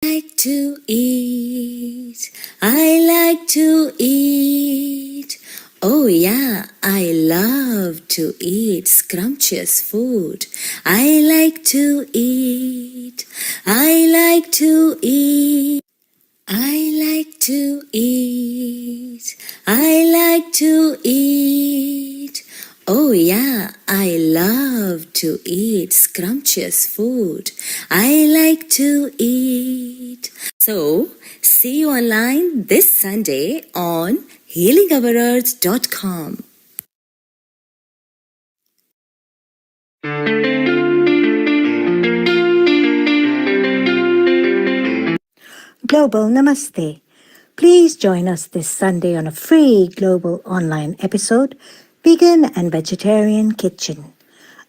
like to eat. I like to eat. Oh yeah, I love to eat scrumptious food. I like to eat. I like to eat. I like to eat. I like to eat. Oh yeah, I love to eat scrumptious food. I like to eat. So, see you online this Sunday on healingourEarth.com. Global Namaste. Please join us this Sunday on a free global online episode, Vegan and Vegetarian Kitchen,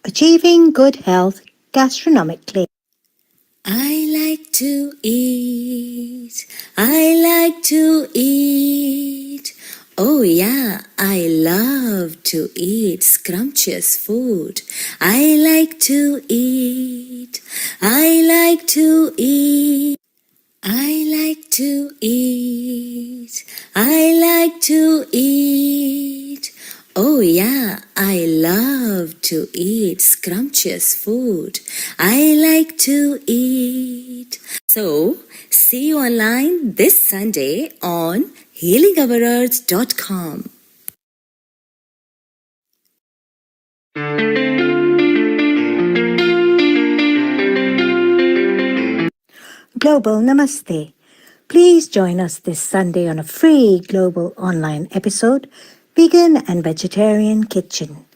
Achieving Good Health Gastronomically. I like to eat. I like to eat. Oh yeah, I love to eat scrumptious food. I like to eat. I like to eat. I like to eat. I like to eat. Oh yeah, I love to eat scrumptious food. I like to eat. So, see you online this Sunday on healingourEarth.com. Global Namaste. Please join us this Sunday on a free global online episode, Vegan and Vegetarian Kitchen,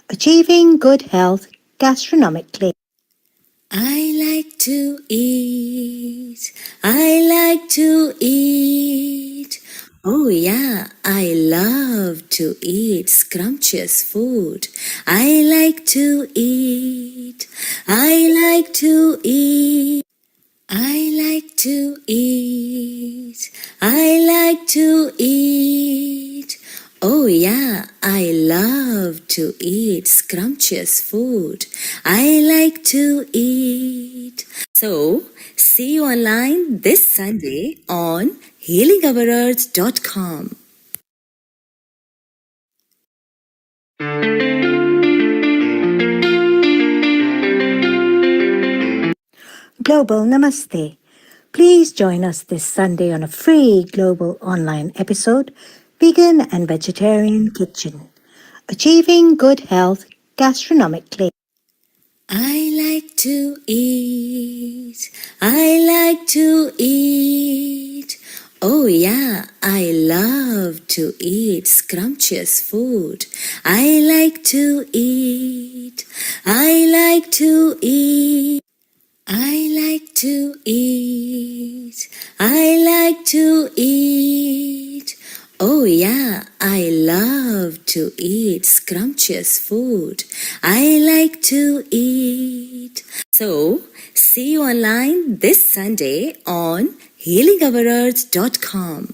Achieving Good Health Gastronomically. I like to eat. I like to eat. Oh yeah, I love to eat scrumptious food. I like to eat. I like to eat. I like to eat. I like to eat. Oh yeah, I love to eat scrumptious food. I like to eat. So, see you online this Sunday on healingourEarth.com. Global Namaste. Please join us this Sunday on a free global online episode, Vegan and Vegetarian Kitchen, Achieving Good Health Gastronomically. I like to eat. I like to eat. Oh yeah, I love to eat scrumptious food. I like to eat. I like to eat. I like to eat. I like to eat. Oh yeah, I love to eat scrumptious food. I like to eat. So, see you online this Sunday on healingourEarth.com.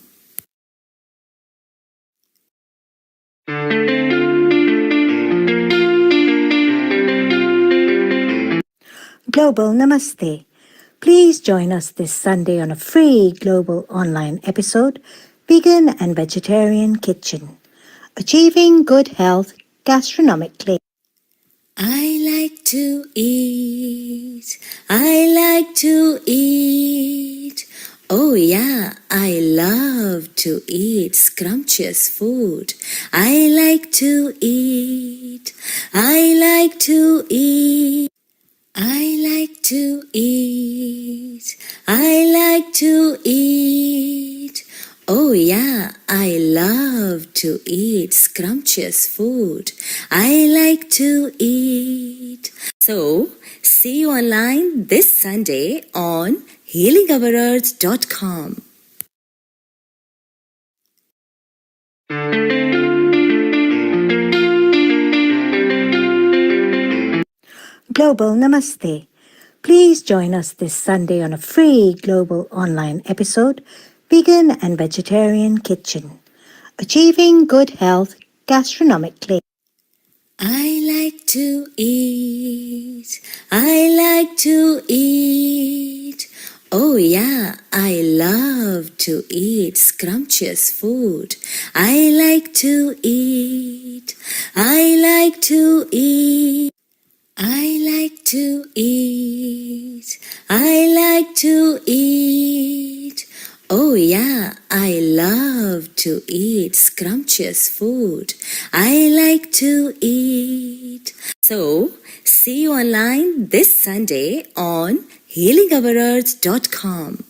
Global Namaste. Please join us this Sunday on a free global online episode, Vegan and Vegetarian Kitchen, Achieving Good Health Gastronomically. I like to eat. I like to eat. Oh yeah, I love to eat scrumptious food. I like to eat. I like to eat. I like to eat. I like to eat. Oh yeah, I love to eat scrumptious food. I like to eat. So, see you online this Sunday on healingourEarth.com. Global Namaste. Please join us this Sunday on a free global online episode, Vegan and Vegetarian Kitchen, Achieving Good Health Gastronomically. I like to eat. I like to eat. Oh yeah, I love to eat scrumptious food. I like to eat. I like to eat. I like to eat. I like to eat. Oh yeah, I love to eat scrumptious food. I like to eat. So, see you online this Sunday on healingourEarth.com.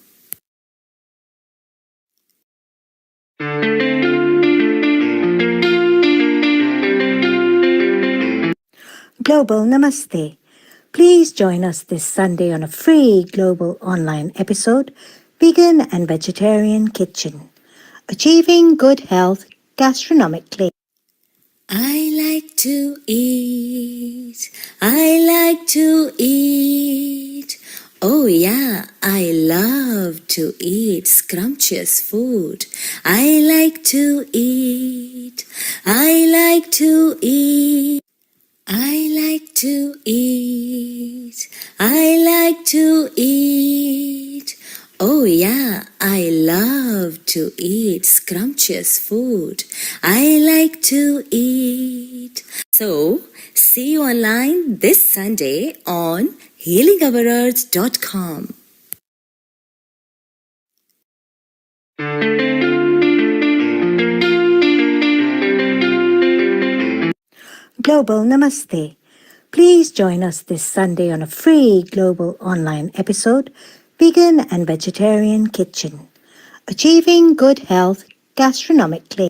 Global Namaste. Please join us this Sunday on a free global online episode, Vegan and Vegetarian Kitchen, Achieving Good Health Gastronomically. I like to eat. I like to eat. Oh yeah, I love to eat scrumptious food. I like to eat. I like to eat. I like to eat. I like to eat. Oh yeah, I love to eat scrumptious food. I like to eat. So, see you online this Sunday on healingourEarth.com. Global Namaste. Please join us this Sunday on a free global online episode, Vegan and Vegetarian Kitchen, Achieving Good Health Gastronomically.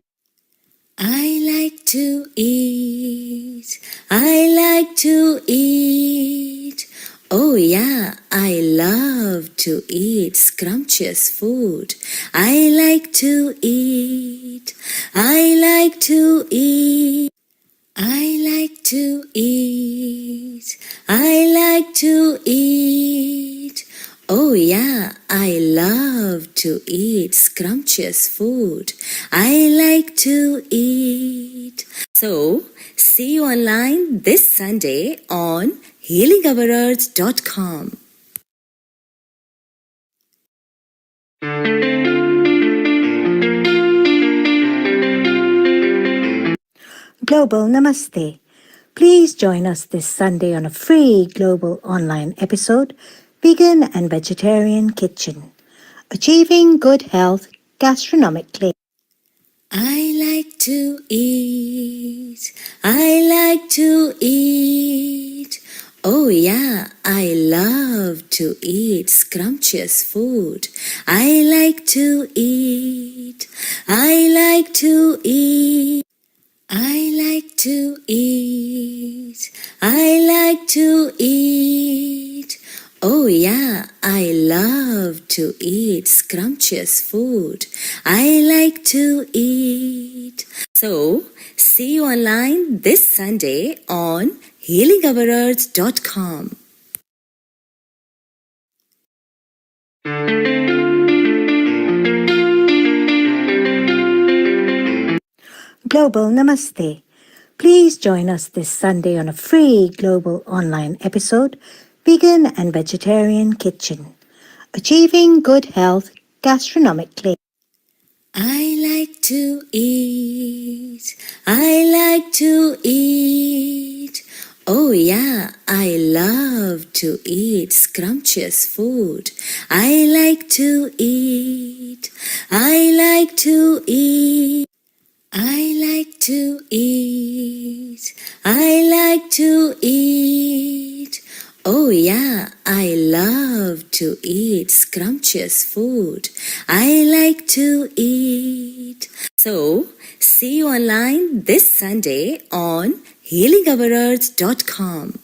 I like to eat. I like to eat. Oh yeah, I love to eat scrumptious food. I like to eat. I like to eat. I like to eat. I like to eat. Oh yeah, I love to eat scrumptious food. I like to eat. So, see you online this Sunday on healingourEarth.com. Global Namaste. Please join us this Sunday on a free global online episode, Vegan and Vegetarian Kitchen, Achieving Good Health Gastronomically. I like to eat. I like to eat. Oh yeah, I love to eat scrumptious food. I like to eat. I like to eat. I like to eat. I like to eat. Oh yeah, I love to eat scrumptious food. I like to eat. So, see you online this Sunday on healingourEarth.com. Global Namaste. Please join us this Sunday on a free global online episode, Vegan and Vegetarian Kitchen, Achieving Good Health Gastronomically. I like to eat. I like to eat. Oh yeah, I love to eat scrumptious food. I like to eat. I like to eat. I like to eat. I like to eat. Oh yeah, I love to eat scrumptious food. I like to eat. So, see you online this Sunday on healingourEarth.com.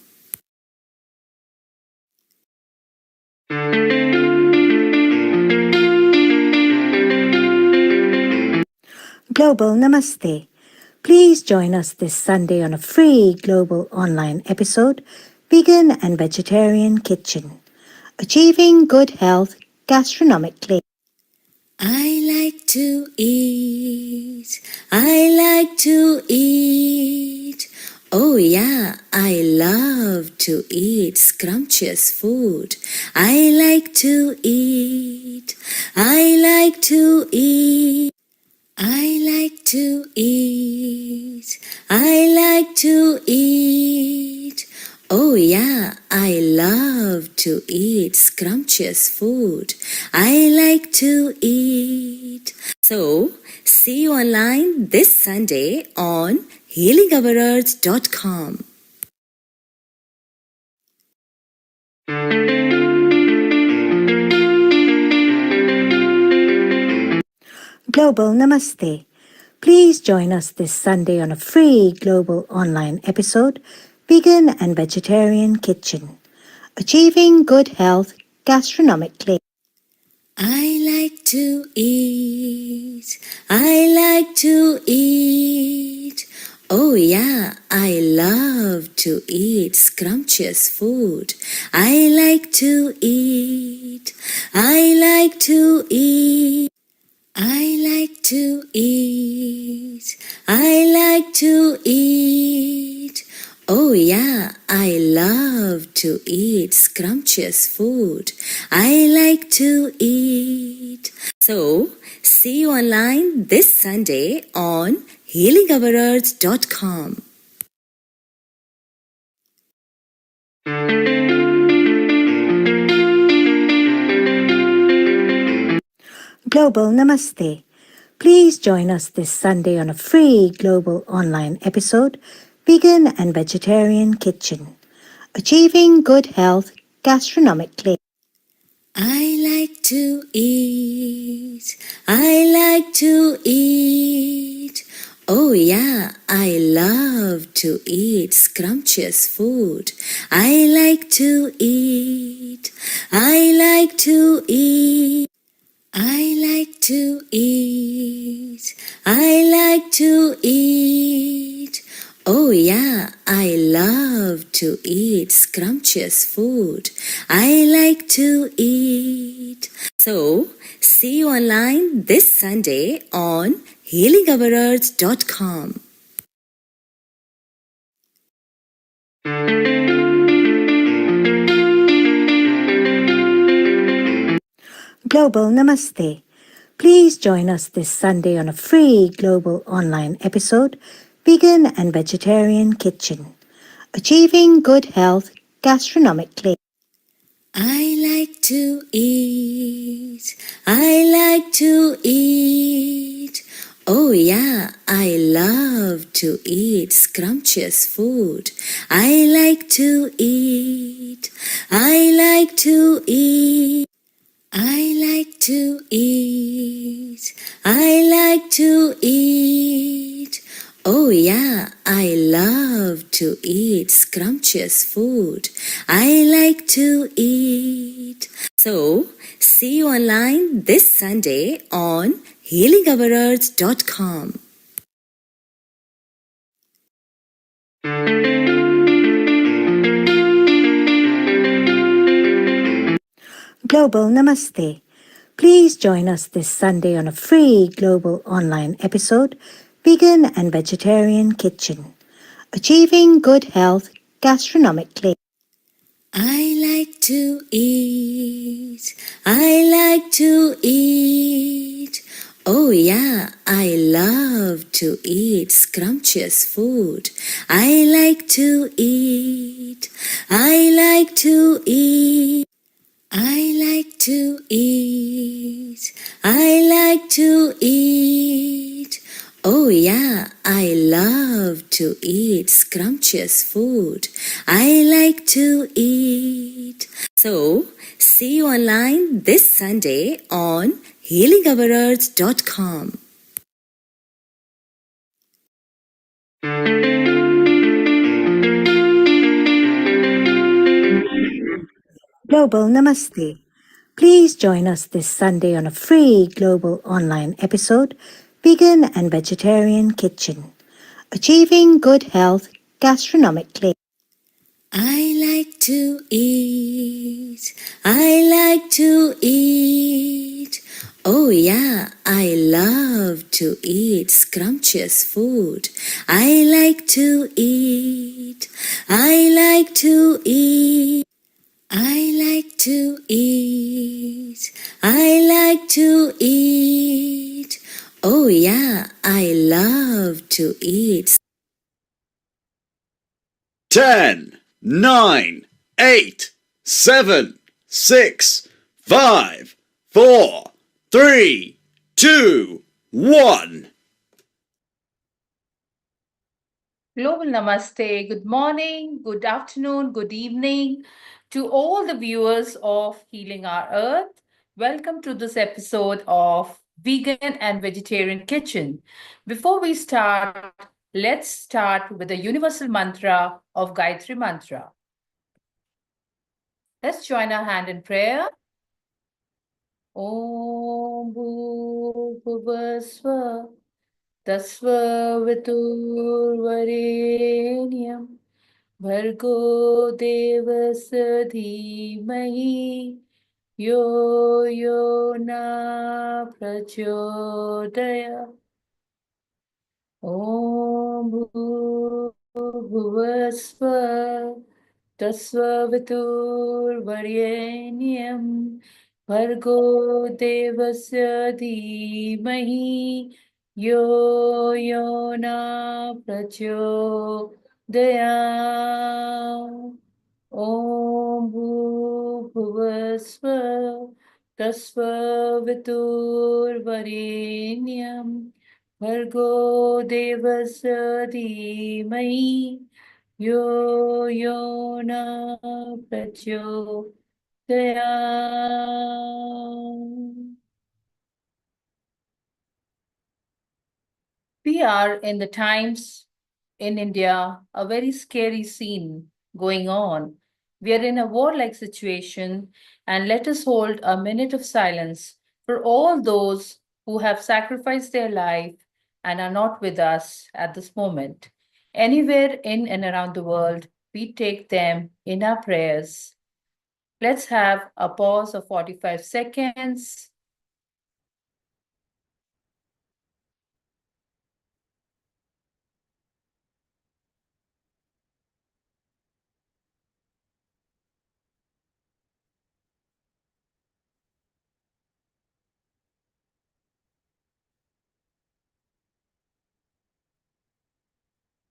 Global Namaste. Please join us this Sunday on a free global online episode, Vegan and Vegetarian Kitchen, Achieving Good Health Gastronomically. I like to eat. I like to eat. Oh yeah, I love to eat scrumptious food. I like to eat. I like to eat. I like to eat. I like to eat. Oh yeah, I love to eat scrumptious food. I like to eat. So, see you online this Sunday on healingourEarth.com. Global Namaste. Please join us this Sunday on a free global online episode, Vegan and Vegetarian Kitchen. Achieving good health gastronomically. I like to eat. I like to eat. Oh yeah, I love to eat scrumptious food. I like to eat. I like to eat. I like to eat. I like to eat. Oh yeah, I love to eat scrumptious food. I like to eat. So, see you online this Sunday on healingourEarth.com. Global Namaste. Please join us this Sunday on a free global online episode, Vegan and Vegetarian Kitchen. Achieving good health gastronomically. I like to eat. I like to eat. Oh yeah, I love to eat scrumptious food. I like to eat. I like to eat. I like to eat. I like to eat. Oh yeah, I love to eat scrumptious food. I like to eat. So, see you online this Sunday on healingourEarth.com. Global Namaste. Please join us this Sunday on a free global online episode, Vegan and Vegetarian Kitchen. Achieving good health gastronomically. I like to eat. I like to eat. Oh yeah, I love to eat scrumptious food. I like to eat. I like to eat. I like to eat. I like to eat. Oh yeah, I love to eat scrumptious food. I like to eat. So, see you online this Sunday on healingourEarth.com. Global Namaste. Please join us this Sunday on a free global online episode, Vegan and Vegetarian Kitchen. Achieving good health gastronomically. I like to eat. I like to eat. Oh yeah, I love to eat scrumptious food. I like to eat. I like to eat. I like to eat. I like to eat. Oh yeah, I love to eat scrumptious food. I like to eat. So, see you online this Sunday on healingourEarth.com. Global Namaste. Please join us this Sunday on a free global online episode, Vegan and Vegetarian Kitchen. Achieving good health gastronomically. I like to eat. I like to eat. Oh, yeah, I love to eat scrumptious food. I like to eat. I like to eat. I like to eat. I like to eat. Oh, yeah, I love to eat. 10, 9, 8, 7, 6, 5, 4, 3, 2, 1. Global Namaste. Good morning, good afternoon, good evening to all the viewers of Healing Our Earth. Welcome to this episode of Vegan and Vegetarian Kitchen. Before we start, let's start with the universal mantra of Gayatri Mantra. Let's join our hand in prayer. Om Bhuvasva Tasva Viturvarenyam Bhargo Devasya Dhimahi Yo Yo Na Prachodaya Om Bhuvasva Tasva Viturvarenyam Bhargo Devasya Dhimahi Yo Yo Na Prachodaya Om Bhuvasva Tasva Viturvarenyam Bhargo Devasya Dhimahi Yo Yo Na Prachodaya. We are in the times in India, a very scary scene going on. We are in a warlike situation, and let us hold a minute of silence for all those who have sacrificed their life and are not with us at this moment. Anywhere in and around the world, we take them in our prayers. Let's have a pause of 45 seconds.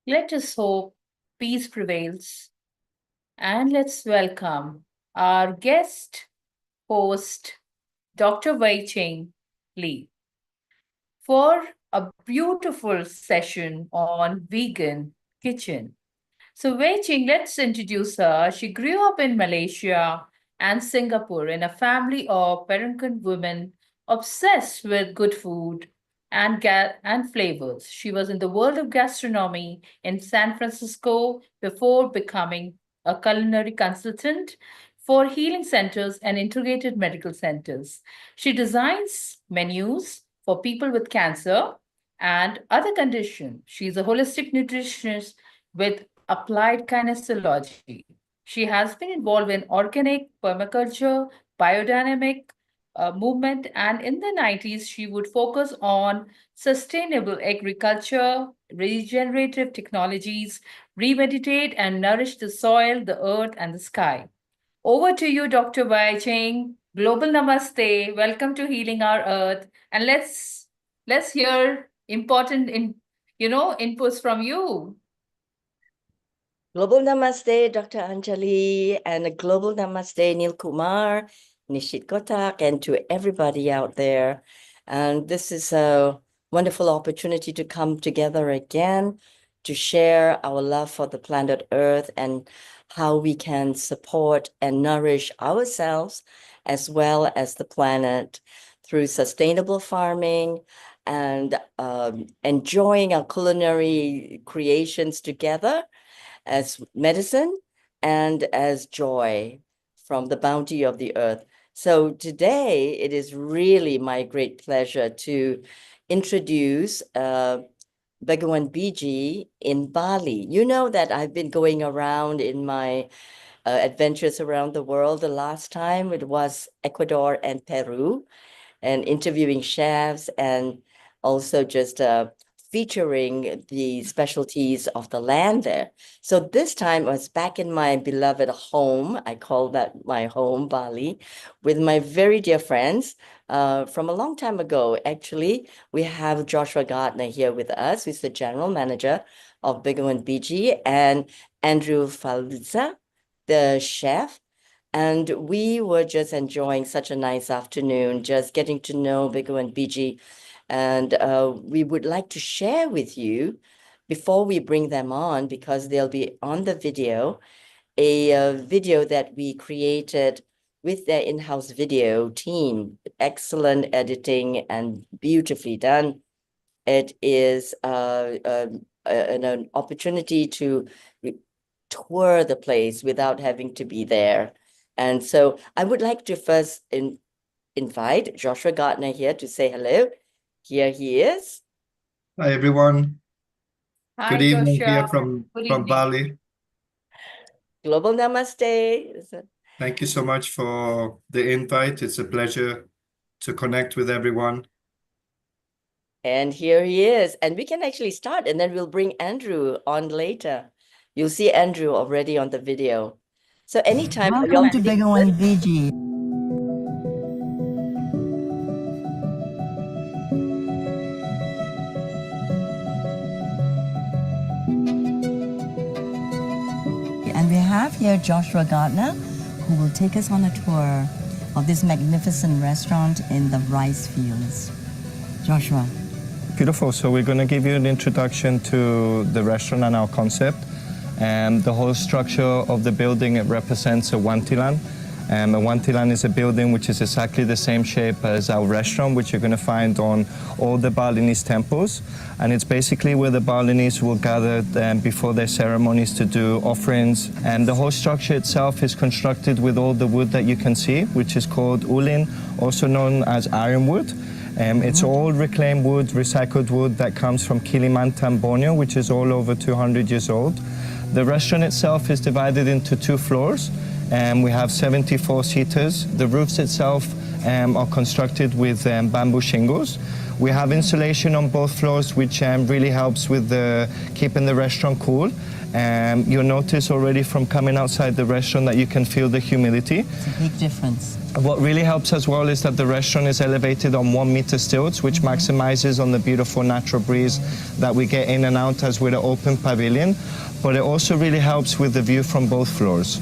Let us hope peace prevails. And let's welcome our guest host, Dr. Wai-Ching Lee, for a beautiful session on vegan kitchen. So Wei-Ching, let's introduce her. She grew up in Malaysia and Singapore in a family of Peranakan women obsessed with good food and flavors. She was in the world of gastronomy in San Francisco before becoming a culinary consultant for healing centers and integrated medical centers. She designs menus for people with cancer and other conditions. She's a holistic nutritionist with applied kinesiology. She has been involved in organic permaculture, biodynamic movement, and in the 90s, she would focus on sustainable agriculture, regenerative technologies, remeditate and nourish the soil, the earth, and the sky. Over to you, Dr. Wai-Ching. Global Namaste. Welcome to Healing Our Earth. And let's hear important inputs from you. Global Namaste, Dr. Anjali, and a global Namaste, Neil Kumar, Nishit Kotak, and to everybody out there. And this is a wonderful opportunity to come together again to share our love for the planet Earth and how we can support and nourish ourselves as well as the planet through sustainable farming and enjoying our culinary creations together as medicine and as joy from the bounty of the earth. So today it is really my great pleasure to introduce Bhagawan Biji in Bali. You know that I've been going around in my adventures around the world. The last time it was Ecuador and Peru. and interviewing chefs and also just featuring the specialties of the land there. So this time I was back in my beloved home. I call that my home, Bali, with my very dear friends from a long time ago. Actually, we have Joshua Gardner here with us, who's the general manager of Veggie, and Andrew Fahudz, the chef. And we were just enjoying such a nice afternoon, just getting to know Veggie. And we would like to share with you, before we bring them on, because they'll be on the video, a video that we created with their in-house video team. Excellent editing and beautifully done. It is an opportunity to tour the place without having to be there. And so I would like to first invite Joshua Gardner here to say hello. Here he is. Hi, everyone. Hi, Good evening Joshua. here from Good evening. Bali. Global Namaste. Thank you so much for the invite. It's a pleasure to connect with everyone. And here he is. And we can actually start, and then we'll bring Andrew on later. You'll see Andrew already on the video. So anytime. Welcome to Veggie. And we have here Joshua Gardner, who will take us on a tour of this magnificent restaurant in the rice fields. Joshua. Beautiful. So we're going to give you an introduction to the restaurant and our concept. The whole structure of the building, it represents a wantilan. A wantilan is a building which is exactly the same shape as our restaurant, which you're going to find on all the Balinese temples. And it's basically where the Balinese will gather before their ceremonies to do offerings. And the whole structure itself is constructed with all the wood that you can see, which is called ulin, also known as ironwood. It's all reclaimed wood, recycled wood that comes from Kalimantan, Borneo, which is all over 200 years old. The restaurant itself is divided into 2 floors. We have 74 seaters. The roofs itself are constructed with bamboo shingles. We have insulation on both floors, which really helps with keeping the restaurant cool. You'll notice already from coming outside the restaurant that you can feel the humidity. It's a big difference. What really helps as well is that the restaurant is elevated on 1-meter stilts, which maximizes on the beautiful natural breeze that we get in and out as with an open pavilion. But it also really helps with the view from both floors.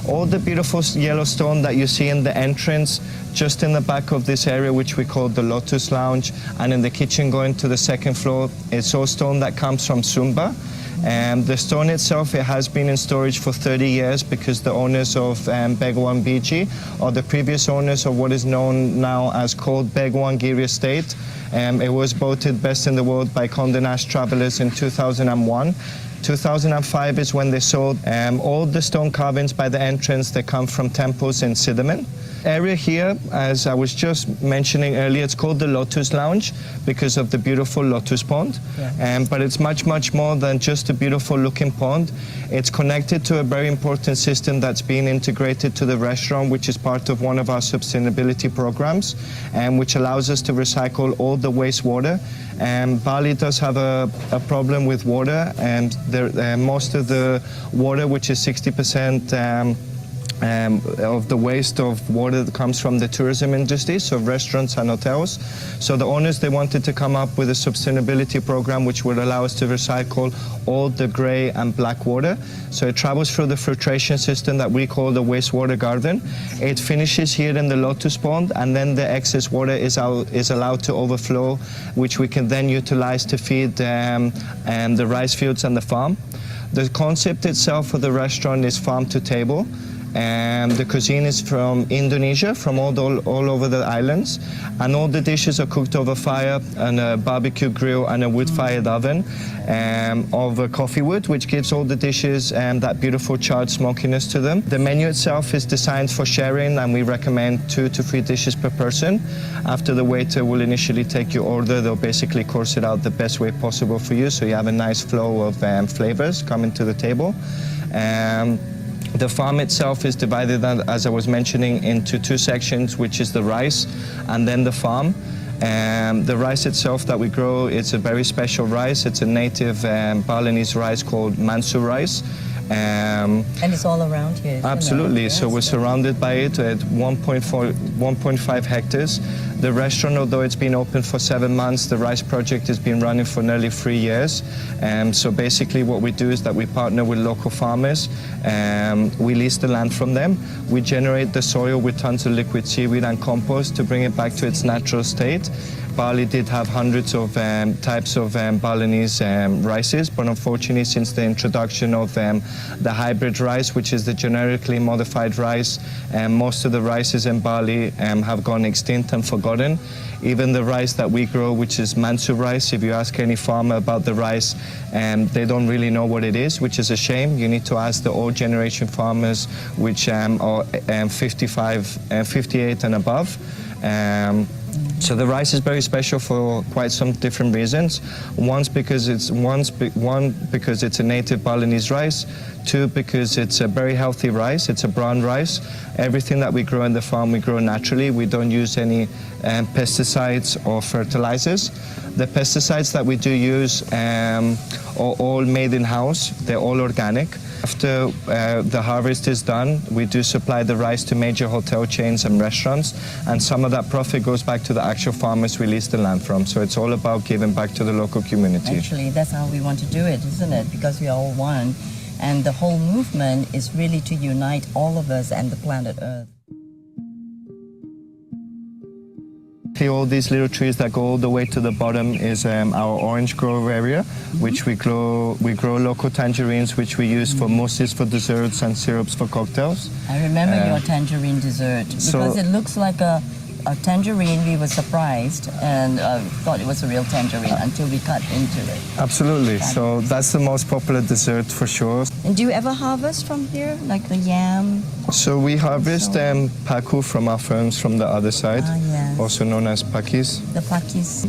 All the beautiful yellow stone that you see in the entrance, just in the back of this area, which we call the Lotus Lounge, and in the kitchen going to the 2nd floor, it's all stone that comes from Sumba. The stone itself, it has been in storage for 30 years because the owners of Begwan Biji, or the previous owners of what is known now as called Begwan Giri Estate, it was voted best in the world by Condé Nast Travelers in 2001. 2005 is when they sold all the stone carvings by the entrance. They come from temples in Siddaman. Area here, as I was just mentioning earlier, it's called the Lotus Lounge because of the beautiful lotus pond. Yeah. But it's much, much more than just a beautiful looking pond. It's connected to a very important system that's been integrated to the restaurant, which is part of one of our sustainability programs, which allows us to recycle all the wastewater. Bali does have a problem with water, and most of the water, which is 60%, of the waste of water that comes from the tourism industry, so restaurants and hotels. So the owners, they wanted to come up with a sustainability program which would allow us to recycle all the grey and black water. So it travels through the filtration system that we call the wastewater garden. It finishes here in the lotus pond, and then the excess water is allowed to overflow, which we can then utilize to feed the rice fields and the farm. The concept itself for the restaurant is farm to table. The cuisine is from Indonesia, from all over the islands, and all the dishes are cooked over fire and a barbecue grill and a wood-fired oven of coffee wood, which gives all the dishes that beautiful charred smokiness to them. The menu itself is designed for sharing, and we recommend 2 to 3 dishes per person. After the waiter will initially take your order, they'll basically course it out the best way possible for you, so you have a nice flow of flavors coming to the table. The farm itself is divided, as I was mentioning, into two sections, which is the rice and then the farm. The rice itself that we grow, it's a very special rice. It's a native Balinese rice called Mansu rice. And it's all around here. Absolutely. Yes, So we're surrounded by it at 1.5 hectares. The restaurant, although it's been open for 7 months, the rice project has been running for nearly 3 years. So basically what we do is that we partner with local farmers. We lease the land from them. We generate the soil with tons of liquid seaweed and compost to bring it back to its natural state. Bali did have hundreds of types of Balinese rices, but unfortunately since the introduction of the hybrid rice, which is the genetically modified rice, most of the rices in Bali have gone extinct and forgotten. Even the rice that we grow, which is Mansu rice, if you ask any farmer about the rice, they don't really know what it is, which is a shame. You need to ask the old generation farmers, which are 55, 58 and above. So the rice is very special for quite some different reasons. One, because it's a native Balinese rice. Two, because it's a very healthy rice. It's a brown rice. Everything that we grow in the farm, we grow naturally. We don't use any pesticides or fertilizers. The pesticides that we do use are all made in-house. They're all organic. After the harvest is done, we do supply the rice to major hotel chains and restaurants, and some of that profit goes back to the actual farmers we lease the land from. So it's all about giving back to the local community. Actually, that's how we want to do it, isn't it? Because we are all one. And the whole movement is really to unite all of us and the planet Earth. All these little trees that go all the way to the bottom is our orange grove area, which we grow local tangerines, which we use for mousses, for desserts, and syrups for cocktails. I remember your tangerine dessert because it looks like a tangerine. We were surprised and thought it was a real tangerine until we cut into it. Absolutely. So that's the most popular dessert for sure. And do you ever harvest from here, like the yam? So we harvest paku from our farms from the other side, yes. also known as pakis. The pakis.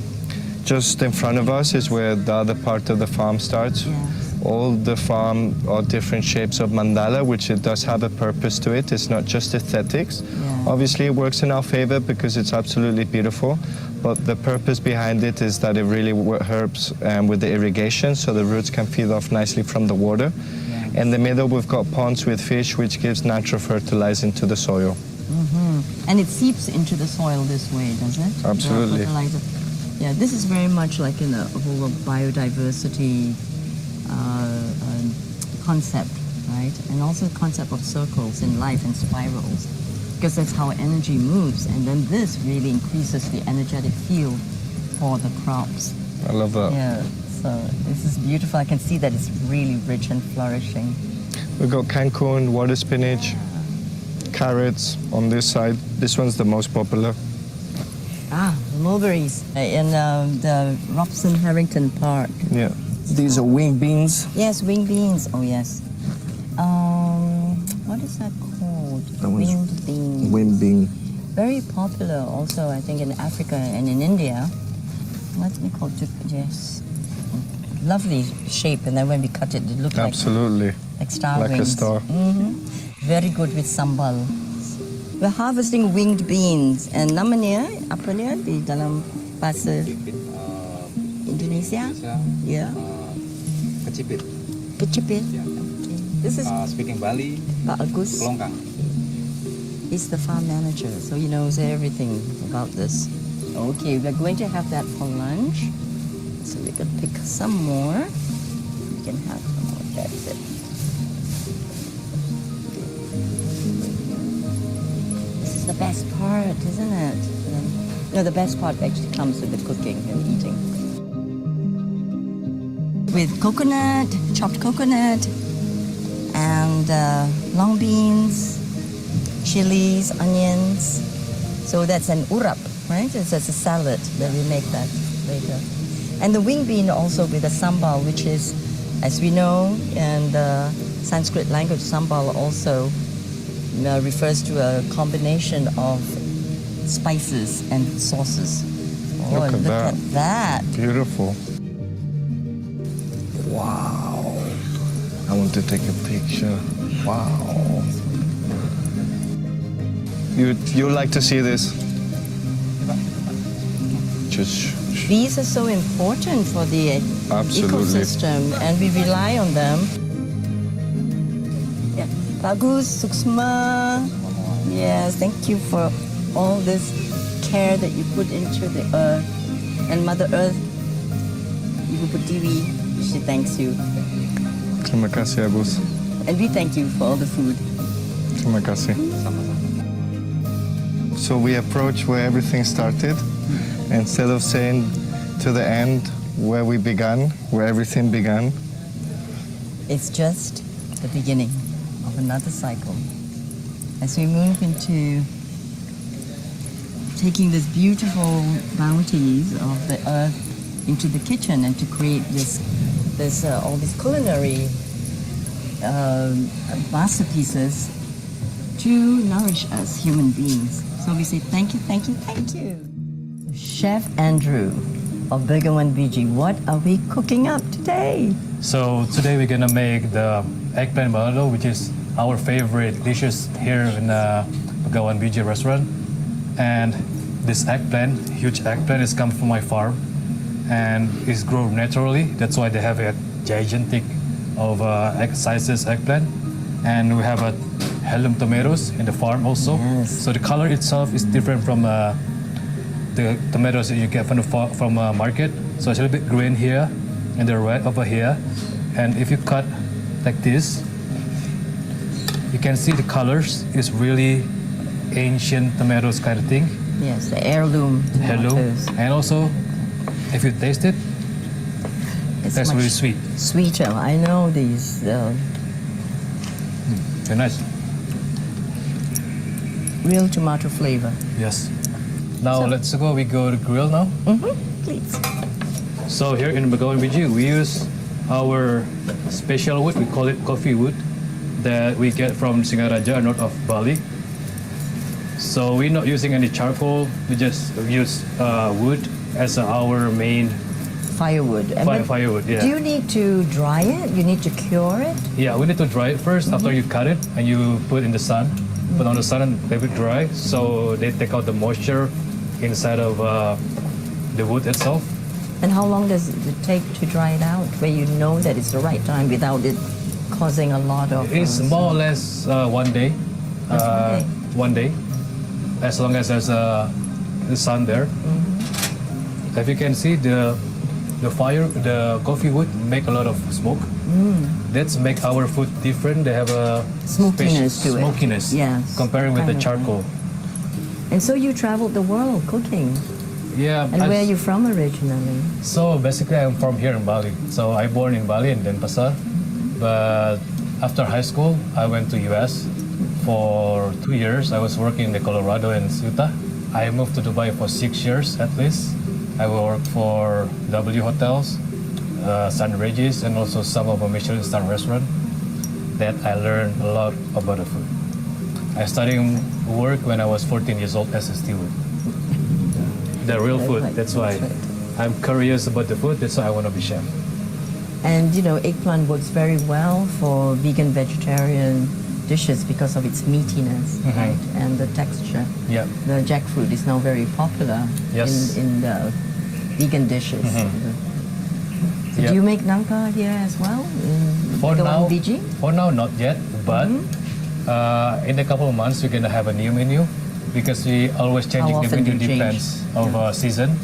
Just in front of us is where the other part of the farm starts. Yes. All the farm are different shapes of mandala, which it does have a purpose to it. It's not just aesthetics. Yeah. Obviously, it works in our favor because it's absolutely beautiful. But the purpose behind it is that it really helps with the irrigation, so the roots can feed off nicely from the water. Yes. In the middle, we've got ponds with fish, which gives natural fertilizer into the soil. Mm-hmm. And it seeps into the soil this way, does it? Absolutely. The fertilizer. Yeah, this is very much like in a whole biodiversity concept, right? And also the concept of circles in life and spirals, because that's how energy moves. And then this really increases the energetic field for the crops. I love that. Yeah, so this is beautiful. I can see that it's really rich and flourishing. We've got Cancun, water spinach, carrots on this side. This one's the most popular. Ah, the mulberries in the Robson Harrington Park. Yeah. These are wing beans. Yes, wing beans. Oh, yes. What is that called? That one's Winged beans. Wing bean. Very popular also, I think, in Africa and in India. What's it called? Yes. Lovely shape, and then when we cut it, it looked Absolutely. like star Like wings. a star. Mm-hmm. Very good with sambal. We're harvesting winged beans. And namanya, apa dia di dalam bahasa Indonesia? Yeah. Kecipit. Kecipit. This is Speaking Bali, Pak Agus. Pelongkang. He's the farm manager, so he knows everything about this. Okay, we're going to have that for lunch. So we can pick some more. We can have some more. That's it. This is the best part, isn't it? No, the best part actually comes with the cooking and eating. With coconut, chopped coconut, and long beans, chilies, onions. So that's an urap, right? It's a salad that we make that later. And the wing bean also with the sambal, which is, as we know, in the Sanskrit language, sambal also refers to a combination of spices and sauces. Oh, Look at at that. Beautiful. Wow. I want to take a picture. Wow. You like to see this? Just These are so important for the Absolutely. ecosystem, and we rely on them. Yeah. Bagus, Suksma. Yes, thank you for all this care that you put into the earth. And Mother Earth, Ibu Pertiwi, she thanks you. Terima kasih, Agus. And we thank you for all the food. Terima kasih. So we approach where everything started. Instead of saying to the end where we began, where everything began. It's just the beginning of another cycle. As we move into taking these beautiful bounties of the earth into the kitchen and to create all these culinary masterpieces to nourish us human beings. So we say thank you, thank you, thank you. Chef Andrew of Veggie, what are we cooking up today? So today we're gonna make the eggplant balado, which is our favorite dishes here in the Veggie restaurant. And this eggplant, huge eggplant, is come from my farm and is grown naturally. That's why they have a gigantic of egg sizes eggplant. And we have a heirloom tomatoes in the farm also. Yes. So the color itself is different from the tomatoes that you get from market. So it's a little bit green here and the red over here. And if you cut like this, you can see the colors is really ancient tomatoes kind of thing. Yes, the heirloom tomatoes. And also, if you taste it, It's that's much really sweet. Sweeter. I know these. Very nice. Real tomato flavor. Yes. Now let's go. We go to grill now. Please. So here in Veggie, we use our special wood. We call it coffee wood that we get from Singaraja, north of Bali. So we're not using any charcoal. We just use wood as our main Firewood. firewood. Yeah. Do you need to dry it? You need to cure it? Yeah, we need to dry it first. After you cut it and you put it in the sun, put on the sun and let it dry. So they take out the moisture inside of the wood itself. And how long does it take to dry it out, where you know that it's the right time without it causing a lot of... It's more or less 1 day. Just 1 day. 1 day. As long as there's the sun there. If you can see the coffee wood make a lot of smoke. That's make our food different. They have a Smokiness to it. smokiness. Yes. Comparing with the Kind of charcoal. And so you traveled the world cooking. Yeah. And where are you from originally? So basically, I'm from here in Bali. So I born in Bali in Denpasar, but after high school, I went to US for 2 years. I was working in the Colorado and Utah. I moved to Dubai for 6 years at least. I worked for W Hotels, San Regis, and also some of a Michelin star restaurant. That I learned a lot about the food. I started work when I was 14 years old as a steward. The real food. That's why I'm curious about the food. That's why I want to be chef. And you know, eggplant works very well for vegan, vegetarian dishes because of its meatiness, right? And the texture. Yeah. The jackfruit is now very popular Yes. in the vegan dishes. So Yeah. do you make nangka here as well? For now, Veggie? for now, not yet. But in a couple of months, we're gonna have a new menu because we always changing the often menu do you change? depends of season.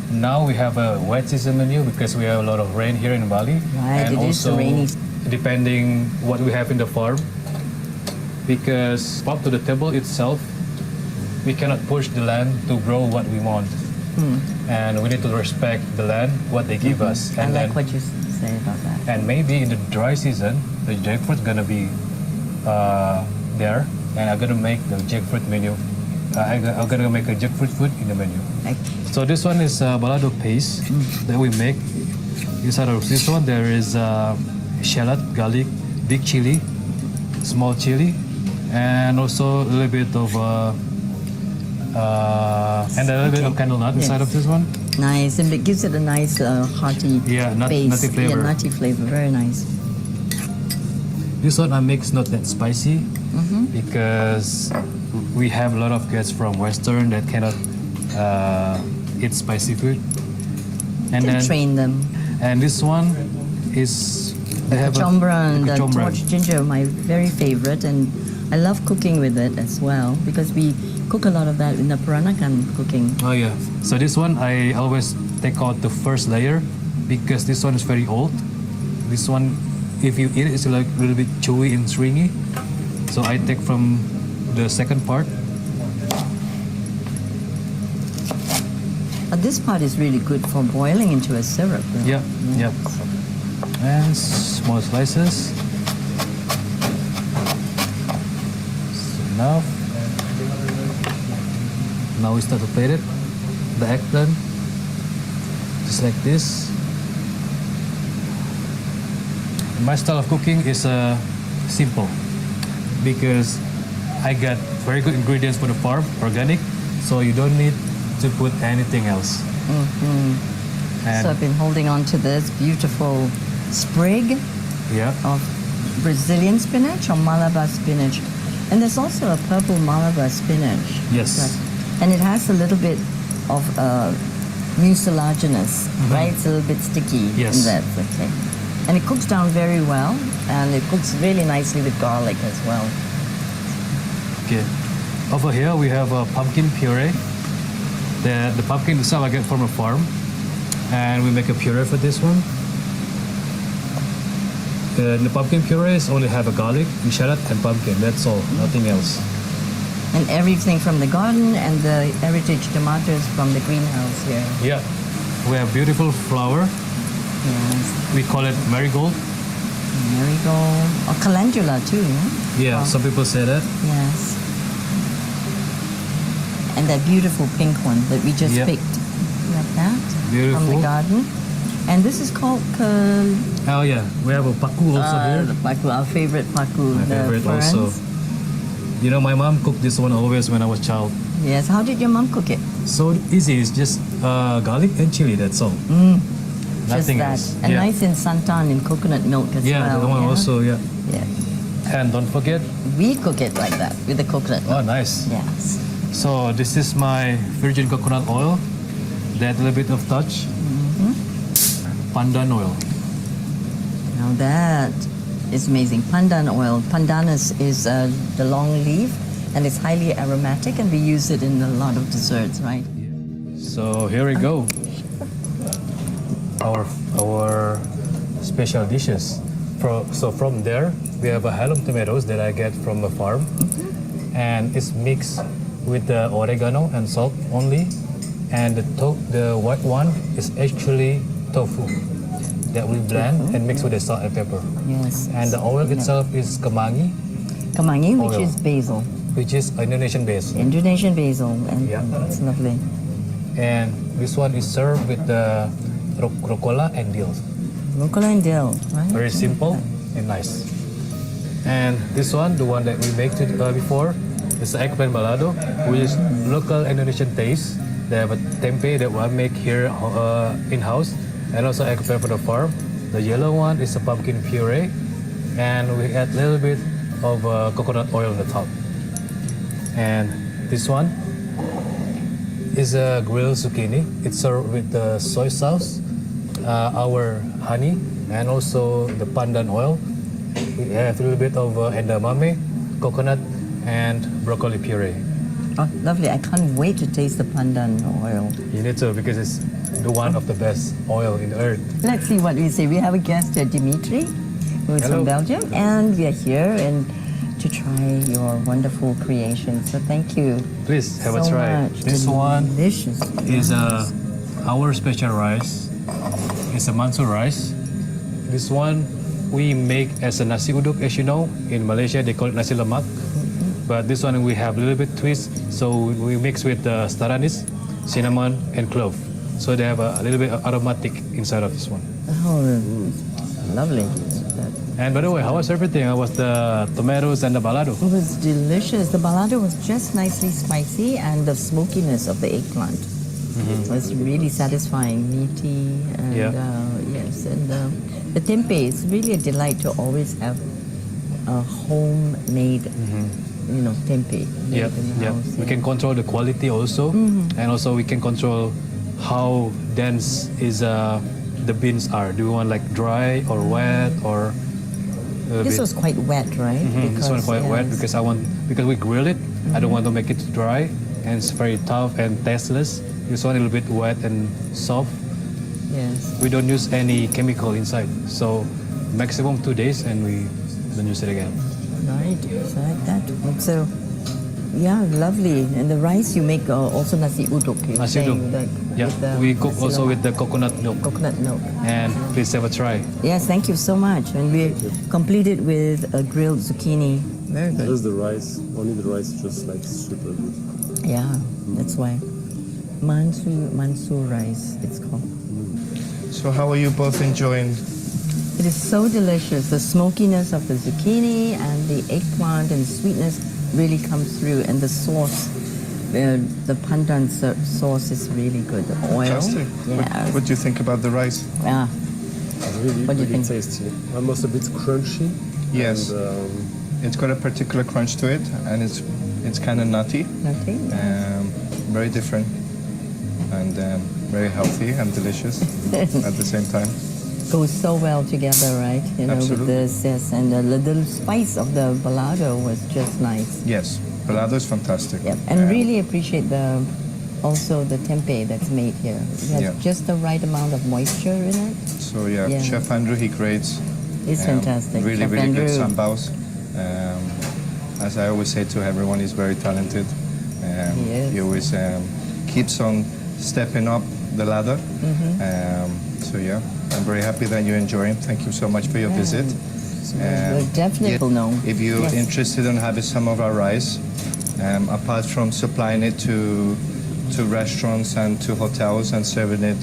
Now we have a wet season menu because we have a lot of rain here in Bali. Right, and it is the also rainy depending what we have in the farm. Because up to the table itself, we cannot push the land to grow what we want. And we need to respect the land, what they give us. I And like then, what you say about that. and maybe in the dry season, the jackfruit gonna be there, and I'm gonna make the jackfruit menu. I'm gonna make a jackfruit food in the menu. So this one is balado paste that we make. Inside of this one, there is shallot, garlic, big chili, small chili, and also a little bit of and a little bit of candle nut inside of this one. Nice, and it gives it a nice hearty Yeah, base. nutty flavor. Yeah, nutty flavor, very nice. This one I make is not that spicy because we have a lot of guests from Western that cannot eat spicy food. And Can train them. And this one is they have Chombra and a chombra. torch ginger, my very favorite, and I love cooking with it as well because we cook a lot of that in the Peranakan cooking. Oh yeah. So this one I always take out the first layer because this one is very old. This one, if you eat it, it's like a little bit chewy and stringy. So I take from the second part. But this part is really good for boiling into a syrup. Right? Yeah, yeah. And small slices. Enough. Now we start to plate it. The eggplant, just like this. My style of cooking is simple because I got very good ingredients for the farm, organic, so you don't need to put anything else. And So I've been holding on to this beautiful sprig yeah, of Brazilian spinach or Malabar spinach. And there's also a purple Malabar spinach. yes, And it has a little bit of mucilaginous, right? It's a little bit sticky Yes. in that. Okay. And it cooks down very well, and it cooks really nicely with garlic as well. okay. Over here we have a pumpkin puree. The pumpkin itself I get from a farm, and we make a puree for this one. The pumpkin purees only have a garlic, shallot, and pumpkin. That's all, nothing else. And everything from the garden and the heritage tomatoes from the greenhouse here. Yeah, we have beautiful flower. Yes. We call it marigold. Marigold. Or calendula too, no? Yeah, Wow. some people say that. Yes. And that beautiful pink one that we just Yeah. picked. Like that. From Beautiful. the garden. And this is called Oh yeah, we have a paku also here. the paku, our favorite paku. My the favorite ferns. also. You know, my mom cooked this one always when I was child. Yes. How did your mom cook it? So easy, it's just garlic and chili, that's all. Nothing Just that. else. And yeah. nice in santan in coconut milk as Yeah, well. the one also, yeah. Yeah. And don't forget, We cook it like that with the coconut oh milk. nice. Yes. So this is my virgin coconut oil. That little bit of touch. Pandan oil. Now that is amazing. Pandan oil. Pandanus is the long leaf, and it's highly aromatic, and we use it in a lot of desserts, right? So here we go. Our special dishes. So from there, we have a halum tomatoes that I get from the farm, and it's mixed with the oregano and salt only, and the white one is actually tofu that we blend and mix with the salt and pepper. Yes. And the oil itself is kemangi, Kemangi, which Oil. is basil. which is Indonesian based. Indonesian basil, and Yeah. it's lovely. And this one is served with the rucola and dill. Rucola and dill, right? Very simple and nice. And this one, the one that we made before, is the eggplant balado, which is local Indonesian taste. They have a tempeh that we make here in-house, and also eggplant from the farm. The yellow one is a pumpkin puree, and we add a little bit of coconut oil on the top. And this one is a grilled zucchini. It's served with the soy sauce, our honey, and also the pandan oil. We have a little bit of edamame, coconut, and broccoli puree. Oh, lovely. I can't wait to taste the pandan oil. You need to because it's the one of the best oil in the earth. Let's see what we say. We have a guest here, Dimitri, who is Hello. from Belgium, and we are here and to try your wonderful creation. So thank you. Please have a so try. much. This one Delicious. is our special rice. It's a mansur rice. This one we make as a nasi uduk, as you know. In Malaysia, they call it nasi lemak. But this one we have a little bit twist. So we mix with star anise, cinnamon, and clove. So they have a little bit of aromatic inside of this one. Oh, lovely. And by the way, how was everything? How was the tomatoes and the balado? It was delicious. The balado was just nicely spicy, and the smokiness of the eggplant was really satisfying, meaty, and Yeah. yes, and the tempeh is really a delight to always have a homemade, tempeh made Yep, in the yep. house. We can control the quality also, and also we can control how dense is the beans are. Do you want like dry or wet or? A This bit? was quite wet, right? This one quite wet yes. because we grill it. I don't want to make it dry and it's very tough and tasteless. This one a little bit wet and soft. Yes. We don't use any chemical inside, so maximum 2 days and we don't use it again. Right, so like that. And so, yeah, lovely. And the rice you make also nasi uduk. You're Nasi saying, uduk. like, Yeah, with the we cook nasi also lemak. with the coconut milk. Coconut milk. And please have a try. Yes, thank you so much. And we completed with a grilled zucchini. Very good. Just the rice, only the rice, just like super good. Yeah, that's why. Mansur rice, it's called. So how are you both enjoying? It is so delicious. The smokiness of the zucchini and the eggplant and sweetness really comes through. And the sauce, the pandan sauce is really good. The oil. Fantastic. Yeah. What do you think about the rice? Yeah. Really, What do you really think? tasty. Almost a bit crunchy. Yes. And, It's got a particular crunch to it, and it's kind of nutty. Nutty, yes. Very different, and very healthy and delicious at the same time. Goes so well together, right? Absolutely. With this, yes. And the little spice of the balado was just nice. Yes, balado is fantastic. Yep. And really appreciate also the tempeh that's made here. It has Yeah. just the right amount of moisture in it. So yeah, Yeah. Chef Andrew, he creates It's fantastic. really, Chef really good Andrew. sambaos. As I always say to everyone, he's very talented. He is. He always keeps on stepping up the ladder. So yeah, I'm very happy that you enjoy him. Thank you so much for your visit. We're definitely know. If you're Yes. interested in having some of our rice, apart from supplying it to restaurants and to hotels and serving it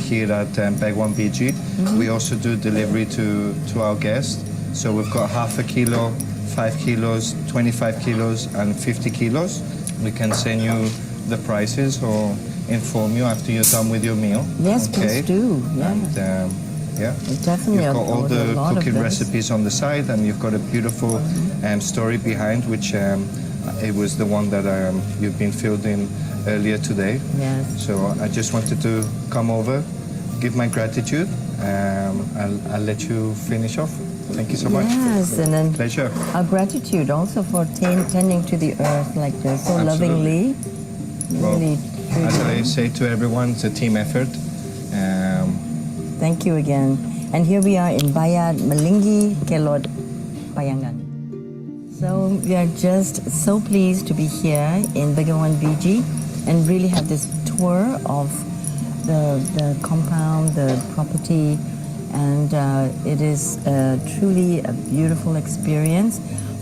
here at Bagwan BG, we also do delivery to our guests. So we've got half a kilo, 5 kilos, 25 kilos, and 50 kilos. We can send you the prices or inform you after you're done with your meal. Yes, please do. Yeah. And, yeah. Definitely. You've got all order the a lot of cooking this. recipes on the side, and you've got a beautiful story behind, which it was the one that you've been filled in earlier today. Yes. So I just wanted to come over, give my gratitude. I'll let you finish off. Thank you so much. Yes, and then Pleasure. our gratitude also for tending to the earth like this so lovingly. Well, Really, as truly. I say to everyone, it's a team effort. Thank you again. And here we are in Bayat Malinggi, Kelot, Payangan. So we are just so pleased to be here in Begawan BG and really have this tour of the compound, the property, and it is truly a beautiful experience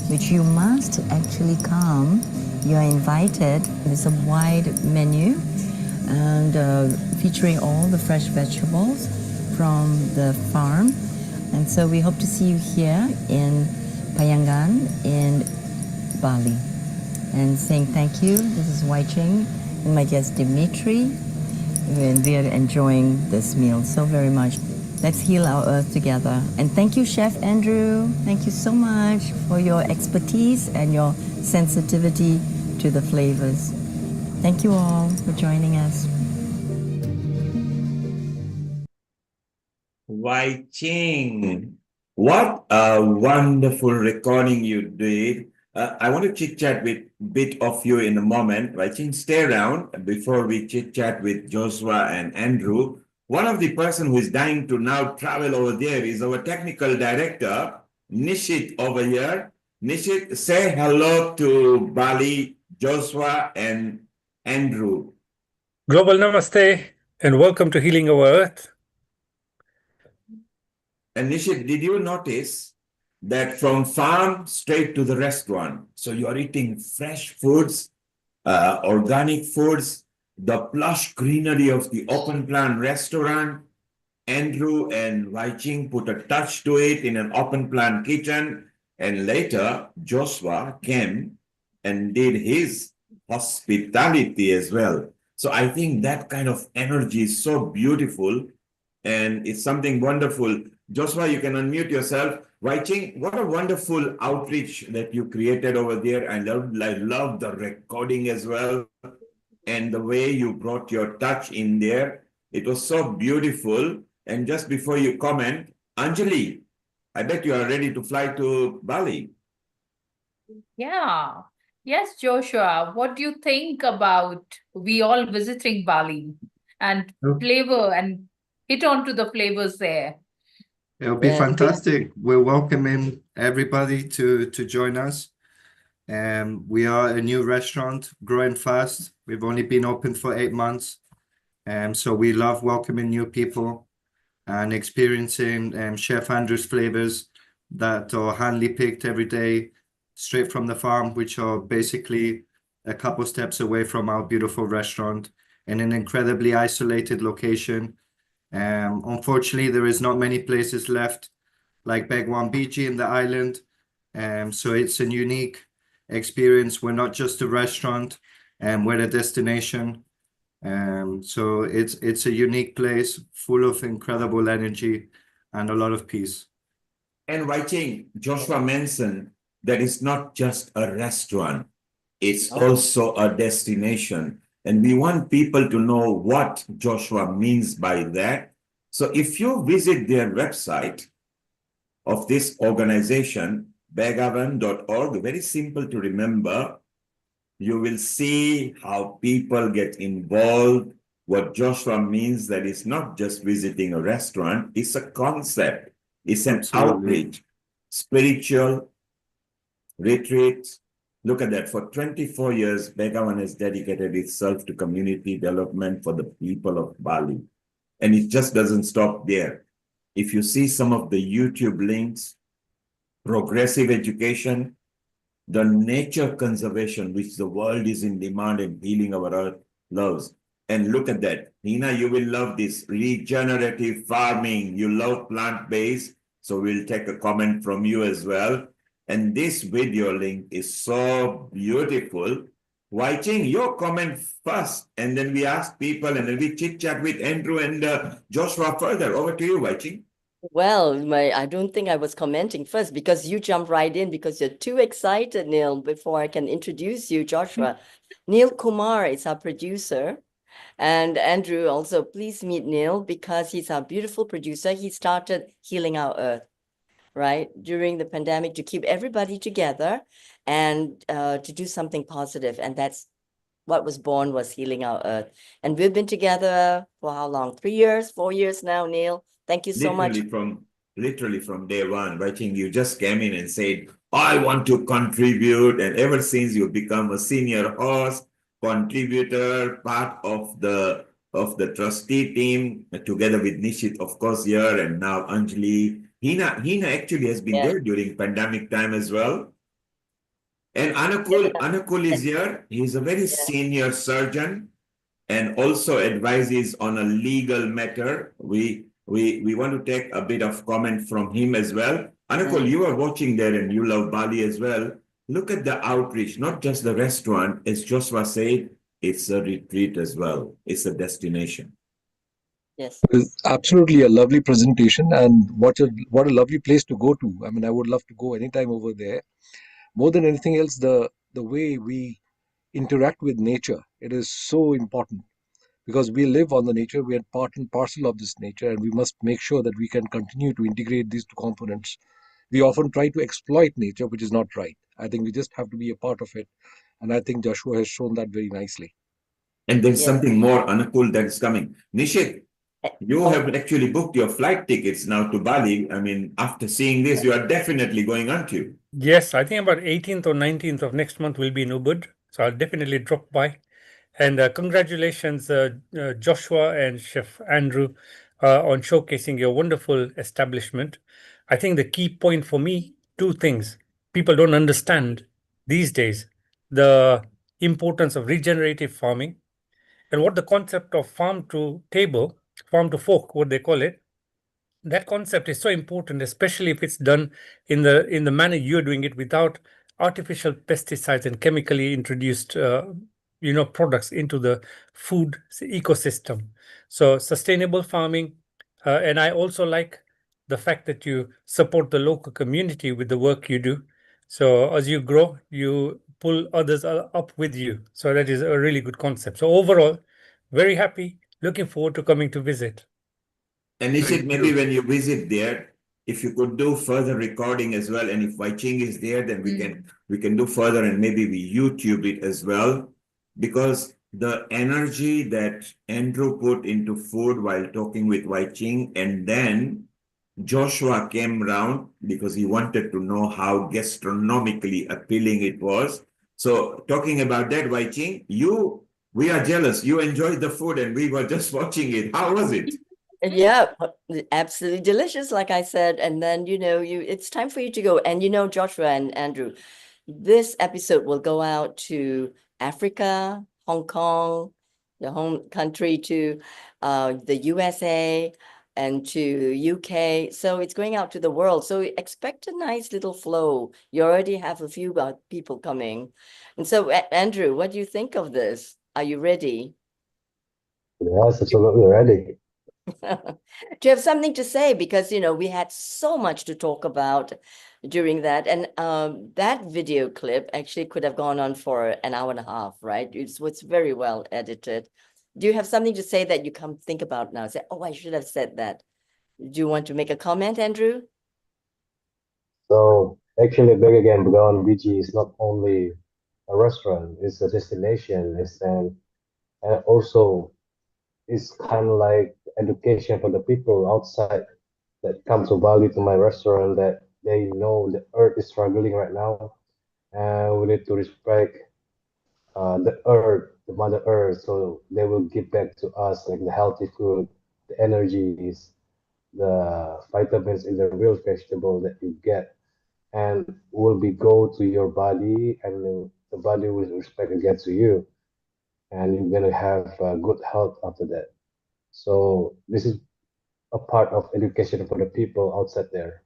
which you must actually come. You are invited. It's a wide menu and featuring all the fresh vegetables from the farm. And so we hope to see you here in Payangan in Bali. And saying thank you. This is Wai-Ching and my guest Dimitri. And we are enjoying this meal so very much. Let's heal our earth together. And thank you, Chef Andrew. Thank you so much for your expertise and your sensitivity to the flavors. Thank you all for joining us. Wai-Ching, what a wonderful recording you did. I want to chit-chat with bit of you in a moment. Wai-Ching, stay around before we chit-chat with Joshua and Andrew. One of the person who is dying to now travel over there is our technical director, Nishit over here. Nishit, say hello to Bali, Joshua, and Andrew. Global Namaste and welcome to Healing Our Earth. And Nishit, did you notice that from farm straight to the restaurant? So you are eating fresh foods, organic foods, the plush greenery of the open plan restaurant. Andrew and Wai-Ching put a touch to it in an open plan kitchen. And later, Joshua came and did his hospitality as well. So I think that kind of energy is so beautiful. and it's something wonderful. Joshua, you can unmute yourself. Wai-Ching, what a wonderful outreach that you created over there. I love the recording as well, and the way you brought your touch in there. It was so beautiful. And just before you comment, Anjali, I bet you are ready to fly to Bali. Yeah. Yes, Joshua, what do you think about we all visiting Bali and flavor and hit on to the flavors there? It'll be Yeah. fantastic. We're welcoming everybody to join us. We are a new restaurant, growing fast. We've only been open for 8 months. So we love welcoming new people and experiencing Chef Andrew's flavors that are handly picked every day, straight from the farm, which are basically a couple steps away from our beautiful restaurant in an incredibly isolated location. Unfortunately, there is not many places left like Begwan Beachy in the island. So it's a unique experience. We're not just a restaurant, we're a destination. So it's a unique place full of incredible energy and a lot of peace. And Wai-Ching, Joshua mentioned that it's not just a restaurant, it's also a destination. And we want people to know what Joshua means by that. So if you visit their website of this organization, begavan.org, very simple to remember, you will see how people get involved. What Joshua means that it's not just visiting a restaurant, it's a concept. It's an outreach, spiritual retreat. Look at that. For 24 years, Begawan has dedicated itself to community development for the people of Bali. And it just doesn't stop there. If you see some of the YouTube links, progressive education, the nature conservation, which the world is in demand and healing our earth loves. And look at that. Heena, you will love this. Regenerative farming. You love plant-based. So we'll take a comment from you as well. And this video link is so beautiful. Wai-Ching, your comment first. And then we ask people and then we chit-chat with Andrew and Joshua further. Over to you, Wai-Ching. Well, I don't think I was commenting first because you jumped right in because you're too excited, Neil, before I can introduce you, Joshua. Neil Kumar is our producer. And Andrew, also, please meet Neil because he's our beautiful producer. He started Healing Our Earth, right, during the pandemic to keep everybody together and to do something positive. And that's what was born was Healing Our Earth. And we've been together for how long? 3 years, 4 years now, Neil. Thank you so much. Literally from day one, Wai-Ching, you just came in and said, I want to contribute. And ever since you become a senior host, contributor, part of the trustee team, together with Nishit, of course, here, and now Anjali. Heena actually has been there during pandemic time as well. And Anukul is here. He's a very senior surgeon and also advises on a legal matter. We want to take a bit of comment from him as well. Anukul, you are watching there and you love Bali as well. Look at the outreach, not just the restaurant. As Joshua said, it's a retreat as well. It's a destination. Yes. It's absolutely a lovely presentation, and what a lovely place to go to. I mean, I would love to go anytime over there. More than anything else, the way we interact with nature, it is so important because we live on the nature, we are part and parcel of this nature, and we must make sure that we can continue to integrate these two components. We often try to exploit nature, which is not right. I think we just have to be a part of it, and I think Joshua has shown that very nicely. And there's something more, Anukul, that is coming. Nishit, you have actually booked your flight tickets now to Bali. I mean, after seeing this, you are definitely going, aren't you? Yes, I think about 18th or 19th of next month will be in Ubud. So I'll definitely drop by. And congratulations, Joshua and Chef Andrew, on showcasing your wonderful establishment. I think the key point for me, two things. People don't understand these days the importance of regenerative farming and what the concept of farm to table, farm to fork, what they call it. That concept is so important, especially if it's done in the manner you're doing it without artificial pesticides and chemically introduced products into the food ecosystem. So sustainable farming, And I also like the fact that you support the local community with the work you do. So as you grow, you pull others up with you. So that is a really good concept. So overall, very happy. Looking forward to coming to visit. And Nishit, maybe when you visit there, if you could do further recording as well, and if Wai-Ching is there, then we can do further and maybe we YouTube it as well, because the energy that Andrew put into food while talking with Wai-Ching, and then Joshua came round because he wanted to know how gastronomically appealing it was. So talking about that, Wai-Ching, we are jealous. You enjoyed the food and we were just watching it. How was it? Yeah, absolutely delicious, like I said. And then, it's time for you to go. And Joshua and Andrew, this episode will go out to Africa, Hong Kong, the home country, to the USA and to UK. So it's going out to the world. So expect a nice little flow. You already have a few people coming. And so, Andrew, what do you think of this? Are you ready? Yes, absolutely ready. Do you have something to say? Because, we had so much to talk about during that. And that video clip actually could have gone on for an hour and a half, right? It's very well edited. Do you have something to say that you come think about now? Say, oh, I should have said that. Do you want to make a comment, Andrew? So actually, back again, Beyond Veggie is not only a restaurant; it's a destination. And also it's kind of like education for the people outside that come to Bali to my restaurant, that they know the earth is struggling right now, and we need to respect the earth, the mother earth, so they will give back to us like the healthy food, the energies, the vitamins in the real vegetable that you get, and will be go to your body, and the body will respect again to you, and you're gonna have good health after that. So this is a part of education for the people outside there.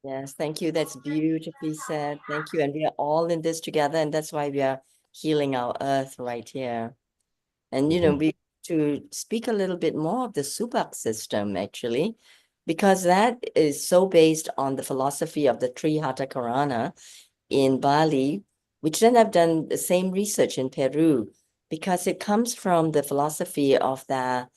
Yes, thank you. That's beautifully said. Thank you. And we are all in this together, and that's why we are healing our earth right here. And we to speak a little bit more of the Subak system, actually, because that is so based on the philosophy of the Trihata Karana in Bali, which then I've done the same research in Peru, because it comes from the philosophy of the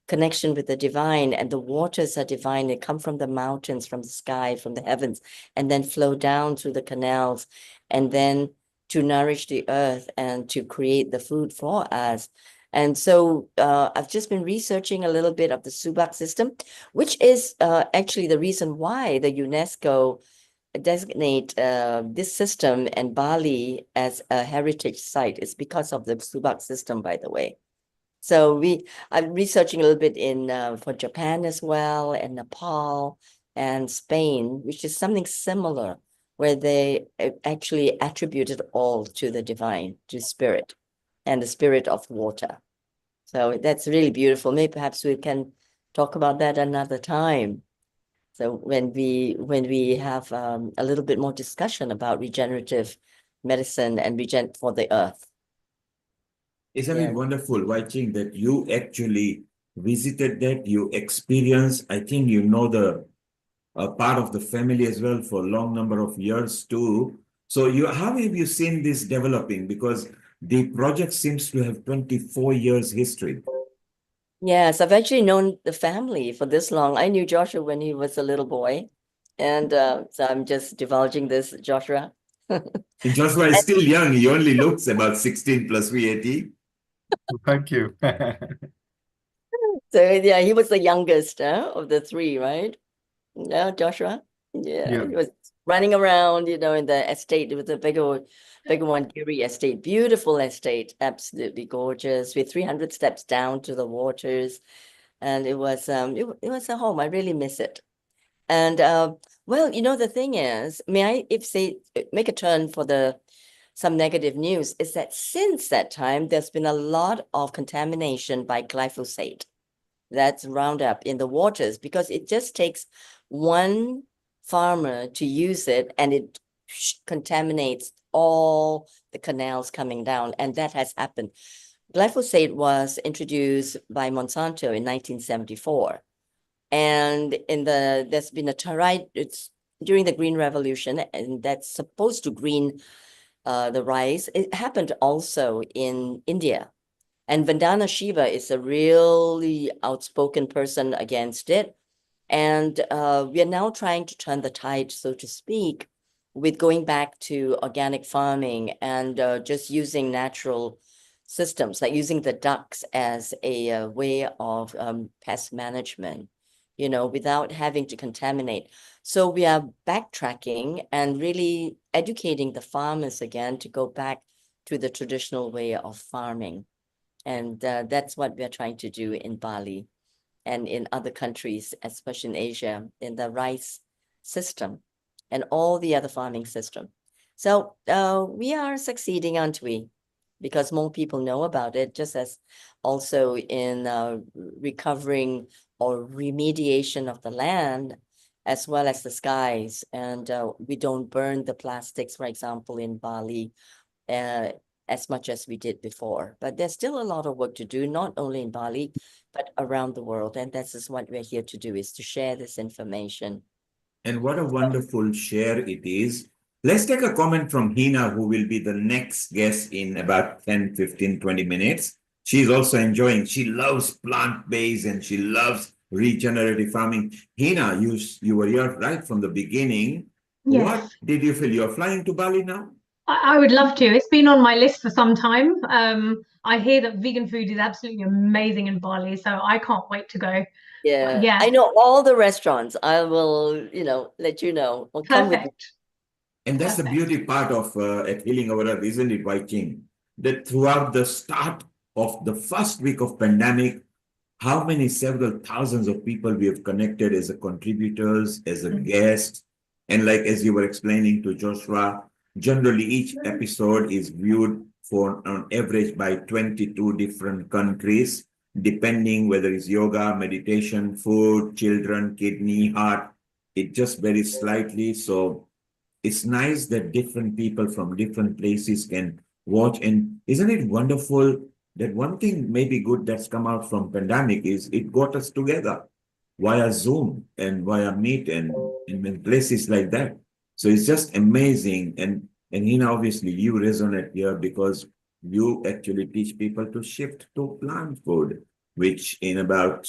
connection with the divine, and the waters are divine. They come from the mountains, from the sky, from the heavens, and then flow down through the canals, and then to nourish the earth and to create the food for us. And so I've just been researching a little bit of the Subak system, which is actually the reason why the UNESCO designate this system and Bali as a heritage site. It's because of the Subak system, by the way. So I'm researching a little bit in for Japan as well, and Nepal and Spain, which is something similar, where they actually attributed all to the divine, to spirit, and the spirit of water. So that's really beautiful. Maybe perhaps we can talk about that another time. So when we have a little bit more discussion about regenerative medicine and regen for the earth. Isn't it wonderful, Wai-Ching, that you actually visited that, you experienced, I think you know the part of the family as well for a long number of years too. So how have you seen this developing? Because the project seems to have 24 years history. Yes, I've actually known the family for this long. I knew Joshua when he was a little boy. And so I'm just divulging this, Joshua. Joshua is still young. He only looks about 16 plus VAT. Thank you. So yeah, he was the youngest of the three, right? Yeah, Joshua. Yeah, he was running around, in the estate. It was a bigger one, Giri estate, beautiful estate, absolutely gorgeous, with 300 steps down to the waters, and it was a home. I really miss it. And well, the thing is, may I make a turn for some negative news, is that since that time, there's been a lot of contamination by glyphosate. That's Roundup in the waters, because it just takes one farmer to use it, and it contaminates all the canals coming down. And that has happened glyphosate was introduced by Monsanto in 1974. And there's been a tirade, it's during the Green Revolution, and that's supposed to green the rice. It happened also in India. And Vandana Shiva is a really outspoken person against it. And we are now trying to turn the tide, so to speak, with going back to organic farming and just using natural systems, like using the ducks as a way of pest management, you know, without having to contaminate. So we are backtracking and really educating the farmers again to go back to the traditional way of farming. And that's what we're trying to do in Bali and in other countries, especially in Asia, in the rice system and all the other farming system. So we are succeeding, aren't we? Because more people know about it, just as also in recovering or remediation of the land, as well as the skies. And we don't burn the plastics, for example, in Bali, as much as we did before. But there's still a lot of work to do, not only in Bali, but around the world. And that's just what we're here to do, is to share this information. And what a wonderful share it is. Let's take a comment from Heena, who will be the next guest in about 10, 15, 20 minutes. She's also enjoying, she loves plant-based and she loves regenerative farming. Heena, you were here right from the beginning. Yes. What did you feel? You're flying to Bali now? I would love to. It's been on my list for some time. I hear that vegan food is absolutely amazing in Bali, so I can't wait to go. Yeah, Yeah. I know all the restaurants. I will, let you know. Or come with me. And that's the beauty part of at Healing Our Earth, isn't it, Wai-Ching? That throughout the start of the first week of pandemic, how many several thousands of people we have connected as a contributors, as a guest, and like as you were explaining to Joshua, generally each episode is viewed for on average by 22 different countries, depending whether it's yoga, meditation, food, children, kidney, heart. It just varies slightly. So it's nice that different people from different places can watch. And isn't it wonderful that one thing maybe good that's come out from pandemic is it got us together via Zoom and via Meet and in places like that. So it's just amazing. And Heena, obviously you resonate here because you actually teach people to shift to plant food, which in about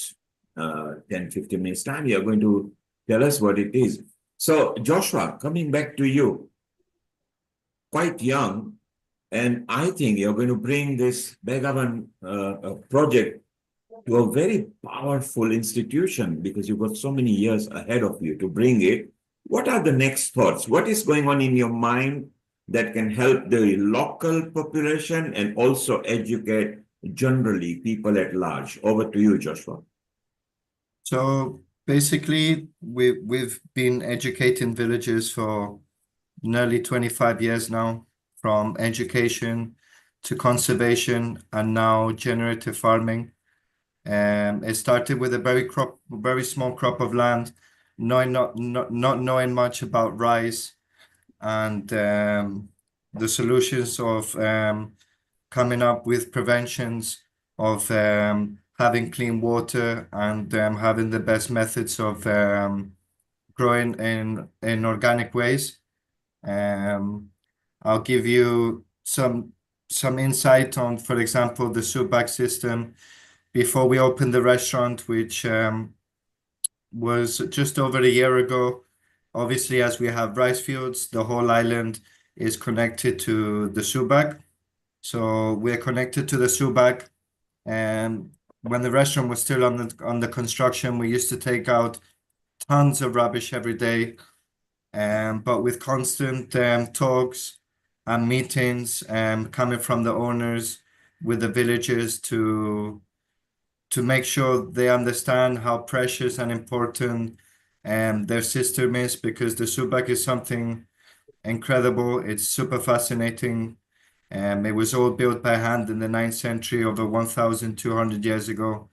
10, 15 minutes time, you're going to tell us what it is. So Joshua, coming back to you, quite young, and I think you're going to bring this Begavan project to a very powerful institution because you've got so many years ahead of you to bring it. What are the next thoughts? What is going on in your mind that can help the local population and also educate generally people at large? Over to you, Joshua. So basically, we've been educating villagers for nearly 25 years now, from education to conservation and now generative farming. It started with a very small crop of land, not knowing much about rice and the solutions of coming up with preventions of having clean water and having the best methods of growing in organic ways. I'll give you some insight on, for example, the soup bag system. Before we opened the restaurant, which was just over a year ago, obviously, as we have rice fields, the whole island is connected to the soup bag. So we're connected to the soup bag. And when the restaurant was still on the construction, we used to take out tons of rubbish every day. But with constant talks and meetings coming from the owners with the villagers to make sure they understand how precious and important their system is, because the subak is something incredible. It's super fascinating. It was all built by hand in the 9th century, over 1,200 years ago.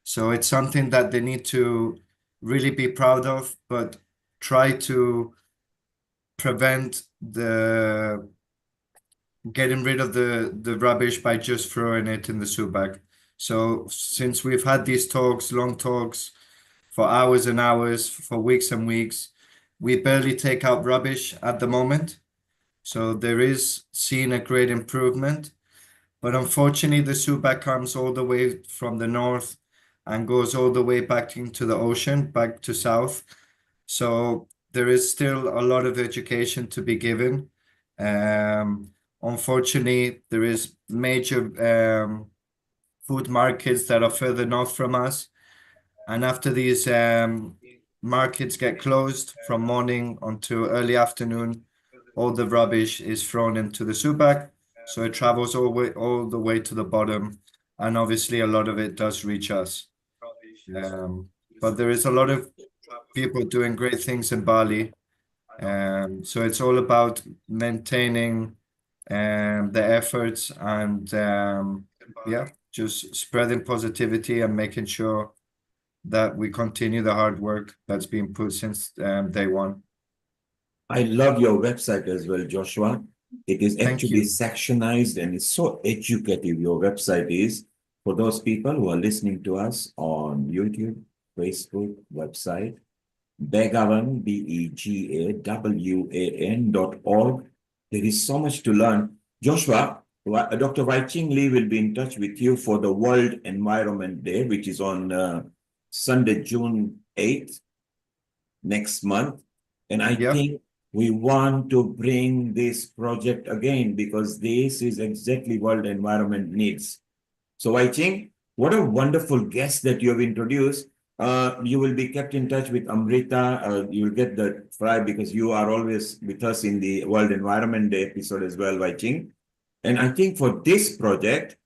So it's something that they need to really be proud of, but try to prevent the getting rid of the rubbish by just throwing it in the soup bag. So since we've had these talks, long talks, for hours and hours, for weeks and weeks, we barely take out rubbish at the moment. So there is seen a great improvement. But unfortunately, the soup bag comes all the way from the north and goes all the way back into the ocean, back to south. So there is still a lot of education to be given. Unfortunately, there is major food markets that are further north from us. And after these markets get closed from morning until early afternoon, all the rubbish is thrown into the soup bag. So it travels all the way to the bottom. And obviously, a lot of it does reach us. But there is a lot of people doing great things in Bali. So it's all about maintaining the efforts and just spreading positivity and making sure that we continue the hard work that's been put since day one. I love your website as well, Joshua. It is Thank actually you. sectionized and it's so educative. Your website is for those people who are listening to us on YouTube, Facebook, website, Begawan, BEGAWAN.org. There is so much to learn. Joshua, Dr. Wai-Ching Lee will be in touch with you for the World Environment Day, which is on Sunday, June 8th, next month. And I think we want to bring this project again because this is exactly what the environment needs. So Wai-Ching, what a wonderful guest that you have introduced. You will be kept in touch with Amrita. You will get the fry because you are always with us in the World Environment Day episode as well, Wai-Ching. And I think for this project,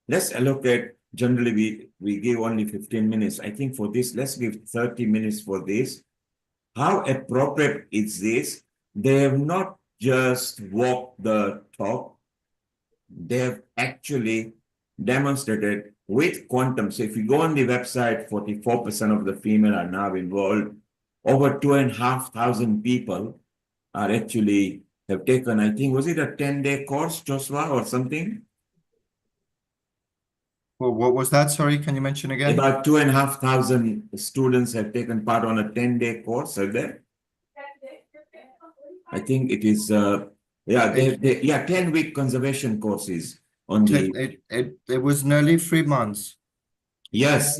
let's allocate, generally we give only 15 minutes. I think for this, let's give 30 minutes for this. How appropriate is this? They have not just walked the talk, they have actually demonstrated with quantum. So if you go on the website, 44% of the female are now involved. Over 2,500 people are actually have taken, I think, was it a 10-day course, Joshua, or something? Well, what was that? Sorry, can you mention again? About 2,500 students have taken part on a 10-day course, are there? I think it is, 10-week conservation courses on the. It was nearly 3 months. Yes.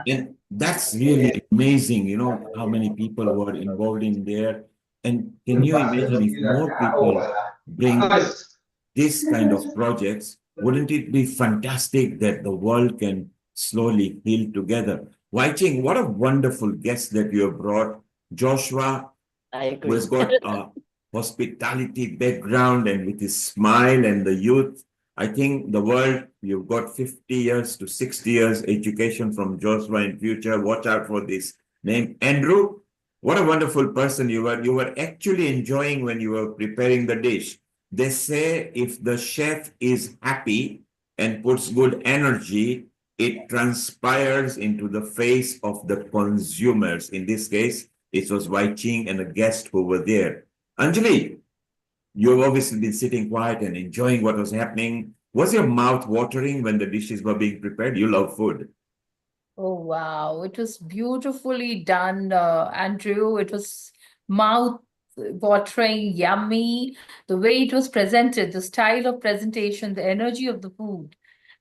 And that's really amazing, you know, how many people were involved in there. And can you imagine if more people bring this kind of projects, wouldn't it be fantastic that the world can slowly heal together? Wai-Ching, what a wonderful guest that you have brought. Joshua, I agree. who has got a hospitality background and with his smile and the youth. I think the world, you've got 50 years to 60 years education from Joshua in future. Watch out for this name. Andrew, what a wonderful person you were. You were actually enjoying when you were preparing the dish. They say if the chef is happy and puts good energy, it transpires into the face of the consumers. In this case, it was Wai-Ching and a guest who were there. Anjali, you've obviously been sitting quiet and enjoying what was happening. Was your mouth watering when the dishes were being prepared? You love food. Oh, wow. It was beautifully done, Andrew. It was mouth-watering, yummy. The way it was presented, the style of presentation, the energy of the food.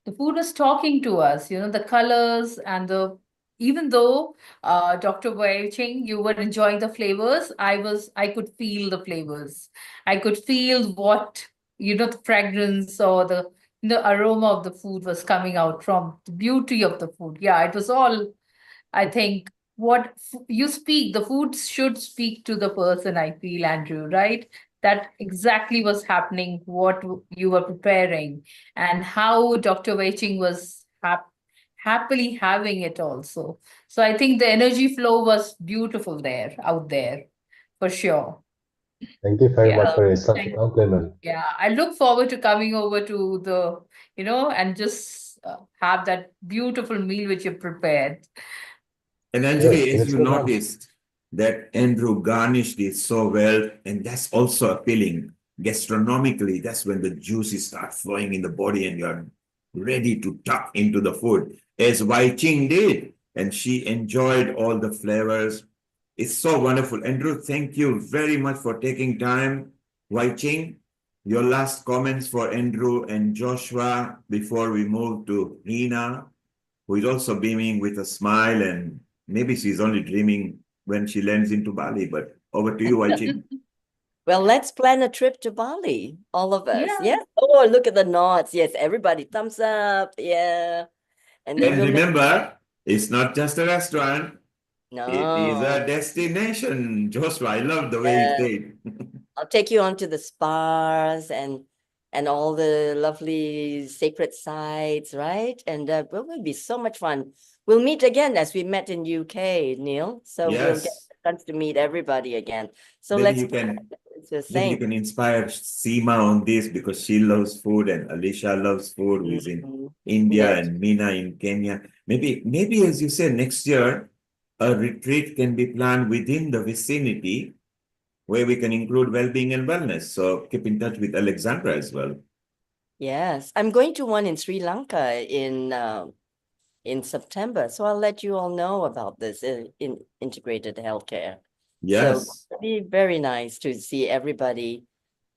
The food was talking to us, you know, the colors and even though Dr. Wai-Ching, you were enjoying the flavors, I could feel the flavors. I could feel what, you know, the fragrance or the aroma of the food was coming out from the beauty of the food. Yeah, it was all, I think, what you speak, the food should speak to the person, I feel, Andrew, right? That exactly was happening, what you were preparing, and how Dr. Wai-Ching was happily having it also. So I think the energy flow was beautiful there, out there, for sure. Thank you very much Yeah. for such a compliment. Yeah, I look forward to coming over to the, you know, and just have that beautiful meal which you prepared. And Yes, Anjali, and as it's you good. noticed that Andrew garnished it so well, and that's also appealing. gastronomically, that's when the juices start flowing in the body and you're ready to tuck into the food, as Wai-Ching did. And she enjoyed all the flavors. It's so wonderful. Andrew, thank you very much for taking time. Wai-Ching, your last comments for Andrew and Joshua before we move to Heena, who is also beaming with a smile, and maybe she's only dreaming when she lands into Bali. But over to you, Wai-Ching. Well, let's plan a trip to Bali, all of us. Yeah. Yeah. Oh, look at the nods. Yes, everybody, thumbs up. Yeah. And then And we'll make. remember, it's not just a restaurant. It is a No. destination. Joshua, I love the way Yeah. you say it. I'll take you on to the spas and all the lovely sacred sites, right? And it will be so much fun. We'll meet again as we met in UK, Neil. So we'll get Yes. a chance to meet everybody again. So Maybe let's you can say. you can inspire Seema on this, because she loves food and Alicia loves food, who is in India, Yes. and Meena in Kenya. Maybe as you said, next year a retreat can be planned within the vicinity where we can include well-being and wellness. So keep in touch with Alexandra as well. Yes, I'm going to one in Sri Lanka in September. So I'll let you all know about this in integrated healthcare. Yes. So it'll be very nice to see everybody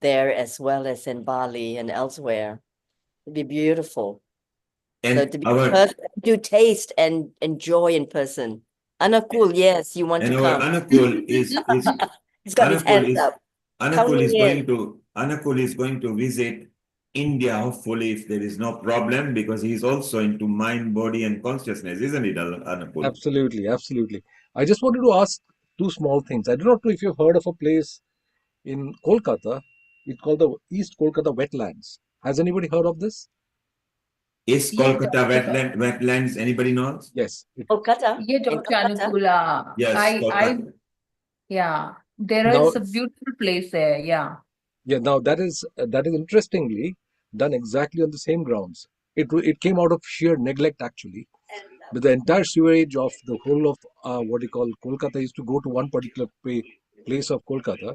there as well as in Bali and elsewhere. It'd be beautiful. And so to taste and enjoy in person. Anakul, yes, you want and to our come. Anakul is He's got his hands up. Anakul is Coming in. Anakul is going to visit India, hopefully, if there is no problem, because he's also into mind, body, and consciousness, isn't it, Anakul? Absolutely, absolutely. I just wanted to ask two small things. I do not know if you've heard of a place in Kolkata. It's called the East Kolkata Wetlands. Has anybody heard of this? Is Kolkata wetlands? Anybody knows? Yes. Kolkata. Yeah, Dr. Anukula. Yes, Kolkata. Yeah, there Now, is a beautiful place there. Yeah. yeah. Now that is interestingly done exactly on the same grounds. It came out of sheer neglect actually. But the entire sewerage of the whole of what you call Kolkata used to go to one particular place of Kolkata,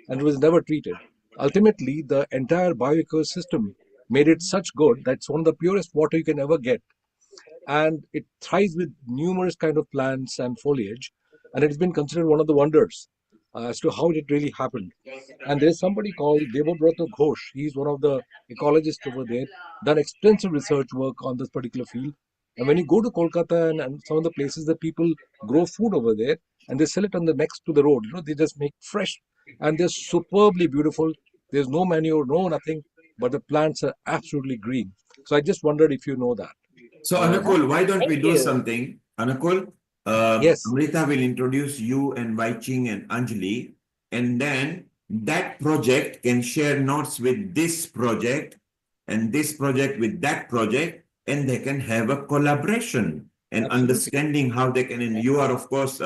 and it was never treated. Ultimately, the entire bioecosystem made it such good that it's one of the purest water you can ever get, and it thrives with numerous kind of plants and foliage, and it's been considered one of the wonders as to how it really happened. And there's somebody called Debabrata Ghosh. He's one of the ecologists over there, done extensive research work on this particular field. And when you go to Kolkata and some of the places that people grow food over there, and they sell it on the next to the road, they just make fresh, and they're superbly beautiful. There's no manure, no nothing, but the plants are absolutely green. So I just wondered if you know that. So, Anukul, why don't we do something? Anukul, Yes. Amrita will introduce you and Wai-Ching and Anjali, and then that project can share notes with this project and this project with that project, and they can have a collaboration and understanding how they can. And you are, of course,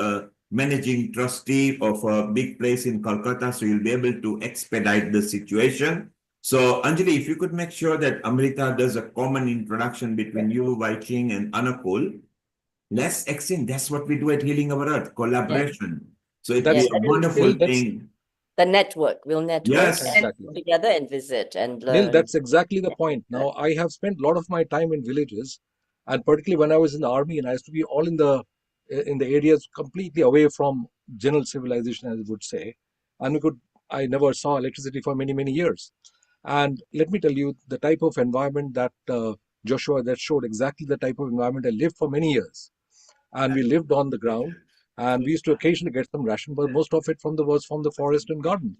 managing trustee of a big place in Kolkata, so you'll be able to expedite the situation. So, Anjali, if you could make sure that Amrita does a common introduction between you, Wai-Ching, and Anukul, let's exchange. That's what we do at Healing Our Earth, collaboration. So it's a wonderful thing. The network. We'll network Exactly. together and visit and learn. Neil, that's exactly the point. Now, I have spent a lot of my time in villages, and particularly when I was in the army, and I used to be all in the areas completely away from general civilization, as I would say, and I never saw electricity for many, many years. And let me tell you, the type of environment that Joshua that showed exactly the type of environment I lived for many years, and we lived on the ground, and we used to occasionally get some ration, but most of it was from the forest and garden.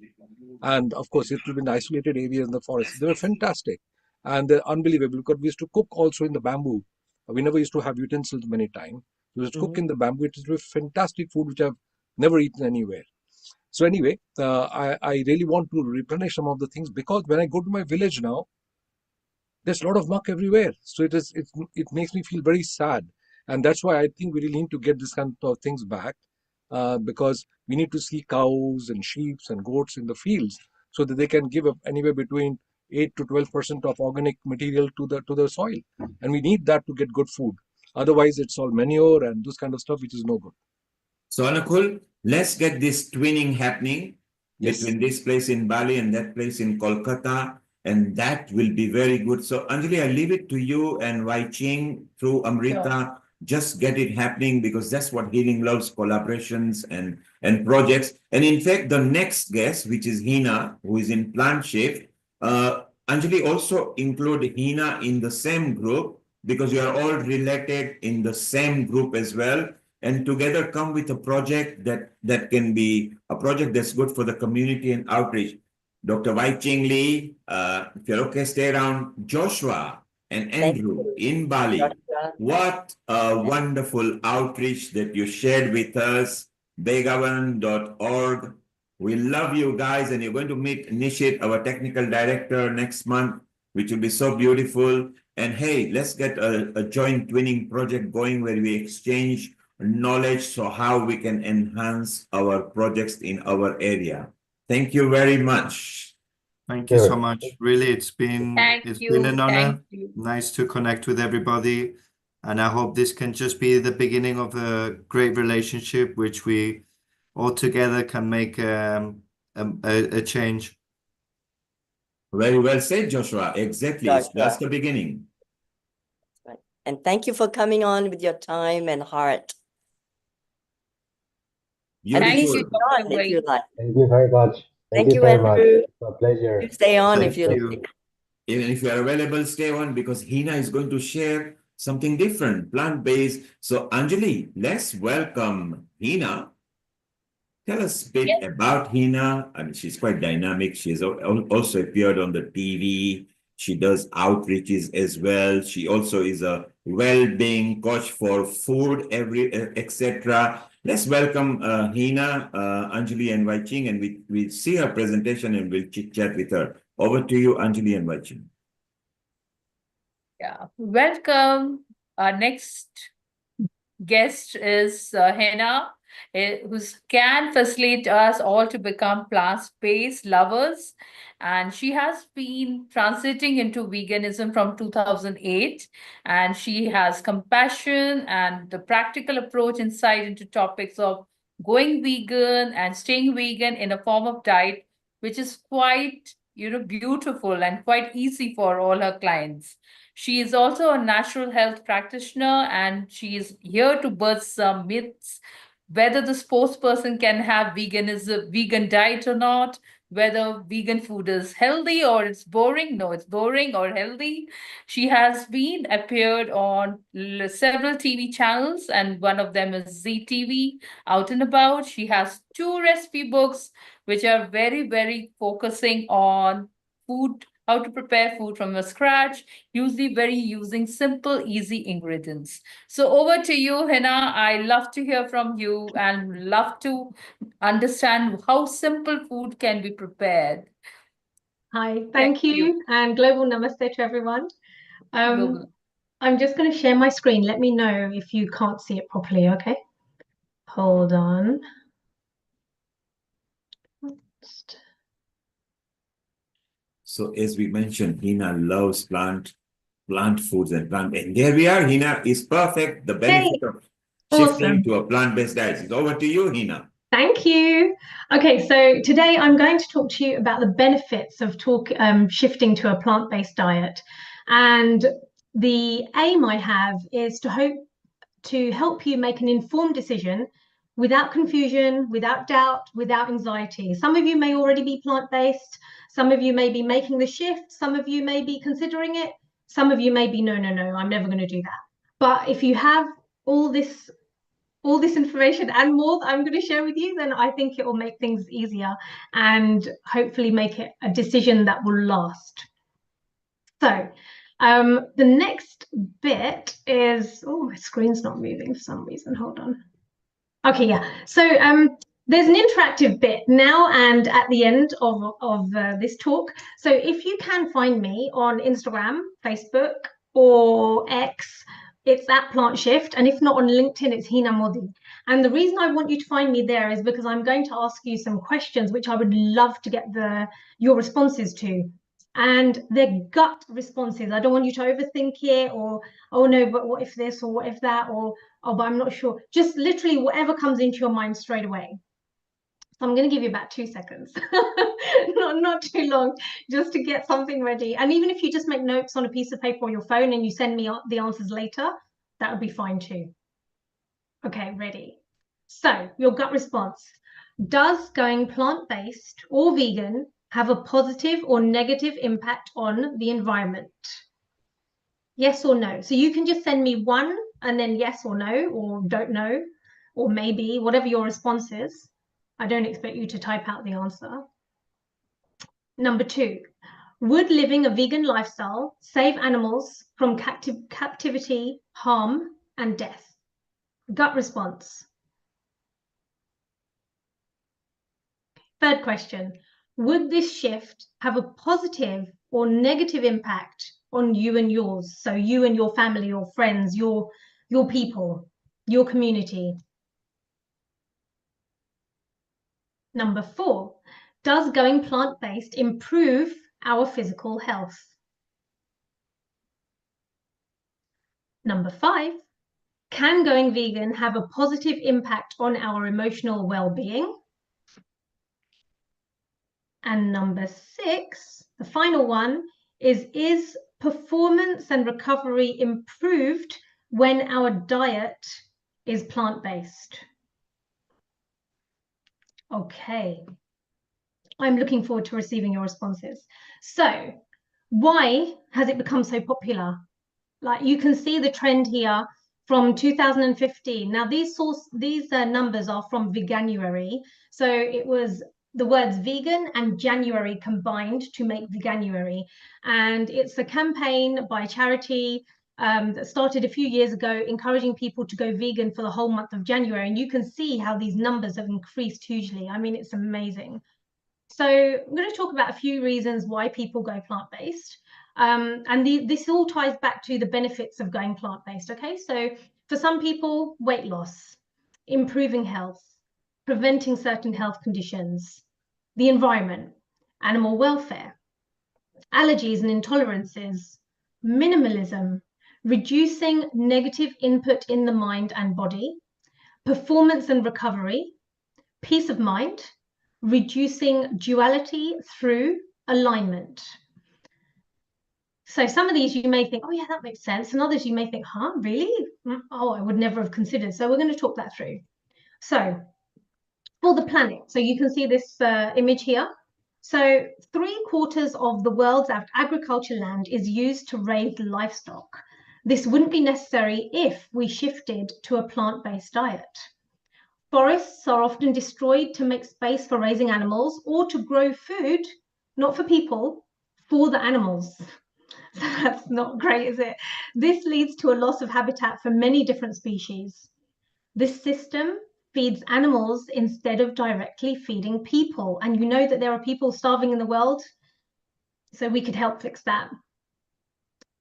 And of course, it would be in isolated areas in the forest. They were fantastic, and they're unbelievable because we used to cook also in the bamboo. We never used to have utensils many times. We used to cook in the bamboo. It was fantastic food which I've never eaten anywhere. So anyway, I really want to replenish some of the things, because when I go to my village now, there's a lot of muck everywhere. So it makes me feel very sad, and that's why I think we really need to get this kind of things back, because we need to see cows and sheep and goats in the fields so that they can give anywhere between 8 to 12% of organic material to the soil, and we need that to get good food. Otherwise, it's all manure and this kind of stuff, which is no good. So, Anukul, let's get this twinning happening. Yes. between this place in Bali and that place in Kolkata, and that will be very good. So Anjali, I leave it to you and Wai-Ching through Amrita. Just get it happening, because that's what healing loves: collaborations and projects. And in fact, the next guest, which is Heena, who is in Plant Shift, Anjali, also include Heena in the same group, because you are all related in the same group as well, and together come with a project that can be a project that's good for the community and outreach. Dr. Wai-Ching Lee, if you're okay, stay around. Joshua and Andrew in Bali. Joshua. What a wonderful outreach that you shared with us. Begavan.org. We love you guys, and you're going to meet Nishit, our technical director, next month, which will be so beautiful. And hey, let's get a joint twinning project going where we exchange knowledge, so how we can enhance our projects in our area. Thank you very much. Thank you Sure. so much. Really, it's been an honor. Nice to connect with everybody. And I hope this can just be the beginning of a great relationship, which we all together can make a change. Very well said, Joshua. Exactly. It's just the beginning. Right. And thank you for coming on with your time and heart. And please stay on if you like. Thank you very much. Thank you, very much. Andrew. It's a pleasure. You stay on Thank if you like. Even if you are available, stay on, because Heena is going to share something different, plant-based. So Anjali, let's welcome Heena. Tell us a bit about Heena. I mean, she's quite dynamic. She's also appeared on the TV. She does outreaches as well. She also is a well-being coach for food, etc. Let's welcome Heena, Anjali, and Wai-Ching, and we'll see her presentation and we'll chit-chat with her. Over to you, Anjali and Wai-Ching. Yeah, welcome. Our next guest is Heena, who can facilitate us all to become plant-based lovers. And she has been transiting into veganism from 2008. And she has compassion and the practical approach insight into topics of going vegan and staying vegan in a form of diet, which is quite, beautiful and quite easy for all her clients. She is also a natural health practitioner, and she is here to burst some myths, whether the sports person can have vegan diet or not, whether vegan food is healthy or it's boring. No, it's boring or healthy. She has been appeared on several TV channels, and one of them is ZTV, Out and About. She has 2 recipe books, which are very, very focusing on food, how to prepare food from the scratch, usually very using simple, easy ingredients. So over to you, Heena. I love to hear from you and love to understand how simple food can be prepared. Hi, thank you, and global namaste to everyone. Global. I'm just going to share my screen. Let me know if you can't see it properly, okay? Hold on. So as we mentioned, Heena loves plant foods and there we are. Heena is perfect. The benefit of shifting to a plant-based diet. It's over to you, Heena. Thank you. Okay, so today I'm going to talk to you about the benefits of shifting to a plant-based diet. And the aim I have is to help you make an informed decision without confusion, without doubt, without anxiety. Some of you may already be plant-based. Some of you may be making the shift. Some of you may be considering it. Some of you may be, no, I'm never going to do that. But if you have all this information and more that I'm going to share with you, then I think it will make things easier and hopefully make it a decision that will last. So the next bit is, my screen's not moving for some reason. Hold on. Okay, yeah. So there's an interactive bit now and at the end of this talk. So if you can find me on Instagram, Facebook, or X, it's at Plant Shift, and if not on LinkedIn, it's Heena Modi. And the reason I want you to find me there is because I'm going to ask you some questions which I would love to get your responses to. And they're gut responses. I don't want you to overthink it, or, oh no, but what if this, or what if that, or, oh, but I'm not sure. Just literally whatever comes into your mind straight away. I'm going to give you about 2 seconds, not too long, just to get something ready. And even if you just make notes on a piece of paper or your phone and you send me the answers later, that would be fine too. Okay, ready. So your gut response. Does going plant-based or vegan have a positive or negative impact on the environment? Yes or no? So you can just send me one and then yes or no, or don't know, or maybe, whatever your response is. I don't expect you to type out the answer. Number 2, would living a vegan lifestyle save animals from captivity, harm, and death? Gut response. Third question, would this shift have a positive or negative impact on you and yours? So you and your family, your friends, your people, your community. Number 4, does going plant-based improve our physical health? Number 5, can going vegan have a positive impact on our emotional well-being? And number 6, the final one, is performance and recovery improved when our diet is plant-based? Okay. I'm looking forward to receiving your responses. So, why has it become so popular? Like, you can see the trend here from 2015. Now, these numbers are from Veganuary. So it was the words vegan and January combined to make Veganuary. And it's a campaign by a charity that started a few years ago, encouraging people to go vegan for the whole month of January. And you can see how these numbers have increased hugely. I mean, it's amazing. So I'm going to talk about a few reasons why people go plant-based. This all ties back to the benefits of going plant-based, okay? So for some people, weight loss, improving health, preventing certain health conditions, the environment, animal welfare, allergies and intolerances, minimalism, reducing negative input in the mind and body, performance and recovery, peace of mind, reducing duality through alignment. So some of these you may think, oh yeah, that makes sense. And others you may think, huh, really? Oh, I would never have considered. So we're going to talk that through. So for the planet, so you can see this image here. So 3/4 of the world's agriculture land is used to raise livestock. This wouldn't be necessary if we shifted to a plant-based diet. Forests are often destroyed to make space for raising animals or to grow food, not for people, for the animals. So that's not great, is it? This leads to a loss of habitat for many different species. This system feeds animals instead of directly feeding people. And you know that there are people starving in the world, so we could help fix that.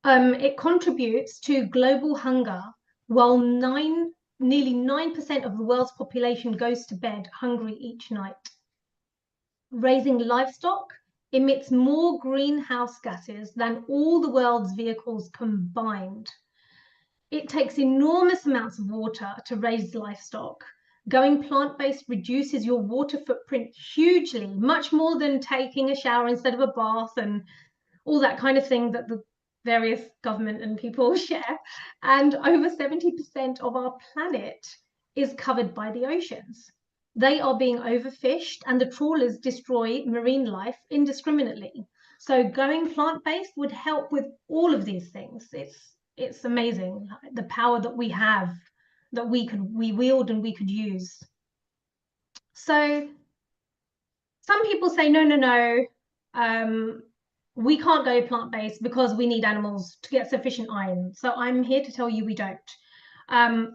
It contributes to global hunger, while nearly 9% of the world's population goes to bed hungry each night. Raising livestock emits more greenhouse gases than all the world's vehicles combined. It takes enormous amounts of water to raise livestock. Going plant-based reduces your water footprint hugely, much more than taking a shower instead of a bath and all that kind of thing that the various government and people share. And over 70% of our planet is covered by the oceans. They are being overfished and the trawlers destroy marine life indiscriminately. So going plant-based would help with all of these things. It's amazing, the power that we have, that we wield and we could use. So some people say, no, we can't go plant-based because we need animals to get sufficient iron. So I'm here to tell you we don't.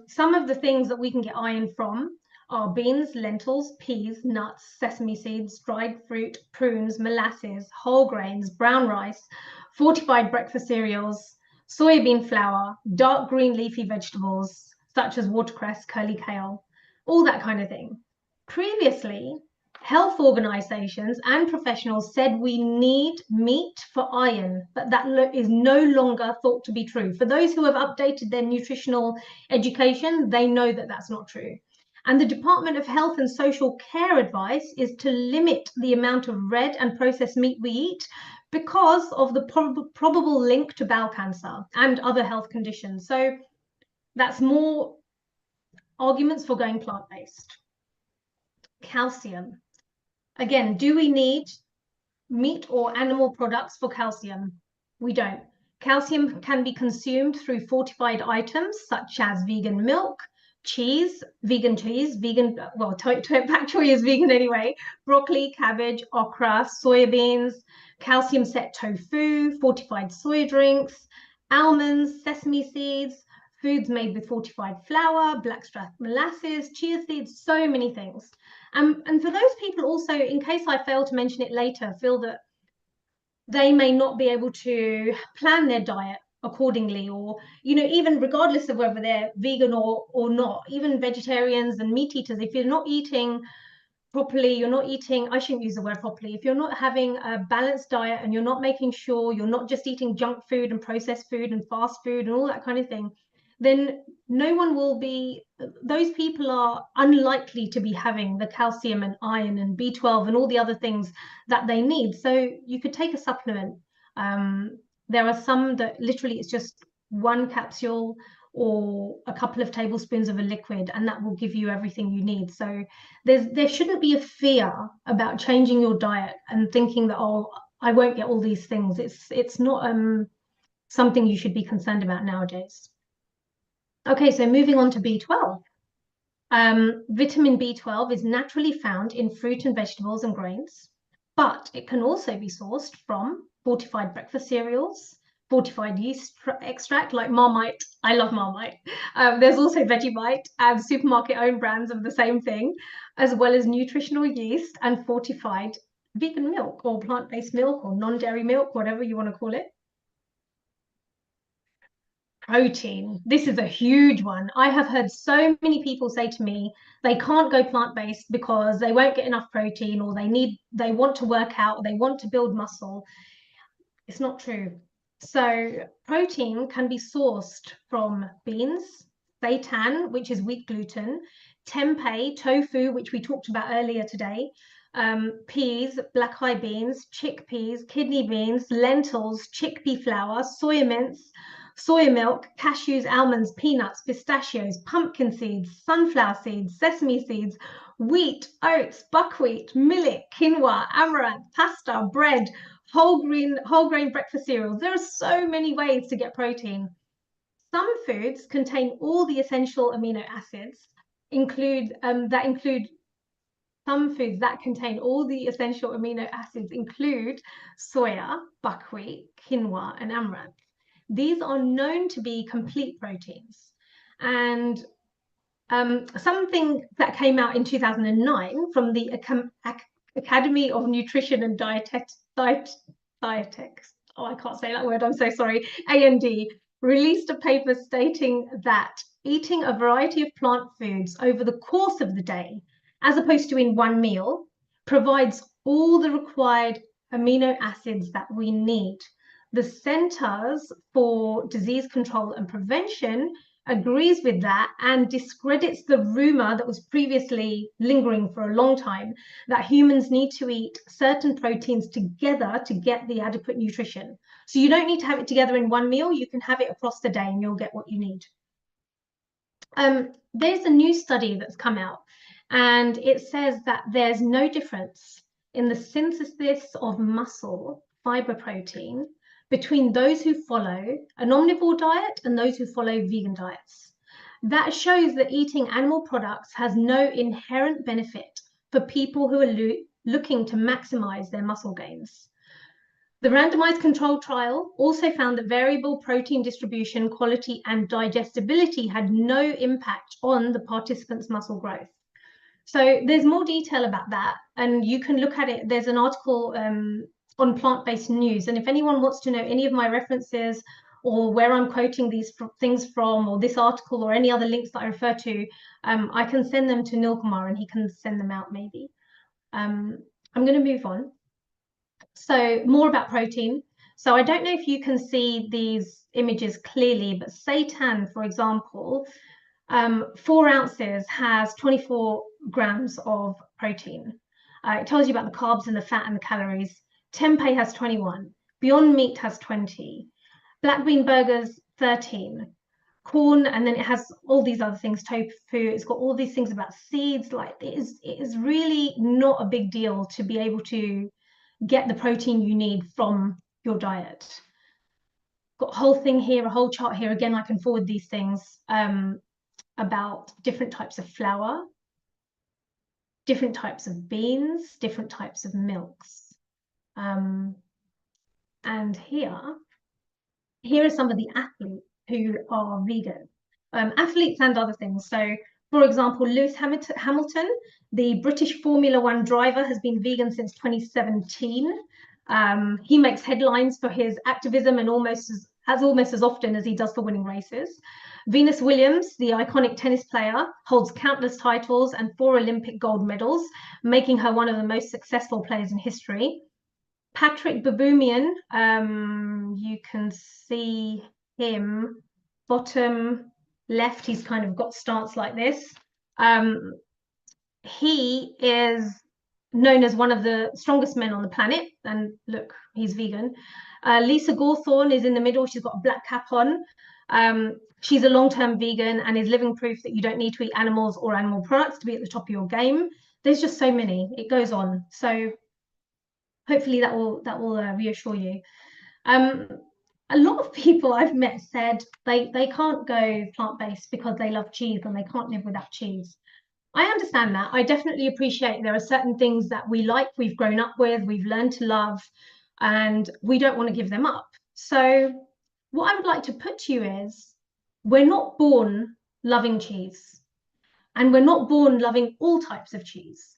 Some of the things that we can get iron from are beans, lentils, peas, nuts, sesame seeds, dried fruit, prunes, molasses, whole grains, brown rice, fortified breakfast cereals, soybean flour, dark green leafy vegetables, such as watercress, curly kale, all that kind of thing. Previously, health organizations and professionals said we need meat for iron, but that is no longer thought to be true. For those who have updated their nutritional education, they know that that's not true. And the Department of Health and Social Care advice is to limit the amount of red and processed meat we eat because of the probable link to bowel cancer and other health conditions. So that's more arguments for going plant-based. Calcium. Again, do we need meat or animal products for calcium? We don't. Calcium can be consumed through fortified items such as vegan milk, cheese, well, pak choi is vegan anyway, broccoli, cabbage, okra, soybeans, calcium set tofu, fortified soy drinks, almonds, sesame seeds, foods made with fortified flour, blackstrap molasses, chia seeds, so many things. And for those people also, in case I fail to mention it later, feel that they may not be able to plan their diet accordingly, or, you know, even regardless of whether they're vegan or not, even vegetarians and meat eaters, if you're not eating properly, you're not eating, I shouldn't use the word properly, if you're not having a balanced diet and you're not making sure you're not just eating junk food and processed food and fast food and all that kind of thing, then no one will be, those people are unlikely to be having the calcium and iron and B12 and all the other things that they need. So you could take a supplement. There are some that literally it's just one capsule or a couple of tablespoons of a liquid, and that will give you everything you need. So there shouldn't be a fear about changing your diet and thinking that, oh, I won't get all these things. It's not something you should be concerned about nowadays. Okay, so moving on to B12. Vitamin B12 is naturally found in fruit and vegetables and grains, but it can also be sourced from fortified breakfast cereals, fortified yeast extract like Marmite. I love Marmite. There's also Vegemite and supermarket-owned brands of the same thing, as well as nutritional yeast and fortified vegan milk or plant-based milk or non-dairy milk, whatever you want to call it. Protein. This is a huge one. I have heard so many people say to me they can't go plant-based because they won't get enough protein, or they want to work out, or they want to build muscle. It's not true. So protein can be sourced from beans, seitan, which is wheat gluten, tempeh, tofu, which we talked about earlier today, peas, black eye beans, chickpeas, kidney beans, lentils, chickpea flour, soya mince, soya milk, cashews, almonds, peanuts, pistachios, pumpkin seeds, sunflower seeds, sesame seeds, wheat, oats, buckwheat, millet, quinoa, amaranth, pasta, bread, whole grain breakfast cereals. There are so many ways to get protein. Some foods contain all the essential amino acids. Some foods that contain all the essential amino acids include soya, buckwheat, quinoa, and amaranth. These are known to be complete proteins. And something that came out in 2009 from the Academy of Nutrition and Dietetics, oh, I can't say that word, I'm so sorry, A&D, released a paper stating that eating a variety of plant foods over the course of the day, as opposed to in one meal, provides all the required amino acids that we need. The Centers for Disease Control and Prevention agrees with that and discredits the rumor that was previously lingering for a long time that humans need to eat certain proteins together to get the adequate nutrition. So you don't need to have it together in one meal. You can have it across the day and you'll get what you need. There's a new study that's come out, and it says that there's no difference in the synthesis of muscle fiber protein between those who follow an omnivore diet and those who follow vegan diets. That shows that eating animal products has no inherent benefit for people who are looking to maximize their muscle gains. The randomized controlled trial also found that variable protein distribution, quality, and digestibility had no impact on the participants' muscle growth. So there's more detail about that, and you can look at it. There's an article on plant-based news, and if anyone wants to know any of my references or where I'm quoting these things from, or this article or any other links that I refer to, I can send them to Nil Kumar and he can send them out maybe. I'm going to move on. So more about protein. So I don't know if you can see these images clearly, but seitan, for example, 4 ounces has 24 grams of protein. It tells you about the carbs and the fat and the calories. Tempeh has 21. Beyond Meat has 20. Black bean burgers, 13. Corn, and then it has all these other things, tofu. It's got all these things about seeds. Like it is really not a big deal to be able to get the protein you need from your diet. Got a whole thing here, a whole chart here. Again, I can forward these things about different types of flour, different types of beans, different types of milks. And here are some of the athletes who are vegan. Athletes and other things. So, for example, Lewis Hamilton, the British Formula One driver, has been vegan since 2017. He makes headlines for his activism and almost as often as he does for winning races. Venus Williams, the iconic tennis player, holds countless titles and 4 Olympic gold medals, making her one of the most successful players in history. Patrick Baboumian, you can see him bottom left. He's kind of got stance like this. He is known as one of the strongest men on the planet, and look, he's vegan. Lisa Gawthorne is in the middle. She's got a black cap on. She's a long-term vegan and is living proof that you don't need to eat animals or animal products to be at the top of your game. There's just so many. It goes on. So hopefully that will reassure you. A lot of people I've met said they can't go plant-based because they love cheese and they can't live without cheese. I understand that. I definitely appreciate there are certain things that we like, we've grown up with, we've learned to love, and we don't want to give them up. So what I would like to put to you is, we're not born loving cheese, and we're not born loving all types of cheese.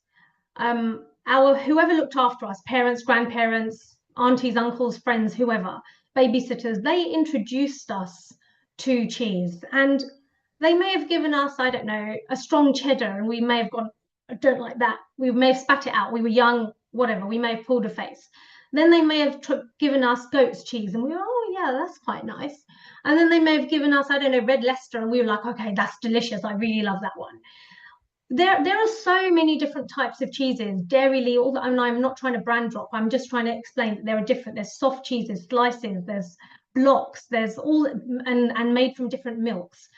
Whoever looked after us, parents, grandparents, aunties, uncles, friends, whoever, babysitters, they introduced us to cheese, and they may have given us, I don't know, a strong cheddar, and we may have gone, I don't like that. We may have spat it out. We were young, whatever. We may have pulled a face. Then they may have given us goat's cheese, and we were, oh yeah, that's quite nice. And then they may have given us, I don't know, red Leicester, and we were like, okay, that's delicious. I really love that one. There are so many different types of cheeses, dairy-ly, all that. And I'm not trying to brand drop. I'm just trying to explain that there are different. There's soft cheeses, slices, there's blocks, there's all, and made from different milks.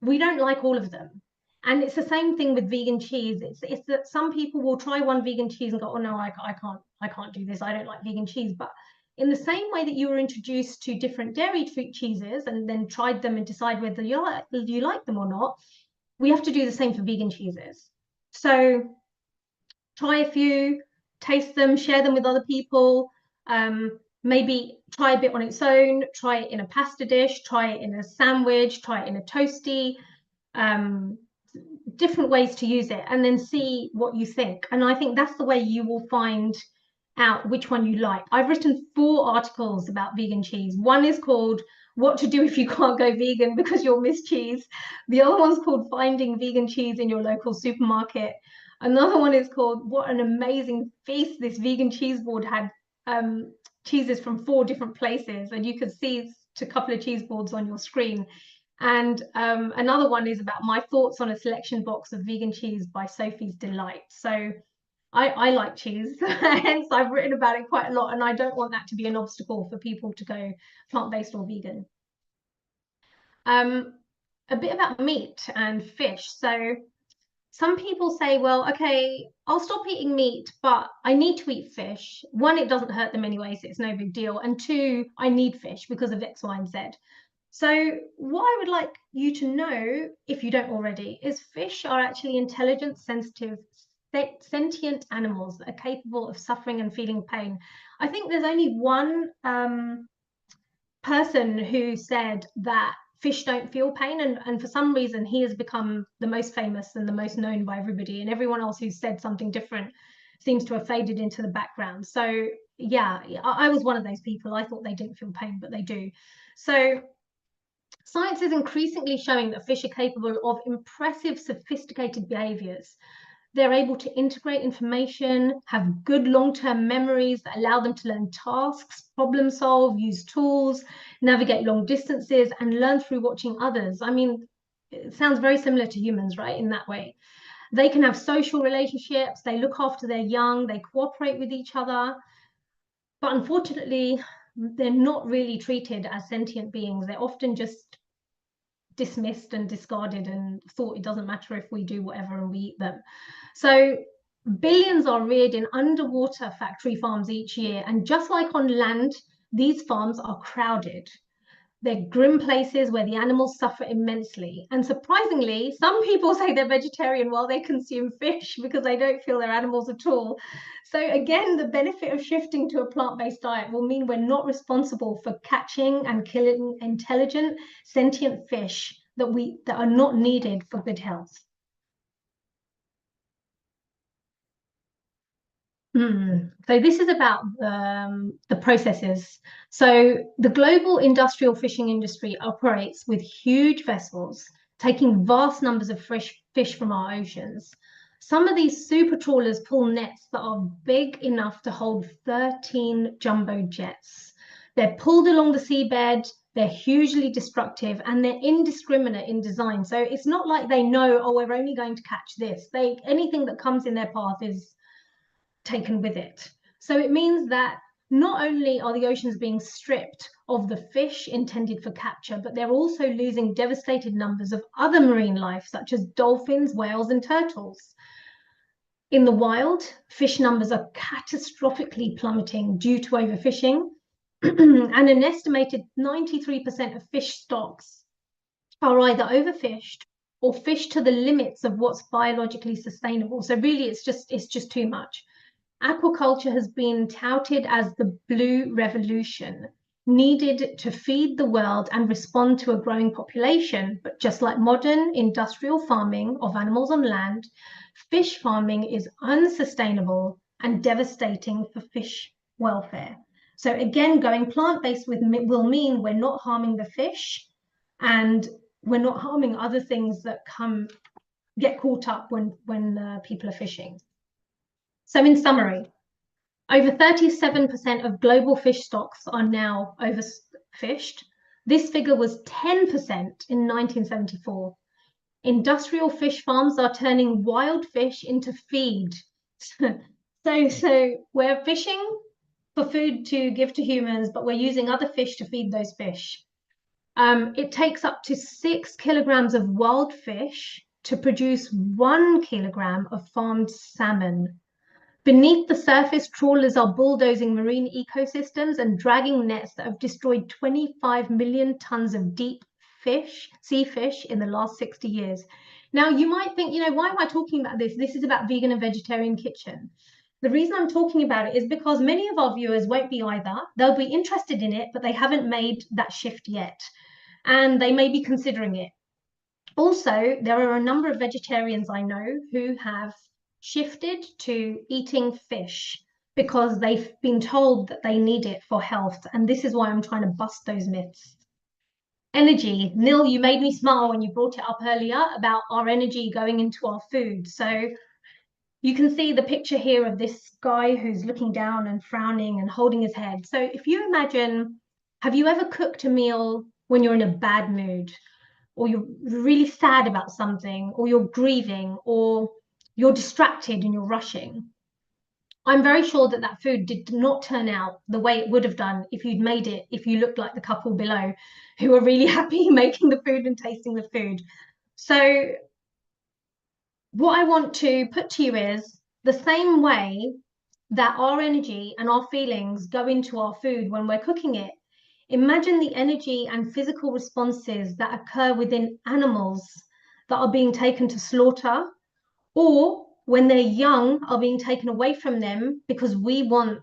We don't like all of them. And it's the same thing with vegan cheese. It's that some people will try one vegan cheese and go, oh no, I can't do this. I don't like vegan cheese. But in the same way that you were introduced to different dairy-free cheeses and then tried them and decide whether you like them or not, we have to do the same for vegan cheeses. So try a few, taste them, share them with other people. Maybe try a bit on its own, try it in a pasta dish, try it in a sandwich, try it in a toasty, different ways to use it, and then see what you think. And I think that's the way you will find out which one you like. I've written 4 articles about vegan cheese. One is called What to Do If You Can't Go Vegan Because You'll Miss Cheese. The other one's called Finding Vegan Cheese in Your Local Supermarket. Another one is called What an Amazing Feast This Vegan Cheese Board Had. Cheeses from 4 different places, and you could see a couple of cheese boards on your screen. And another one is about my thoughts on a selection box of vegan cheese by Sophie's Delight. So I like cheese, hence I've written about it quite a lot, and I don't want that to be an obstacle for people to go plant-based or vegan. A bit about meat and fish. So some people say, well, okay, I'll stop eating meat, but I need to eat fish. 1, it doesn't hurt them anyway, so it's no big deal. And 2, I need fish because of X, Y, and Z. So what I would like you to know, if you don't already, is fish are actually intelligent, sensitive, sentient animals that are capable of suffering and feeling pain. I think there's only one person who said that fish don't feel pain, and for some reason he has become the most famous and the most known by everybody, and everyone else who said something different seems to have faded into the background. So yeah, I was one of those people. I thought they didn't feel pain, but they do. So science is increasingly showing that fish are capable of impressive, sophisticated behaviors. They're able to integrate information, have good long-term memories that allow them to learn tasks, problem solve, use tools, navigate long distances, and learn through watching others. I mean, it sounds very similar to humans, right? In that way. They can have social relationships, they look after their young, they cooperate with each other. But unfortunately, they're not really treated as sentient beings. They're often just dismissed and discarded and thought it doesn't matter if we do whatever and we eat them. So billions are reared in underwater factory farms each year. And just like on land, these farms are crowded. They're grim places where the animals suffer immensely. And surprisingly, some people say they're vegetarian while they consume fish because they don't feel they're animals at all. So again, the benefit of shifting to a plant-based diet will mean we're not responsible for catching and killing intelligent, sentient fish that are not needed for good health. So this is about the processes. So the global industrial fishing industry operates with huge vessels, taking vast numbers of fish from our oceans. Some of these super trawlers pull nets that are big enough to hold 13 jumbo jets. They're pulled along the seabed, they're hugely destructive, and they're indiscriminate in design. So it's not like they know, oh, we're only going to catch this. Anything that comes in their path is taken with it. So it means that not only are the oceans being stripped of the fish intended for capture, but they're also losing devastated numbers of other marine life, such as dolphins, whales, and turtles. In the wild, fish numbers are catastrophically plummeting due to overfishing, and an estimated 93% of fish stocks are either overfished or fished to the limits of what's biologically sustainable. So really, it's just too much. Aquaculture has been touted as the blue revolution, needed to feed the world and respond to a growing population. But just like modern industrial farming of animals on land, fish farming is unsustainable and devastating for fish welfare. So again, going plant-based will mean we're not harming the fish and we're not harming other things that get caught up when people are fishing. So in summary, over 37% of global fish stocks are now overfished. This figure was 10% in 1974. Industrial fish farms are turning wild fish into feed. So we're fishing for food to give to humans, but we're using other fish to feed those fish. It takes up to 6 kilograms of wild fish to produce 1 kilogram of farmed salmon. Beneath the surface, trawlers are bulldozing marine ecosystems and dragging nets that have destroyed 25 million tons of deep sea fish in the last 60 years. Now, you might think, why am I talking about this? This is about vegan and vegetarian kitchen. The reason I'm talking about it is because many of our viewers won't be either. They'll be interested in it, but they haven't made that shift yet. And they may be considering it. Also, there are a number of vegetarians I know who have shifted to eating fish because they've been told that they need it for health. And this is why I'm trying to bust those myths. Energy. Nil, you made me smile when you brought it up earlier about our energy going into our food. So you can see the picture here of this guy who's looking down and frowning and holding his head. So if you imagine, have you ever cooked a meal when you're in a bad mood, or you're really sad about something, or you're grieving, or you're distracted and you're rushing? I'm very sure that that food did not turn out the way it would have done if you'd made it, if you looked like the couple below who are really happy making the food and tasting the food. So what I want to put to you is the same way that our energy and our feelings go into our food when we're cooking it. Imagine the energy and physical responses that occur within animals that are being taken to slaughter, or when they're young are being taken away from them because we want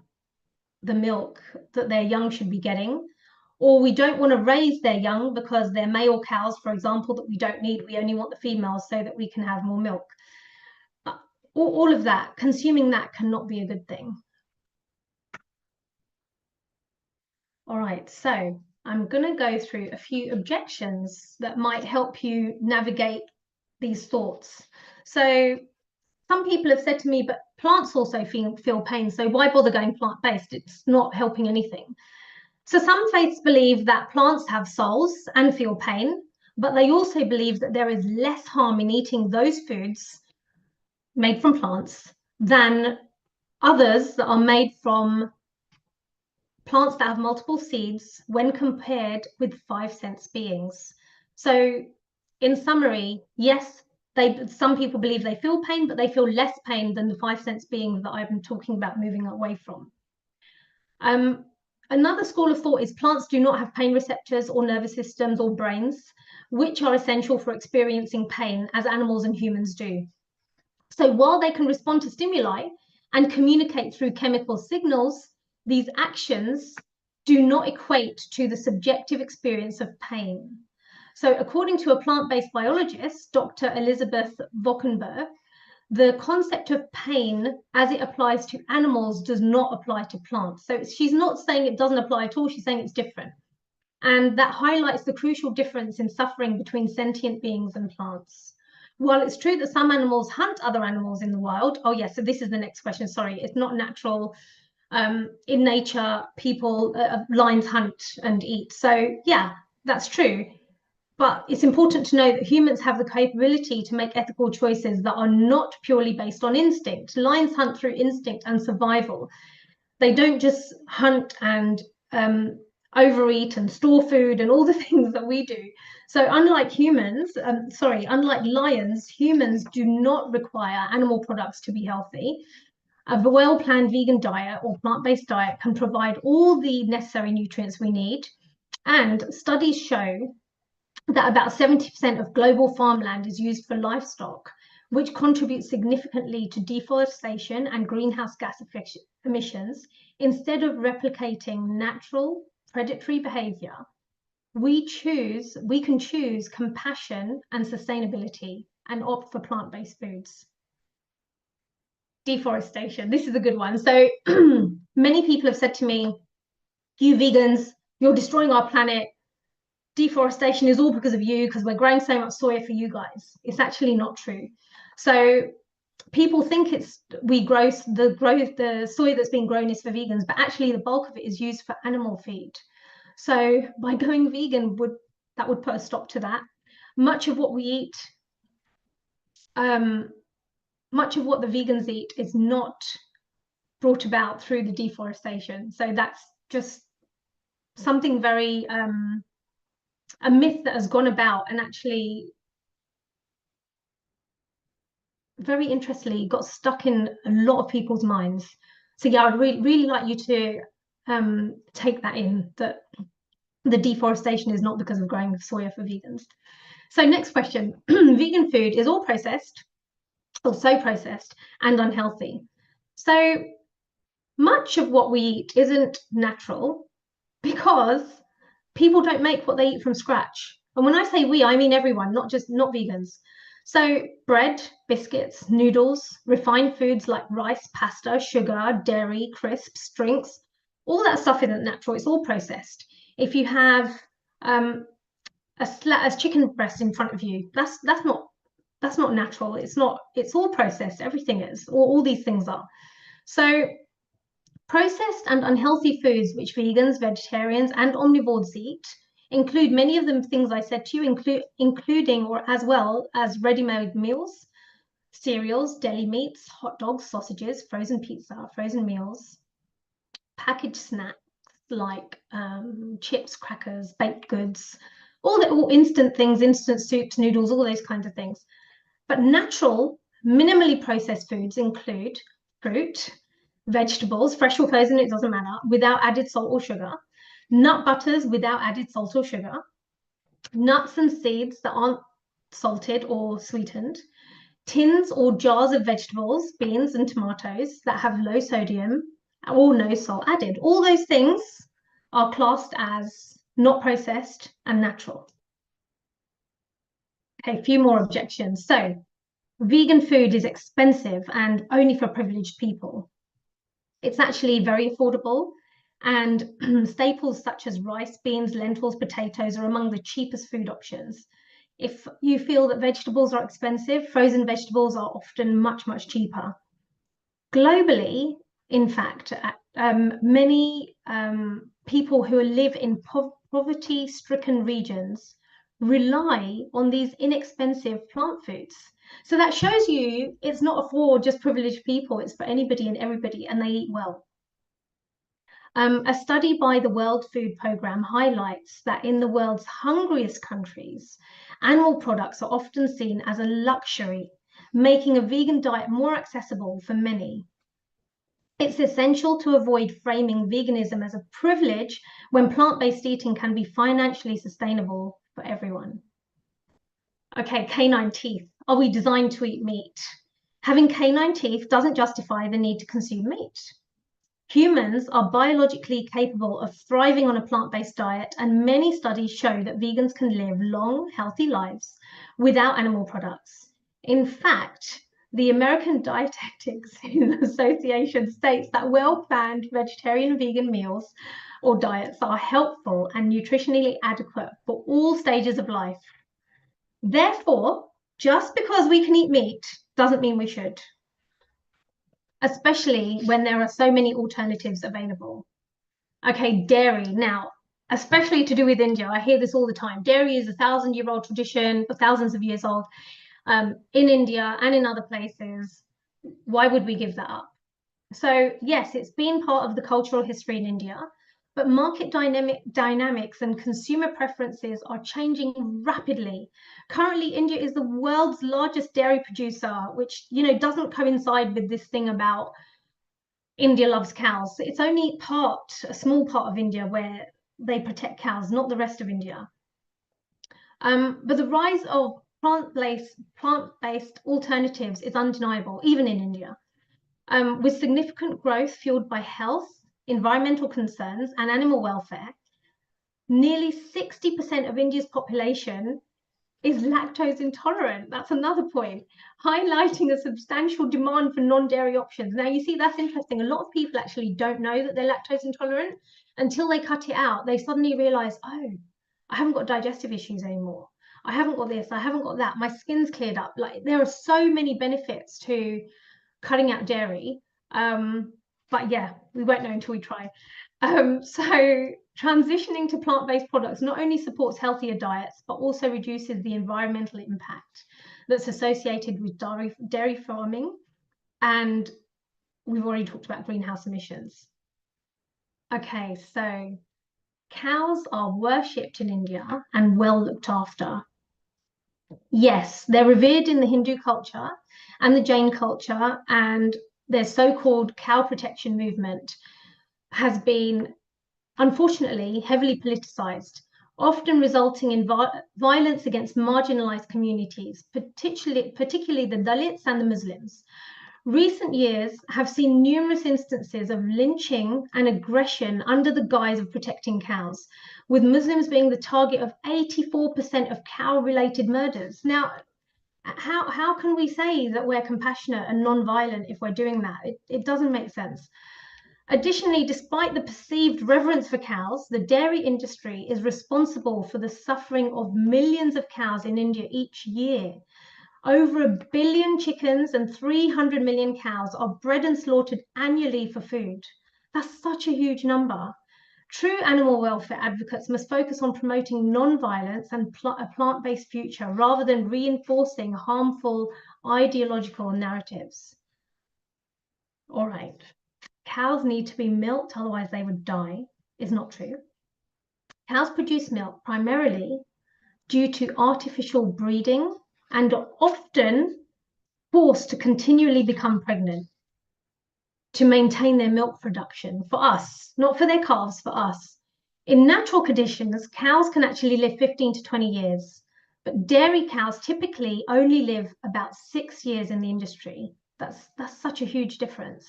the milk that their young should be getting, or we don't want to raise their young because they're male cows, for example, that we don't need. We only want the females so that we can have more milk. All of that, consuming that cannot be a good thing. All right, so I'm going to go through a few objections that might help you navigate these thoughts. So some people have said to me, but plants also feel pain, so why bother going plant-based? It's not helping anything. So some faiths believe that plants have souls and feel pain, but they also believe that there is less harm in eating those foods made from plants than others that are made from plants that have multiple seeds when compared with 5 sense beings. So in summary, yes, some people believe they feel pain, but they feel less pain than the 5 sense beings that I've been talking about moving away from. Another school of thought is plants do not have pain receptors or nervous systems or brains, which are essential for experiencing pain as animals and humans do. So while they can respond to stimuli and communicate through chemical signals, these actions do not equate to the subjective experience of pain. So according to a plant-based biologist, Dr. Elizabeth Vockenberg, the concept of pain as it applies to animals does not apply to plants. So she's not saying it doesn't apply at all, she's saying it's different. And that highlights the crucial difference in suffering between sentient beings and plants. While it's true that some animals hunt other animals in the wild, oh yeah, so this is the next question, sorry, it's not natural. In nature, lions hunt and eat. So yeah, that's true. But it's important to know that humans have the capability to make ethical choices that are not purely based on instinct. Lions hunt through instinct and survival. They don't just hunt and overeat and store food and all the things that we do. So unlike unlike lions, humans do not require animal products to be healthy. A well-planned vegan diet or plant-based diet can provide all the necessary nutrients we need. And studies show that about 70% of global farmland is used for livestock, which contributes significantly to deforestation and greenhouse gas emissions. Instead of replicating natural predatory behavior, we can choose compassion and sustainability and opt for plant-based foods. Deforestation, this is a good one. So many people have said to me, you vegans, you're destroying our planet. Deforestation is all because of you, because we're growing so much soya for you guys. It's actually not true. So people think the soy that's being grown is for vegans, but actually the bulk of it is used for animal feed. So by going vegan, that would put a stop to that. Much of what we eat, much of what the vegans eat is not brought about through the deforestation. So that's just something very a myth that has gone about and actually very interestingly got stuck in a lot of people's minds. So yeah, I'd really like you to take that in, that the deforestation is not because of growing soya for vegans. So next question, vegan food is all processed or so processed and unhealthy. So much of what we eat isn't natural because people don't make what they eat from scratch. And when I say we, I mean everyone, not vegans. So bread, biscuits, noodles, refined foods like rice, pasta, sugar, dairy, crisps, drinks, all that stuff isn't natural. It's all processed. If you have a chicken breast in front of you, that's not natural. It's all processed. Everything is. All these things are. So processed and unhealthy foods which vegans, vegetarians, and omnivores eat include many of the things I said to you, including or as well as ready-made meals, cereals, deli meats, hot dogs, sausages, frozen pizza, frozen meals, packaged snacks like chips, crackers, baked goods, all instant things, instant soups, noodles, all those kinds of things. But natural, minimally processed foods include fruit, vegetables, fresh or frozen, it doesn't matter, without added salt or sugar, nut butters without added salt or sugar, nuts and seeds that aren't salted or sweetened, tins or jars of vegetables, beans and tomatoes that have low sodium or no salt added. All those things are classed as not processed and natural. Okay, a few more objections. So vegan food is expensive and only for privileged people. It's actually very affordable, and staples such as rice, beans, lentils, potatoes are among the cheapest food options. If you feel that vegetables are expensive, frozen vegetables are often much, much cheaper. Globally, in fact, many people who live in poverty-stricken regions rely on these inexpensive plant foods. So that shows you it's not for just privileged people, it's for anybody and everybody, and they eat well. A study by the World Food Programme highlights that in the world's hungriest countries, animal products are often seen as a luxury, making a vegan diet more accessible for many. It's essential to avoid framing veganism as a privilege when plant-based eating can be financially sustainable for everyone. Okay, canine teeth. Are we designed to eat meat? Having canine teeth doesn't justify the need to consume meat. Humans are biologically capable of thriving on a plant-based diet, and many studies show that vegans can live long, healthy lives without animal products. In fact, the American Dietetics Association states that well-planned vegetarian and vegan meals or diets are helpful and nutritionally adequate for all stages of life. Therefore, just because we can eat meat doesn't mean we should, especially when there are so many alternatives available. Okay, dairy. Now, especially to do with India, I hear this all the time. Dairy is a 1,000-year-old tradition, or thousands of years old, in India and in other places. Why would we give that up? So yes, it's been part of the cultural history in India, but market dynamics and consumer preferences are changing rapidly. Currently, India is the world's largest dairy producer, which, you know, doesn't coincide with this thing about India loves cows. It's only a small part of India where they protect cows, not the rest of India. But the rise of plant-based alternatives is undeniable, even in India, with significant growth fueled by health, environmental concerns, and animal welfare. Nearly 60% of India's population is lactose intolerant. That's another point, highlighting a substantial demand for non-dairy options. Now, you see, that's interesting. A lot of people actually don't know that they're lactose intolerant until they cut it out. They suddenly realize, oh, I haven't got digestive issues anymore. I haven't got this, I haven't got that. My skin's cleared up. Like, there are so many benefits to cutting out dairy. But yeah, we won't know until we try. So transitioning to plant-based products not only supports healthier diets, but also reduces the environmental impact that's associated with dairy farming. And we've already talked about greenhouse emissions. Okay, so cows are worshipped in India and well looked after. Yes, they're revered in the Hindu culture and the Jain culture, and their so-called cow protection movement has been, unfortunately, heavily politicized, often resulting in violence against marginalized communities, particularly the Dalits and the Muslims. Recent years have seen numerous instances of lynching and aggression under the guise of protecting cows, with Muslims being the target of 84% of cow-related murders. Now, how can we say that we're compassionate and non-violent if we're doing that? It doesn't make sense. Additionally, despite the perceived reverence for cows, the dairy industry is responsible for the suffering of millions of cows in India each year. Over 1 billion chickens and 300 million cows are bred and slaughtered annually for food. That's such a huge number. True animal welfare advocates must focus on promoting non-violence and a plant-based future rather than reinforcing harmful ideological narratives. All right. Cows need to be milked, otherwise they would die, is not true. Cows produce milk primarily due to artificial breeding and are often forced to continually become pregnant to maintain their milk production for us, not for their calves, for us. In natural conditions, cows can actually live 15 to 20 years, but dairy cows typically only live about 6 years in the industry. That's such a huge difference.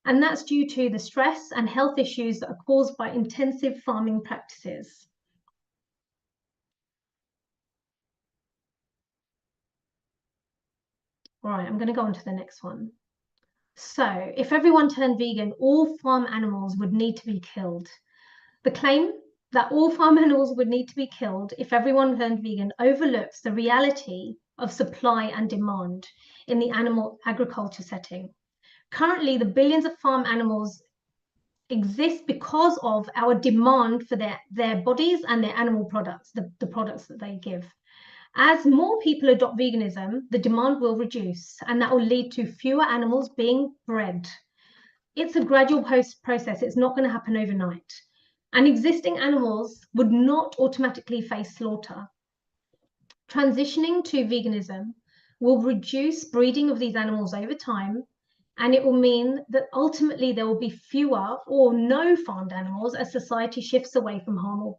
And that's due to the stress and health issues that are caused by intensive farming practices. All right, I'm going to go on to the next one. So, if everyone turned vegan, all farm animals would need to be killed. The claim that all farm animals would need to be killed if everyone turned vegan overlooks the reality of supply and demand in the animal agriculture setting. Currently, the billions of farm animals exists because of our demand for their bodies and their animal products, the products that they give. As more people adopt veganism, the demand will reduce, and that will lead to fewer animals being bred. It's a gradual process. It's not going to happen overnight. And existing animals would not automatically face slaughter. Transitioning to veganism will reduce breeding of these animals over time, and it will mean that ultimately there will be fewer or no farmed animals as society shifts away from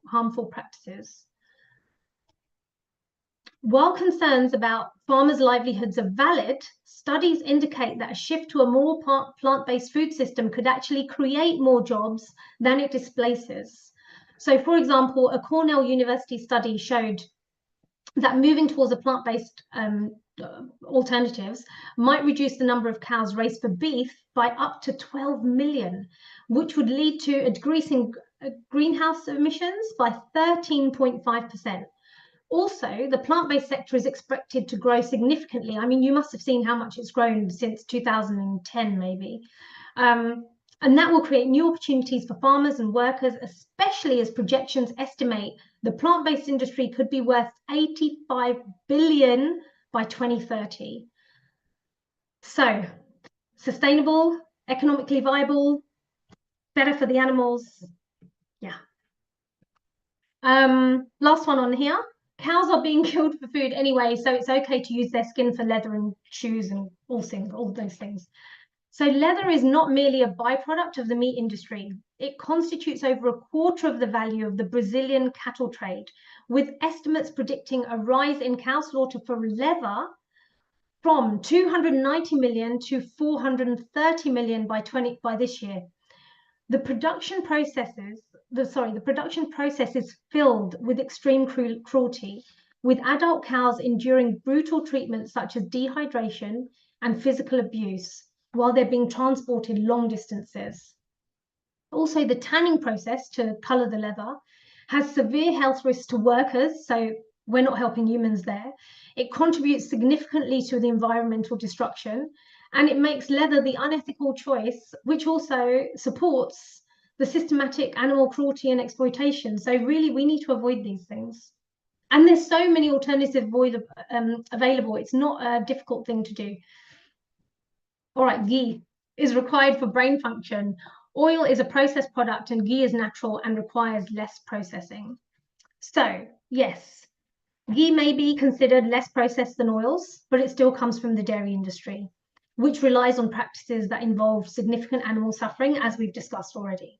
harmful practices. While concerns about farmers' livelihoods are valid, studies indicate that a shift to a more plant-based food system could actually create more jobs than it displaces. So, for example, a Cornell University study showed that moving towards a plant-based alternatives might reduce the number of cows raised for beef by up to 12 million, which would lead to a decrease in greenhouse emissions by 13.5%. Also, the plant-based sector is expected to grow significantly. I mean, you must have seen how much it's grown since 2010, maybe. And that will create new opportunities for farmers and workers, especially as projections estimate the plant-based industry could be worth 85 billion by 2030. So, sustainable, economically viable, better for the animals. Yeah. Last one on here. Cows are being killed for food anyway, so it's okay to use their skin for leather and shoes and all those things. So leather is not merely a byproduct of the meat industry. It constitutes over a quarter of the value of the Brazilian cattle trade, with estimates predicting a rise in cow slaughter for leather from 290 million to 430 million by this year. The production process is filled with extreme cruelty, with adult cows enduring brutal treatments such as dehydration and physical abuse while they're being transported long distances. Also, the tanning process to color the leather has severe health risks to workers, so we're not helping humans there. It contributes significantly to the environmental destruction, and it makes leather the unethical choice, which also supports the systematic animal cruelty and exploitation. So really, we need to avoid these things. And there's so many alternatives available. It's not a difficult thing to do. All right, ghee is required for brain function. Oil is a processed product and ghee is natural and requires less processing. So, yes, ghee may be considered less processed than oils, but it still comes from the dairy industry, which relies on practices that involve significant animal suffering, as we've discussed already.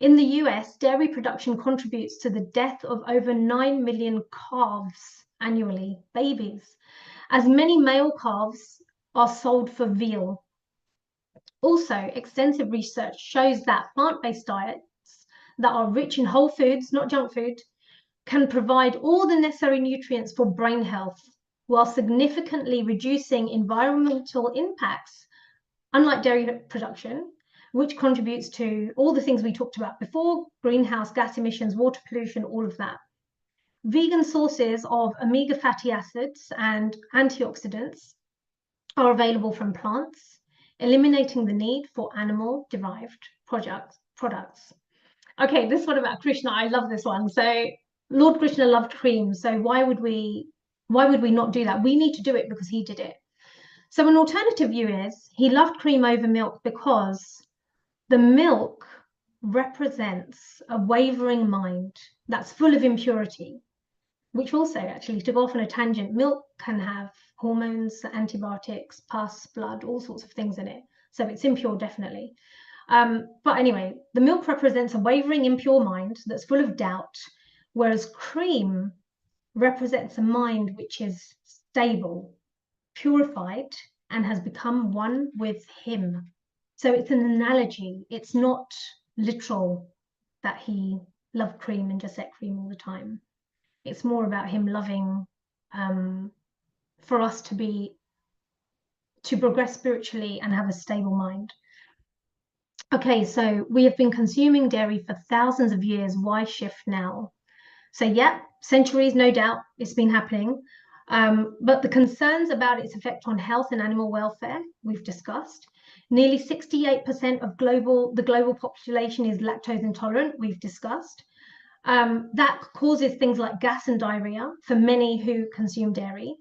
In the US, dairy production contributes to the death of over 9 million calves annually, babies, as many male calves are sold for veal. Also, extensive research shows that plant-based diets that are rich in whole foods, not junk food, can provide all the necessary nutrients for brain health while significantly reducing environmental impacts, unlike dairy production, which contributes to all the things we talked about before: greenhouse gas emissions, water pollution, all of that. Vegan sources of omega fatty acids and antioxidants are available from plants, eliminating the need for animal-derived products. Okay, this one about Krishna, I love this one. So Lord Krishna loved cream, so why would we not do that? We need to do it because he did it. So an alternative view is he loved cream over milk because the milk represents a wavering mind that's full of impurity, which also, actually, to go off on a tangent, milk can have hormones, antibiotics, pus, blood, all sorts of things in it. So it's impure, definitely. But anyway, the milk represents a wavering, impure mind that's full of doubt, whereas cream represents a mind which is stable, purified, and has become one with him. So it's an analogy. It's not literal that he loved cream and just ate cream all the time. It's more about him loving for us to progress spiritually and have a stable mind. Okay, so we have been consuming dairy for thousands of years. Why shift now? So yeah, centuries, no doubt, it's been happening. But the concerns about its effect on health and animal welfare, we've discussed. Nearly 68% of the global population is lactose intolerant, we've discussed. That causes things like gas and diarrhea for many who consume dairy.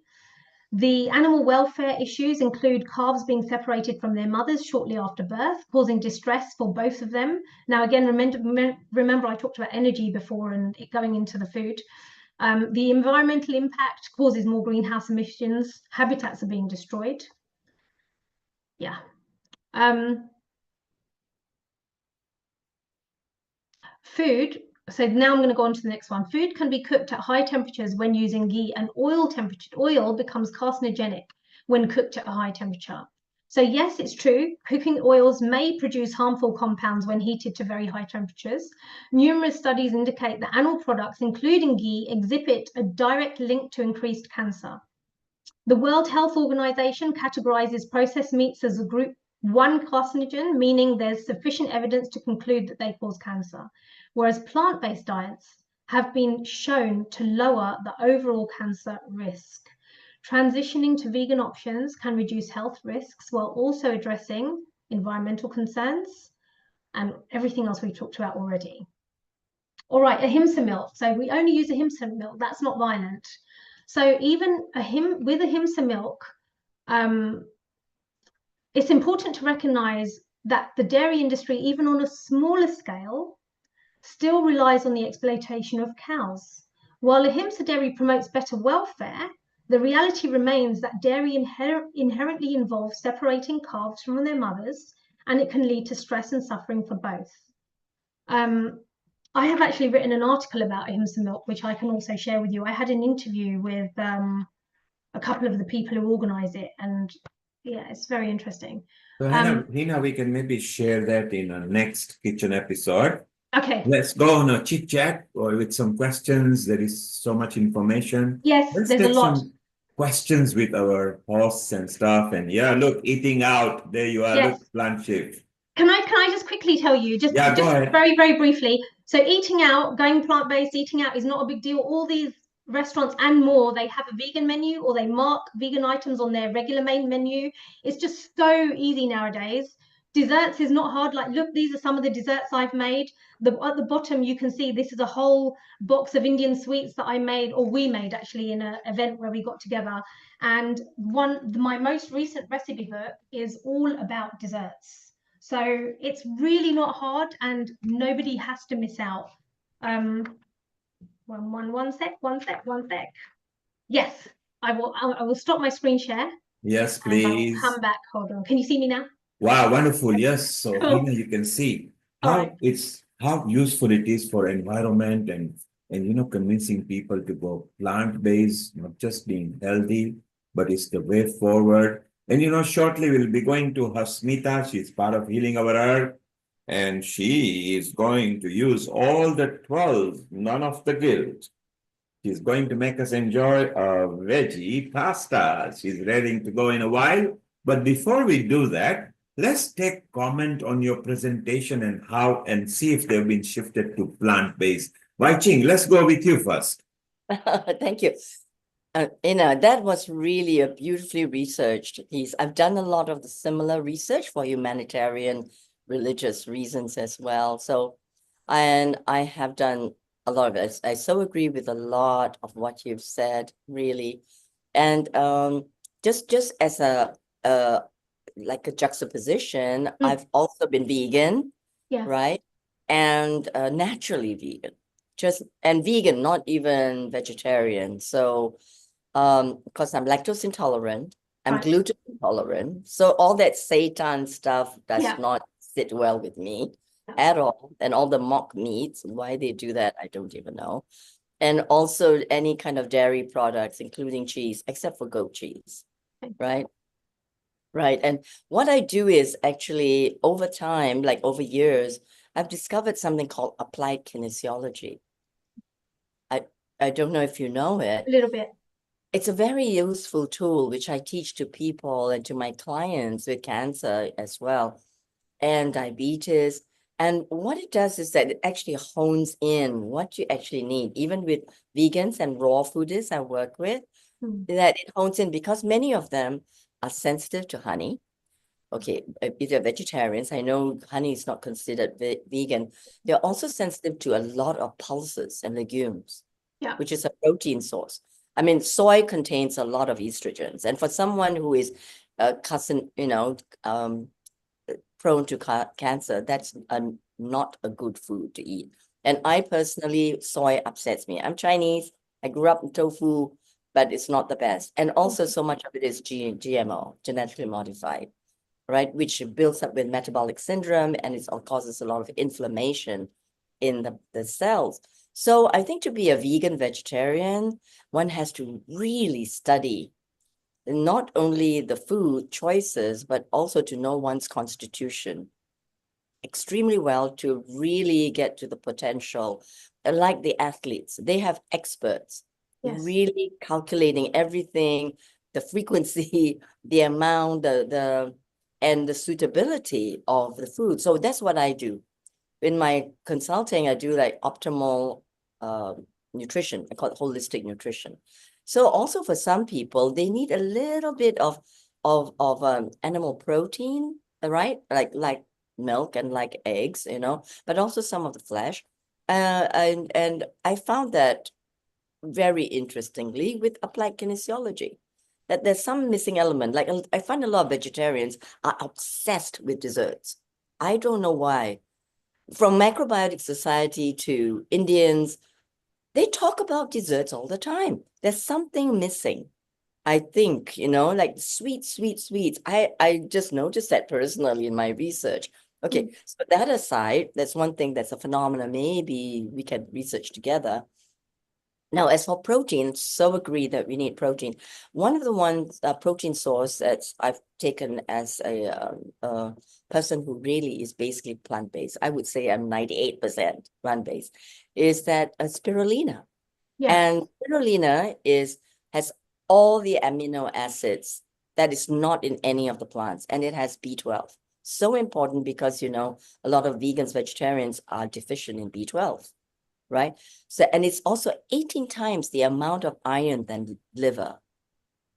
The animal welfare issues include calves being separated from their mothers shortly after birth, causing distress for both of them. Now, again, remember I talked about energy before and it going into the food. The environmental impact causes more greenhouse emissions. Habitats are being destroyed. Yeah. Food. So now I'm going to go on to the next one. Food can be cooked at high temperatures when using ghee, and oil becomes carcinogenic when cooked at a high temperature. So yes, it's true. Cooking oils may produce harmful compounds when heated to very high temperatures. Numerous studies indicate that animal products, including ghee, exhibit a direct link to increased cancer. The World Health Organization categorizes processed meats as a group 1 carcinogen, meaning there's sufficient evidence to conclude that they cause cancer, whereas plant-based diets have been shown to lower the overall cancer risk. Transitioning to vegan options can reduce health risks while also addressing environmental concerns and everything else we talked about already. All right, ahimsa milk. So we only use ahimsa milk. That's not violent. So even with ahimsa milk, it's important to recognize that the dairy industry, even on a smaller scale, still relies on the exploitation of cows. While ahimsa dairy promotes better welfare, the reality remains that dairy inherently involves separating calves from their mothers, and it can lead to stress and suffering for both. I have actually written an article about ahimsa milk, which I can also share with you. I had an interview with a couple of the people who organize it, and yeah, it's very interesting. So Heena, we can maybe share that in our next kitchen episode. Okay. Let's go on a chit chat or with some questions. There is so much information. Yes, Let's there's take a lot. some questions with our hosts and stuff. And yeah, look, eating out. There you are. Yes. Look, plant shift. Can I just quickly tell you, just go ahead. very, very briefly. So eating out, going plant-based, eating out is not a big deal. All these restaurants and more, they have a vegan menu or they mark vegan items on their regular main menu. It's just so easy nowadays. Desserts is not hard. Like, look, these are some of the desserts I've made. At the bottom, you can see this is a whole box of Indian sweets that I made, or we made actually in an event where we got together. And my most recent recipe book is all about desserts. So it's really not hard and nobody has to miss out. One sec. Yes, I will stop my screen share. Yes, please. Come back, hold on. Can you see me now? Wow, wonderful. Yes. So Cool. Heena, you can see how how useful it is for environment and convincing people to go plant-based, not just being healthy, but it's the way forward. And shortly we'll be going to Hasmita. She's part of Healing Our Earth. And she is going to use all the 12, none of the guilt. She's going to make us enjoy a veggie pasta. She's ready to go in a while. But before we do that, let's take comment on your presentation and see if they've been shifted to plant-based. Wai-Ching, let's go with you first. Thank you. That was really a beautifully researched piece. I've done a lot of the similar research for humanitarian religious reasons as well. So, and I have done a lot of it. I so agree with a lot of what you've said, really. And just as a like a juxtaposition, I've also been vegan, right? And naturally vegan, and vegan, not even vegetarian. So, because I'm lactose intolerant, I'm gluten intolerant. So all that seitan stuff does not sit well with me at all. And all the mock meats, why they do that, I don't even know. And also any kind of dairy products, including cheese, except for goat cheese, right? Right. And what I do is actually over time, like over years, I've discovered something called applied kinesiology. I don't know if you know it. A little bit. It's a very useful tool, which I teach to people and to my clients with cancer as well, and diabetes. And what it does is that it actually hones in what you actually need, even with vegans and raw foodists I work with, that it hones in because many of them are sensitive to honey. Okay, if they're vegetarians, I know honey is not considered vegan. They're also sensitive to a lot of pulses and legumes, Yeah. which is a protein source. I mean, soy contains a lot of estrogens, and for someone who is prone to cancer, that's not a good food to eat. And I personally, soy upsets me. I'm Chinese. I grew up in tofu, but it's not the best. And also, so much of it is GMO, genetically modified, right? Which builds up with metabolic syndrome, and it causes a lot of inflammation in the cells. So I think to be a vegan vegetarian, one has to really study not only the food choices, but also to know one's constitution extremely well to really get to the potential. Like the athletes, they have experts really calculating everything, the frequency, the amount, and the suitability of the food. So that's what I do. In my consulting, I do like optimal nutrition. I call it holistic nutrition. So also for some people, they need a little bit of animal protein, right? Like milk and like eggs, but also some of the flesh. And I found that very interestingly with applied kinesiology, that there's some missing element. Like I find a lot of vegetarians are obsessed with desserts. I don't know why. From Macrobiotic Society to Indians, they talk about desserts all the time. There's something missing. I think, like sweets. I just noticed that personally in my research. Okay, so that aside, that's one thing that's a phenomenon. Maybe we can research together. Now, as for protein, so agree that we need protein. One of the protein source that I've taken as a person who really is basically plant-based, I would say I'm 98% plant-based, is that spirulina. And spirulina has all the amino acids that is not in any of the plants, and it has B12. So important because, a lot of vegans, vegetarians are deficient in B12. Right? So, and it's also 18 times the amount of iron than liver,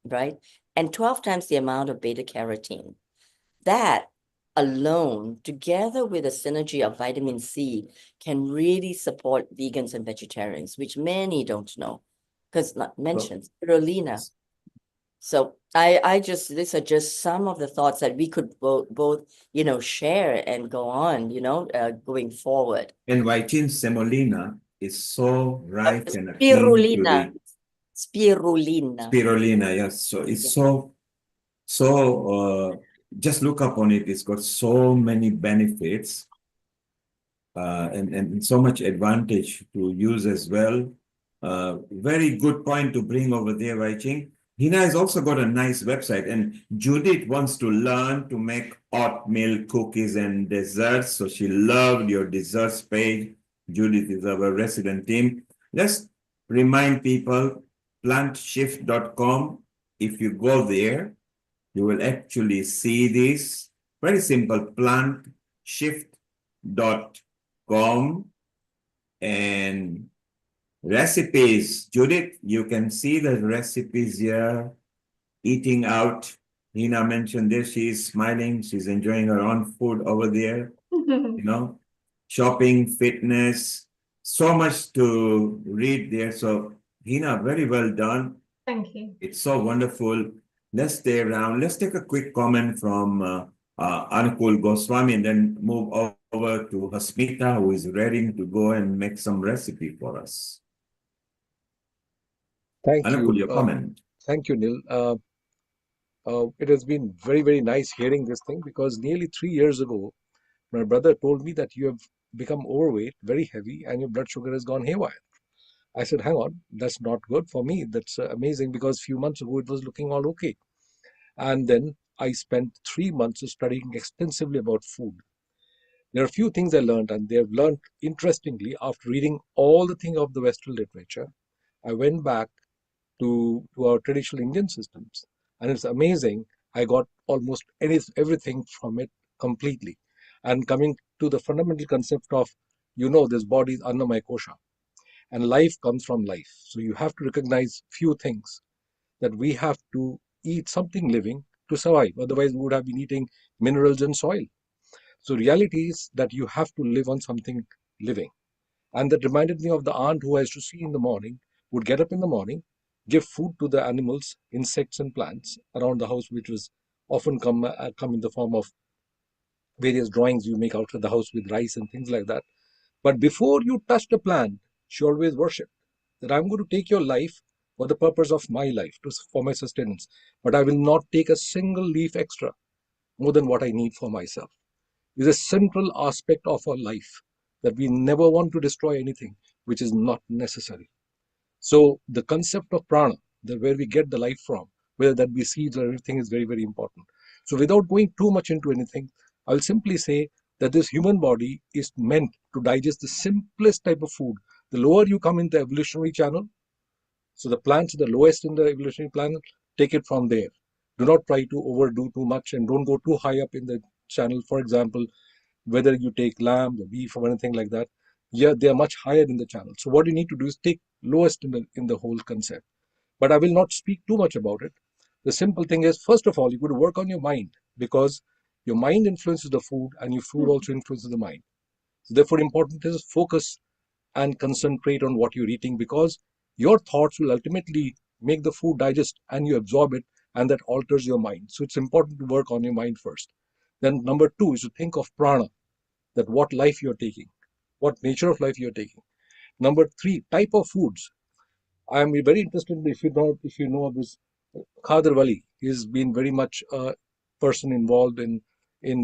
right? And 12 times the amount of beta carotene. That alone, together with a synergy of vitamin C, can really support vegans and vegetarians, which many don't know, because not mentioned, spirulina. So these are just some of the thoughts that we could both share and go on, going forward. And Wai-Ching semolina is so ripe and akin to the spirulina, yes. So it's just look up on it. It's got so many benefits and so much advantage to use as well. Very good point to bring over there, Wai-Ching. Heena has also got a nice website, and Judith wants to learn to make oatmeal cookies and desserts. So she loved your desserts page. Judith is our resident team. Let's remind people, plantshift.com. If you go there, you will actually see this. Very simple, plantshift.com. And recipes, Judith, you can see the recipes here. Eating out. Heena mentioned this. She's smiling. She's enjoying her own food over there. Shopping, fitness, so much to read there. So, Heena, very well done. Thank you. It's so wonderful. Let's stay around. Let's take a quick comment from Anukul Goswami and then move over to Hasmita, who is ready to go and make some recipe for us. Thank Anukul, you. your comment. Thank you, Neil. It has been very, very nice hearing this thing because nearly 3 years ago, my brother told me that you have become overweight, very heavy, and your blood sugar has gone haywire. I said, hang on, that's not good for me. That's amazing because a few months ago it was looking all okay. And then I spent 3 months studying extensively about food. There are a few things I learned, and they have learned interestingly after reading all the things of the Western literature. I went back to our traditional Indian systems, and it's amazing. I got almost everything from it completely. And coming to the fundamental concept of, this body is annamaya kosha, and life comes from life. So you have to recognize few things, that we have to eat something living to survive. Otherwise, we would have been eating minerals and soil. So reality is that you have to live on something living. And that reminded me of the aunt who I used to see in the morning, would get up in the morning, give food to the animals, insects and plants around the house, which was often come in the form of various drawings you make outside the house with rice and things like that. But before you touch the plant, she always worshipped that I'm going to take your life for the purpose of my life, for my sustenance. But I will not take a single leaf extra more than what I need for myself. It's a central aspect of our life that we never want to destroy anything which is not necessary. So the concept of prana, where we get the life from, whether that be seeds or everything, is very, very important. So without going too much into anything, I'll simply say that this human body is meant to digest the simplest type of food. The lower you come in the evolutionary channel, so the plants are the lowest in the evolutionary channel, take it from there. Do not try to overdo too much and don't go too high up in the channel. For example, whether you take lamb or beef or anything like that, yeah, they are much higher in the channel. So what you need to do is take lowest in the whole concept. But I will not speak too much about it. The simple thing is, first of all, you got to work on your mind, because your mind influences the food and your food also influences the mind. So therefore, important is focus and concentrate on what you're eating, because your thoughts will ultimately make the food digest and you absorb it, and that alters your mind. So it's important to work on your mind first. Then number two is to think of prana, that what life you're taking, what nature of life you're taking. Number three, type of foods. I'm very interested if you know of this Khader Wali. He's been very much a person involved in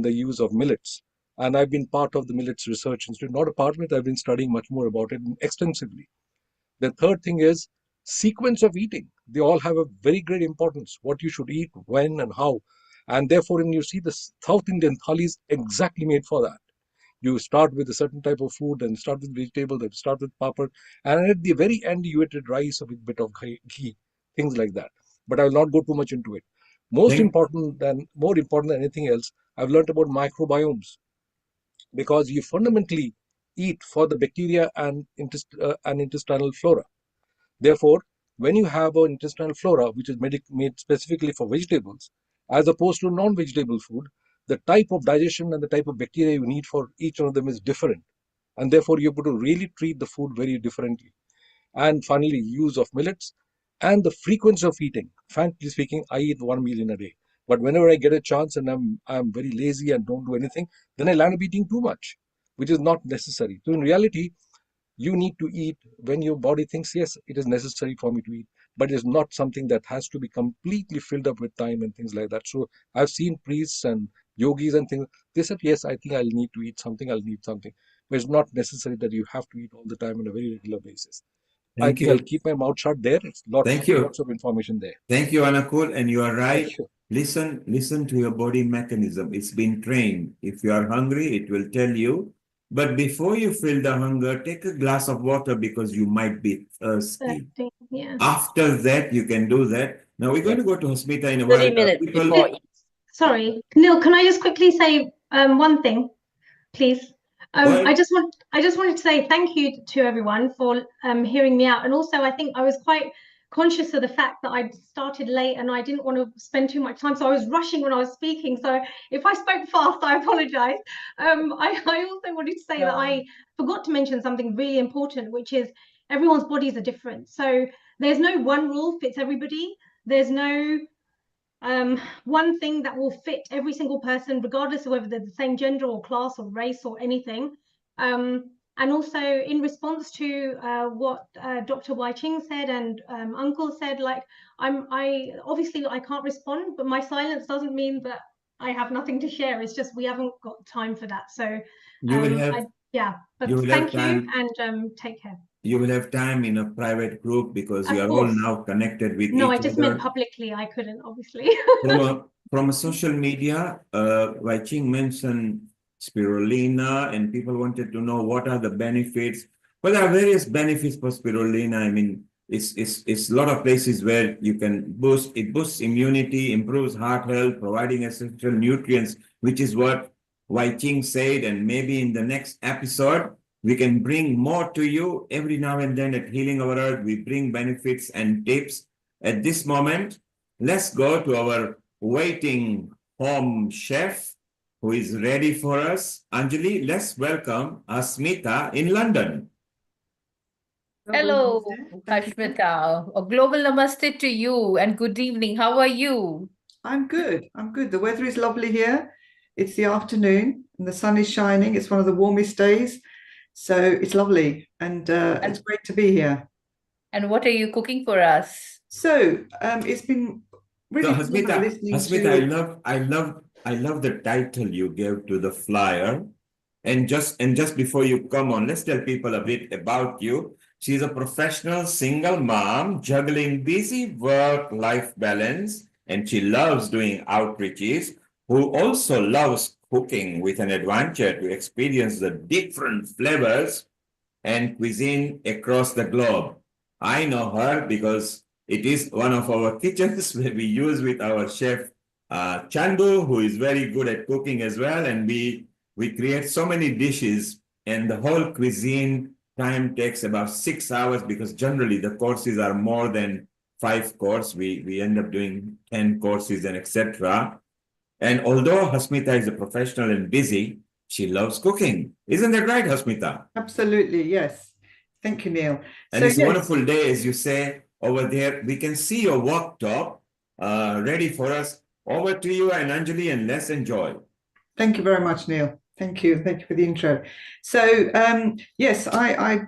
the use of millets. And I've been part of the Millets Research Institute. Not a part of it, I've been studying much more about it extensively. The third thing is sequence of eating. They all have a very great importance. What you should eat, when and how. And therefore, when you see the South Indian thali is exactly made for that. You start with a certain type of food, and start with vegetable, then start with papad, and at the very end you added rice with a bit of ghee, things like that. But I will not go too much into it. More important than anything else, I've learned about microbiomes, because you fundamentally eat for the bacteria and intestinal flora. Therefore, when you have an intestinal flora which is made specifically for vegetables, as opposed to non-vegetable food, the type of digestion and the type of bacteria you need for each one of them is different. And therefore, you're able to really treat the food very differently. And finally, use of millets and the frequency of eating. Frankly speaking, I eat 1 meal in a day. But whenever I get a chance and I'm very lazy and don't do anything, then I land up eating too much, which is not necessary. So in reality, you need to eat when your body thinks, yes, it is necessary for me to eat, but it's not something that has to be completely filled up with time and things like that. So I've seen priests and yogis and things, they said, yes, I think I'll need to eat something, I'll need something. But it's not necessary that you have to eat all the time on a very regular basis. I think I'll keep my mouth shut there. It's lots of information there. Thank you, Anakul. And you are right. Thank you. Listen to your body mechanism. It's been trained. If you are hungry, it will tell you. But before you feel the hunger, take a glass of water because you might be thirsty. Yeah. After that, you can do that. Now we're going to go to Hasmita in a 30 while. minutes before. Sorry, Neil, can I just quickly say one thing, please? I just wanted to say thank you to everyone for hearing me out. And also, I think I was quite conscious of the fact that I started late and I didn't want to spend too much time. So I was rushing when I was speaking. So if I spoke fast, I apologize. I also wanted to say that I forgot to mention something really important, which is everyone's bodies are different. So there's no one rule fits everybody. There's no one thing that will fit every single person, regardless of whether they're the same gender or class or race or anything. And also in response to what Dr. Wai-Ching said and Uncle said, like I obviously I can't respond, but my silence doesn't mean that I have nothing to share. It's just we haven't got time for that. So thank you and take care. You will have time in a private group because you are all now connected with each other. No, I just meant publicly. I couldn't, obviously. From a social media, Wai-Ching mentioned spirulina, and people wanted to know what are the benefits. Well, there are various benefits for spirulina. I mean, it's a lot of places where you can boosts immunity, improves heart health, providing essential nutrients, which is what Wai-Ching said. And maybe in the next episode, we can bring more to you. Every now and then at Healing Our Earth, we bring benefits and tips. At this moment, let's go to our waiting home chef who is ready for us. Anjali, let's welcome Hasmita in London. Hello, Hasmita. A global namaste to you and good evening. How are you? I'm good. I'm good. The weather is lovely here. It's the afternoon and the sun is shining. It's one of the warmest days. So it's lovely and it's great to be here. And what are you cooking for us? So it's been really fun listening Hasmita, I love the title you gave to the flyer. And just before you come on, let's tell people a bit about you. She's a professional single mom juggling busy work-life balance, and she loves doing outreaches, who also loves cooking with an adventure to experience the different flavors and cuisine across the globe. I know her because it is one of our kitchens where we use with our chef Chandu, who is very good at cooking as well, and we create so many dishes, and the whole cuisine time takes about 6 hours because generally the courses are more than 5 courses. We end up doing 10 courses and etc. And although Hasmita is a professional and busy, she loves cooking. Isn't that right, Hasmita? Absolutely, yes. Thank you, Neil. And it's a wonderful day, as you say, over there. We can see your worktop ready for us. Over to you and Anjali, and let's enjoy. Thank you very much, Neil. Thank you. Thank you for the intro. So, yes, I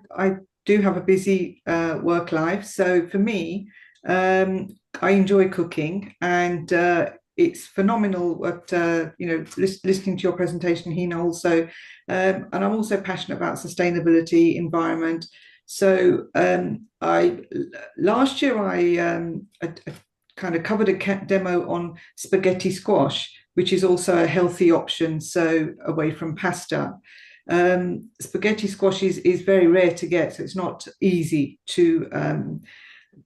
do have a busy work life. So for me, I enjoy cooking, and it's phenomenal what, listening to your presentation, Heena, also. And I'm also passionate about sustainability, environment. So last year I kind of covered a demo on spaghetti squash, which is also a healthy option, so away from pasta. Spaghetti squash is very rare to get, so it's not easy to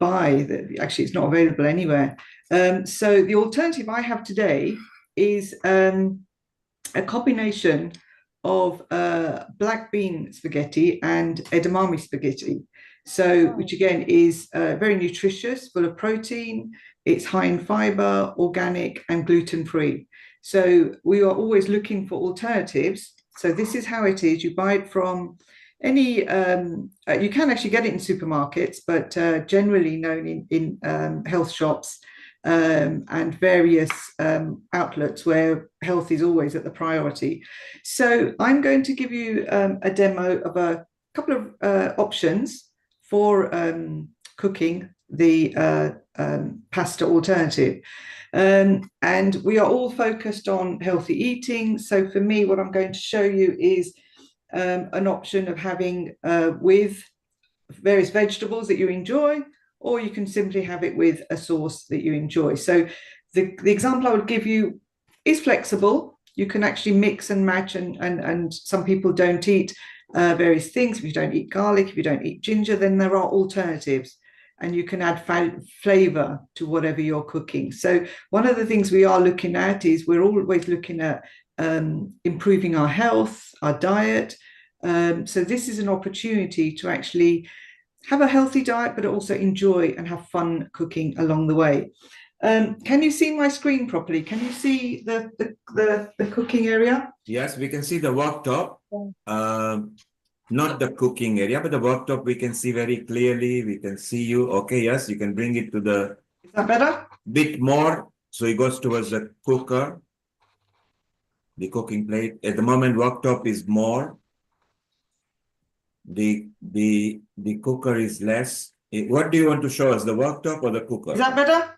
buy. Actually, it's not available anywhere. So the alternative I have today is a combination of black bean spaghetti and edamame spaghetti. So, which again is very nutritious, full of protein. It's high in fiber, organic, and gluten-free. So we are always looking for alternatives. So this is how it is. You buy it from any, you can actually get it in supermarkets, but generally known in health shops and various outlets where health is always at the priority. So I'm going to give you a demo of a couple of options for cooking the pasta alternative. And we are all focused on healthy eating. So for me, what I'm going to show you is an option of having with various vegetables that you enjoy, or you can simply have it with a sauce that you enjoy. So the example I would give you is flexible. You can actually mix and match, and some people don't eat various things. If you don't eat garlic, if you don't eat ginger, then there are alternatives, and you can add flavor to whatever you're cooking. So one of the things we are looking at is we're always looking at improving our health, our diet. So this is an opportunity to actually have a healthy diet, but also enjoy and have fun cooking along the way. Can you see my screen properly? Can you see the cooking area? Yes, we can see the worktop. Not the cooking area, but the worktop we can see very clearly. We can see you. Okay, yes, you can bring it to the... Is that better? Bit more. So it goes towards the cooker, the cooking plate. At the moment, worktop is more. The cooker is less. What do you want to show us, the worktop or the cooker? Is that better?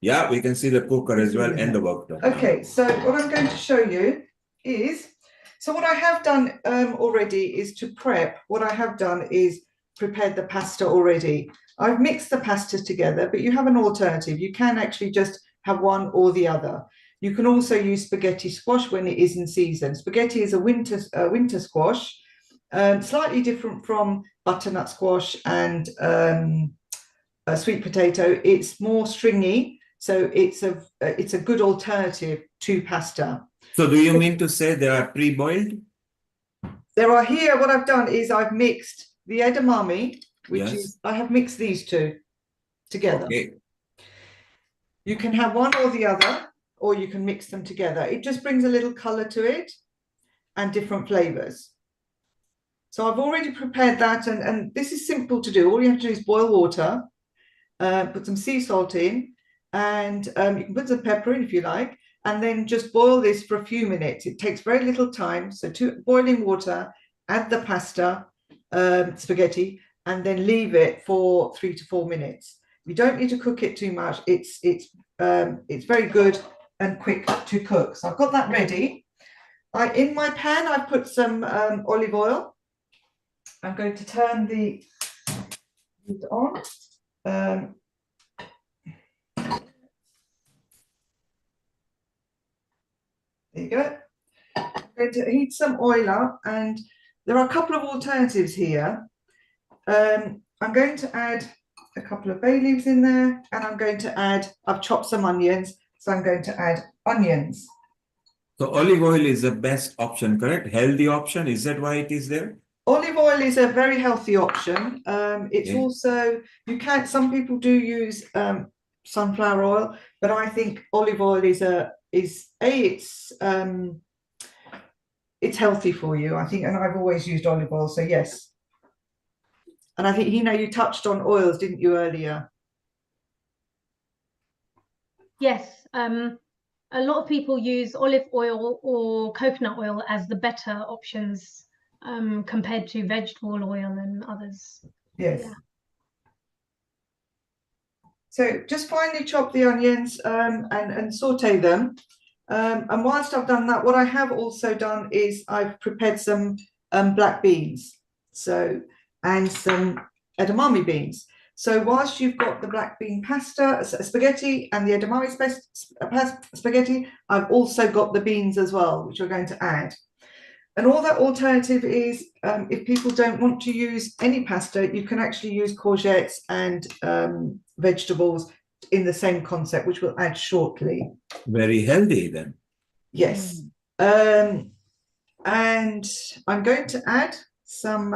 Yeah, we can see the cooker as well and the worktop. Okay, so what I'm going to show you is, so what I have done already is to prep. What I have done is prepared the pasta already. I've mixed the pasta together, but you have an alternative. You can actually just have one or the other. You can also use spaghetti squash when it is in season. Spaghetti is a winter squash, slightly different from butternut squash and sweet potato. It's more stringy, so it's a good alternative to pasta. So do you mean to say they are pre-boiled? There are here, what I've done is I've mixed the edamame, which is, I have mixed these two together. Okay. You can have one or the other. or you can mix them together. It just brings a little color to it and different flavors. So I've already prepared that, and this is simple to do. All you have to do is boil water, put some sea salt in, and you can put some pepper in if you like, and then just boil this for a few minutes. It takes very little time. So to boiling water, add the pasta, spaghetti, and then leave it for 3 to 4 minutes. You don't need to cook it too much. It's very good and quick to cook. So I've got that ready. In my pan, I've put some olive oil. I'm going to turn the heat on. There you go. I'm going to heat some oil up, and there are a couple of alternatives here. I'm going to add a couple of bay leaves in there, and I'm going to add, I've chopped some onions, so I'm going to add onions. So olive oil is the best option, correct? Healthy option, is that why it is there? Olive oil is a very healthy option. It's also, some people do use sunflower oil, but I think olive oil it's healthy for you, I think, and I've always used olive oil, so yes. And I think, Heena, you touched on oils, didn't you, earlier? Yes, a lot of people use olive oil or coconut oil as the better options compared to vegetable oil and others. Yes. Yeah. So just finely chop the onions and saute them. And whilst I've done that, what I have also done is I've prepared some black beans, and some edamame beans. So whilst you've got the black bean pasta, spaghetti, and the edamame spaghetti, I've also got the beans as well, which we're going to add. And all that alternative is, if people don't want to use any pasta, you can actually use courgettes and vegetables in the same concept, which we'll add shortly. Very healthy then. Yes. And I'm going to add some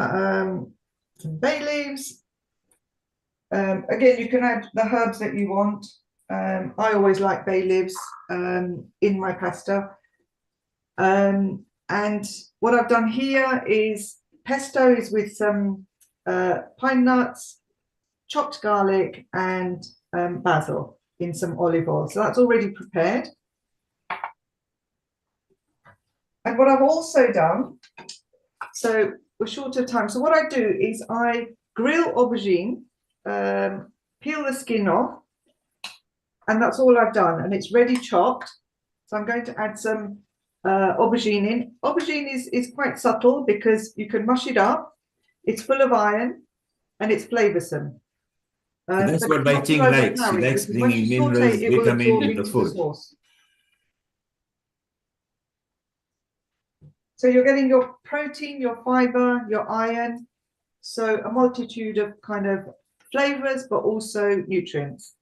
bay leaves. Again, you can add the herbs that you want. I always like bay leaves in my pasta. And what I've done here is pesto is with some pine nuts, chopped garlic, and basil in some olive oil. So that's already prepared. And what I've also done, so we're short of time. So what I do is I grill aubergine, peel the skin off, and that's all I've done. And it's ready chopped. So I'm going to add some aubergine in. Aubergine is quite subtle because you can mush it up. It's full of iron and it's flavoursome. That's what Wai-Ching likes. She likes bringing minerals, vitamins in the food. So you're getting your protein, your fibre, your iron. So a multitude of kind of flavours, but also nutrients.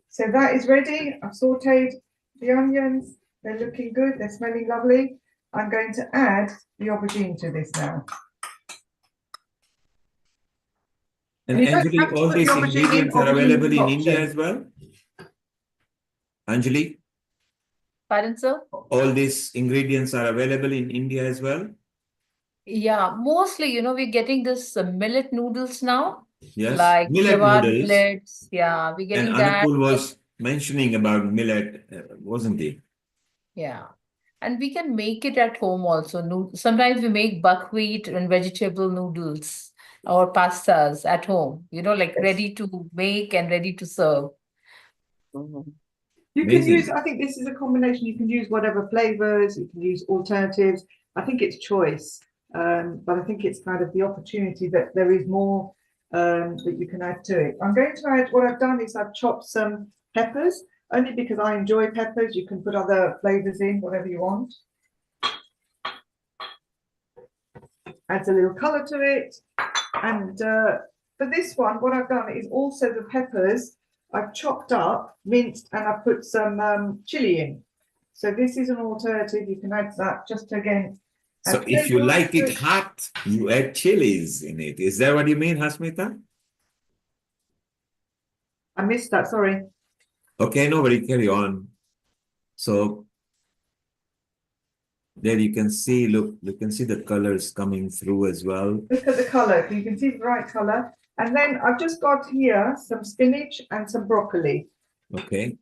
So that is ready. I've sauteed the onions. They're looking good. They're smelling lovely. I'm going to add the aubergine to this now. And Anjali, all these ingredients are available in India as well? Anjali? Pardon, sir? All these ingredients are available in India as well? Yeah, mostly, we're getting this millet noodles now. Yes, Like millet jawar noodles. millets. Yeah, we're getting And that. Anupul was mentioning about millet, wasn't he? Yeah. And we can make it at home also. Sometimes we make buckwheat and vegetable noodles or pastas at home, like ready to make and ready to serve. You can use, I think this is a combination, you can use whatever flavors, you can use alternatives. I think it's choice, but I think it's kind of the opportunity that there is more that you can add to it. I'm going to add, what I've done is I've chopped some peppers, only because I enjoy peppers. You can put other flavors in, whatever you want. Adds a little color to it. And for this one, what I've done is also the peppers I've chopped up, minced, and I've put some chili in. So this is an alternative. You can add that just again. So if you like it hot, you add chilies in it. Is that what you mean, Hasmita? I missed that, sorry. Okay, nobody carry on. So there you can see, look, you can see the colors coming through as well. Look at the color. You can see the right color. And then I've just got here some spinach and some broccoli. Okay.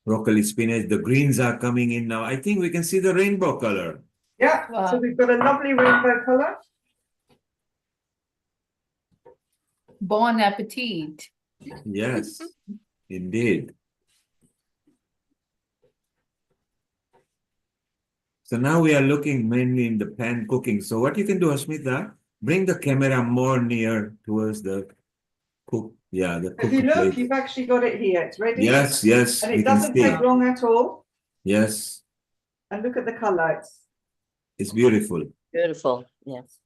Broccoli, spinach, the greens are coming in now. I think we can see the rainbow color. Yeah, so Wow. we've got a lovely rainbow color. Bon appetit. Yes, indeed. So now we are looking mainly in the pan cooking. So what you can do, Hasmita, bring the camera more near towards the cook. Yeah, the If you cook look, plate. you've actually got it here. It's ready. Yes, yes, And we it can doesn't see. take long at all. Yes, And look at the color. it's beautiful. Beautiful. Yes.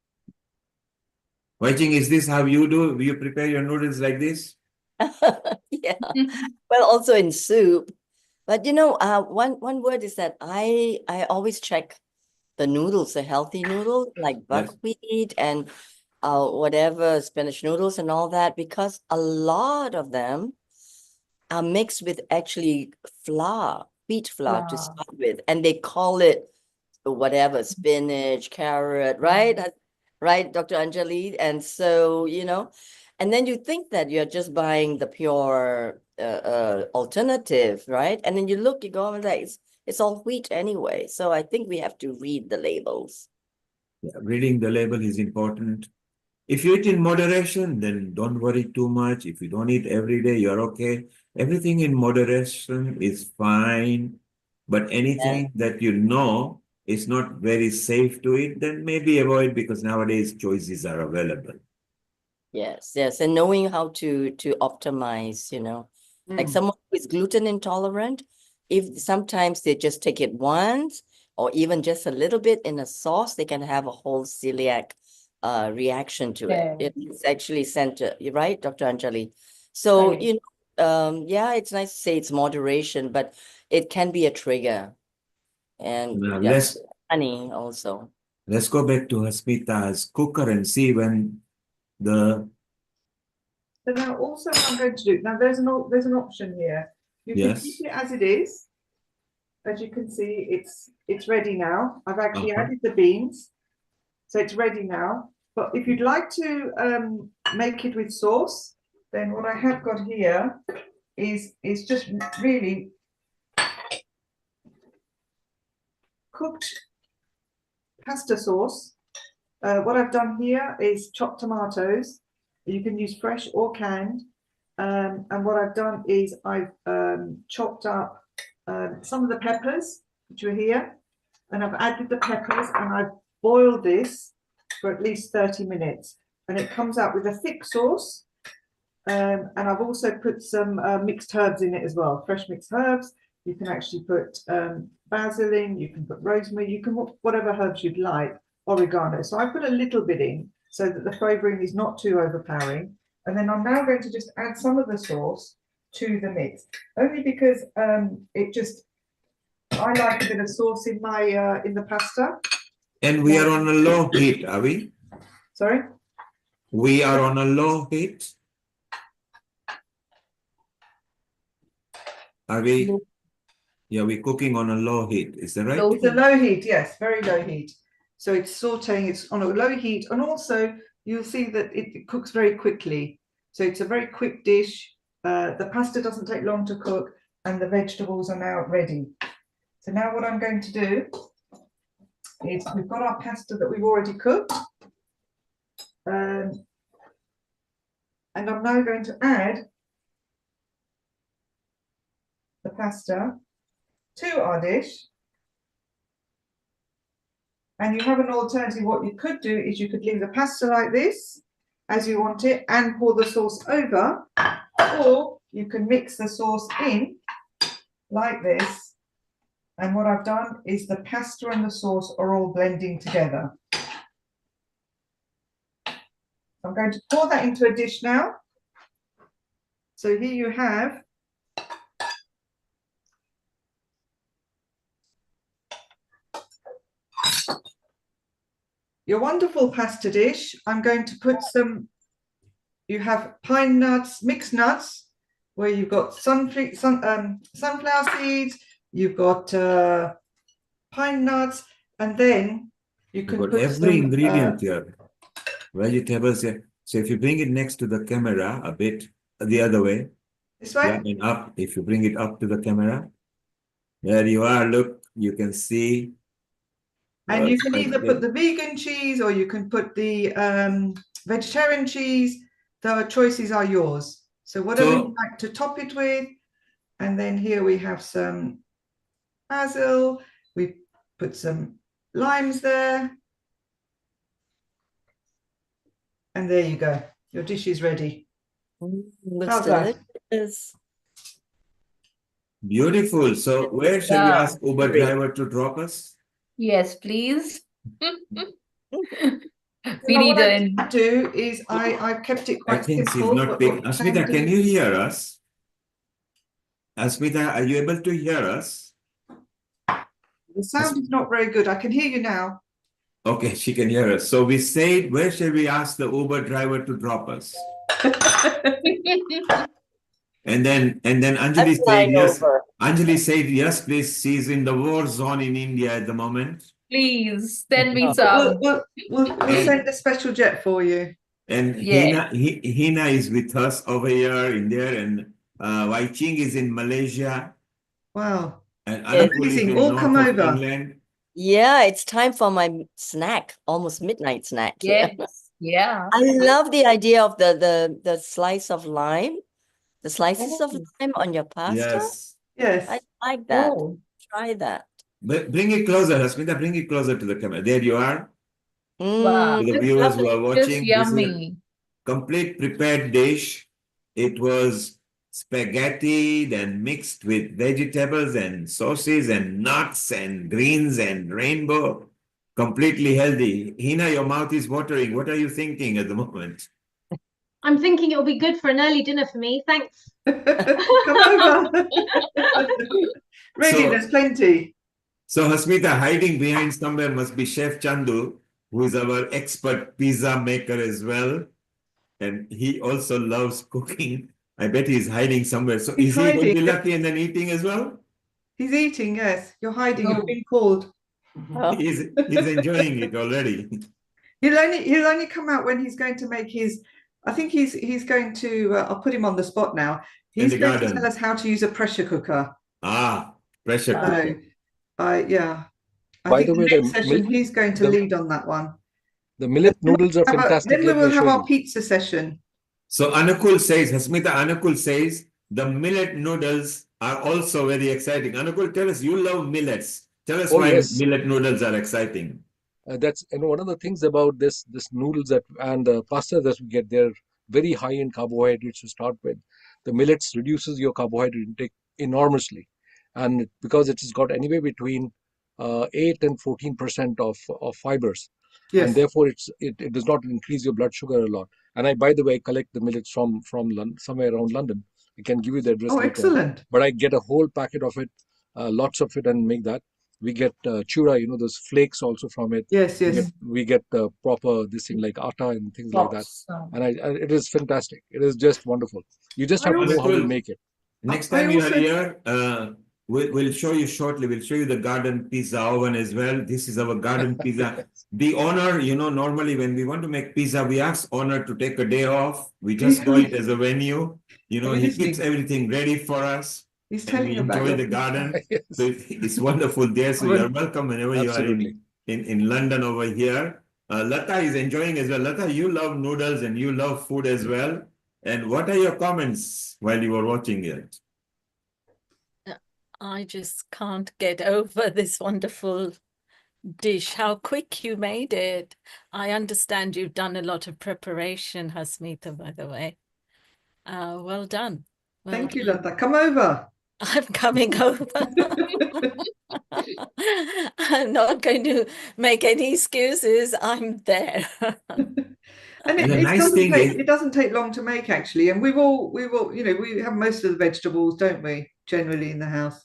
Wai-Ching, is this how you do? You prepare your noodles like this? Yeah. Well, also in soup. But you know, one word is that I always check the noodles, the healthy noodles like Yes. buckwheat and whatever spinach noodles and all that, because a lot of them are mixed with actually flour, wheat flour to Wow. start with, and they call it whatever, spinach, carrot, right? Right, Dr. Anjali? And so, you know, and then you think that you're just buying the pure alternative, right? And then you look, you go, and like, it's all wheat anyway. So I think we have to read the labels. Yeah, reading the label is important. If you eat in moderation, then don't worry too much. If you don't eat every day, you're okay. Everything in moderation is fine. But anything that you know is not very safe to eat, then maybe avoid, because nowadays choices are available. Yes, yes, and knowing how to optimize, you know, like someone who is gluten intolerant, if sometimes they just take it once or even just a little bit in a sauce, they can have a whole celiac reaction to it. Yeah. It's actually sent to, you're right, Dr. Anjali. So, Correct. you know, yeah, it's nice to say it's moderation, but it can be a trigger. And Now, yeah, let's honey also. go back to Hasmita's cooker and see when the So now also what I'm going to do, now there's an option here. You can Yes. keep it as it is. As you can see, it's ready now. I've actually added the beans. So it's ready now. But if you'd like to make it with sauce, then what I have got here is just really cooked pasta sauce. What I've done here is chopped tomatoes. You can use fresh or canned. And what I've done is I've chopped up some of the peppers, which are here, and I've added the peppers and I've boiled this for at least 30 minutes. And it comes out with a thick sauce. And I've also put some mixed herbs in it as well, fresh mixed herbs. You can actually put basil in, you can put rosemary, you can put whatever herbs you'd like, oregano. So I put a little bit in so that the flavoring is not too overpowering. And then I'm now going to just add some of the sauce to the mix, only because I like a bit of sauce in my in the pasta. And we are on a low heat, are we? Sorry? We are on a low heat. Are we? Yeah, we're cooking on a low heat. Is that right? It's a low heat, yes, very low heat. So it's sauteing, it's on a low heat, and also you'll see that it cooks very quickly. So it's a very quick dish. The pasta doesn't take long to cook, and the vegetables are now ready. So now what I'm going to do is we've got our pasta that we've already cooked. And I'm now going to add the pasta to our dish. And you have an alternative. What you could do is you could leave the pasta like this as you want it and pour the sauce over, or you can mix the sauce in like this. And what I've done is the pasta and the sauce are all blending together. I'm going to pour that into a dish now. So here you have your wonderful pasta dish. I'm going to put some, you have pine nuts, mixed nuts, where you've got sunflower seeds, you've got pine nuts, and then you can You've got put every some ingredient here. Vegetables here. So if you bring it next to the camera a bit the other way. This way? Yeah, and up. If you bring it up to the camera. There you are. Look, you can see. And you can either put the vegan cheese or you can put the vegetarian cheese. The choices are yours. So whatever you like to top it with. And then here we have some basil. We put some limes there. And there you go. Your dish is ready. Looks How's that? delicious. Beautiful. So where shall we ask Uber driver to drop us? Yes, please. We Now, need what I an. did do is I've kept it I quite think she's simple. not big. Hasmita, can you hear us? Hasmita, are you able to hear us? The sound is not very good. I can hear you now. Okay, she can hear us. So we said, where shall we ask the Uber driver to drop us? And then Anjali said yes. Anjali said yes, please. She's in the war zone in India at the moment. Please send me some. We'll send a special jet for you. And Yeah. Heena is with us over here in there, and Wai-Ching is in Malaysia. Wow. And Anupul is in All come north of over. England. Yeah, it's time for my snack, almost midnight snack. Yes. Yeah. I love the idea of the slice of lime, the slices of lime on your pasta. Yes. Yes. I like that. Oh. Try that. Bring it closer, Hasmita. Bring it closer to the camera. There you are. Wow. To the This viewers stuff who are is just watching, this is a yummy. complete prepared dish. It was spaghetti, then mixed with vegetables and sauces and nuts and greens and rainbow. Completely healthy. Heena, your mouth is watering. What are you thinking at the moment? I'm thinking it'll be good for an early dinner for me. Thanks. Come over. Really, there's plenty. So Hasmita, hiding behind somewhere must be Chef Chandu, who is our expert pizza maker as well. And he also loves cooking. I bet he's hiding somewhere. So He's is he going to be hiding. lucky and then eating as well? He's eating, yes. You're hiding. Oh. You've been called. He's enjoying it already. He'll only come out when he's going to make his. I think he's going to. I'll put him on the spot now. He's going to tell us how to use a pressure cooker. Ah, pressure cooker. Yeah. By the way, next session he's going to lead on that one. The millet noodles are fantastic. Then we will have our pizza session. So Anukul says, Hasmita, Anukul says, the millet noodles are also very exciting. Anukul, tell us, you love millets. Tell us why millet noodles are exciting. That's one of the things about this noodles and the pasta that we get. They're very high in carbohydrates to start with. The millets reduces your carbohydrate intake enormously, and because it has got anywhere between 8 and 14% of fibers, and therefore it does not increase your blood sugar a lot. And I, by the way, collect the millets from London, somewhere around London. I can give you the address. Oh, later. Excellent! But I get a whole packet of it, lots of it, and make that. We get chura, those flakes also from it. Yes. We get proper this thing like atta and things like that. And it is fantastic. It is just wonderful. You just have to know how to make it. Next time you are here, we'll show you shortly. We'll show you the garden pizza oven as well. This is our garden pizza. The owner, normally when we want to make pizza, we ask owner to take a day off. We just go it as a venue. He keeps everything ready for us. He's telling we you about enjoy the garden. So it's wonderful there. So you are welcome whenever you are in London over here. Lata is enjoying as well. Lata, you love noodles and you love food as well. And what are your comments while you were watching it? I just can't get over this wonderful dish. How quick you made it. I understand you've done a lot of preparation, Hasmita, by the way. Well done. Thank you, Lata. Come over. I'm coming over. I'm not going to make any excuses. I'm there. And it doesn't take long to make, actually. And we have most of the vegetables, don't we, generally in the house?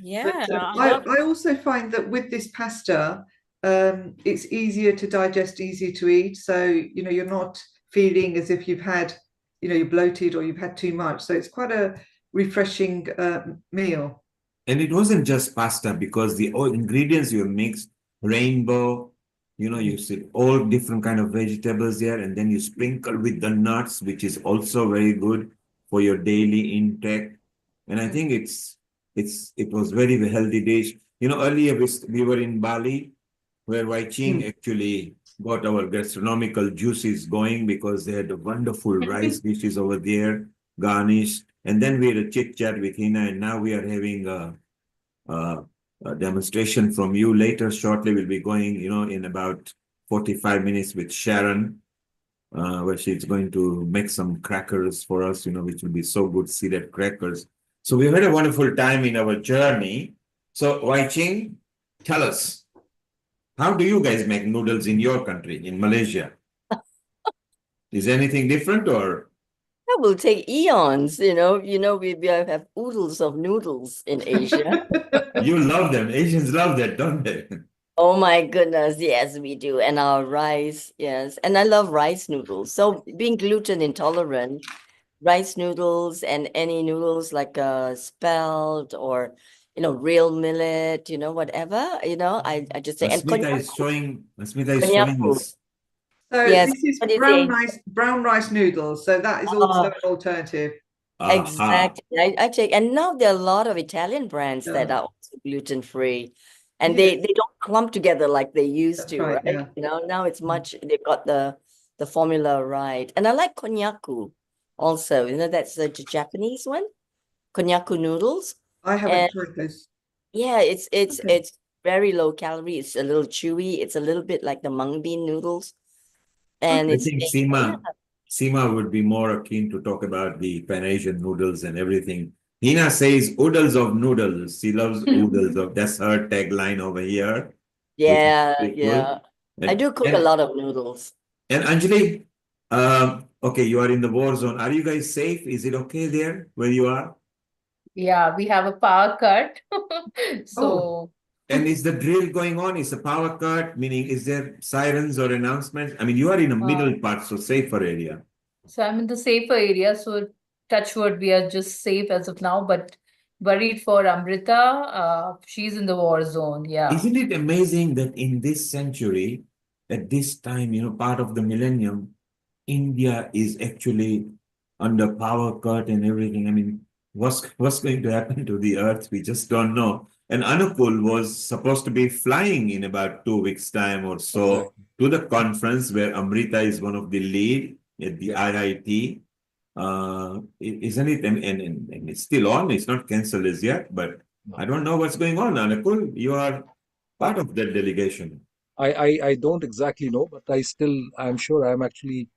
Yeah. But, I also find that with this pasta, it's easier to digest, easier to eat. So, you're not feeling as if you've had, you're bloated or you've had too much. So it's quite a refreshing meal. And it wasn't just pasta because the all ingredients you mixed, rainbow, you see all different kind of vegetables there, and then you sprinkle with the nuts, which is also very good for your daily intake. And I think it was very healthy dish. Earlier we were in Bali, where Wai-Ching actually got our gastronomical juices going because they had wonderful rice dishes over there, garnished. And then we had a chit chat with Heena, and now we are having a demonstration from you later. Shortly, we'll be going, in about 45 minutes with Sharon, where she's going to make some crackers for us, which will be so good, seeded crackers. So we've had a wonderful time in our journey. So Wai-Ching, tell us, how do you guys make noodles in your country, in Malaysia? Is anything different or? That will take eons, we have oodles of noodles in Asia. You love them. Asians love that, don't they? Oh my goodness, yes, we do. And our rice, yes. And I love rice noodles. So being gluten intolerant, rice noodles and any noodles like spelt or real millet, whatever, I just say. And Hasmita is showing konjac. us. So Yes, this is what do you brown rice noodles. So that is also an alternative. Exactly. I take, and now there are a lot of Italian brands that are also gluten-free, and they don't clump together like they used to, right? right? Now it's much, they've got the formula right. And I like konjaku also, that's the Japanese one, konjaku noodles. I haven't tried those. Yeah, it's very low calorie. It's a little chewy. It's a little bit like the mung bean noodles. And I it's think Seema would be more keen to talk about the Pan-Asian noodles and everything. Heena says oodles of noodles. She loves oodles of, that's her tagline over here. Yeah, Cool. yeah. I do cook a lot of noodles. And Anjali, okay, you are in the war zone. Are you guys safe? Is it okay there where you are? Yeah, we have a power cut. So And is the drill going on? Is the power cut? Meaning, is there sirens or announcements? I mean, you are in a middle part, so safer area. So I'm in the safer area. So touch wood, we are just safe as of now, but worried for Amrita. She's in the war zone. Yeah. Isn't it amazing that in this century, at this time, part of the millennium, India is actually under power cut and everything. I mean, what's going to happen to the earth? We just don't know. And Anupul was supposed to be flying in about 2 weeks' time or so to the conference where Amrita is one of the lead at the IIT. Isn't it? And it's still on. It's not cancelled as yet, but I don't know what's going on. Anupul, you are part of that delegation. I don't exactly know, but I'm sure I'm actually,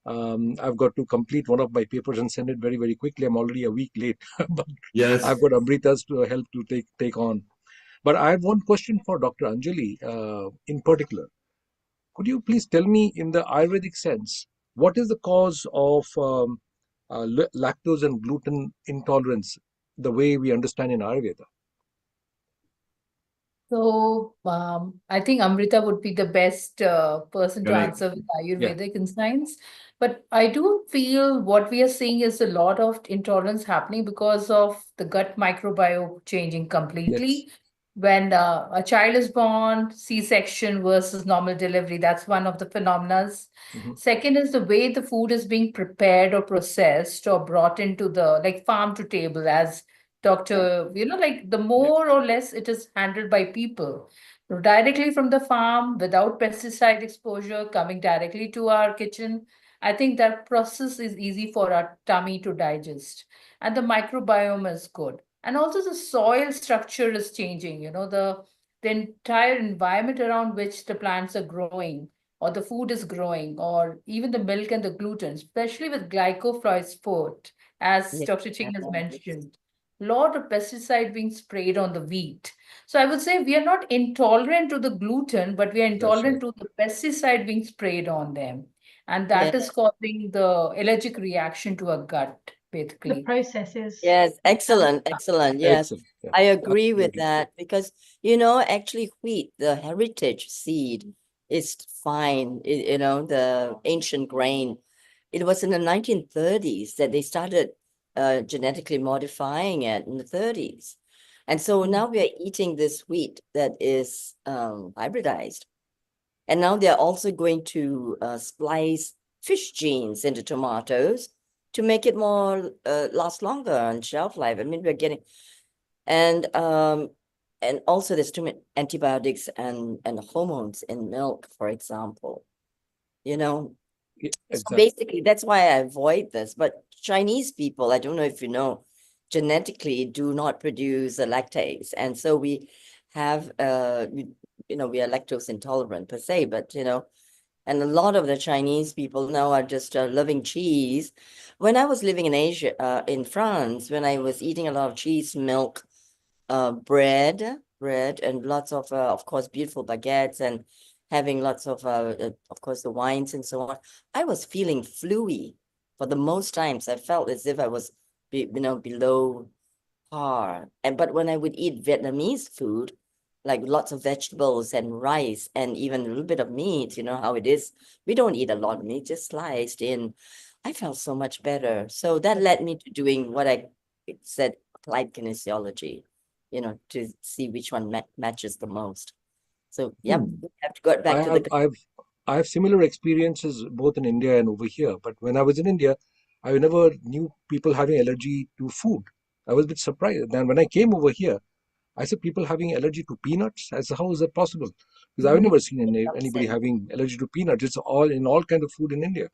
I've got to complete one of my papers and send it very, very quickly. I'm already a week late, but yes, I've got Amrita's to help to take on. But I have one question for Dr. Anjali in particular. Could you please tell me, in the Ayurvedic sense, what is the cause of lactose and gluten intolerance, the way we understand in Ayurveda? So I think Amrita would be the best person to Correct. answer with Ayurvedic and science. But I do feel what we are seeing is a lot of intolerance happening because of the gut microbiome changing completely. When a child is born, C-section versus normal delivery, that's one of the phenomena. Second is the way the food is being prepared or processed or brought into the like farm to table, as Dr. Like the more or less it is handled by people directly from the farm without pesticide exposure coming directly to our kitchen. I think that process is easy for our tummy to digest, and the microbiome is good. And also the soil structure is changing, the entire environment around which the plants are growing or the food is growing, or even the milk and the gluten, especially with glycophosphate, as Dr. Ching has mentioned. Lot of pesticide being sprayed on the wheat. So I would say we are not intolerant to the gluten, but we are intolerant to the pesticide being sprayed on them. And that is causing the allergic reaction to our gut, basically. The processes. Yes, excellent. Yes, Excellent. Yeah. I agree with that because, actually wheat, the heritage seed is fine, the ancient grain. it was in the 1930s that they started genetically modifying it in the 30s. And so now we are eating this wheat that is hybridized. And now they're also going to splice fish genes into tomatoes to make it more last longer on shelf life. I mean, we're getting, and also there's too many antibiotics and hormones in milk, for example. You know, Yeah, so exactly. basically that's why I avoid this. But Chinese people, I don't know if you know, genetically do not produce the lactase, and so we have you know, we are lactose intolerant per se, but you know, and a lot of the Chinese people now are just loving cheese. When I was living in Asia, in France, when I was eating a lot of cheese, milk, bread, and lots of course, beautiful baguettes, and having lots of course, the wines and so on, I was feeling fluey. For the most times, I felt as if I was, you know, below par. But when I would eat Vietnamese food, like lots of vegetables and rice and even a little bit of meat, you know how it is. We don't eat a lot of meat, just sliced in. I felt so much better. So that led me to doing what I said, applied kinesiology, you know, to see which one matches the most. So, yep, we have to go back to the. I have similar experiences both in India and over here. But when I was in India, I never knew people having allergy to food. I was a bit surprised. And when I came over here, I said people having allergy to peanuts. I said, how is that possible? Because I've never seen anybody having allergy to peanuts. It's all in all kind of food in India,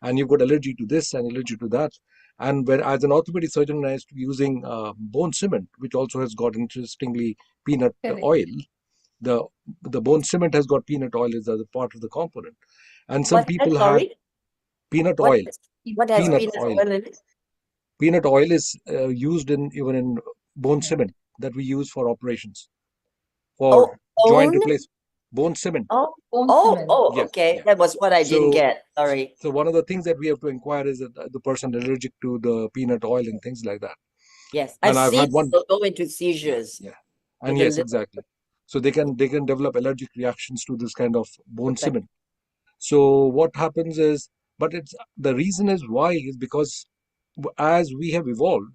and you've got allergy to this and allergy to that. And when as an orthopedic surgeon, I used to be using bone cement, which also has got interestingly peanut oil. The bone cement has got peanut oil as a part of the component, and some people have peanut oil. What has peanut oil in it? Peanut oil is used in even in bone cement that we use for operations, for joint replacement. Bone cement. Yes, okay. yeah. That was what I didn't get. Sorry. So one of the things that we have to inquire is that the person allergic to the peanut oil and things like that. Yes, And I've had one. Go into seizures. Yeah, and yes, exactly. So they can develop allergic reactions to this kind of bone cement. So what happens is, but it's the reason is why is because as we have evolved,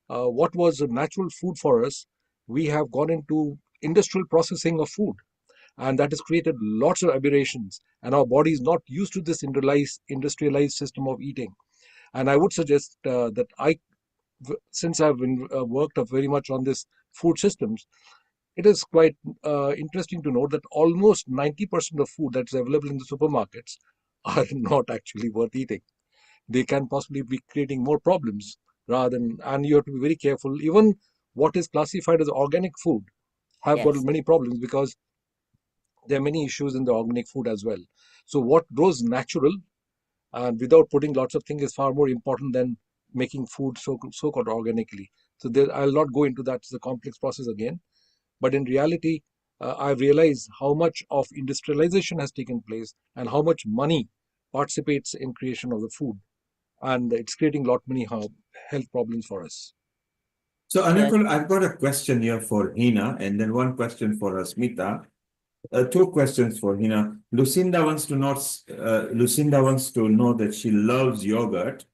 what was a natural food for us, we have gone into industrial processing of food, and that has created lots of aberrations, and our body is not used to this industrialized system of eating. And I would suggest that since I've been worked up very much on this food systems, it is quite interesting to note that almost 90% of food that's available in the supermarkets are not actually worth eating. They can possibly be creating more problems rather than, and you have to be very careful. Even what is classified as organic food have got many problems because there are many issues in the organic food as well. So what grows natural and without putting lots of things is far more important than making food so-called organically. So I'll not go into that. It's a complex process again. But in reality, I've realized how much of industrialization has taken place and how much money participates in creation of the food. And it's creating a lot many health problems for us. So, Anakul, I've got a question here for Heena and then one question for Hasmita. Two questions for Heena. Lucinda wants to know that she loves yogurt.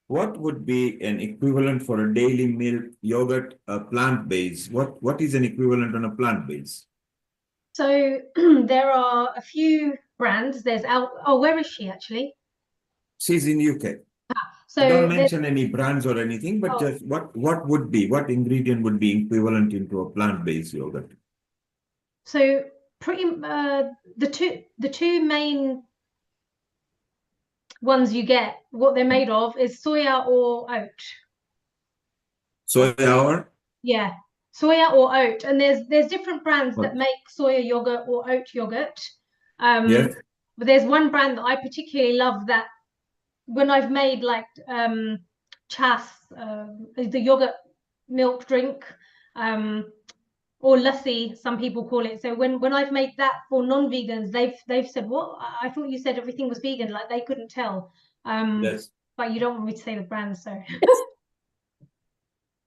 What would be an equivalent for a daily milk yogurt plant-based? What is an equivalent on a plant-based? So there are a few brands. There's where is she actually? She's in UK. So don't mention any brands or anything, but just what ingredient would be equivalent into a plant-based yogurt? So pretty the two main ones you get, what they're made of is soya or oat. Soya or? Yeah, soya or oat, and there's different brands that make soya yogurt or oat yogurt. Yes. But there's one brand that I particularly love that when I've made like chas, the yogurt milk drink, or lassi, some people call it. So when I've made that for non-vegans, they've said, "What? I thought you said everything was vegan." Like they couldn't tell. Yes. But you don't want me to say the brand, so.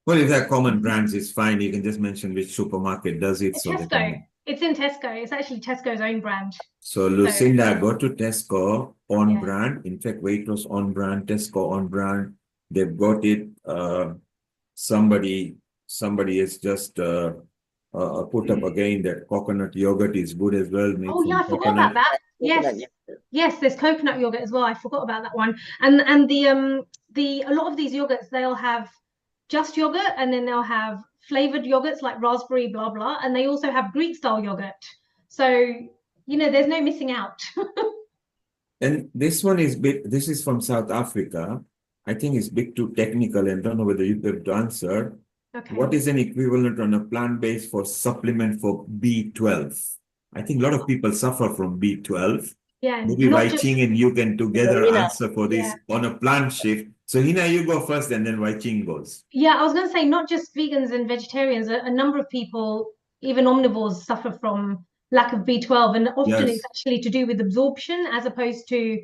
Well, if they're common brands, it's fine. You can just mention which supermarket does it. So they can... It's in Tesco. It's actually Tesco's own brand. So Lucinda, go to Tesco on brand. In fact, Waitrose on brand, Tesco on brand. They've got it. Somebody has just put up again that coconut yogurt is good as well. Made Oh yeah, I from forgot about coconut. that. Yes, yes, there's coconut yogurt as well. I forgot about that one. And the a lot of these yogurts, they'll have just yogurt, and then they'll have flavored yogurts like raspberry blah blah, and they also have Greek style yogurt. So there's no missing out. And this one is bit. This is from South Africa. I think it's a bit too technical, and don't know whether you have to answer. Okay. What is an equivalent on a plant-based for supplement for B12? I think a lot of people suffer from B12. Yeah, Maybe not just Wai-Ching and you can together Heena. answer for this on a plant shift. So Heena, you go first, and then Wai-Ching goes. Yeah, I was going to say not just vegans and vegetarians. A number of people, even omnivores, suffer from lack of B12, and often Yes. it's actually to do with absorption as opposed to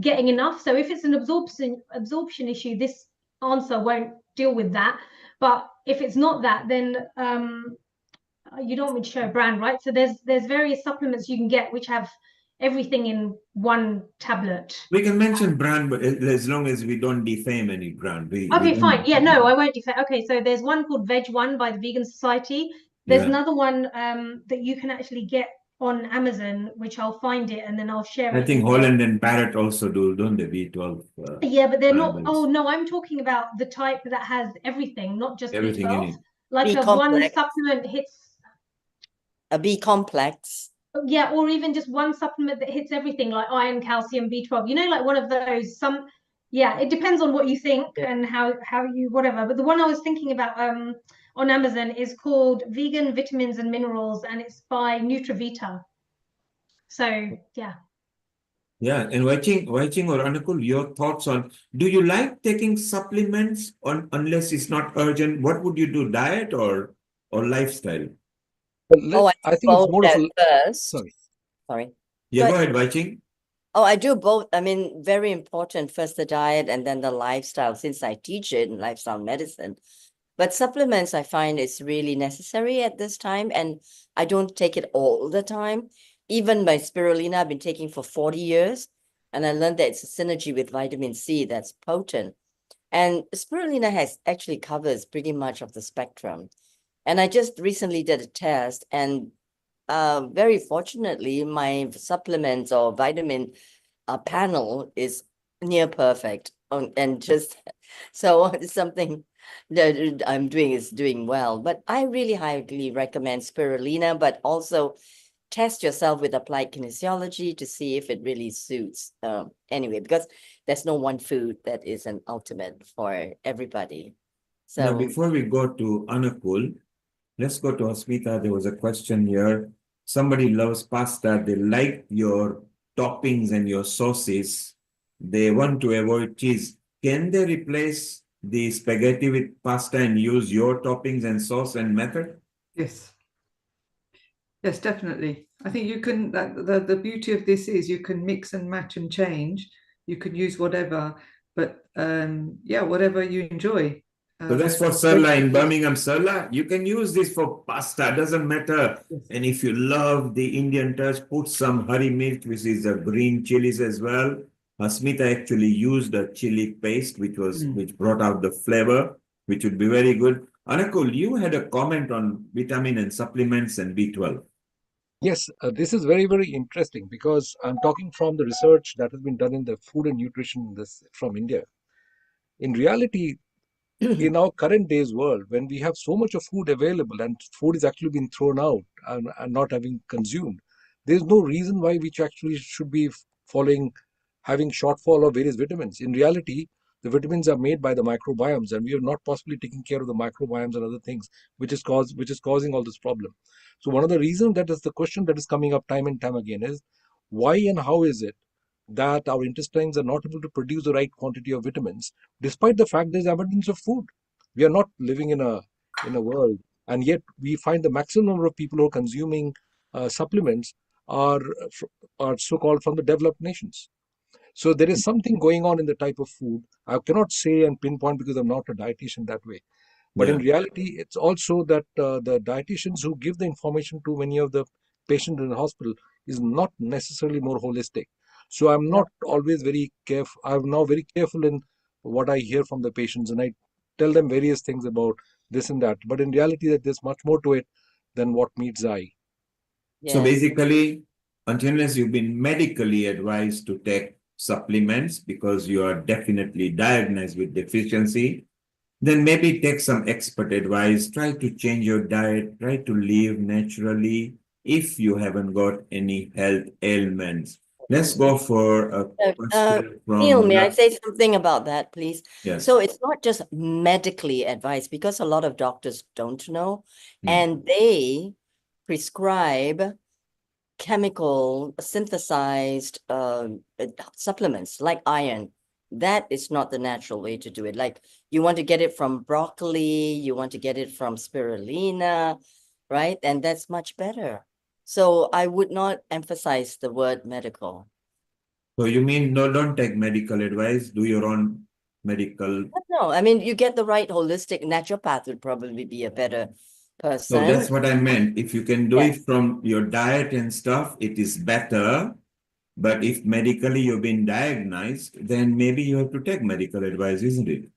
getting enough. So if it's an absorption issue, this answer won't deal with that. But if it's not that, then you don't want me to show a brand, right? So there's various supplements you can get which have everything in one tablet. We can mention brand, but as long as we don't defame any brand. We Okay, don't- fine. Yeah, no, I won't defend. Okay, so there's one called Veg1 by the Vegan Society. There's Yeah. another one that you can actually get on Amazon, which I'll find it and then I'll share I it. think Holland and Barrett also do, don't they? B12. Yeah, but they're not. vitamins. Oh no, I'm talking about the type that has everything, not just Everything in B12. it. Like B a one complex. supplement hits. A B complex. Yeah, or even just one supplement that hits everything, like iron, calcium, B12. Like one of those. Yeah, it depends on what you think and how you whatever. But the one I was thinking about on Amazon is called Vegan Vitamins and Minerals, and it's by Nutravita. So yeah. Yeah, and Wai-Ching or Anukul, your thoughts on, do you like taking supplements unless it's not urgent? What would you do, diet or lifestyle? Oh, I I think it's both more of at a first. sorry. Sorry. Yeah, Go go ahead, Wai-Ching. Oh, I do both. I mean, very important. First the diet and then the lifestyle, since I teach it in lifestyle medicine. But supplements, I find is really necessary at this time, and I don't take it all the time. Even my spirulina, I've been taking for 40 years, and I learned that it's a synergy with vitamin C that's potent. And spirulina actually covers pretty much of the spectrum. And I just recently did a test, and very fortunately, my supplements or vitamin panel is near perfect. And just so it's something that I'm doing is doing well. But I really highly recommend spirulina, but also test yourself with applied kinesiology to see if it really suits. Anyway, because there's no one food that is an ultimate for everybody. Now, So before we go to Anukul, let's go to Hasmita. There was a question here. Somebody loves pasta. They like your toppings and your sauces. They want to avoid cheese. Can they replace the spaghetti with pasta and use your toppings and sauce and method? Yes. Yes, definitely. I think you can, the beauty of this is you can mix and match and change. You can use whatever, but whatever you enjoy. So that's for Sarla in Birmingham, Sarla. You can use this for pasta, doesn't matter. And if you love the Indian touch, put some hari mirch, which is a green chilies as well. Hasmita actually used a chili paste, which brought out the flavor, which would be very good. Anukul, you had a comment on vitamin and supplements and B12. Yes, this is very, very interesting because I'm talking from the research that has been done in the food and nutrition from India. In reality, in our current day's world, when we have so much of food available and food is actually being thrown out and not having consumed, there's no reason why we actually should be having shortfall of various vitamins. In reality, the vitamins are made by the microbiomes, and we are not possibly taking care of the microbiomes and other things, which is causing all this problem. So one of the reasons that is the question that is coming up time and time again is why and how is it that our intestines are not able to produce the right quantity of vitamins, despite the fact there's abundance of food. We are not living in a world, and yet we find the maximum number of people who are consuming supplements are so-called from the developed nations. So there is something going on in the type of food. I cannot say and pinpoint because I'm not a dietitian that way. But in reality, it's also that the dietitians who give the information to many of the patient in the hospital is not necessarily more holistic. So I'm not always very careful. I'm now very careful in what I hear from the patients, and I tell them various things about this and that. But in reality, that there's much more to it than what meets the eye. So basically, unless you've been medically advised to take supplements because you are definitely diagnosed with deficiency, then maybe take some expert advice, try to change your diet, try to live naturally if you haven't got any health ailments. Let's go for a question from Neil, may I say something about that, please? Yes. So it's not just medically advised, because a lot of doctors don't know, and they prescribe chemical synthesized supplements like iron. That is not the natural way to do it. Like, you want to get it from broccoli, you want to get it from spirulina, right? And that's much better. So I would not emphasize the word medical. So you mean no, don't take medical advice, do your own medical. No, I mean, you get the right holistic naturopath would probably be a better person. So that's what I meant. If you can do it from your diet and stuff, it is better. But if medically you've been diagnosed, then maybe you have to take medical advice, isn't it?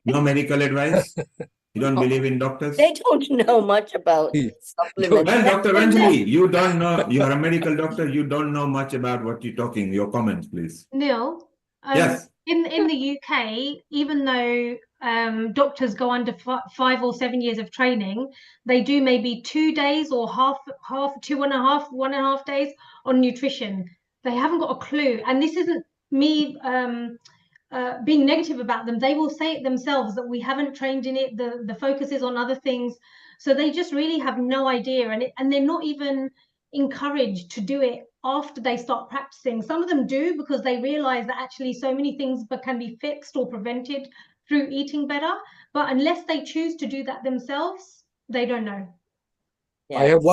No medical advice? You don't believe in doctors? They don't know much about supplements. Well, Dr. Anjali, you don't know, you are a medical doctor, you don't know much about what you're talking. Your comments, please. Neil, Yes. in the UK, even though doctors go under 5 or 7 years of training, they do maybe 2 days or half 1.5 days on nutrition. They haven't got a clue, and this isn't me being negative about them. They will say it themselves that we haven't trained in it. The focus is on other things, so they just really have no idea, and they're not even encouraged to do it after they start practicing. Some of them do, because they realize that actually so many things can be fixed or prevented through eating better, but unless they choose to do that themselves, they don't know. I have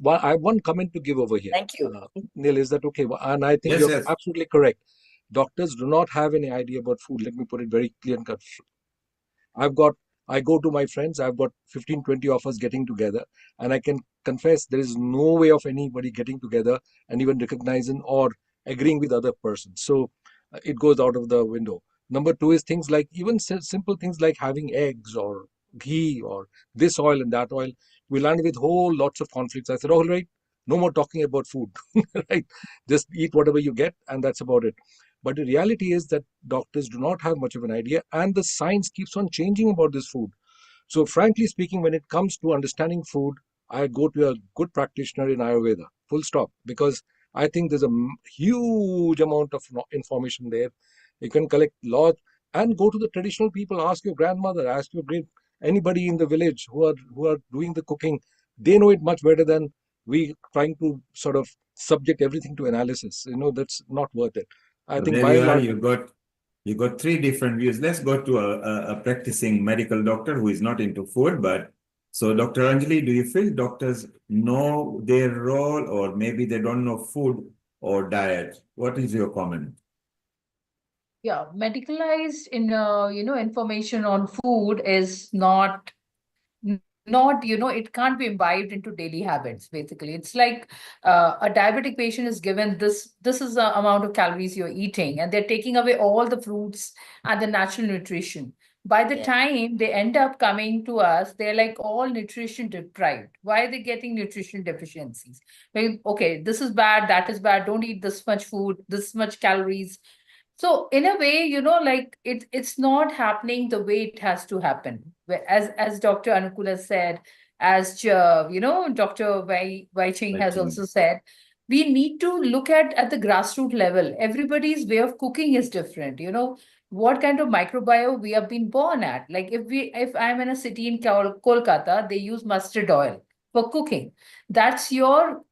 I have one comment to give over here. Thank you. Neil, is that okay? And I think you're absolutely correct. Doctors do not have any idea about food. Let me put it very clear and cut. I go to my friends, I've got 15, 20 of us getting together, and I can confess there is no way of anybody getting together and even recognizing or agreeing with other persons. So it goes out of the window. Number two is things like even simple things like having eggs or ghee or this oil and that oil. We landed with whole lots of conflicts. I said, all right, no more talking about food, right? Just eat whatever you get, and that's about it. But the reality is that doctors do not have much of an idea, and the science keeps on changing about this food. So frankly speaking, when it comes to understanding food, I go to a good practitioner in Ayurveda, full stop, because I think there's a huge amount of information there. You can collect lot and go to the traditional people, ask your grandmother, ask your anybody in the village who are doing the cooking. They know it much better than we trying to sort of subject everything to analysis. That's not worth it. I So think there by you and are, large, you got three different views. Let's go to a practicing medical doctor who is not into food, but so Dr. Anjali, do you feel doctors know their role, or maybe they don't know food or diet? What is your comment? Yeah, medicalized information on food is not, it can't be imbibed into daily habits. Basically, it's like a diabetic patient is given this is the amount of calories you're eating, and they're taking away all the fruits and the natural nutrition. By the time they end up coming to us, they're like all nutrition deprived. Why are they getting nutrition deficiencies? Okay, this is bad, that is bad, don't eat this much food, this much calories. So in a way, like it's not happening the way it has to happen. As Dr. Anukula said, as Dr. Wai-Ching has also said, we need to look at the grassroots level. Everybody's way of cooking is different. What kind of microbiome we have been born at. Like if I'm in a city in Kolkata, they use mustard oil for cooking. That's your,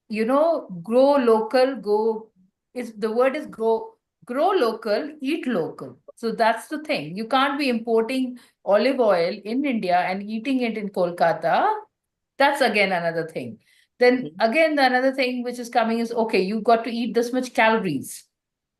grow local, the word is grow local, eat local. So that's the thing. You can't be importing olive oil in India and eating it in Kolkata. That's again another thing. Then again, the another thing which is coming is, okay, you got to eat this much calories.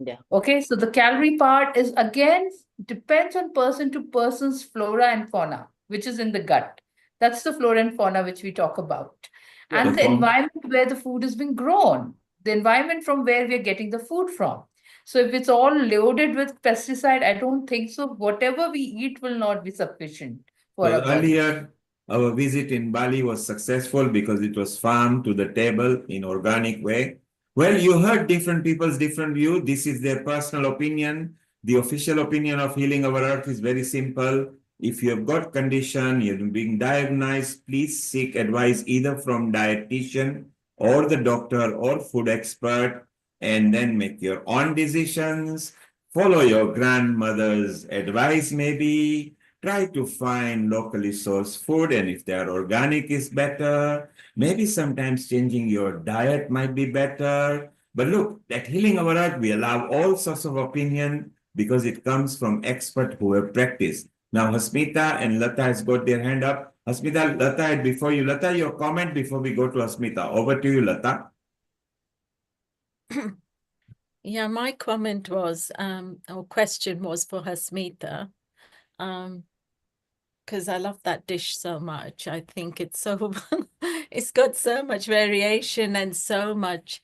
Yeah. Okay, so the calorie part is again depends on person to person's flora and fauna, which is in the gut. That's the flora and fauna which we talk about. and The the com- environment where the food is being grown, the environment from where we are getting the food from. So if it's all loaded with pesticide, I don't think so. Whatever we eat will not be sufficient for So our body. earlier, our visit in Bali was successful because it was farmed to the table in organic way. Well, you heard different people's different view. This is their personal opinion. The official opinion of Healing Our Earth is very simple. If you have got condition, you're being diagnosed, please seek advice either from dietitian or the doctor or food expert, and then make your own decisions. Follow your grandmother's advice, maybe. Try to find locally sourced food, and if they are organic is better. Maybe sometimes changing your diet might be better. But look, at Healing Our Earth, we allow all sorts of opinion because it comes from experts who have practiced. Now, Hasmita and Lata has got their hand up. Hasmita, Lata, before you, Lata, your comment before we go to Hasmita. Over to you, Lata. Yeah, my comment was, or question was for Hasmita, because I love that dish so much. I think it's so, it's got so much variation and so much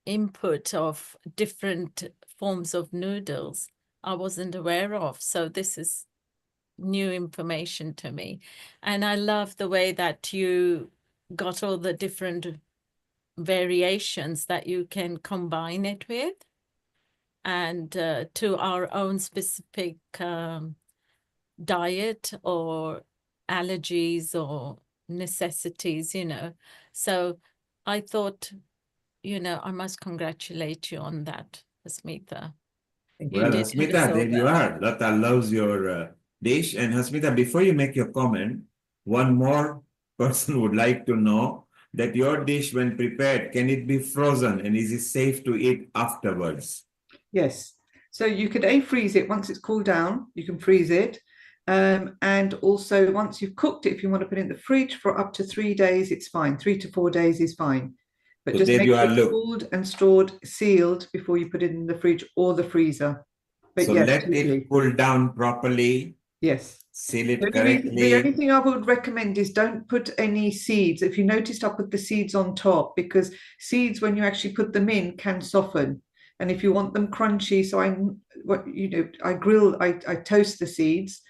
input of different forms of noodles I wasn't aware of. So this is new information to me. And I love the way that you got all the different variations that you can combine it with, and to our own specific diet or allergies or necessities, you know. So I thought, you know, I must congratulate you on that, Hasmita. Well, Hasmita, there you are. Lata loves your dish. And Hasmita, before you make your comment, one more person would like to know that your dish, when prepared, can it be frozen and is it safe to eat afterwards? Yes. So you could freeze it once it's cooled down, you can freeze it. And also once you've cooked it, if you want to put it in the fridge for up to 3 days, it's fine. 3 to 4 days is fine. But So just there make you sure are, it's look. cooled and stored, sealed before you put it in the fridge or the freezer. But So yes, let totally. it cool down properly. Yes. Seal it The correctly. only thing I would recommend is don't put any seeds. If you noticed, I put the seeds on top because seeds, when you actually put them in, can soften. And if you want them crunchy, so I toast the seeds,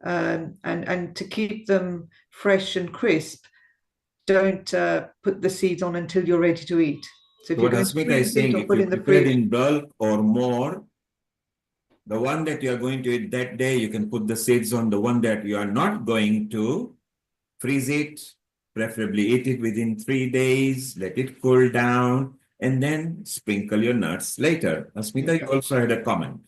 and to keep them fresh and crisp, don't put the seeds on until you're ready to eat. So if What you're going to Hasmita freeze is saying, it or if put you in the prepare fridge, in bulk or more, the one that you are going to eat that day, you can put the seeds on. The one that you are not going to, freeze it, preferably eat it within 3 days, let it cool down, and then sprinkle your nuts later. Hasmita, you also had a comment.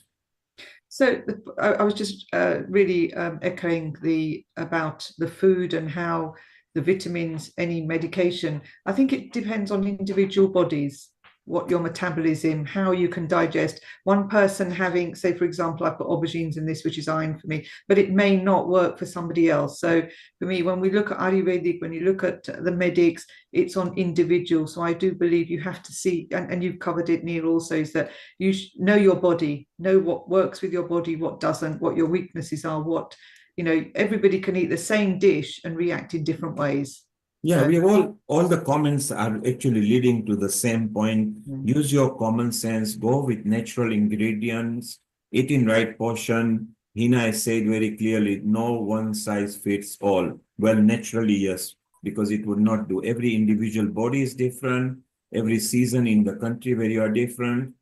So I was just really echoing about the food and how the vitamins, any medication. I think it depends on individual bodies, what your metabolism, how you can digest. One person having, say, for example, I put aubergines in this, which is iron for me, but it may not work for somebody else. So for me, when we look at Ayurvedic, when you look at the medics, it's on individual. So I do believe you have to see, and you've covered it, Neil, also, is that you know your body, know what works with your body, what doesn't, what your weaknesses are, what, you know, everybody can eat the same dish and react in different ways. Yeah, So, we have all the comments are actually leading to the same point. Use your common sense, go with natural ingredients, eat in right portion. Heena has said very clearly, no one size fits all. Well, naturally, yes, because it would not do. Every individual body is different. Every season in the country where you are different.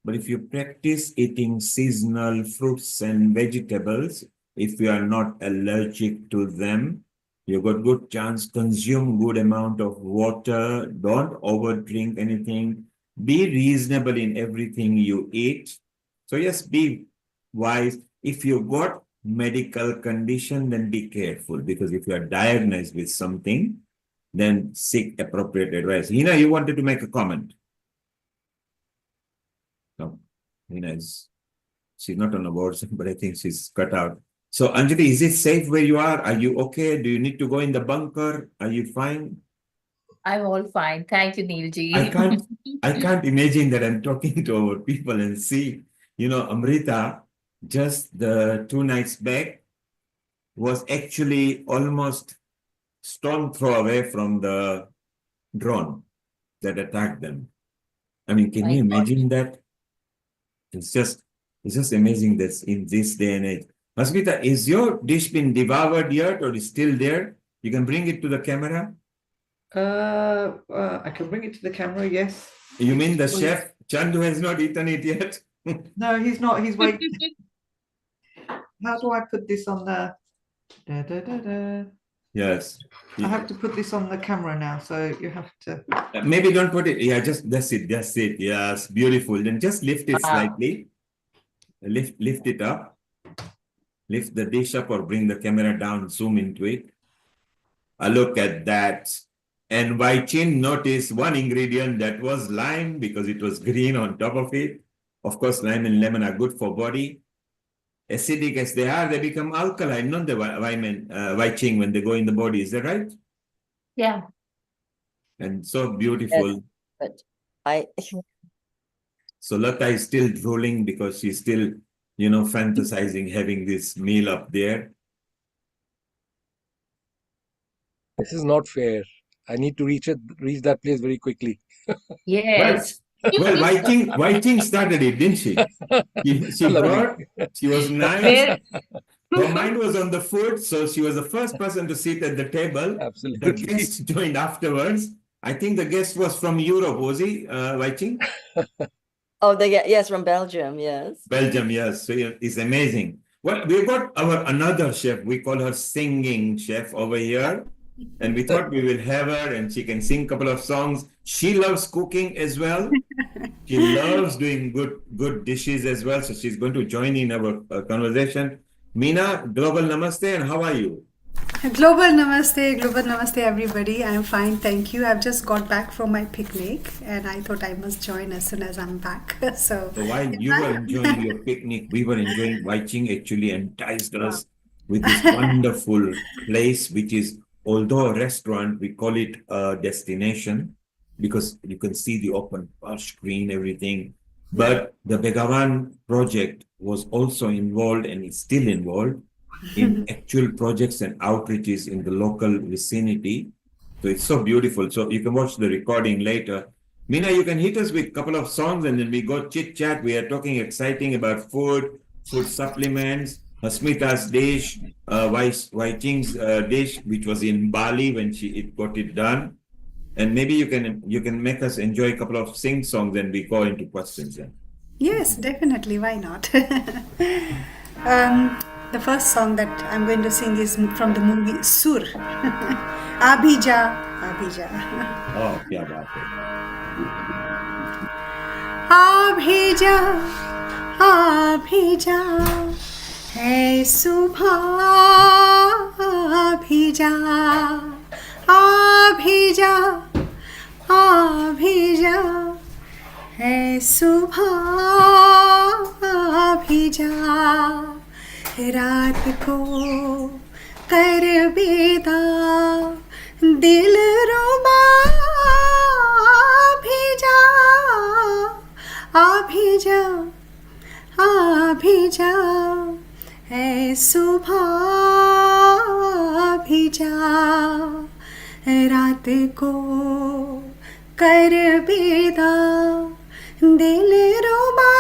But if you practice eating seasonal fruits and vegetables, if you are not allergic to them, you've got good chance. Consume good amount of water. Don't over drink anything. Be reasonable in everything you eat. So yes, be wise. If you've got medical condition, then be careful, because if you are diagnosed with something, then seek appropriate advice. Heena, you wanted to make a comment. No, Heena she's not on the board, but I think she's cut out. So Anjali, is it safe where you are? Are you okay? Do you need to go in the bunker? Are you fine? I'm all fine. Thank you, Neilji. I can't imagine that I'm talking to our people and see, you know, Amrita, just the 2 nights back was actually almost stone throw away from the drone that attacked them. I mean, can My you God. imagine that? It's just amazing that in this day and age. Hasmita, is your dish been devoured yet or is still there? You can bring it to the camera. I can bring it to the camera, yes. You mean the Well, chef Chandu has not eaten it yet? No, he's not. He's waiting. How do I put this on the? Yes. I have to put this on the camera now, so you have to. Maybe don't put it. Yeah, just that's it. That's it. Yes, beautiful. Then just lift it slightly. Lift it up. Lift the dish up or bring the camera down, zoom into it. Look at that. And Wai-Ching noticed one ingredient that was lime because it was green on top of it. Of course, lime and lemon are good for body. Acidic as they are, they become alkaline, not the Wai-Ching when they go in the body. Is that right? Yeah. And so beautiful. But So Lata is still drooling because she's still, fantasizing having this meal up there. This is not fair. I need to reach that place very quickly. Yes. Well, Wai-Ching started it, didn't she? She was nice. Her mind was on the food, so she was the first person to sit at the table. Absolutely. The guest joined afterwards. I think the guest was from Europe, was he, Wai-Ching? yes, from Belgium, yes. Belgium, yes. So it's amazing. Well, we've got another chef. We call her singing chef over here. And we thought we will have her and she can sing a couple of songs. She loves cooking as well. She loves doing good dishes as well. So she's going to join in our conversation. Meena, global namaste, and how are you? Global namaste everybody. I'm fine, thank you. I've just got back from my picnic and I thought I must join as soon as I'm back. So while you were enjoying your picnic, we were enjoying. Wai-Ching actually enticed us with this wonderful place, which is, although a restaurant, we call it a destination because you can see the open plush green, everything. But the Begawan project was also involved and is still involved in actual projects and outreaches in the local vicinity. So it's so beautiful. So you can watch the recording later. Meena, you can hit us with a couple of songs and then we go chit chat. We are talking exciting about food supplements, Hasmita's dish, Wai-Ching's dish, which was in Bali when it got it done. And maybe you can make us enjoy a couple of sing songs and we go into questions then. yes, definitely. Why not? The first song that I'm going to sing is from the movie Sur. Abhija. Oh, kya baat hai. Abhija, hai subha. Abhija, hai subha. रात को कर बेदा दिल रुबा भी जा है सुबह भी जा रात को कर बेदा दिल रुबा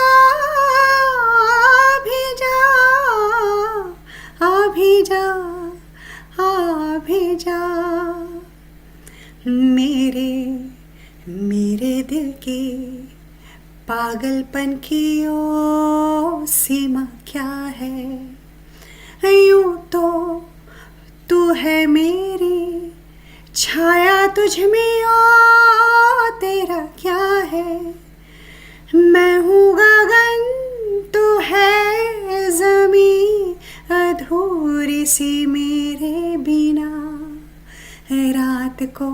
भी जा मेरे दिल के पागलपन की ओ सीमा क्या है यूं तो तू है मेरी छाया तुझ में ओ तेरा क्या है मैं हूँ गगन तू है ज़मीं अधूरी सी मेरे बिना रात को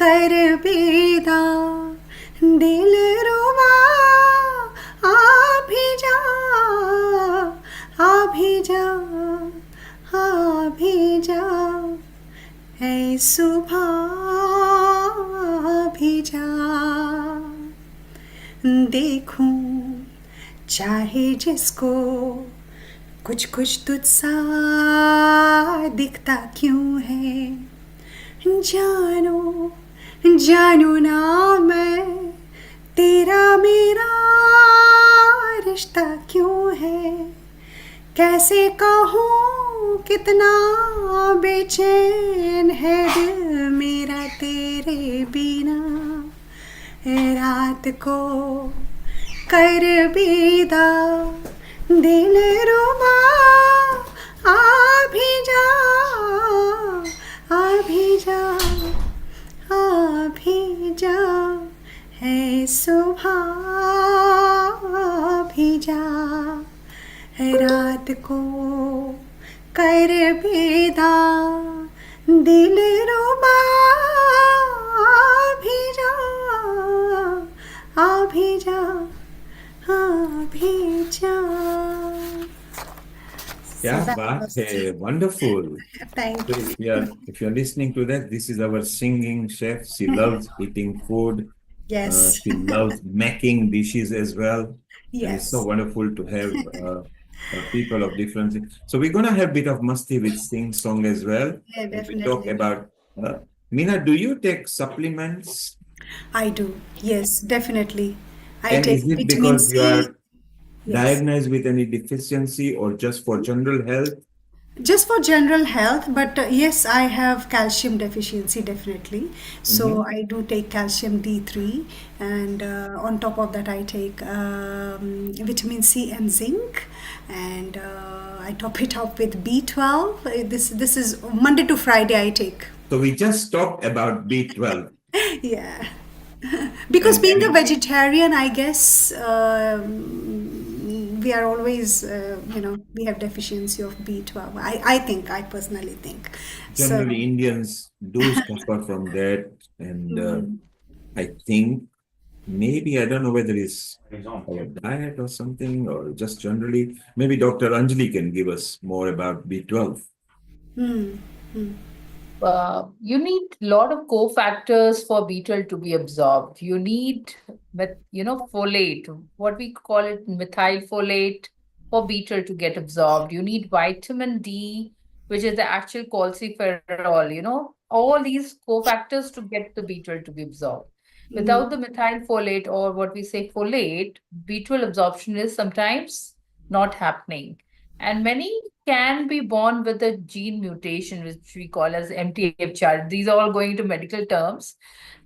कर बेदा दिल रुबा भी जा है सुबह भी जा देखूं चाहे जिसको कुछ कुछ तुझसा दिखता क्यों है, जानो जानो ना मैं, तेरा मेरा रिश्ता क्यों है, कैसे कहूँ कितना बेचैन है दिल मेरा तेरे बिना, रात को कर विदा दिल रुबा, आ भी जा आ भी जा आ भी जा, है सुबह आ भी जा, रात को कर विदा दिल रुबा, आ भी जा आ भी जा आ भी जा. Yeah, that but was- wonderful. Thank So you. if you're listening to that, this is our singing chef. She loves eating food. Yes. She loves making dishes as well. And it's so Yes. wonderful to have people of different. So we're gonna have a bit of musty with sing song as well. Yeah, And we talk definitely. about Meena, do you take supplements? I do. Yes, definitely. I And take is it vitamin because you C. are Yes. diagnosed with any deficiency or just for general health? Just for general health, but yes, I have calcium deficiency definitely. So Mhm. I do take calcium D3, and on top of that, I take vitamin C and zinc, and I top it up with B12. This is Monday to Friday I take. So we just talked about B12. Yeah. Because And being a then- vegetarian, I guess we are always, we have deficiency of B12. I think, I personally think. Generally, Indians do suffer from that, and I think maybe I don't know whether it's our diet or something, or just generally. Maybe Dr. Anjali can give us more about B12. You need a lot of cofactors for B12 to be absorbed. You need, folate, what we call it, methylfolate, for B12 to get absorbed. You need vitamin D, which is the actual calciferol, all these cofactors to get the B12 to be absorbed. Without the methylfolate, or what we say folate, B12 absorption is sometimes not happening. And many can be born with a gene mutation, which we call as MTHR. These are all going to medical terms.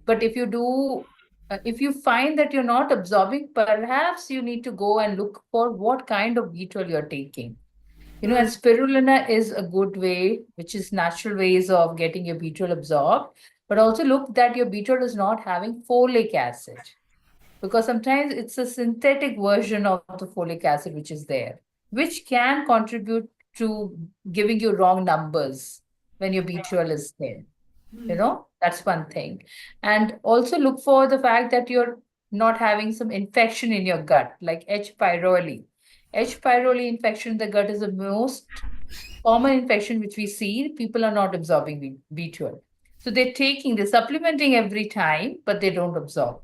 But if you find that you're not absorbing, perhaps you need to go and look for what kind of B12 you're taking. And spirulina is a good way, which is natural ways of getting your B12 absorbed. But also look that your B12 is not having folic acid, because sometimes it's a synthetic version of the folic acid which is there, which can contribute to giving you wrong numbers when your B12 is there. That's one thing. And also look for the fact that you're not having some infection in your gut, like H. pylori. H. pylori infection in the gut is the most common infection which we see. People are not absorbing B12. So they're supplementing every time, but they don't absorb.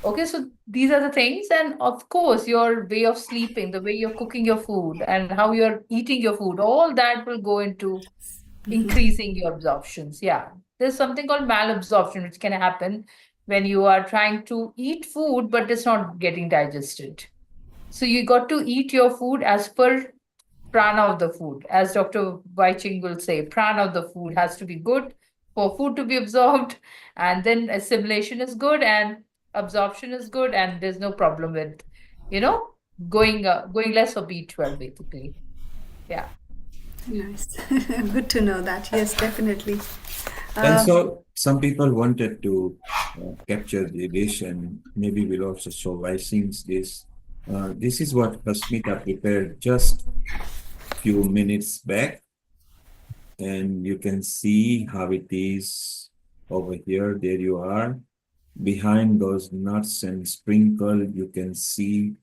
Okay, so these are the things. And of course, your way of sleeping, the way you're cooking your food, and how you're eating your food, all that will go into increasing your absorptions. Yeah. There's something called malabsorption, which can happen when you are trying to eat food, but it's not getting digested. So you got to eat your food as per prana of the food. As Dr. Wai-Ching will say, prana of the food has to be good for food to be absorbed, and then assimilation is good and absorption is good, and there's no problem with, going less for B12 basically. Yeah. Nice. Good to know that. Yes, definitely. And so some people wanted to capture the dish, and maybe we'll also show Wai-Ching's dish. This is what Hasmita prepared just few minutes back, and you can see how it is over here. There you are. Behind those nuts and sprinkle, you can see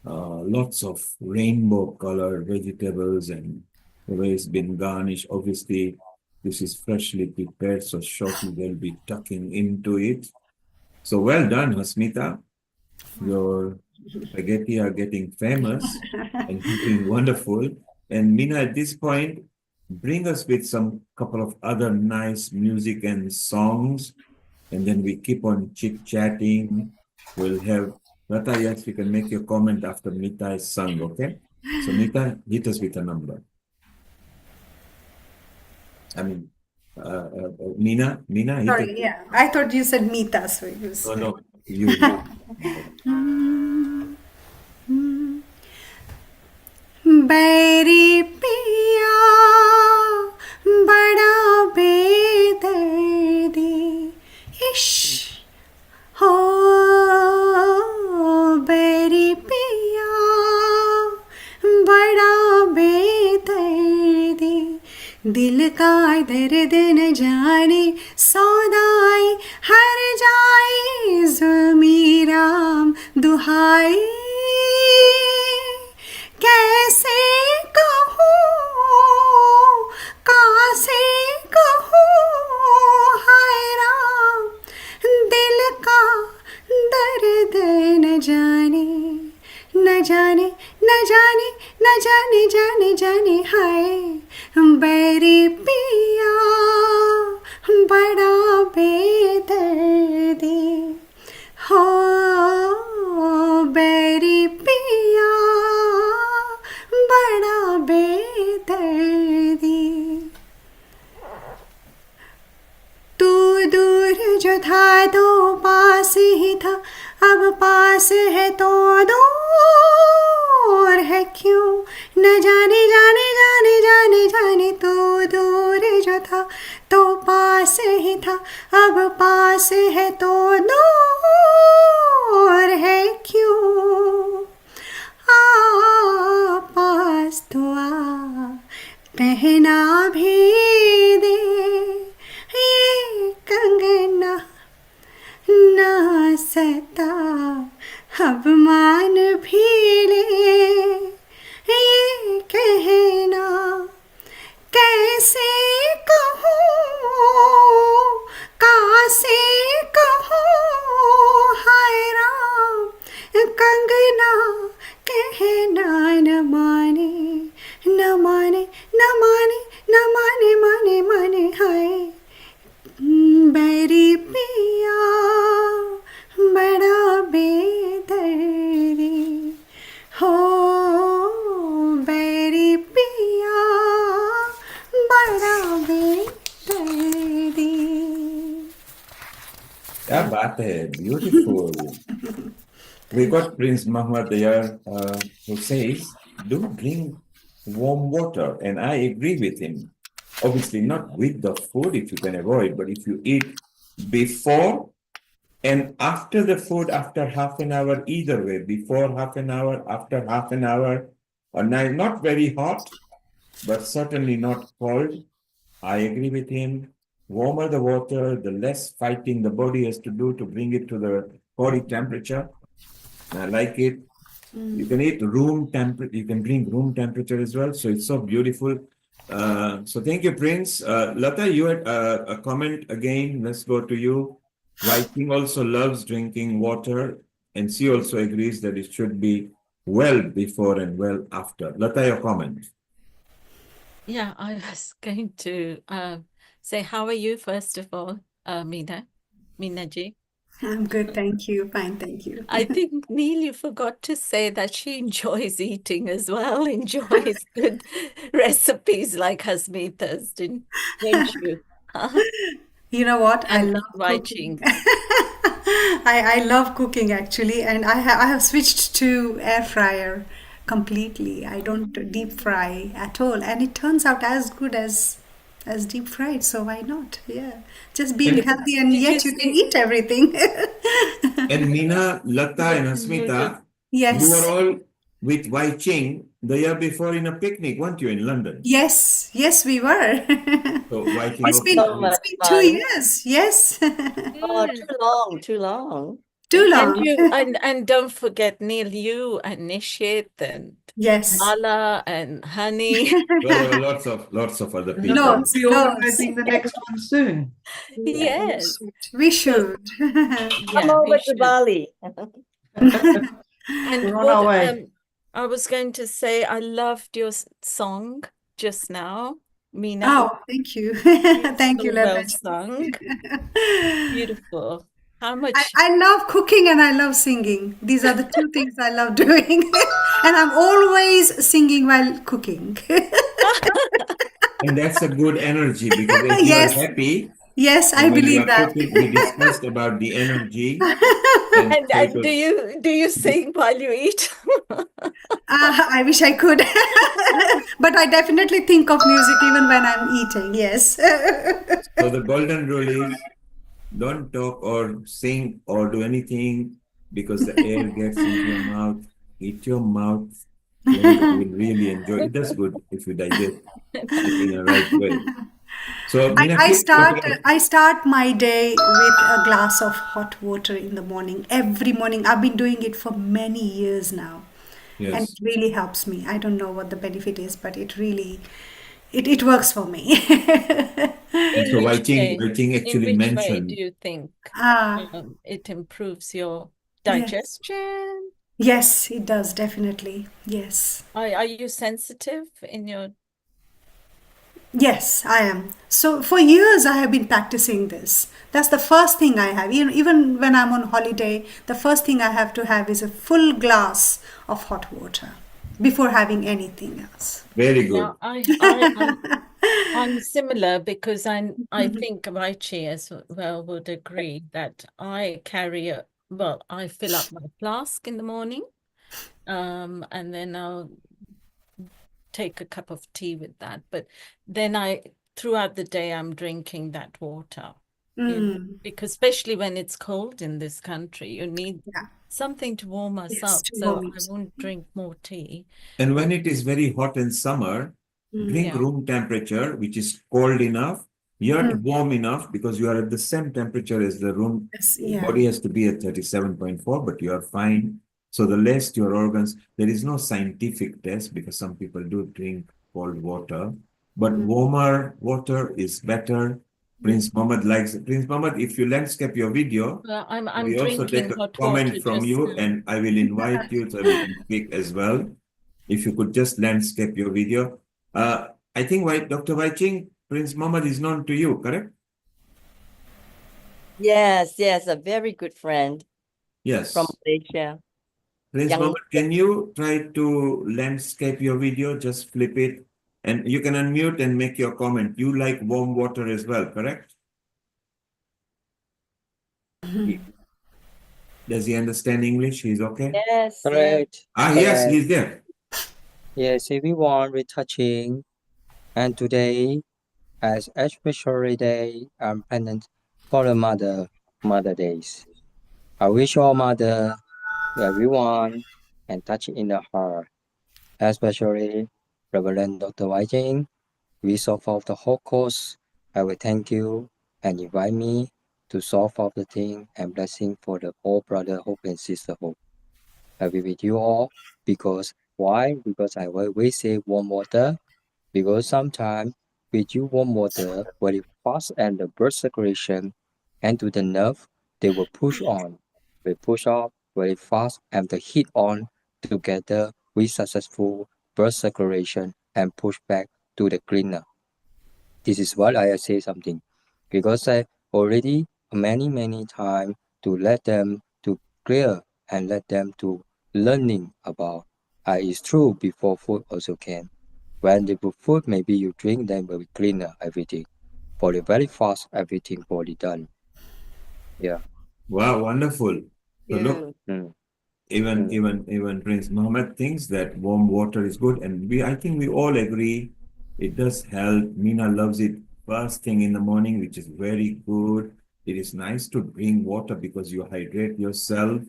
lots of rainbow colored vegetables, and the way it's been garnished. Obviously, this is freshly prepared, so shortly they'll be tucking into it. So well done, Hasmita. Your spaghetti are getting famous and doing wonderful. And Meena, at this point, bring us with some couple of other nice music and songs, and then we keep on chit-chatting. We'll have Lata, yes, you can make your comment after Mita is sung, okay? So Mita, hit us with a number. I mean, Meena, hit us. Sorry, yeah. I thought you said Mita, so it was. No, you. बैरी पिया बड़ा बेदर्दी इश हो बैरी पिया बड़ा बेदर्दी दिल का दर्द न जाने सौदाई हर जाए जुल्मी राम दुहाई कैसे कहूँ कासे कहूँ हाय राम दिल का दर्द न जाने न जाने न जाने न जाने जाने जाने हाय बैरी पिया बड़ा बेदर्दी हो बैरी पिया बड़ा बेदर्दी तू दूर जो था तो पास ही था अब पास है तो दूर है क्यों न जाने जाने जाने जाने जाने तू दूर जो था तो पास ही था अब पास है तो दूर है क्यों आ पास तो आ पहना भी दे ये कंगना ना सता अब मान भी ले ये कहना कैसे कहूँ कासे कहूँ हाय राम कंगना कहना न माने न माने न माने न माने माने माने हाय बैरी पिया बड़ा बेदर्दी हो बैरी पिया बड़ा बेदर्दी क्या बात है, beautiful. We got Prince Muhammad there who says, do drink warm water. And I agree with him. Obviously, not with the food if you can avoid, but if you eat before and after the food, after half an hour, either way, before half an hour, after half an hour, or not very hot, but certainly not cold. I agree with him. Warmer the water, the less fighting the body has to do to bring it to the body temperature. I like it. You can eat room temperature. You can bring room temperature as well. So it's so beautiful. So thank you, Prince. Lata, you had a comment again. Let's go to you. Wai-Ching also loves drinking water, and she also agrees that it should be well before and well after. Lata, your comment. Yeah, I was going to say, how are you, first of all, Meena ji? I'm good, thank you. Fine, thank you. I think, Neil, you forgot to say that she enjoys eating as well, enjoys good recipes like Hasmita's, didn't you? You know what? I And love Wai-Ching. cooking. I love cooking actually, and I have switched to air fryer completely. I don't deep fry at all, and it turns out as good as deep fried. So why not? Yeah, just being And- healthy, and Did you yet you can see- eat everything. And Meena, Lata, and Hasmita, Yes. you were all with Wai-Ching the year before in a picnic, weren't you, in London? Yes, yes, we were. So Wai-Ching It's been, also- it's been 2 years. Yes. Oh, too long, too long. Too And long. you and don't forget, Neil, you and Nishit and Yes. Mala and Honey. There were lots of other people. Lots, We'll be organizing the next one soon. Yes. We should. Come Yeah, we over to should. Bali. And We're on our way. I was going to say, I loved your song just now, Meena. Oh, thank you. Thank you, So well Leopard. sung. Beautiful. How I, much? I love cooking and I love singing. These are the two things I love doing. And I'm always singing while cooking. And that's a good energy because if you are Yes, happy, yes, I and when you believe are that. cooking, we discussed about the energy. And so it And do you sing while you eat? I wish I could. But I definitely think of music even when I'm eating. Yes. so the golden rule is don't talk or sing or do anything because the air gets into your mouth. Eat your mouth. Then you will really enjoy it. That's good if you digest it in a right way. So, I, Meena, I keep start talking. I start my day with a glass of hot water in the morning. Every morning. I've been doing it for many years now. And it Yes. really helps me. I don't know what the benefit is, but it really it works for me. And so Wai-Ching In actually which way do mentioned, you think Ah, it improves your yes. digestion? Yes, it does definitely. Yes. Are you sensitive in your? Yes, I am. So for years I have been practicing this. That's the first thing I have. Even when I'm on holiday, the first thing I have to have is a full glass of hot water before having anything else. very Yeah, good. I'm similar because I think Wai-Ching as well would agree that I I fill up my flask in the morning, and then I'll take a cup of tea with that. But then throughout the day, I'm drinking that water, because especially when it's cold in this country, you need Yeah. something to warm us Yes, up. to So warm I it. won't drink more tea. And when it is very hot in summer, drink Yeah. room temperature, which is cold enough, yet warm enough because you are at the same temperature as the room. Yes, yeah. Body has to be at 37.4, but you are fine. So the less your organs, there is no scientific test because some people do drink cold water, but warmer water is better. Prince Mohammed likes it. Prince Mohammed, if you landscape your video, Well, I'm we also take drinking a hot water comment from just you now. and I will invite you so we can speak as well. If you could just landscape your video. I think Dr. Wai-Ching, Prince Mohammed is known to you, correct? Yes, a very good friend Yes. from Malaysia. Prince Mohammed, can you try to landscape your video? Just flip it and you can unmute and make your comment. You like warm water as well, correct? Does he understand English? He's okay? Yes, Correct. Yes, Correct. he's there. Yes, everyone retouching. And today, as especially day, I'm planning for the Mother Days. I wish all mother, everyone, and touch in the heart, especially Reverend Dr. Wai-Ching. We solve of the whole course. I will thank you and invite me to solve of the thing and blessing for the whole brotherhood and sisterhood. I will with you all because why? Because I always say warm water. Because sometimes with you warm water very fast and the blood circulation and to the nerve they will push on. We push off very fast and the heat on together with successful blood circulation and push back to the cleaner. This is what I say something because I already many times to let them to clear and let them to learning about. It's true before food also can. When they put food, maybe you drink, then will be cleaner everything. For the very fast, everything body done. Yeah. Wow, wonderful. So look, Mm. even Prince Mohammed thinks that warm water is good, and I think we all agree it does help. Meena loves it first thing in the morning, which is very good. It is nice to drink water because you hydrate yourself.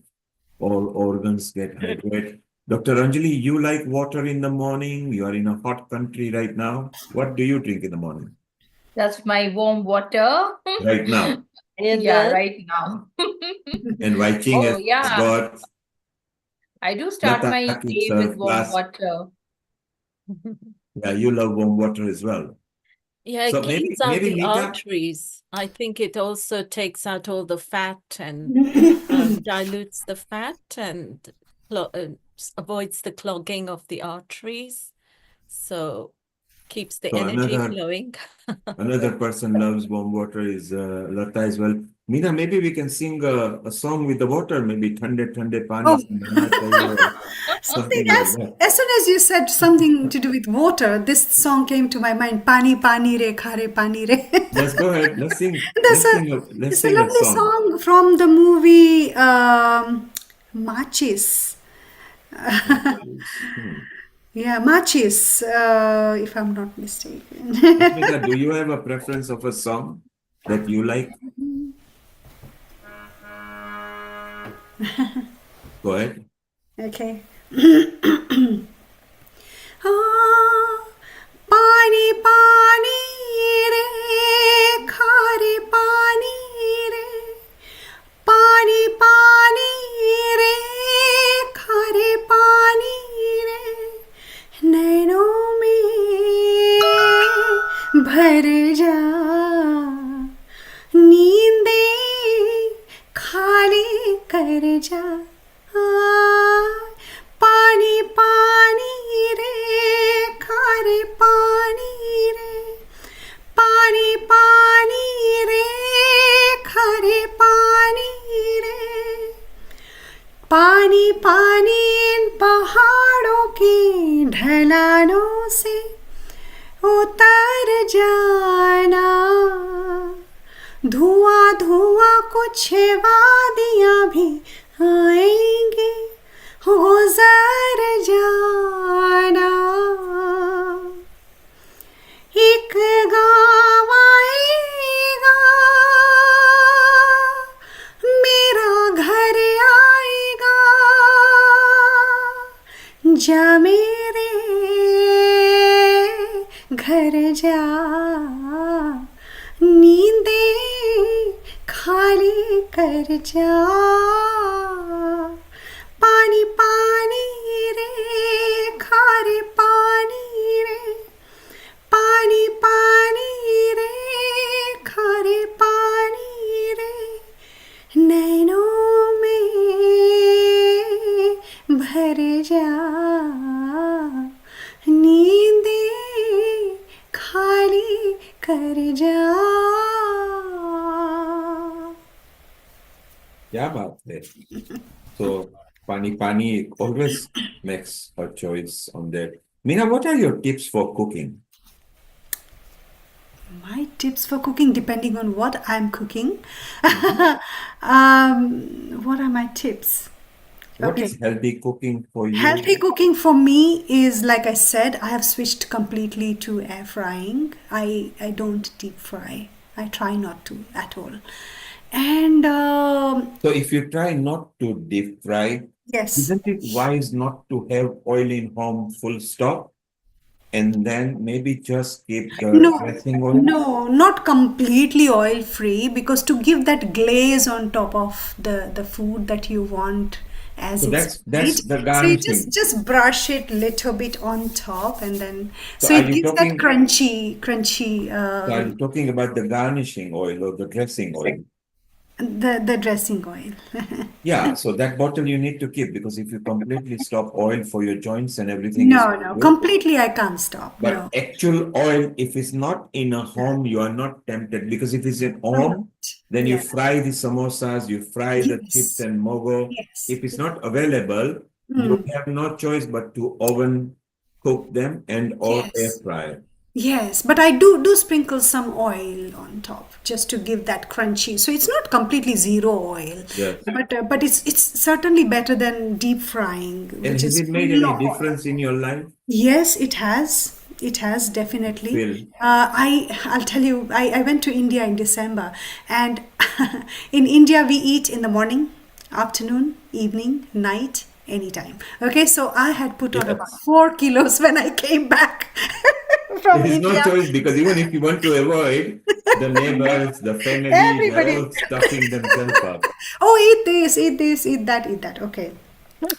All organs get hydrated. Dr. Anjali, you like water in the morning. You are in a hot country right now. What do you drink in the morning? That's my warm water. Right now. Yeah, right now. And Wai-Ching Oh, has yeah. got I do start my Nataki day with warm glass. water. Yeah, you love warm water as well. Yeah, So it cleans out maybe the Meeta. arteries. I think it also takes out all the fat and dilutes the fat, and avoids the clogging of the arteries, so keeps the So energy flowing. another person loves warm water is Lata as well. Meena, maybe we can sing a song with the water, maybe Thande Thande Pani Se Nahana Chahiye, something like that. As soon as you said something to do with water, this song came to my mind. Pani pani re khare pani re. Let's go ahead. Let's sing. That's Let's it's a sing a lovely song. song from the movie Machis. Yeah, Machis, if I'm not mistaken. Hasmita, do you have a preference of a song that you like? Go ahead. Okay. Pani pani re khare pani re pani pani re khare pani re नैनों में भर जा नींदे खाली कर जा पानी पानी रे खारे पानी रे पानी पानी रे खारे पानी रे पानी पानी इन पहाड़ों की ढलानों से उतर जाना धुआं धुआं कुछ वादियां भी आएंगे गुजर जाना एक गाँव आएगा मेरा घर आएगा जा मेरे घर जा नींदे खाली कर जा पानी पानी रे खारे पानी रे पानी पानी रे खारे पानी रे नैनों में भर जा नींदे खाली कर जा Yeah, baat hai. So Pani Pani always makes her choice on that. Meena, what are your tips for cooking? My tips for cooking, depending on what I'm cooking. What are my tips? What is healthy cooking for you? Healthy cooking for me is, like I said, I have switched completely to air frying. I don't deep fry. I try not to at all. And So if you try not to deep fry, yes, isn't it wise not to have oil in home full stop? And then maybe just keep the dressing oil? no, not completely oil free, because to give that glaze on top of the food that you want as So it's that's fried. the So you garnishing. just brush it little bit on top, and then So so are it you gives that talking- crunchy So are you talking about the garnishing oil or the dressing oil? the dressing oil. Yeah, so that bottle you need to keep, because if you completely stop oil for your joints and everything is No, good. completely I can't stop. But No. actual oil, if it's not in a home, you are not tempted, because if it's at home, then you Yeah. fry the samosas, you fry the chips and mogo. Yes. If it's not available, you have no choice but to oven cook them and or air fry. Yes, but I do sprinkle some oil on top just to give that crunchy. So it's not completely zero oil, Yes. but it's certainly better than deep frying, And which has is it made full any of oil. difference in your life? Yes, it has. It has definitely. Will. I'll tell you. I went to India in December, and in India we eat in the morning, afternoon, evening, night, anytime. Okay, so I had put on about 4 kilos when I came back from There is India. no choice, because even if you want to avoid, the neighbors, the family, Everybody. they're all stuffing themselves up. Oh, eat this, eat this, eat that, eat that. Okay.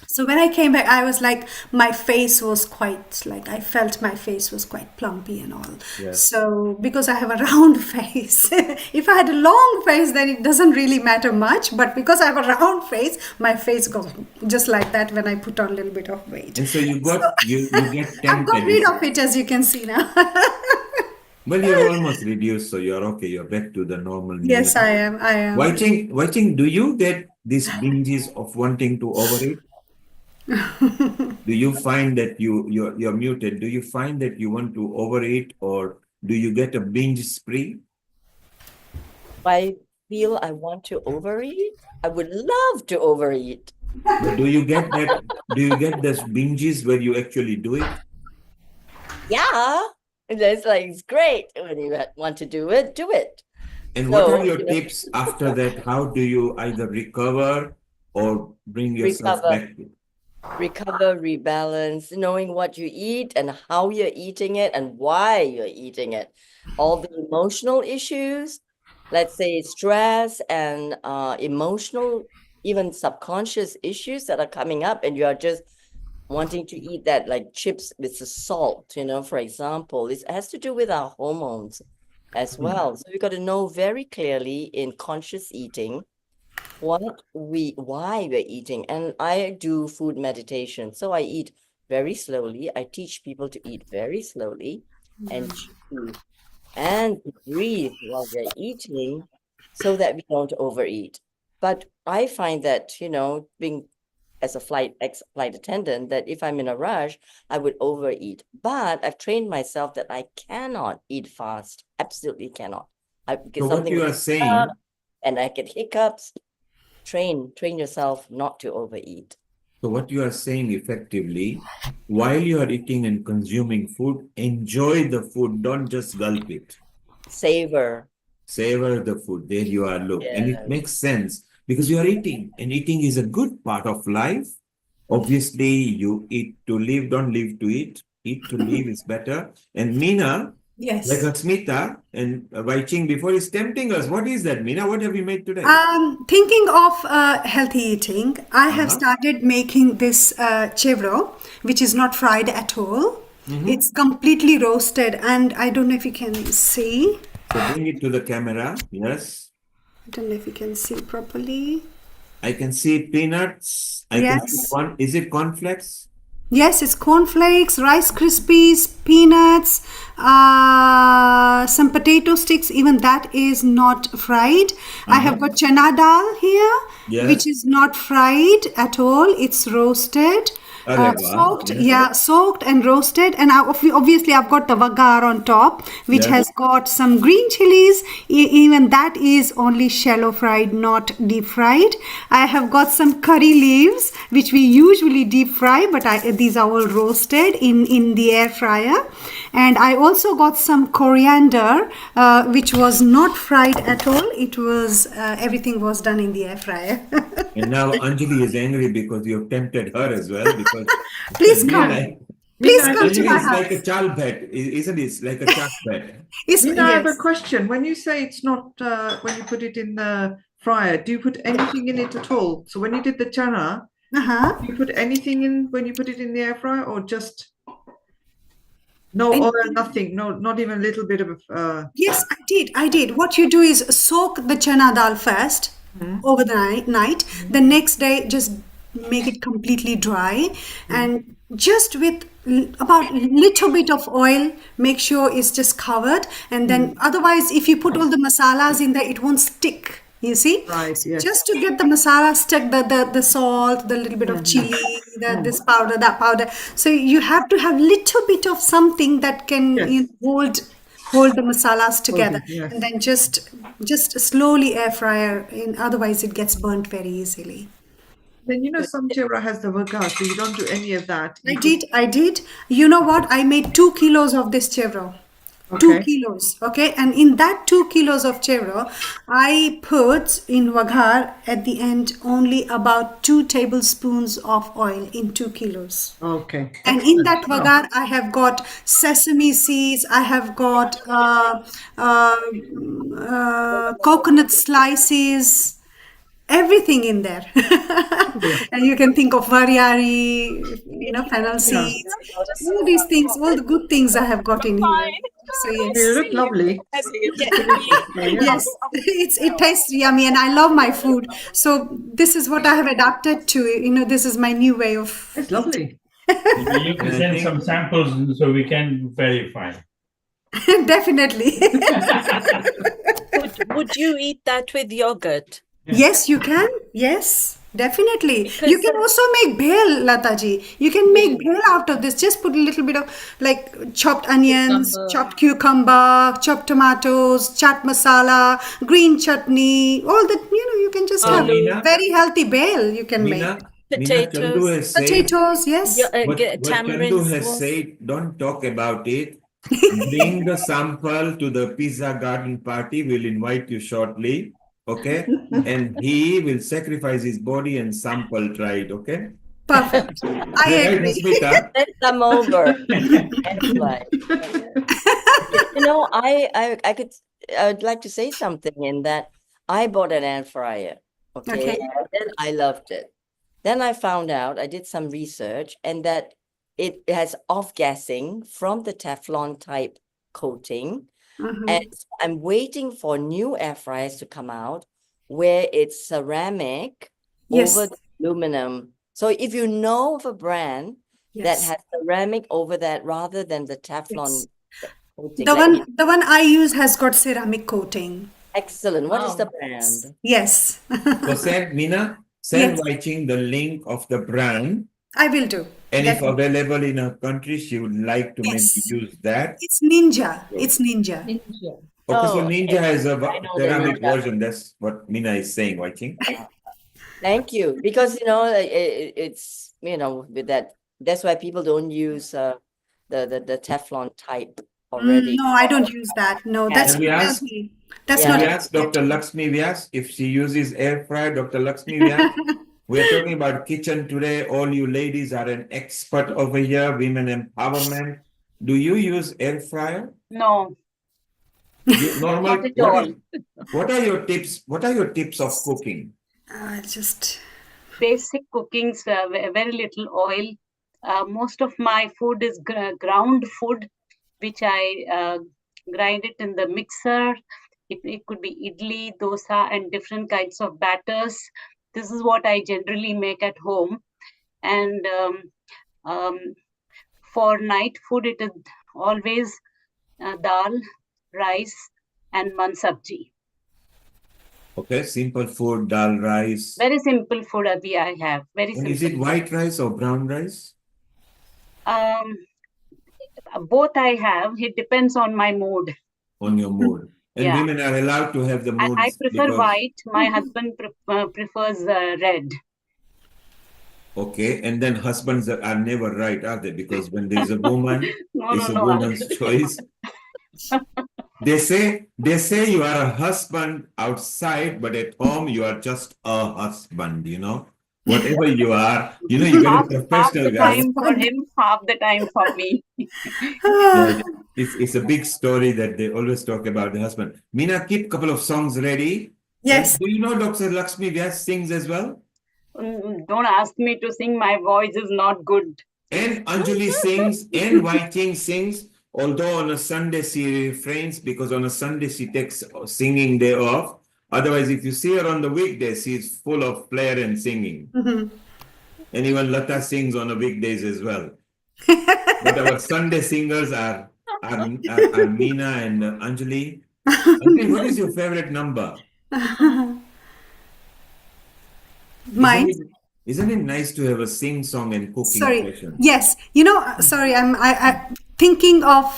So when I came back, I was like, my face was quite like, I felt my face was quite plumpy and all. Yes. So because I have a round face, if I had a long face, then it doesn't really matter much. But because I have a round face, my face goes just like that when I put on a little bit of weight. And so you So got you get I've got tempted. rid of it, as you can see now. Well, you're almost reduced, so you're okay. You're back to the normal Yes, Meena. I am. I am. Wai-Ching, do you get these binges of wanting to overeat? Do you find that you're muted? Do you find that you want to overeat, or do you get a binge spree? I feel I want to overeat. I would love to overeat. But do you get that? Do you get those binges where you actually do it? Yeah. It's like, it's great. When you want to do it, do it. And what So, are your you know, tips after that? How do you either recover or bring yourself back? recover, rebalance, knowing what you eat and how you're eating it and why you're eating it. All the emotional issues, let's say stress and emotional, even subconscious issues that are coming up, and you are just wanting to eat that like chips with the salt, you know, for example. It has to do with our hormones as well. So we got to know very clearly in conscious eating why we're eating. And I do food meditation. So I eat very slowly. I teach people to eat very slowly and chew and breathe while they're eating so that we don't overeat. But I find that, you know, being as a flight attendant, that if I'm in a rush, I would overeat. But I've trained myself that I cannot eat fast. Absolutely cannot. I get So what something you are saying, and I get hiccups. Train yourself not to overeat. so what you are saying effectively, while you are eating and consuming food, enjoy the food, don't just gulp it. Savor. Savor the food. There you are, look. And it Yes. makes sense because you are eating, and eating is a good part of life. Obviously, you eat to live, don't live to eat. Eat to live is better. And Meena, Yes. like Hasmita and Wai-Ching before, is tempting us. What is that, Meena? What have you made today? Thinking of healthy eating, I have started making this chevro, which is not fried at all. It's completely roasted, and I don't know if you can see. So bring it to the camera. Yes. I don't know if you can see properly. I can see peanuts. I can see Yes. is it cornflakes? Yes, it's cornflakes, Rice Krispies, peanuts, some potato sticks. Even that is not fried. I have got chana dal here, Yes. which is not fried at all. It's roasted. Arre wah, Soaked, yes. yeah, soaked and roasted, and obviously I've got the vagar on top, which Yes. has got some green chilies. Even that is only shallow fried, not deep fried. I have got some curry leaves, which we usually deep fry, but these are all roasted in the air fryer. And I also got some coriander, which was not fried at all. It was everything was done in the air fryer. And now Anjali is angry because you have tempted her as well. Because Please Meena, come. Please come to Anjali my is like house. a child pet, isn't it? It's like a child pet. Meena, I have a Yes. question. When you say it's not, when you put it in the fryer, do you put anything in it at all? So when you did the chana, do you put anything in when you put it in the air fryer, or just no oil, nothing, no, not even a little bit of Yes, I did. What you do is soak the chana dal first over the night. The next day, just make it completely dry, and just with about little bit of oil, make sure it's just covered. And then otherwise, if you put all the masalas in there, it won't stick. You see, Right, yes. just to get the masala stuck, the salt, the little bit of chili, this powder, that powder. So you have to have little bit of something that can hold the masalas together, yes. and then just slowly air fryer. Otherwise, it gets burnt very easily. Then you know some chevra has the vagar, so you don't do any of that. I did. You know what? I made 2 kilos of this chevro. 2 kilos, okay? And in that 2 kilos of chevro, I put in vagar at the end only about 2 tablespoons of oil in 2 kilos. Okay. And in that vagar, I have got sesame seeds, I have got coconut slices, everything in there. And you can think of variari, fennel Yeah. seeds, all these things, all the good things I have got in here. So You yes. look lovely. Yes, it tastes yummy, and I love my food. So this is what I have adapted to. This is my new way of. It's lovely. Maybe you can send some samples so we can verify. Definitely. Would you eat that with yogurt? Yes, you can. Yes, definitely. Because You can also make bhel, Lataji. You can make bhel out of this. Just put a little bit of chopped onions, Cucumber. chopped cucumber, chopped tomatoes, chaat masala, green chutney, all that, you can just have Meena? very healthy bhel you can make. Meena, Chandu has said, Potatoes, yes. what Chandu has said, don't talk about it. Bring the sample to the pizza garden party. We'll invite you shortly. Okay? And he will sacrifice his body and sample try it. Okay? Perfect. I Right, agree. Hasmita? Let's come over. Excellent. I'd like to say something in that I bought an air fryer. Okay. Okay. And then I loved it. Then I found out, I did some research, and that it has off-gassing from the Teflon type coating. Mhm. And I'm waiting for new air fryers to come out where it's ceramic Yes. over the aluminum. So if you know of a brand that Yes. has ceramic over that rather than the Teflon Yes. coating, The let me- one the one I use has got ceramic coating. Excellent. What is the Wow. brand? Yes. So send Meena, send Yes. Wai-Ching the link of the brand. I will do. And if Definitely. available in her country, she would like to maybe Yes. use that. It's Ninja. It's Ninja. Okay, so Oh, Ninja has a I know the ceramic Ninja. version. That's what Meena is saying, Wai-Ching. Thank you. Because, it's, with that, that's why people don't use the Teflon type already. No, I don't use that. No, Yeah. that's Can we not ask? healthy. That's Can not we healthy ask at Dr. all. Lakshmi Vyas if she uses air fryer? Dr. Lakshmi Vyas, we are talking about kitchen today. All you ladies are an expert over here, women empowerment. Do you use air fryer? No, Normal. not at all. What are your tips? What are your tips of cooking? Just Basic cookings, very little oil. Most of my food is ground food, which I grind it in the mixer. It could be idli, dosa, and different kinds of batters. This is what I generally make at home. And for night food, it is always dal, rice, and man sabji. Okay, simple food, dal rice. Very simple food, Abhi, I have. Very And simple. is it white rice or brown rice? Both I have. It depends on my mood. On your mood. And Yeah. women are allowed to have the I moods prefer because- white. My husband prefers red. Okay, and then husbands are never right, are they? Because when there's a woman, it's a No. woman's choice. They say you are a husband outside, but at home you are just a husband, Whatever you are, you get a Half professional the guy. time for him, half the time for me. Yeah, it's a big story that they always talk about the husband. Meena, keep a couple of songs ready. Yes. And do you know Dr. Lakshmi Vyas sings as well? Don't ask me to sing. My voice is not good. And Anjali sings, and Wai-Ching sings, although on a Sunday she refrains because on a Sunday she takes a singing day off. Otherwise, if you see her on the weekdays, she's full of flair and singing. Mhm. And even Lata sings on the weekdays as well. But our Sunday singers are Meena and Anjali. Anjali, what is your favorite number? Mine. Isn't it nice to have a sing-song and cooking Sorry. session? Yes. Sorry. I thinking of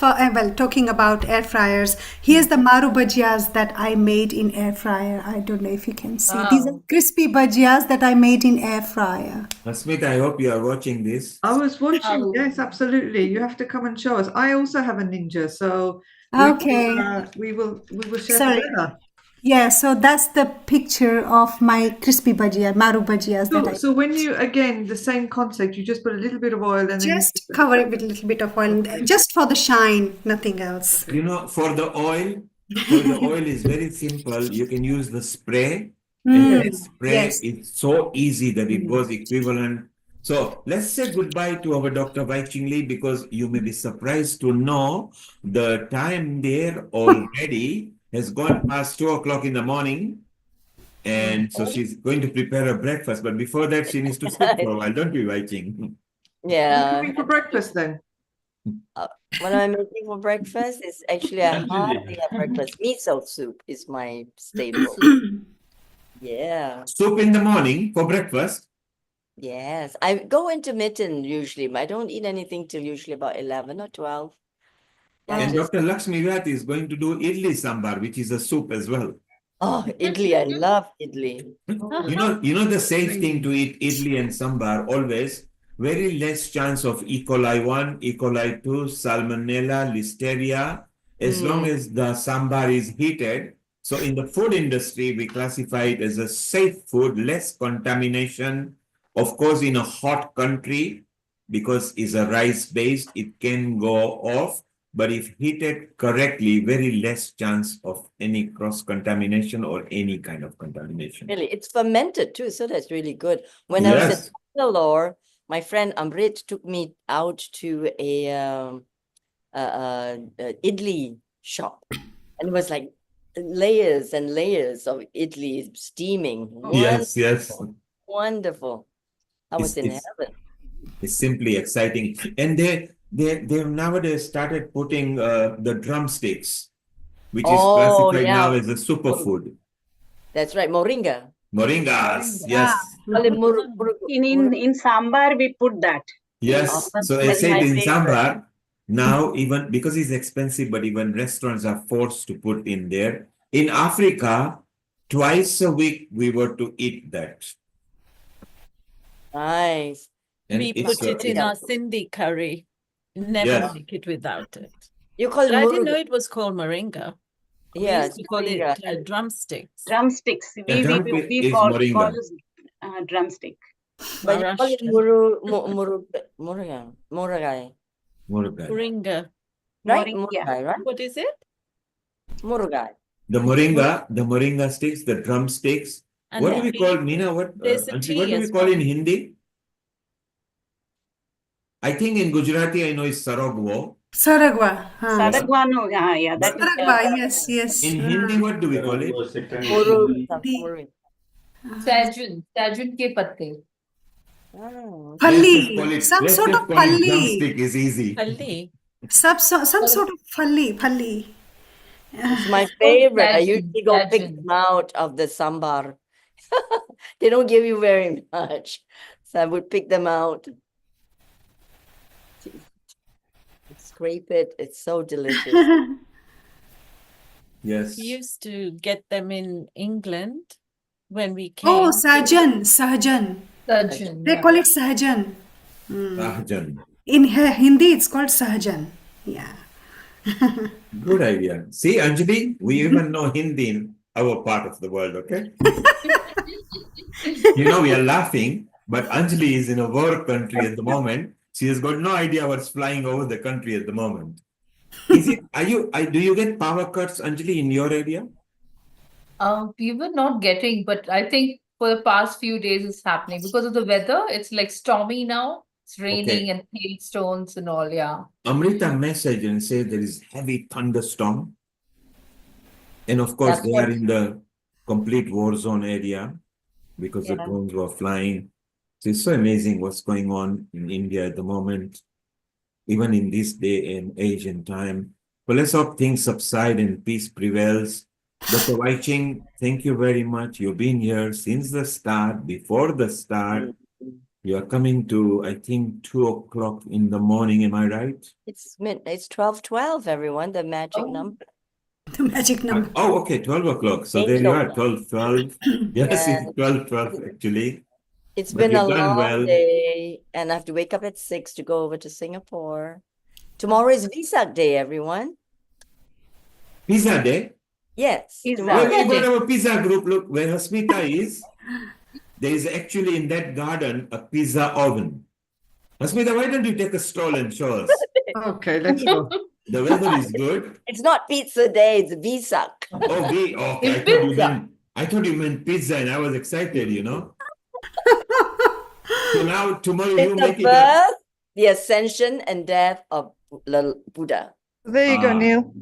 talking about air fryers. Here's the maru bhajiyas that I made in air fryer. I don't know if you can see. These are crispy bhajiyas that I made in air fryer. Hasmita, I hope you are watching this. I was watching. Yes, absolutely. You have to come and show us. I also have a ninja, so Okay. we will share Sorry. together. Yeah, so that's the picture of my crispy bhajia, maru bhajiyas that I So when you, again, the same concept, you just put a little bit of oil and then just cover it with a little bit of oil, just for the shine, nothing else. For the oil is very simple. You can use the spray And this spray Yes. is so easy that it was equivalent. So let's say goodbye to our Dr. Wai-Ching Lee, because you may be surprised to know the time there already has gone past 2 o'clock in the morning. And so she's going to prepare a breakfast. But before that, she needs to sleep for a while, don't you, Wai-Ching? Yeah. For breakfast then? What am I making for breakfast? It's actually I hardly have breakfast. Miso soup is my staple. Yeah. Soup in the morning for breakfast? Yes. I go intermittent usually, but I don't eat anything till usually about 11 or 12. I And just, Dr. Lakshmi Vyat is going to do idli sambar, which is a soup as well. oh, idli. I love idli. You know the safe thing to eat idli and sambar always, very less chance of E. coli 1, E. coli 2, salmonella, listeria, as long as the sambar is heated. So in the food industry, we classify it as a safe food, less contamination. Of course, in a hot country, because it's a rice-based, it can go off. But if heated correctly, very less chance of any cross-contamination or any kind of contamination. Really, it's fermented too, so that's really good. When I was at Bangalore, my friend Amrita took me out to a idli shop, and it was like layers and layers of idli steaming. Yes, yes. Wonderful. I was in heaven. It's simply exciting. And they nowadays started putting the drumsticks, which is classified now as a superfood. That's right, moringa. Moringas, yes. In sambar, we put that. Yes, so I said in sambar, now even because it's expensive, but even restaurants are forced to put in there. In Africa, twice a week we were to eat that. Nice. And We put it in our Sindhi curry. Never make it without it. You call it I didn't know it was called moringa. Yeah, We used to call it drumsticks. Drumsticks. We call it drumstick. But you call it murugai. Moringa. Right? Murugai, right? What is it? Murugai. The moringa sticks, the drumsticks. And What do we call, Meena? What do we call in Hindi? I think in Gujarati, I know it's saragwo. Saragwa. Saragwa, no, yeah, that is. Saragwa, yes, yes. In Hindi, what do we call it? Sajun ke patte. Phalli. Some sort of phalli. Drumstick is easy. Phalli. Some sort of phalli. It's my favorite. I usually go pick them out of the sambar. They don't give you very much. So I would pick them out. Scrape it. It's so delicious. Yes. We used to get them in England when we came. Oh, sahajan. They call it sahajan. Sahajan. In Hindi, it's called sahajan. Yeah. Good idea. See, Anjali, we even know Hindi in our part of the world, okay? We are laughing, but Anjali is in a war country at the moment. She has got no idea what's flying over the country at the moment. Do you get power cuts, Anjali, in your area? We were not getting, but I think for the past few days it's happening because of the weather. It's like stormy now. It's raining and hailstones and all, yeah. Amrita messaged and said there is heavy thunderstorm. And of course, they are in the complete war zone area because the drones were flying. So it's so amazing what's going on in India at the moment, even in this day and age and time. But let's hope things subside and peace prevails. Dr. Wai-Ching, thank you very much. You've been here since the start, before the start. You are coming to, I think, 2 o'clock in the morning. Am I right? It's 12:12, everyone, the magic number. The magic number. Oh, okay, 12 o'clock. So there you are, 12:12. Yes, it's 12:12 actually. It's been a long day, and I have to wake up at 6 to go over to Singapore. Tomorrow is Vesak Day, everyone. Pizza Day? Yes. We've got our pizza group. Look, where Hasmita is, there is actually in that garden a pizza oven. Hasmita, why don't you take a stroll and show us? Okay, let's go. The weather is good. It's not pizza day, it's Vesak. Okay. I thought you meant pizza and I was excited, you know. So now tomorrow you It's the make it up. birth, the ascension, and death of the Buddha. There you go, Neil.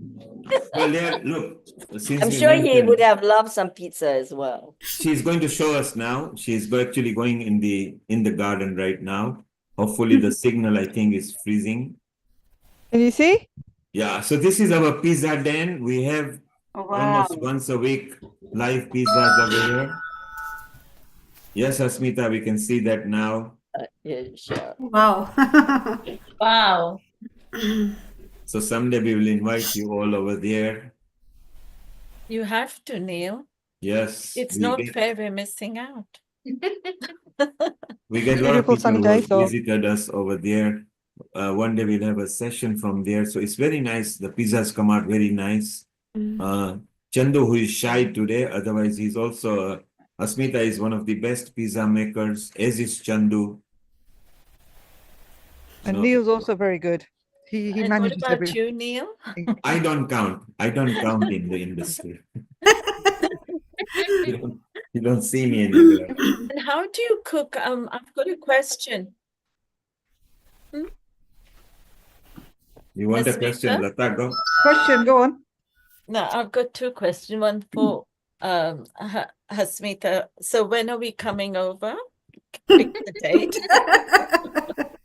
Well, there, look, since I'm we sure he mentioned, would have loved some pizza as well. she's going to show us now. She's actually going in the garden right now. Hopefully the signal, I think, is freezing. Can you see? Yeah, so this is our pizza den. We have Wow. almost once a week live pizzas over here. Yes, Hasmita, we can see that now. Yeah, sure. Wow. Wow. So someday we will invite you all over there. You have to, Neil. Yes, It's we not get, fair we're missing out. we get a lot of Beautiful people sunny who day, have so visited us over there. One day we'll have a session from there. So it's very nice. The pizzas come out very nice. Chandu, who is shy today, otherwise he's also, Hasmita is one of the best pizza makers, as is Chandu. and So Neil's also very good. He And what manages about everything. you, Neil? I don't count. I don't count in the industry. You don't see me anywhere. And how do you cook? I've got a question. You want a question, Hasmita? Lata? Go. Question, go on. No, I've got two questions. One for Hasmita. So when are we coming over? Pick the date.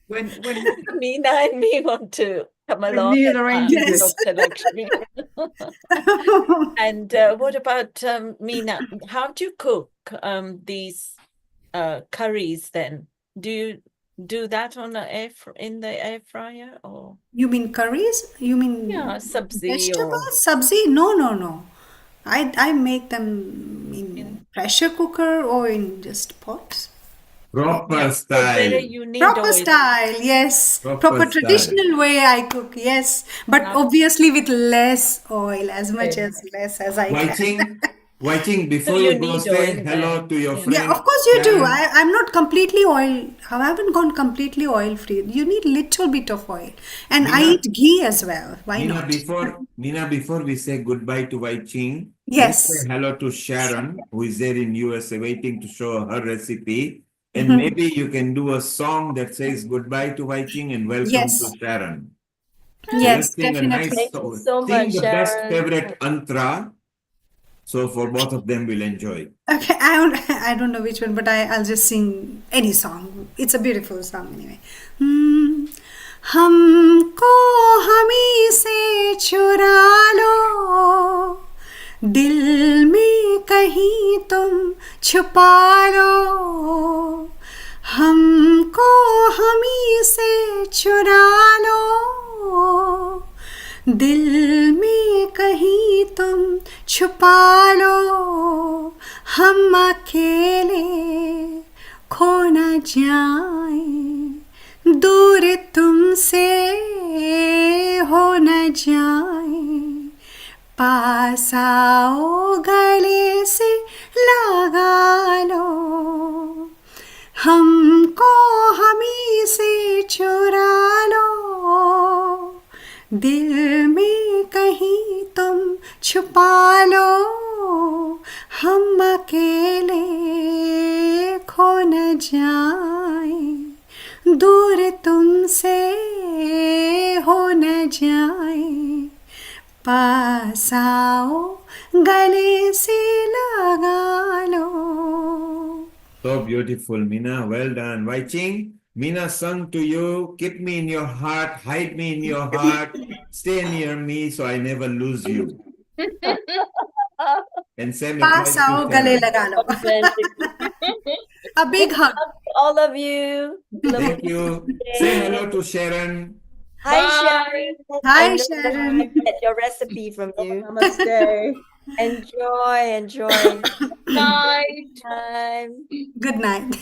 When Meena and me want to come along Neil and arranges it. Dr. Lakshmi. And what about Meena? How do you cook these curries then? Do you do that on the in the air fryer or? You mean curries? You mean Yeah, sabzi or vegetables? Sabzi? No, no, no. I make them in pressure cooker or in just pots. Proper yeah. So there style. you need Proper oil. style, yes. Proper Proper style. traditional way I cook, yes. But obviously with less oil, as much Okay. as less as I can. Wai-Ching, So before you you go, need say oil hello there. to your Yeah. Yeah, friend of course you do. Sharon. I'm not completely oil. I haven't gone completely oil free. You need little bit of oil. And I Meena, eat ghee as well. Why Meena, not? before we say goodbye to Wai-Ching, let's Yes. say hello to Sharon, who is there in USA waiting to show her recipe. And maybe you can do a song that says goodbye to Wai-Ching and welcome to Yes. Sharon. So Yes, let's sing a nice definitely. Thank you song. so Sing much, the best Sharon. favorite antra. So for both of them will enjoy. Okay, I don't know which one, but I'll just sing any song. It's a beautiful song anyway. हमको हमी से चुरा लो, दिल में कहीं तुम छुपा लो, हमको हमी से चुरा लो, दिल में कहीं तुम छुपा लो, हम अकेले खो न जाएं, दूर तुमसे हो न जाएं, पास आओ गले से लगा लो, हमको हमी से चुरा लो, दिल में कहीं तुम छुपा लो, हम अकेले खो न जाएं, दूर तुमसे हो न जाएं, पास आओ गले से लगा लो. So beautiful, Meena. Well done. Wai-Ching, Meena sung to you. Keep me in your heart. Hide me in your heart. Stay near me so I never lose you. And same applies पास आओ to गले Sharon. लगा लो. A big hug. All of you. Thank you. Say hello to Sharon. Hi, Bye. Sharon. Hi, I know Sharon. I get your recipe from you. Namaste. Enjoy. Night. Time. Good night.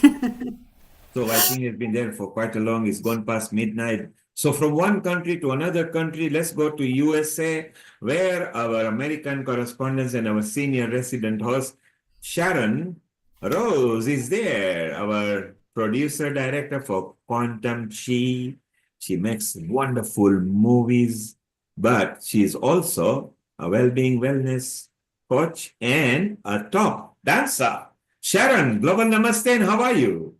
So Wai-Ching has been there for quite a long. It's gone past midnight. So from one country to another country, let's go to USA, where our American correspondent and our senior resident host, Sharon Rose, is there. Our producer director for Quantum Chi. She makes wonderful movies, but she is also a well-being wellness coach, and a top dancer. Sharon, Global Namaste, and how are you?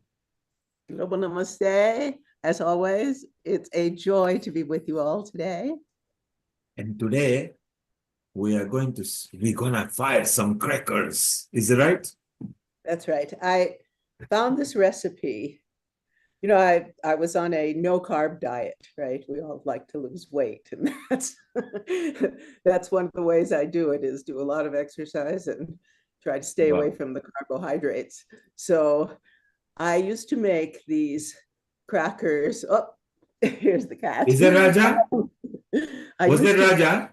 Global Namaste. As always, it's a joy to be with you all today. And today, we're gonna fire some crackers. Is it right? That's right. I found this recipe. You know, I was on a no-carb diet, right? We all like to lose weight, and that's one of the ways I do it, is do a lot of exercise and try to stay away from the carbohydrates. So I used to make these crackers. Oh, here's the cat. Is that Raja? Was that Raja?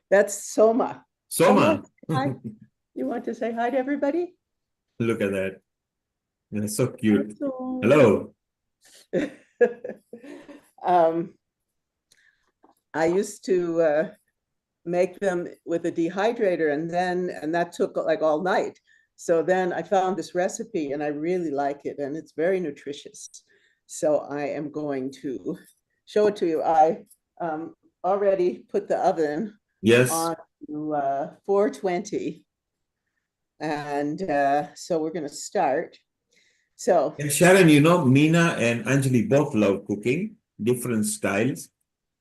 That's Soma. Soma. Hi. You want to say hi to everybody? Look at that. That's so cute. Hello. I used to make them with a dehydrator, and that took like all night. So then I found this recipe and I really like it, and it's very nutritious. So I am going to show it to you. I already put the oven on to 420. And so we're going to start. So and Sharon, you know, Meena and Anjali both love cooking, different styles.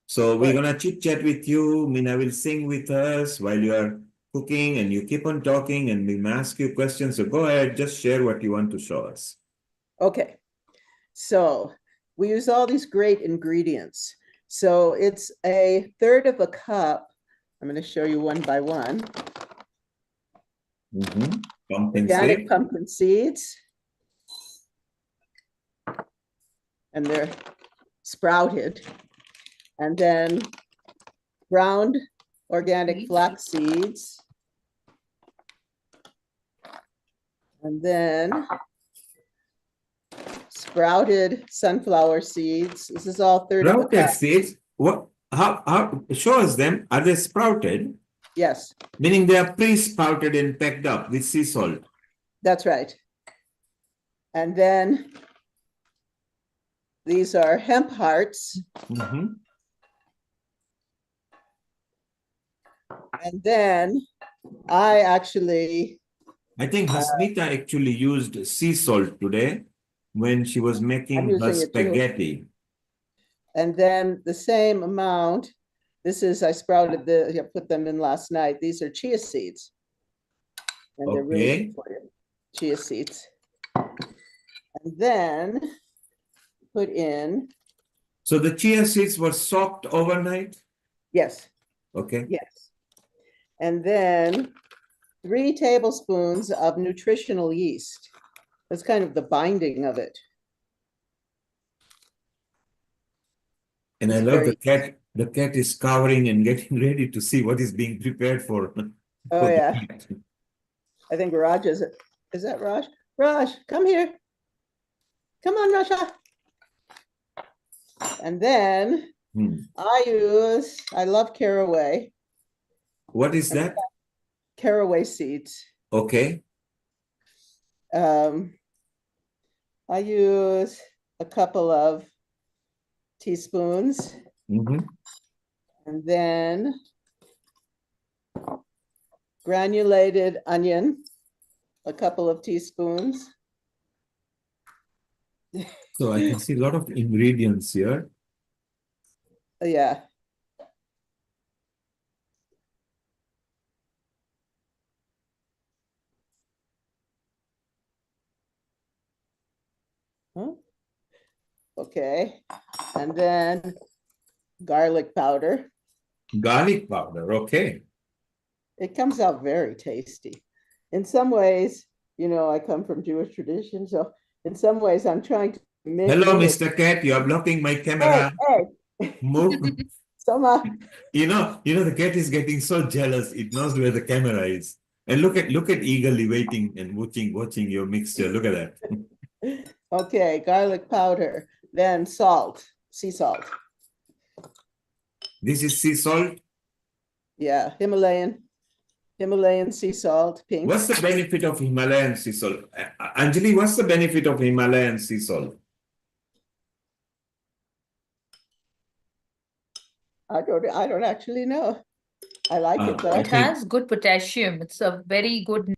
So we're going to chit chat with you. Meena will sing with us while you are cooking, and you keep on talking, and we'll ask you questions. So go ahead, just share what you want to show us. Okay. So we use all these great ingredients. So it's 1/3 of a cup. I'm going to show you one by one. Organic pumpkin seeds. And they're sprouted. And then ground organic flax seeds. And then sprouted sunflower seeds. This is all 30 sprouted seeds. What? How? Show us them. Are they sprouted? Yes. Meaning they are pre-sprouted and packed up with sea salt. That's right. And then these are hemp hearts. And then I think Hasmita actually used sea salt today when she was making her spaghetti. And then the same amount. This is, I sprouted I put them in last night. These are chia seeds. And they're really good for you. Chia seeds. And then put in. So the chia seeds were soaked overnight? Yes. Okay. Yes. And then 3 tablespoons of nutritional yeast. That's kind of the binding of it. And I love the cat. The cat is cowering and getting ready to see what is being prepared for. Oh, yeah. I think Raj is that Raj? Raj, come here. Come on, Rasha. And then I love caraway. What is that? Caraway seeds. Okay. I use a couple of teaspoons. And then granulated onion, a couple of teaspoons. So I can see a lot of ingredients here. Yeah. Okay. And then garlic powder. Garlic powder, okay. It comes out very tasty. In some ways, you know, I come from Jewish tradition, so in some ways I'm trying to make Mr. Cat, you are blocking my camera. Hey. Move. Soma. You know, the cat is getting so jealous. It knows where the camera is. And look at eagerly waiting and watching your mixture. Look at that. Okay, garlic powder, then salt, sea salt. This is sea salt? Yeah, Himalayan sea salt, pink. What's the benefit of Himalayan sea salt? Anjali, what's the benefit of Himalayan sea salt? I don't actually know. I like it though. It has good potassium. It's a very good.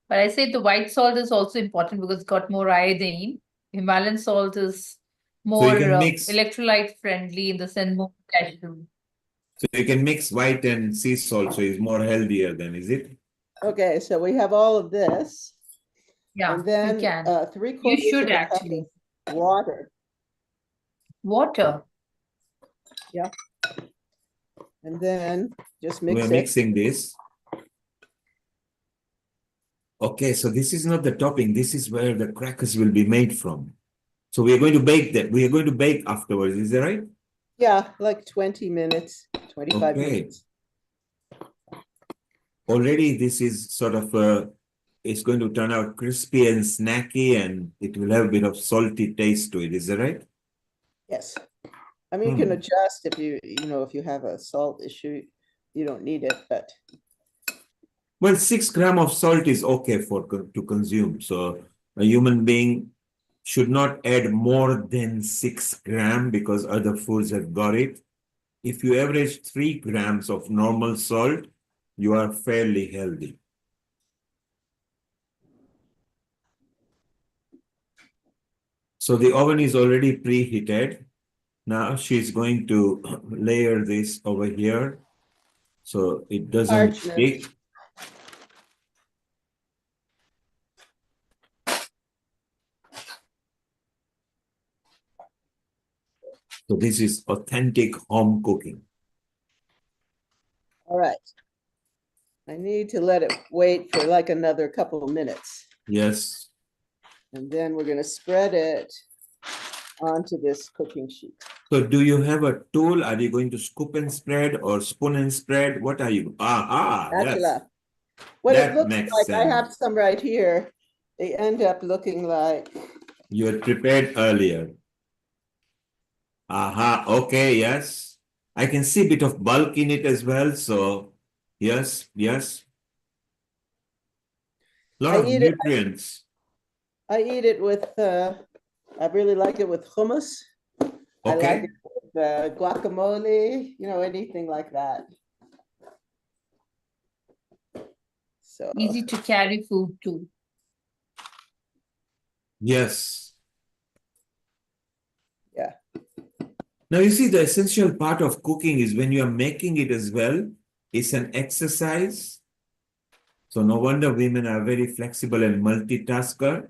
But I say the white salt is also important because it's got more iodine. Himalayan salt is more you can mix. electrolyte friendly in the sense more potassium. So you can mix white and sea salt, so it's more healthier then, is it? Okay, so we have all of this. Yeah, And then you can. 3/4 You should of a cup actually. of water. Water. Yeah. And then just mix We're it. mixing this. Okay, so this is not the topping. This is where the crackers will be made from. So we are going to bake that. We are going to bake afterwards. Is that right? Yeah, like 20 minutes, 25 Okay. minutes. Already this is sort of it's going to turn out crispy and snacky, and it will have a bit of salty taste to it. Is that right? Yes. I mean, you can adjust if if you have a salt issue, you don't need it, but. Well, 6 grams of salt is okay to consume. So a human being should not add more than 6 grams because other foods have got it. If you average 3 grams of normal salt, you are fairly healthy. So the oven is already preheated. Now she's going to layer this over here so it doesn't stick. So this is authentic home cooking. All right. I need to let it wait for like another couple of minutes. Yes. And then we're going to spread it onto this cooking sheet. So do you have a tool? Are you going to scoop and spread or spoon and spread? What are you? Aha, yes. What That it looks makes like, I sense. have some right here. They end up looking like. You had prepared earlier. Aha, okay, yes. I can see a bit of bulk in it as well. So yes, yes. Lot of nutrients. I eat it with, I really like it with hummus. I like it with guacamole, anything like that. So easy to carry food too. Yes. Yeah. Now you see the essential part of cooking is when you are making it as well, it's an exercise. So no wonder women are very flexible and multitasker.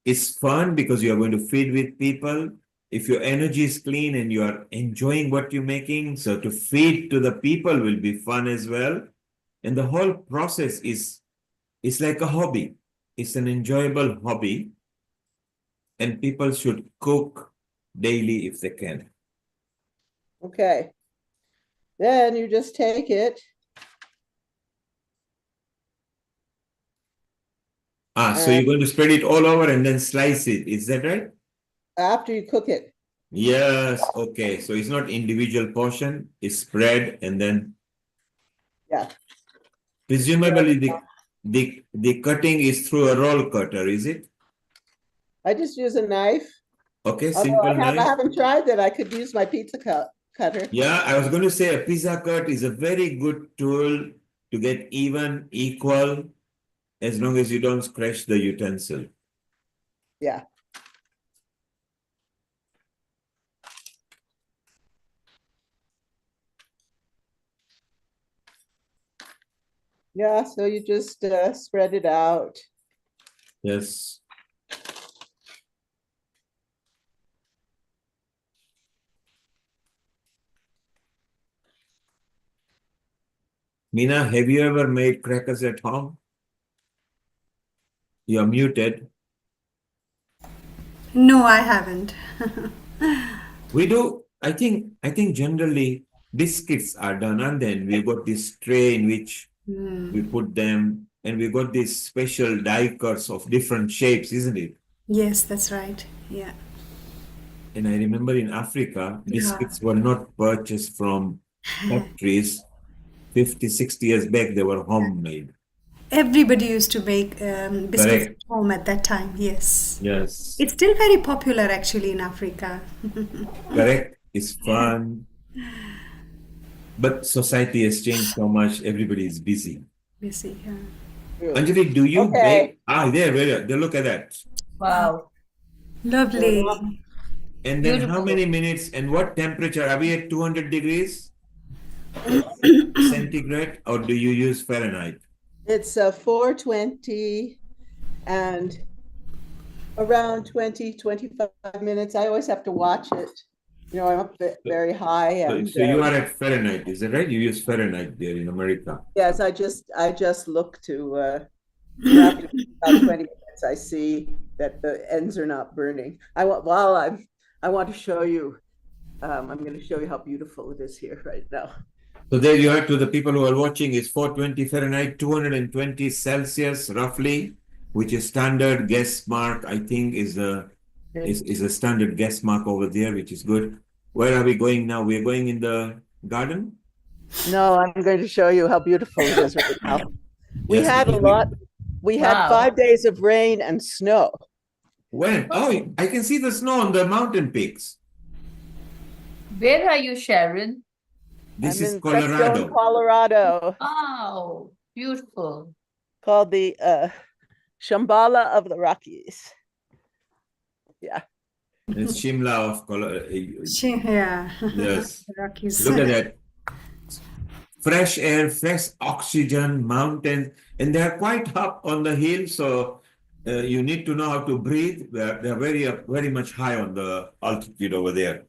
It's fun because you are going to feed with people. If your energy is clean and you are enjoying what you're making, so to feed to the people will be fun as well. And the whole process is like a hobby. It's an enjoyable hobby. And people should cook daily if they can. Okay. Then you just take it. So you're going to spread it all over and then slice it. Is that right? After you cook it. Yes. Okay. So it's not individual portion. It's spread and then. Yeah. Presumably the cutting is through a roll cutter, is it? I just use a knife. Okay, Although simple I knife. haven't tried that. I could use my pizza cutter. Yeah, I was going to say a pizza cut is a very good tool to get even, equal, as long as you don't scratch the utensil. Yeah. Yeah, so you just spread it out. Yes. Meena, have you ever made crackers at home? You're muted. No, I haven't. We do. I think generally biscuits are done, and then we got this tray in which we put them, and we got these special die cuts of different shapes, isn't it? Yes, that's right. Yeah. And I remember in Africa, biscuits were not purchased from factories. 50, 60 years back, they were homemade. Everybody used to make biscuits Correct. at home at that time. Yes. Yes. It's still very popular actually in Africa. Correct. It's fun. But society has changed so much. Everybody is busy. Busy, yeah. Anjali, do you Okay. bake? There. Look at that. Wow. Lovely. And then how Beautiful. many minutes and what temperature? Are we at 200 degrees centigrade or do you use Fahrenheit? It's 420 and around 20, 25 minutes. I always have to watch it. You know, I'm up very high. And So you are at Fahrenheit, is that right? You use Fahrenheit there in America. yes, I just look to after about 20 minutes, I see that the ends are not burning. I want to show you. I'm going to show you how beautiful it is here right now. So there you are, to the people who are watching, is 420 Fahrenheit, 220 Celsius roughly, which is standard guess mark. I think is a standard guess mark over there, which is good. Where are we going now? We're going in the garden? No, I'm going to show you how beautiful it is right now. We Yes, had a because lot. We had Wow. 5 days of rain and snow. When? Oh, I can see the snow on the mountain peaks. Where are you, Sharon? This I'm is in Crestone, Colorado. Colorado, Wow. Beautiful. called the Shambhala of the Rockies. Yeah. It's Shimla of Colorado. Yeah. Yes. Rockies. Look at that. Fresh air, fresh oxygen, mountains, and they are quite up on the hill, so you need to know how to breathe. They're very much high on the altitude over there.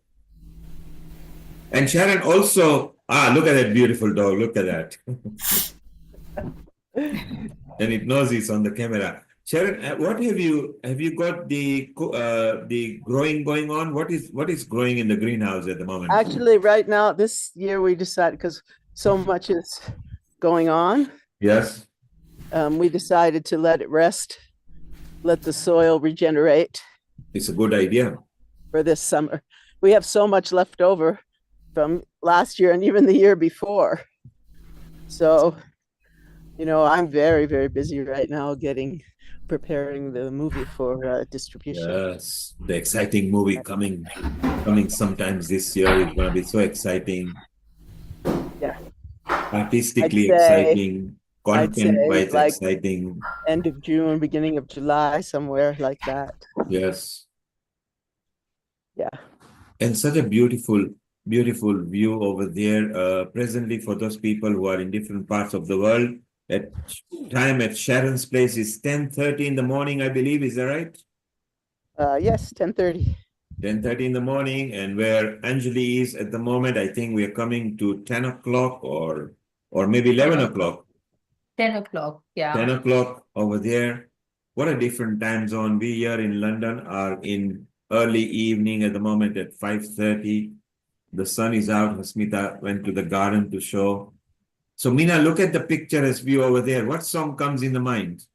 And Sharon also, look at that beautiful dog. Look at that. And it knows it's on the camera. Sharon, what have you got the growing going on? What is growing in the greenhouse at the moment? Actually, right now, this year we decided, because so much is going on, Yes. we decided to let it rest, let the soil regenerate It's a good idea. for this summer. We have so much left over from last year and even the year before. So, you know, I'm very, very busy right now preparing the movie for distribution. Yes, the exciting movie coming sometimes this year is going to be so exciting. Yeah. Artistically I'd say- exciting, content-wise like exciting. End of June, beginning of July, somewhere like that. Yes. Yeah. And such a beautiful view over there. Presently, for those people who are in different parts of the world, at Sharon's place is 10:30 in the morning, I believe. Is that right? Yes, 10:30. 10:30 in the morning, and where Anjali is at the moment, I think we are coming to 10 o'clock or maybe 11 o'clock. 10 o'clock. Yeah. 10 o'clock over there. What a different time zone. We here in London are in early evening at the moment at 5:30. The sun is out. Hasmita went to the garden to show. So Meena, look at the picturesque view over there. What song comes in the mind?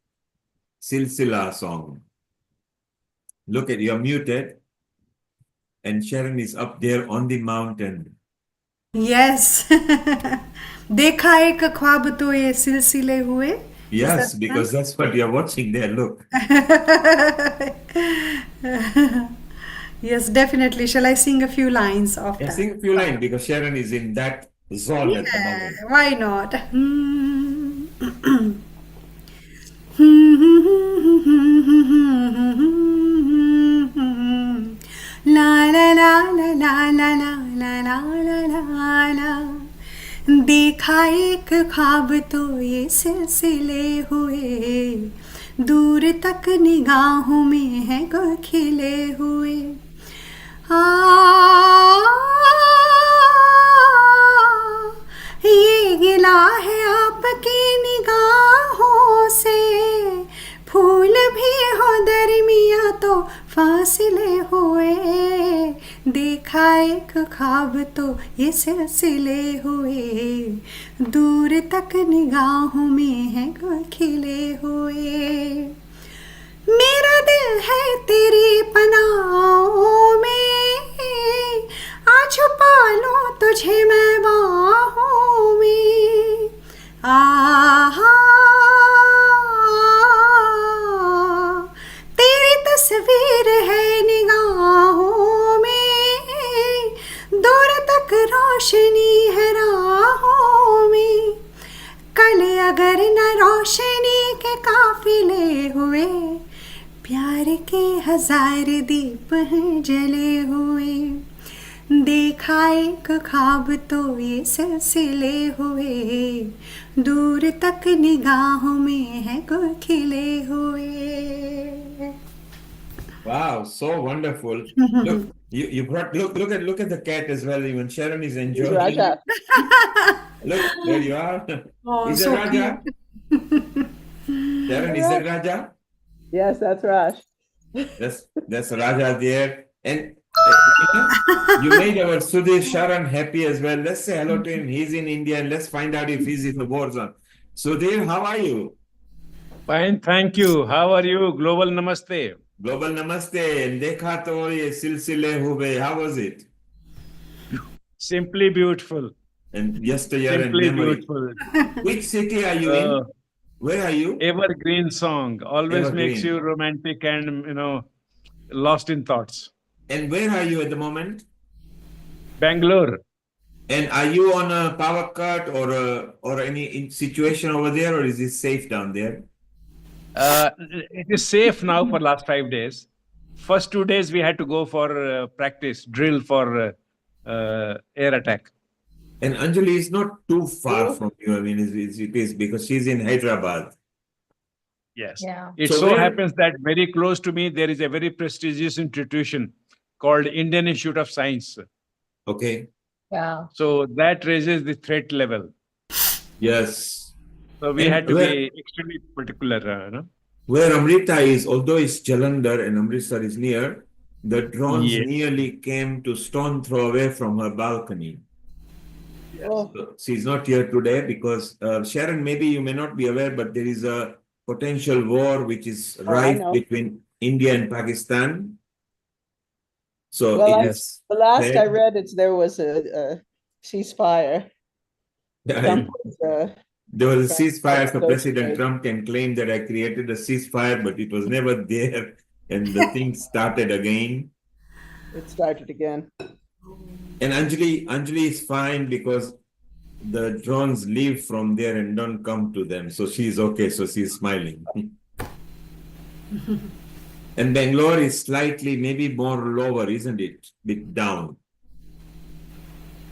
Silsila song. Look at, you're muted. And Sharon is up there on the mountain. Yes. देखा एक ख्वाब तो ये सिलसिले हुए. Yes, because that's what you're watching there. Look. Yes, definitely. Shall I sing a few lines of Yeah, that? sing a few lines because Sharon is in that zone at the moment. Why not? La la la la la la la la la la la la. देखा एक ख्वाब तो ये सिलसिले हुए, दूर तक निगाहों में है गुल खिले हुए. ये गिला है आपकी निगाहों से, फूल भी हो दरमिया तो फासिले हुए. देखा एक ख्वाब तो ये सिलसिले हुए, दूर तक निगाहों में है गुल खिले हुए. मेरा दिल है तेरी पनाहों में, आ छुपा लूं तुझे मैं बाहों में. आहा तेरी तस्वीर है निगाहों में, दूर तक रोशनी है राहों चले अगर न रोशनी के काफिले हुए, प्यार के 1000 दीप हैं जले हुए, देखा एक ख्वाब तो ये सिलसिले हुए, दूर तक निगाहों में है गुल खिले हुए. Wow, so wonderful. Look, you brought look at the cat as well. Even Sharon is enjoying. Raja. Look, there you are. Oh, Is that so Raja? cute. Sharon, is that Raja? Yes, that's Raj. That's Raja there. And you made our Sudhir Sharon happy as well. Let's say hello to him. He's in India and let's find out if he's in the war zone. Sudhir, how are you? Fine, thank you. How are you? Global Namaste. Global Namaste. And dekha to ye silsile hube. How was it? Simply beautiful. And yesteryear and Simply memory. beautiful. Which city are you in? Where are you? Evergreen song. Always makes Evergreen. you romantic and, lost in thoughts. And where are you at the moment? Bangalore. And are you on a power cut or any situation over there, or is it safe down there? It is safe now for last 5 days. First 2 days we had to go for practice, drill for air attack. And Anjali is not too far from you. I mean, it is because she's in Hyderabad. Yes. Yeah. It So so where- happens that very close to me, there is a very prestigious institution called Indian Institute of Science. Okay. Yeah. So that raises the threat level. Yes. So we And had to where- be extremely particular. Where Amrita is, although it's Jalandhar and Amritsar is near, the drones Yes. nearly came to stone throw away from her balcony. Oh, So she's not here today because Sharon, maybe you may not be aware, but there is a potential war which is I rife know. between India and Pakistan. So well, it is the last I said- read, there was a ceasefire. Trump was, there was a trying to ceasefire, so negotiate. President Trump can claim that I created a ceasefire, but it was never there, and the thing started again. It started again. And Anjali is fine because the drones leave from there and don't come to them, so she's okay. So she's smiling. And Bangalore is slightly, maybe more lower, isn't it? Bit down.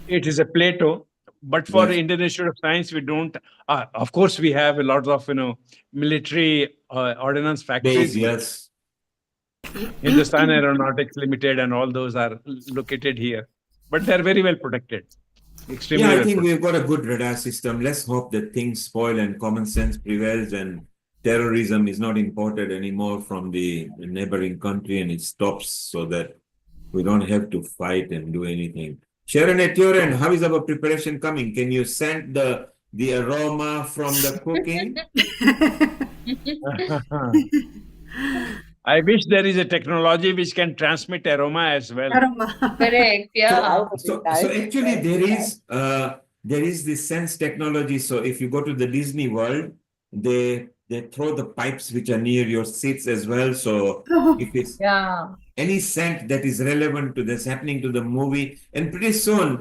It is a plateau, but for Yes. Indian Institute of Science, we don't. Of course, we have a lot of military ordnance factories. Base, yes. Hindustan Aeronautics Limited and all those are located here, but they're very well protected. Extremely Yeah, I well think protected. we've got a good radar system. Let's hope that things spoil and common sense prevails and terrorism is not imported anymore from the neighboring country and it stops so that we don't have to fight and do anything. Sharon, at your end, how is our preparation coming? Can you send the aroma from the cooking? I wish there is a technology which can transmit aroma as well. Correct. Yeah. So actually there is this sense technology. So if you go to the Disney World, they throw the pipes which are near your seats as well. So if it's any scent that is relevant to this happening to the movie, and pretty soon,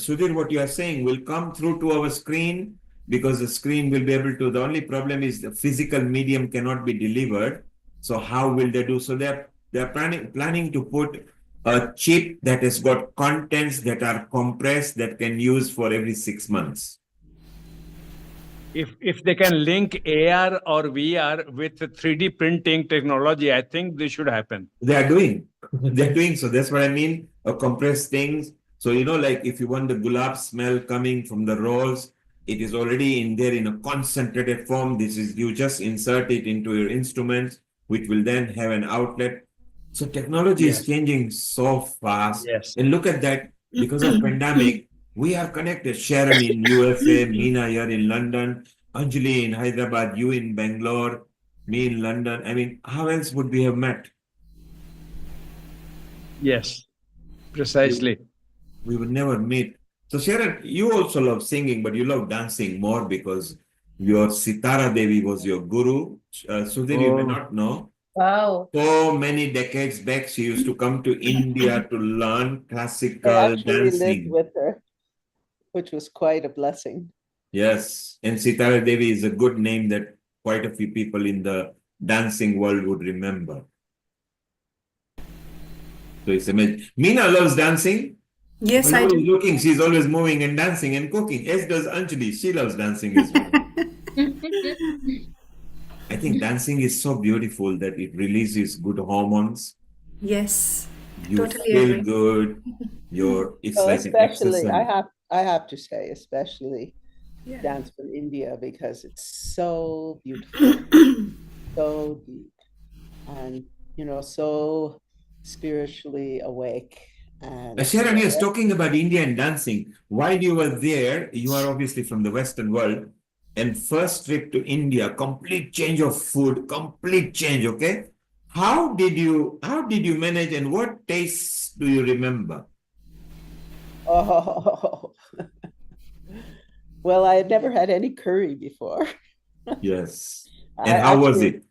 Sudhir, what you are saying will come through to our screen because the screen will be able to. The only problem is the physical medium cannot be delivered. So how will they do? So they're planning to put a chip that has got contents that are compressed that can use for every 6 months. If they can link AR or VR with 3D printing technology, I think this should happen. They are doing. They're doing. So that's what I mean. Compressed things. So like if you want the gulab smell coming from the rolls, it is already in there in a concentrated form. This is you just insert it into your instruments, which will then have an outlet. So technology is changing so fast. Yes. And look at that, because of pandemic, we are connected. Sharon in USA, Meena here in London, Anjali in Hyderabad, you in Bangalore, me in London. I mean, how else would we have met? Yes, precisely. We would never meet. So Sharon, you also love singing, but you love dancing more because your Sitara Devi was your guru. Sudhir, you may not know. Wow. So many decades back, she used to come to India to learn I classical actually lived dancing. with her, which was quite a blessing. Yes, and Sitara Devi is a good name that quite a few people in the dancing world would remember. So it's amazing. Meena loves dancing. Yes, I Whenever do. he's looking, she's always moving and dancing and cooking. As does Anjali. She loves dancing as well. I think dancing is so beautiful that it releases good hormones. Yes, You totally feel agree. good. It's Well, like an especially, exercise. I have to say, especially Yeah. dance from India because it's so beautiful, so deep, and so spiritually awake. And Sharon, yes, talking about Indian dancing, while you were there, you are obviously from the Western world, and first trip to India, complete change of food, complete change, okay? How did you manage and what tastes do you remember? Oh, well, I had never had any curry before. Yes. I And how was actually,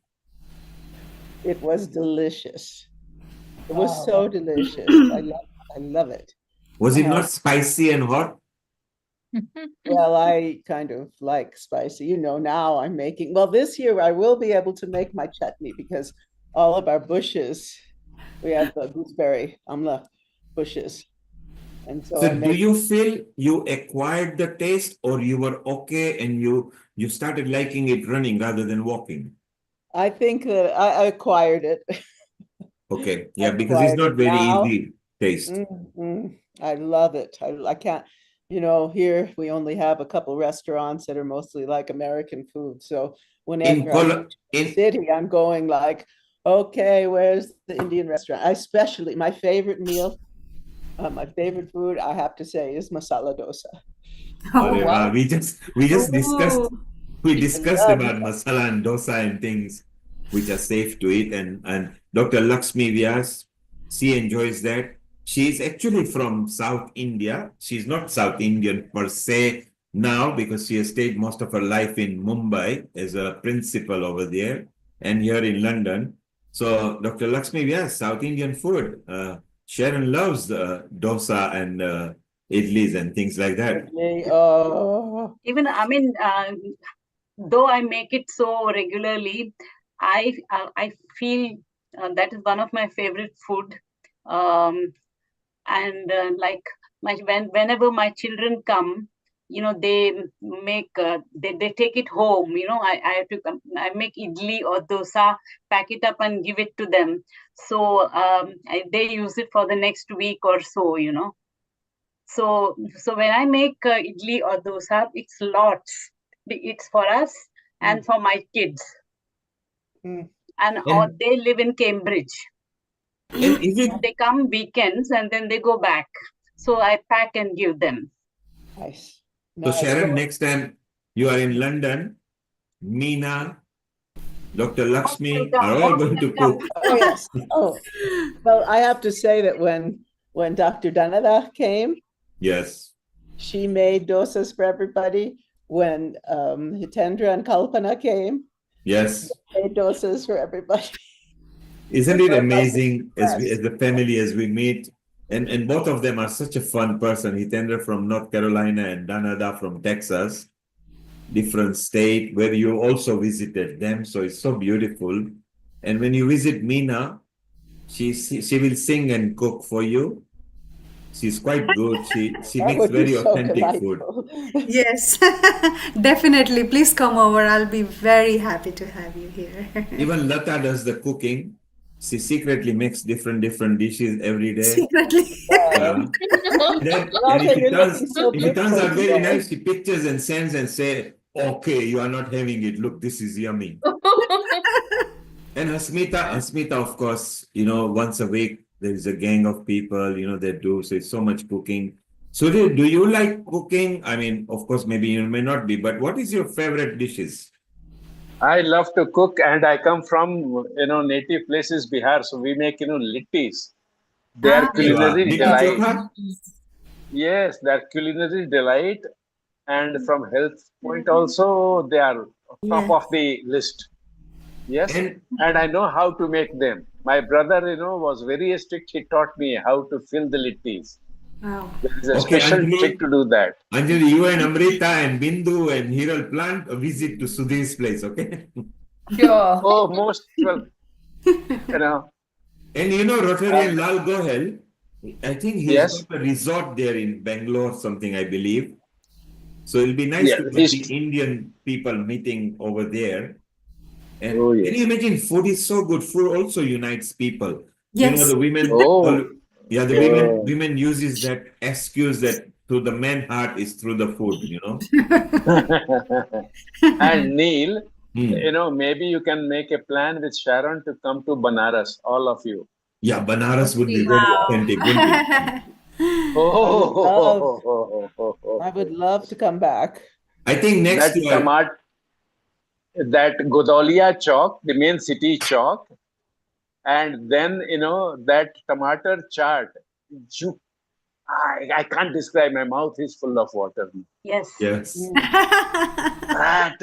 it? it was delicious. It was Wow. so delicious. I love it. Was it And not spicy and hot? well, I kind of like spicy. Now I'm making, well, this year I will be able to make my chutney because all of our bushes, we have the gooseberry amla bushes. And so So I do make, you feel you acquired the taste or you were okay and you started liking it running rather than walking? I think that I acquired it. Okay. I Yeah, because it's acquired not it very now. easy taste. I love it. I can't, here we only have a couple restaurants that are mostly like American food. So In whenever I go to the city, I'm going like, okay, where's the Indian restaurant? Especially my favorite meal, my favorite food, I have to say, is masala dosa. Arey wow. We just discussed Ooh. we I discussed love about masala and dosa and things which are safe to eat and Dr. Lakshmi Vyas, she enjoys that. She's actually from South India. She's not South Indian per se now because she has stayed most of her life in Mumbai as a principal over there and here in London. So Dr. Lakshmi Vyas, South Indian food. Sharon loves dosa and idlis and things like that. Oh, Even, I mean, though I make it so regularly, I feel that is one of my favorite food. And like whenever my children come, they make they take it home. I have to I make idli or dosa, pack it up and give it to them. So they use it for the next week or so. So when I make idli or dosa, it's lots. It's for us and for my kids. And or And they live in Cambridge. is it They come weekends and then they go back. So I pack and give them. nice. so Nice. Sharon, next time you are in London, Meena, Dr. Lakshmi are all going to cook. Oh, yes. Oh, well, I have to say that when Dr. Danada came, Yes. she made dosas for everybody. When Hitendra and Kalpana came, Yes. they made dosas for everybody. Isn't it So I was amazing as impressed. a family as we meet? And both of them are such a fun person. Hitendra from North Carolina and Danada from Texas, different state where you also visited them. So it's so beautiful. And when you visit Meena, she will sing and cook for you. She's quite good. She That makes would be very so authentic food. delightful. Yes, definitely. Please come over. I'll be very happy to have you here. Even Lata does the cooking. She secretly makes different dishes every day. Secretly. And Lata, if you're looking so it turns beautiful out very today. nice, she pictures and sends and say, okay, you are not having it. Look, this is yummy. And Hasmita, of course, once a week, there is a gang of people, that do, so it's so much cooking. So do you like cooking? I mean, of course, maybe you may not be, but what is your favorite dishes? I love to cook, and I come from native places, Bihar. So we make littis. They are culinary Litti delight. chokha? Yes, they are culinary delight, and from health point also, they are top of the list. Yes, and I know how to make them. My brother, was very strict. He taught me how to fill the littis. Wow. There is a Okay, special trick to do that. Anjali, you and Amrita and Bindu and Hiral plan a visit to Sudhir's place, okay? Sure. Oh, most well, And Rotarian Lal Gohel, I think he's yes. got a resort there in Bangalore, something I believe. So it'll be nice Yeah, to get the Indian people meeting over there. And Oh, can yes. you imagine, food is so good. Food also unites people. Yes. The women, Oh. women uses that excuse that to the man heart is through the food, And Neil, Hmm. maybe you can make a plan with Sharon to come to Banaras, all of you. Yeah, Banaras would be very Wow. authentic, wouldn't it? I would love to come back. I think next year. That Godalia chalk, the main city chalk, and then that tomato chaat. I can't describe. My mouth is full of water. Yes. Yes. That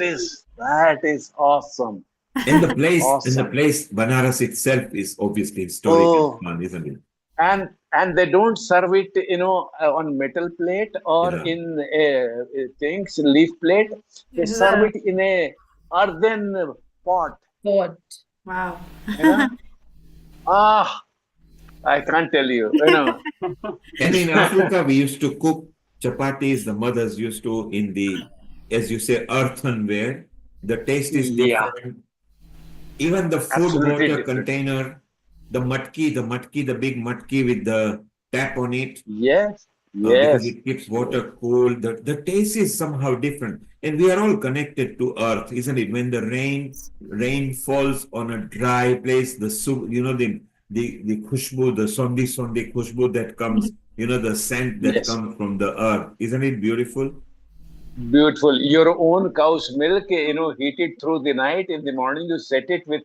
is awesome. And the place, Awesome. Banaras itself is obviously historic and fun, isn't it? And they don't serve it, on metal plate or Yeah. in leaf plate. They serve it in a earthen pot. Wow. I can't tell you. And in Africa, we used to cook chapatis. The mothers used to in the, as you say, earthenware. The taste is different. Even the food Absolutely water different. container, the big matki with the tap on it. Yes. Because it keeps water cool. The taste is somehow different. And we are all connected to earth, isn't it? When the rain falls on a dry place, the soup, the khushbu, the sondi khushbu that comes, the scent that comes from the earth. Isn't it beautiful? Beautiful. Your own cow's milk, heat it through the night. In the morning, you set it with,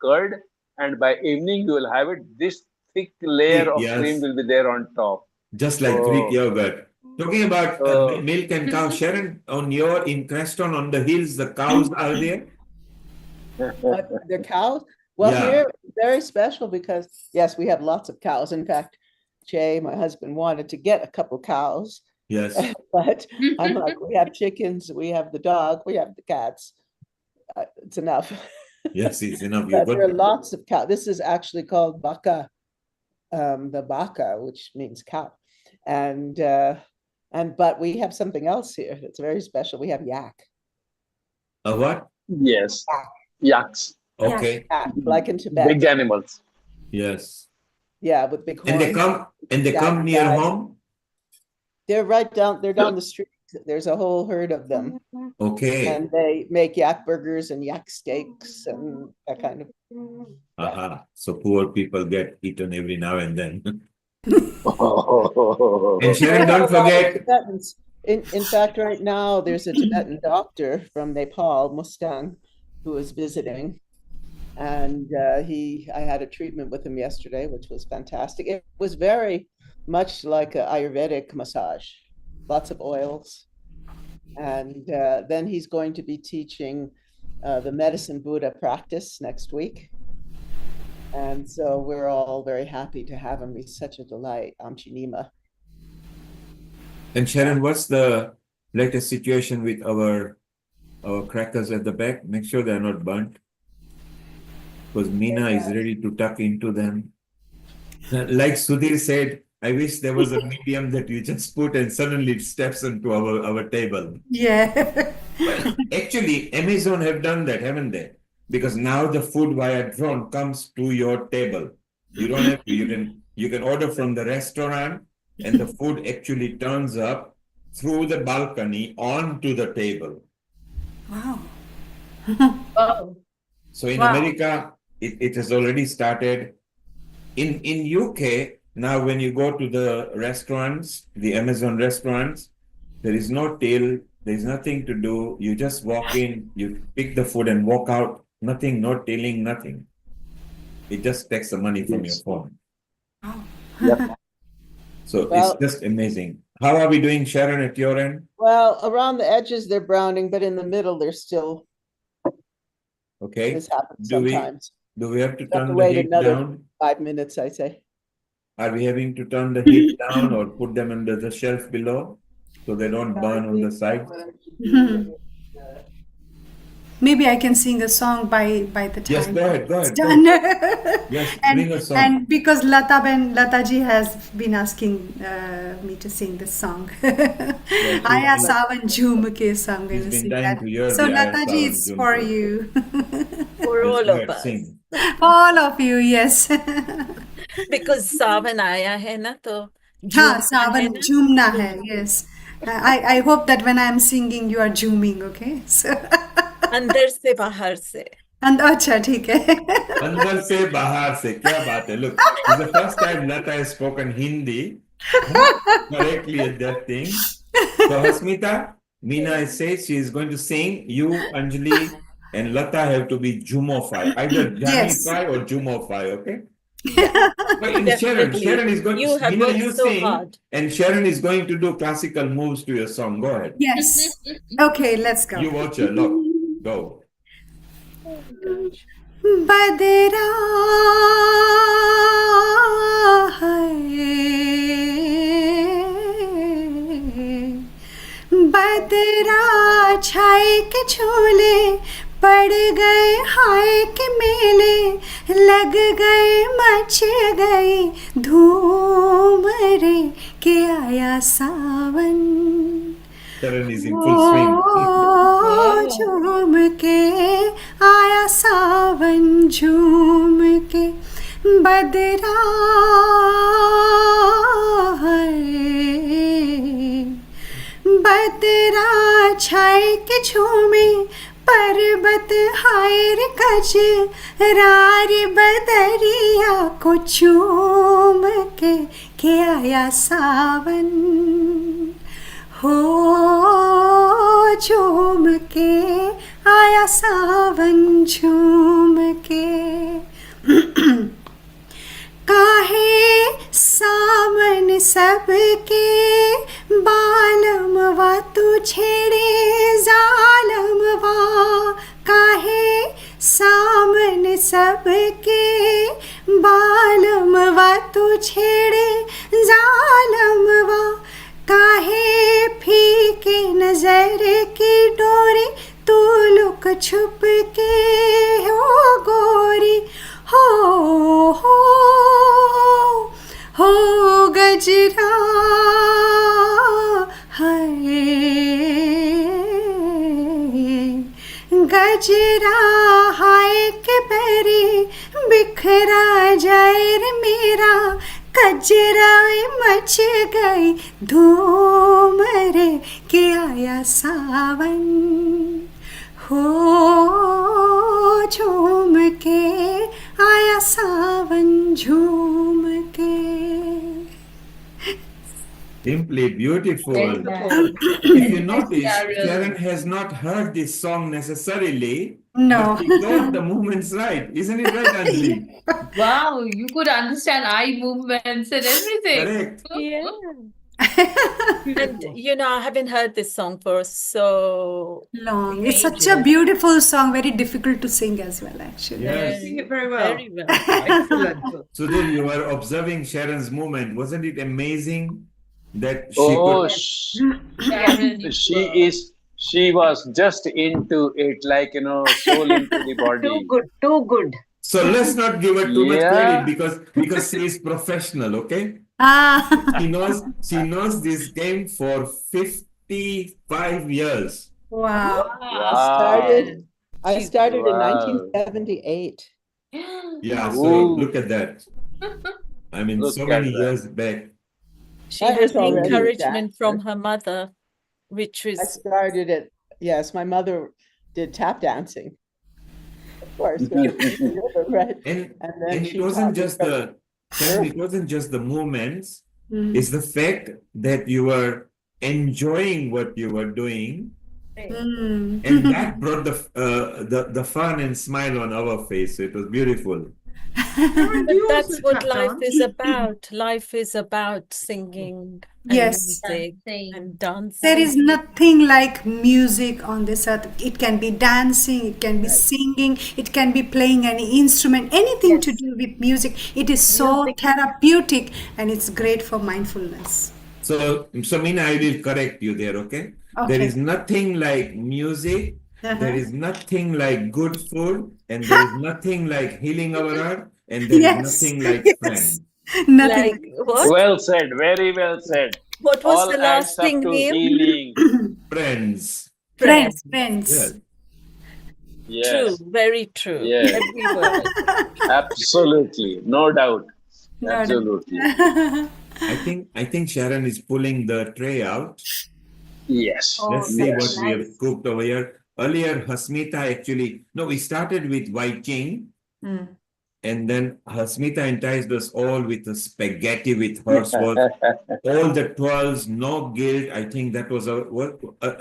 curd. And by evening, you will have it. This thick layer of cream will be there on top. Just like Greek yogurt. Talking about milk and cow, Sharon, in Creston, on the hills, the cows are there? The cows? Well, here, very special because, yes, we have lots of cows. In fact, Jay, my husband, wanted to get a couple cows. Yes. But I'm like, we have chickens, we have the dog, we have the cats. It's enough. Yes, it's enough. But there are lots of cows. This is actually called baka, the baka, which means cow. But we have something else here that's very special. We have yak. A what? Yes. Yaks. Okay. Yak, like in Tibet. Big animals. Yes. Yeah, with big horns. And they come near home? They're down the street. There's a whole herd of them. Okay. And they make yak burgers and yak steaks and that kind of. So poor people get eaten every now and then. And Sharon, don't forget. In fact, right now there's a Tibetan doctor from Nepal, Mustang, who is visiting. And I had a treatment with him yesterday, which was fantastic. It was very much like an Ayurvedic massage, lots of oils. And then he's going to be teaching the Medicine Buddha practice next week. And so we're all very happy to have him. He's such a delight, Amchinima. And Sharon, what's the latest situation with our crackers at the back? Make sure they're not burnt. Because Meena is ready to tuck into them. Like Sudhir said, I wish there was a medium that you just put and suddenly it steps into our table. Yeah. Well, actually, Amazon have done that, haven't they? Because now the food via drone comes to your table. You don't have to. You can order from the restaurant and the food actually turns up through the balcony onto the table. Wow. Oh. So in America, it has already started. In UK, now when you go to the restaurants, the Amazon restaurants, there is no till, there is nothing to do. You just walk in, you pick the food and walk out. Nothing, no tilling, nothing. It just takes the money from your phone. Yep. So it's just amazing. How are we doing, Sharon, at your end? Well, around the edges, they're browning, but in the middle, they're still. Okay. This happens sometimes. Do we have to You have turn to the wait heat another down? 5 minutes, I say. Are we having to turn the heat down or put them under the shelf below so they don't burn on the sides? Maybe I can sing a song by the time Yes, go ahead, it's go done. Yes, and, bring a song. And because Lataji has been asking me to sing this song. Aya Sawan Jhoom Ke song. I'm going to sing that. So Lataji, it's for you. For all of us. Sing. All of you, yes. Because Sawan aaya hai na, to Ha, Sawan Jhoomna hai, yes. I hope that when I'm singing, you are zooming, okay? So अंदर से बाहर से. And अच्छा ठीक है. अंदर से बाहर से क्या बात है? Look, this is the first time Lata has spoken Hindi correctly at that thing. So Hasmita, Meena says she is going to sing. You, Anjali, and Lata have to be Jumofy, either Jamify or Jumofy, okay? And Sharon is going You to have Meena, worked you so sing, hard. and Sharon is going to do classical moves to your song. Go ahead. Yes. Okay, let's go. You watch her. Look, go. बदरा बदरा छाए के छोले पड़ गए हाय के मेले लग गए मच गई धूम रे के आया सावन Sharon is in full swing. झूम के आया सावन झूम के बदरा बदरा छाए के झूमे पर्वत हायर कज रार बदरिया को चूम के आया सावन हो झूम के आया सावन झूम के काहे सावन सबके बालम वा तू छेड़े जालम वा काहे सामन सबके बालम वा तू छेड़े जालम वा काहे फीके नजर की डोरी तू लुक छुप के हो गोरी हो गजरा है गजरा हाय के परे बिखरा जाए रे मेरा कजरा मच गई धूम रे के आया सावन हो झूम के आया सावन झूम के Simply beautiful. If you notice, Sharon has not heard this song necessarily. No. But she got the movements right. Isn't it right, Anjali? Wow, you could understand eye movements and everything. Correct. Yeah. And you know, I haven't heard this song for so long. It's such a beautiful song, very difficult to sing as well, actually. Yes. Sing it very well. Very well. Excellent. Sudhir, you were observing Sharon's movement. Wasn't it amazing that she Oh, could... she was just into it, like, soul into the body. Too good. So let's not give her too much Yeah. credit because she is professional, okay? Ah. She knows this game for 55 years. Wow. I started in Wow. 1978. Yeah, so Ooh. look at that. I mean, Look so at many that. years back. She I had was already encouragement a from dancer. her mother, which I was started it. Yes, my mother did tap dancing. Of course. Right. And then it she wasn't taught me just from- the Sharon, it wasn't just the movements, Mm. it's the fact that you were enjoying what you were doing, Mm. and that brought the fun and smile on our face. So it was beautiful. Sharon, do you That's also what tap life dance? is about. Life is about singing and Yes. music and dancing. There is nothing like music on this earth. It can be dancing, it can be singing, it can be playing any instrument, anything to do with music. It is so therapeutic and it's great for mindfulness. So Meena, I will correct you there, okay? There Okay. is nothing like music, there Uh-huh. is nothing like good food, and there is nothing like healing our heart, and there is Yes. nothing like Yes. friends. Nothing. Like what? Well said, very well said. What was All the adds last up thing, to Neil? healing. Friends. Friends, Yes. friends. True, Yes, very true. yes, Every word. absolutely, no doubt. No doubt. Absolutely. I think Sharon is pulling the tray out. Yes. Let's Oh, see yes. what we have cooked over here. Earlier, Hasmita actually, no, we started with Wai-Ching, and then Hasmita enticed us all with the spaghetti with hers was all the 12s, no guilt. I think that was our,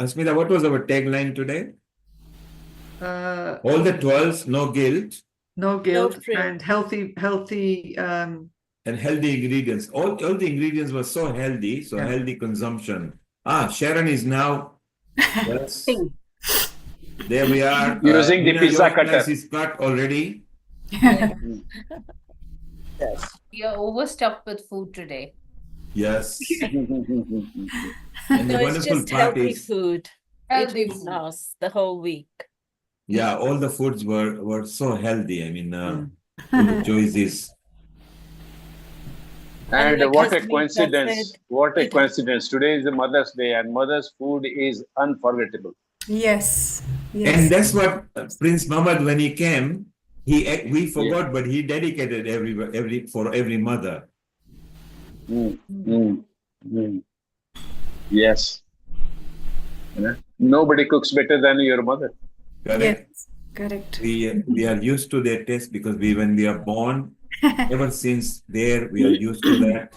Hasmita, what was our tagline today? All the 12s, no guilt. No guilt free. and healthy And healthy ingredients. All the ingredients were so healthy, so healthy consumption. Sharon is now, yes, there we are. Using the Meena, pizza your cutter. slice is cut already. Yes. We are overstuffed with food today. Yes. And No, the it's wonderful just part healthy is, food. Healthy It will food. last the whole week. yeah, all the foods were so healthy. I mean, all the choices. And like what a Hasmita coincidence. said, What a coincidence. Today is the Mother's Day, and Mother's food is unforgettable. Yes. And that's what Prince Muhammad, when he came, we forgot, Yeah. but he dedicated for every mother. Yes. Nobody cooks better than your mother. Correct. Yes. Correct. We are used to their taste because when we are born, ever since there, we are used to that.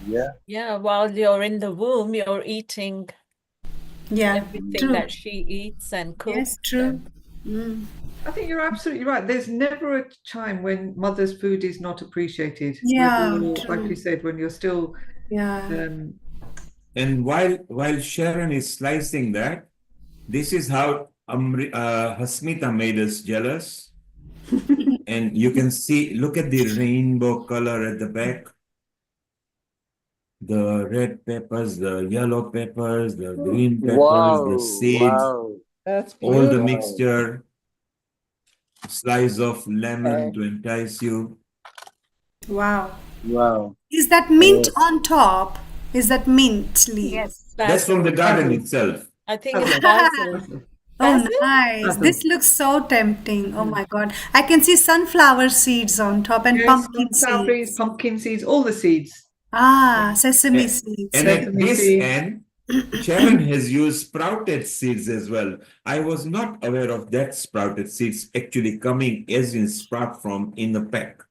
Yeah. Yeah, while you're in the womb, you're eating everything true. that she eats and cooks. Yes, true. I think you're absolutely right. There's never a time when mother's food is not appreciated. Yeah, When you're, like true. you said, when you're still And while Sharon is slicing that, this is how Hasmita made us jealous. And you can see, look at the rainbow color at the back. The red peppers, the yellow peppers, the green peppers, Wow. the seeds, Wow. That's all the beautiful. mixture, slice of lemon to entice you. Wow. Wow. Is that mint on top? Is that mint leaf? Yes. That's from the garden itself. I think it's basil. Oh, nice. This looks so tempting. Oh my God. I can see sunflower seeds on top and Yes, pumpkin sunflower seeds. seeds, pumpkin seeds, all the seeds. Sesame seeds. And at Sesame this seeds. end, Sharon has used sprouted seeds as well. I was not aware of that sprouted seeds actually coming as in sprout from in the pack.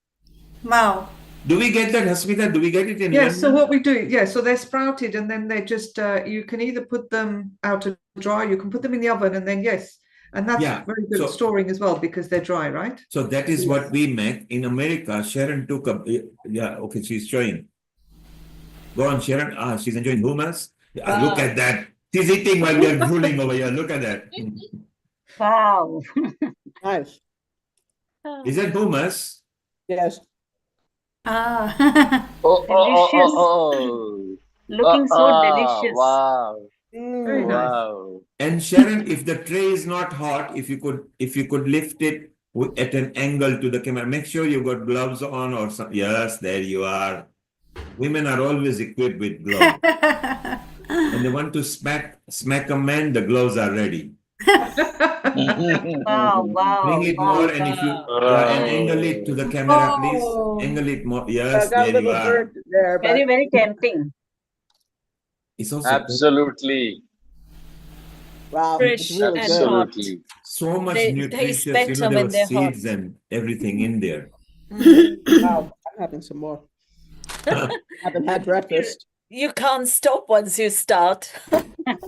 Wow. Do we get that, Hasmita? Do we get it in Yes, so London? what we do, so they're sprouted and then they're just, you can either put them out to dry, you can put them in the oven and then, and that's very good at storing as well because they're dry, right? So that is what we make in America. Sharon took okay, she's showing. Go on, Sharon. She's enjoying hummus. Look at that. She's eating while we are drooling over here. Look at that. Wow. Nice. Is that hummus? Yes. Looking so delicious. Wow. Very nice. Wow. And Sharon, if the tray is not hot, if you could lift it at an angle to the camera, make sure you got gloves on or something. Yes, there you are. Women are always equipped with gloves. When they want to smack a man, the gloves are ready. Wow, wow. Bring it more, and if you and angle it to the camera, please. Angle it more. Yes, got a there you little are. burnt there, but Very, very tempting. It's also Absolutely. wow, Fresh it's really and good. hot. Absolutely. so much They nutritious. taste You better know, there when were they're hot. seeds and everything in there. Wow, I'm having some more. Haven't had breakfast. You can't stop once you start.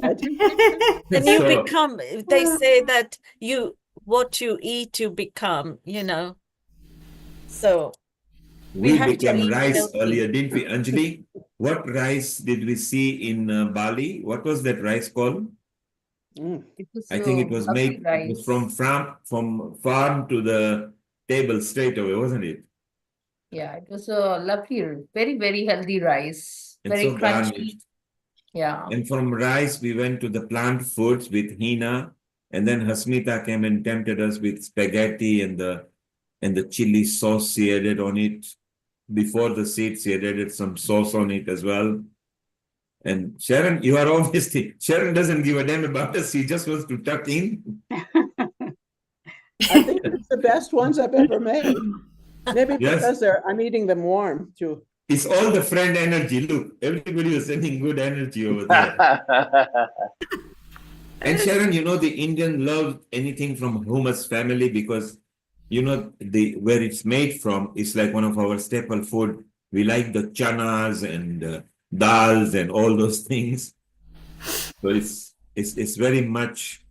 And you So- become, they say that what you eat, you become, So we We have to became eat rice healthy. earlier, didn't we? Anjali, what rice did we see in Bali? What was that rice called? It was I think it was lovely made, it was rice. from farm to the table straight away, wasn't it? Yeah, it was a lovely, very, very healthy rice. And Very so crunchy. garnished. Yeah. And from rice, we went to the plant foods with Heena, and then Hasmita came and tempted us with spaghetti and the chili sauce she added on it. Before the seeds, she had added some sauce on it as well. And Sharon, you are obviously, Sharon doesn't give a damn about us. She just wants to tuck in. I think it's the best ones I've ever made. Maybe Yes. because I'm eating them warm too. It's all the friend energy. Look, everybody was sending good energy over there. And Sharon, you know, the Indian love anything from hummus family because, you know, where it's made from is like one of our staple food. We like the chanas and dals and all those things. So it's very much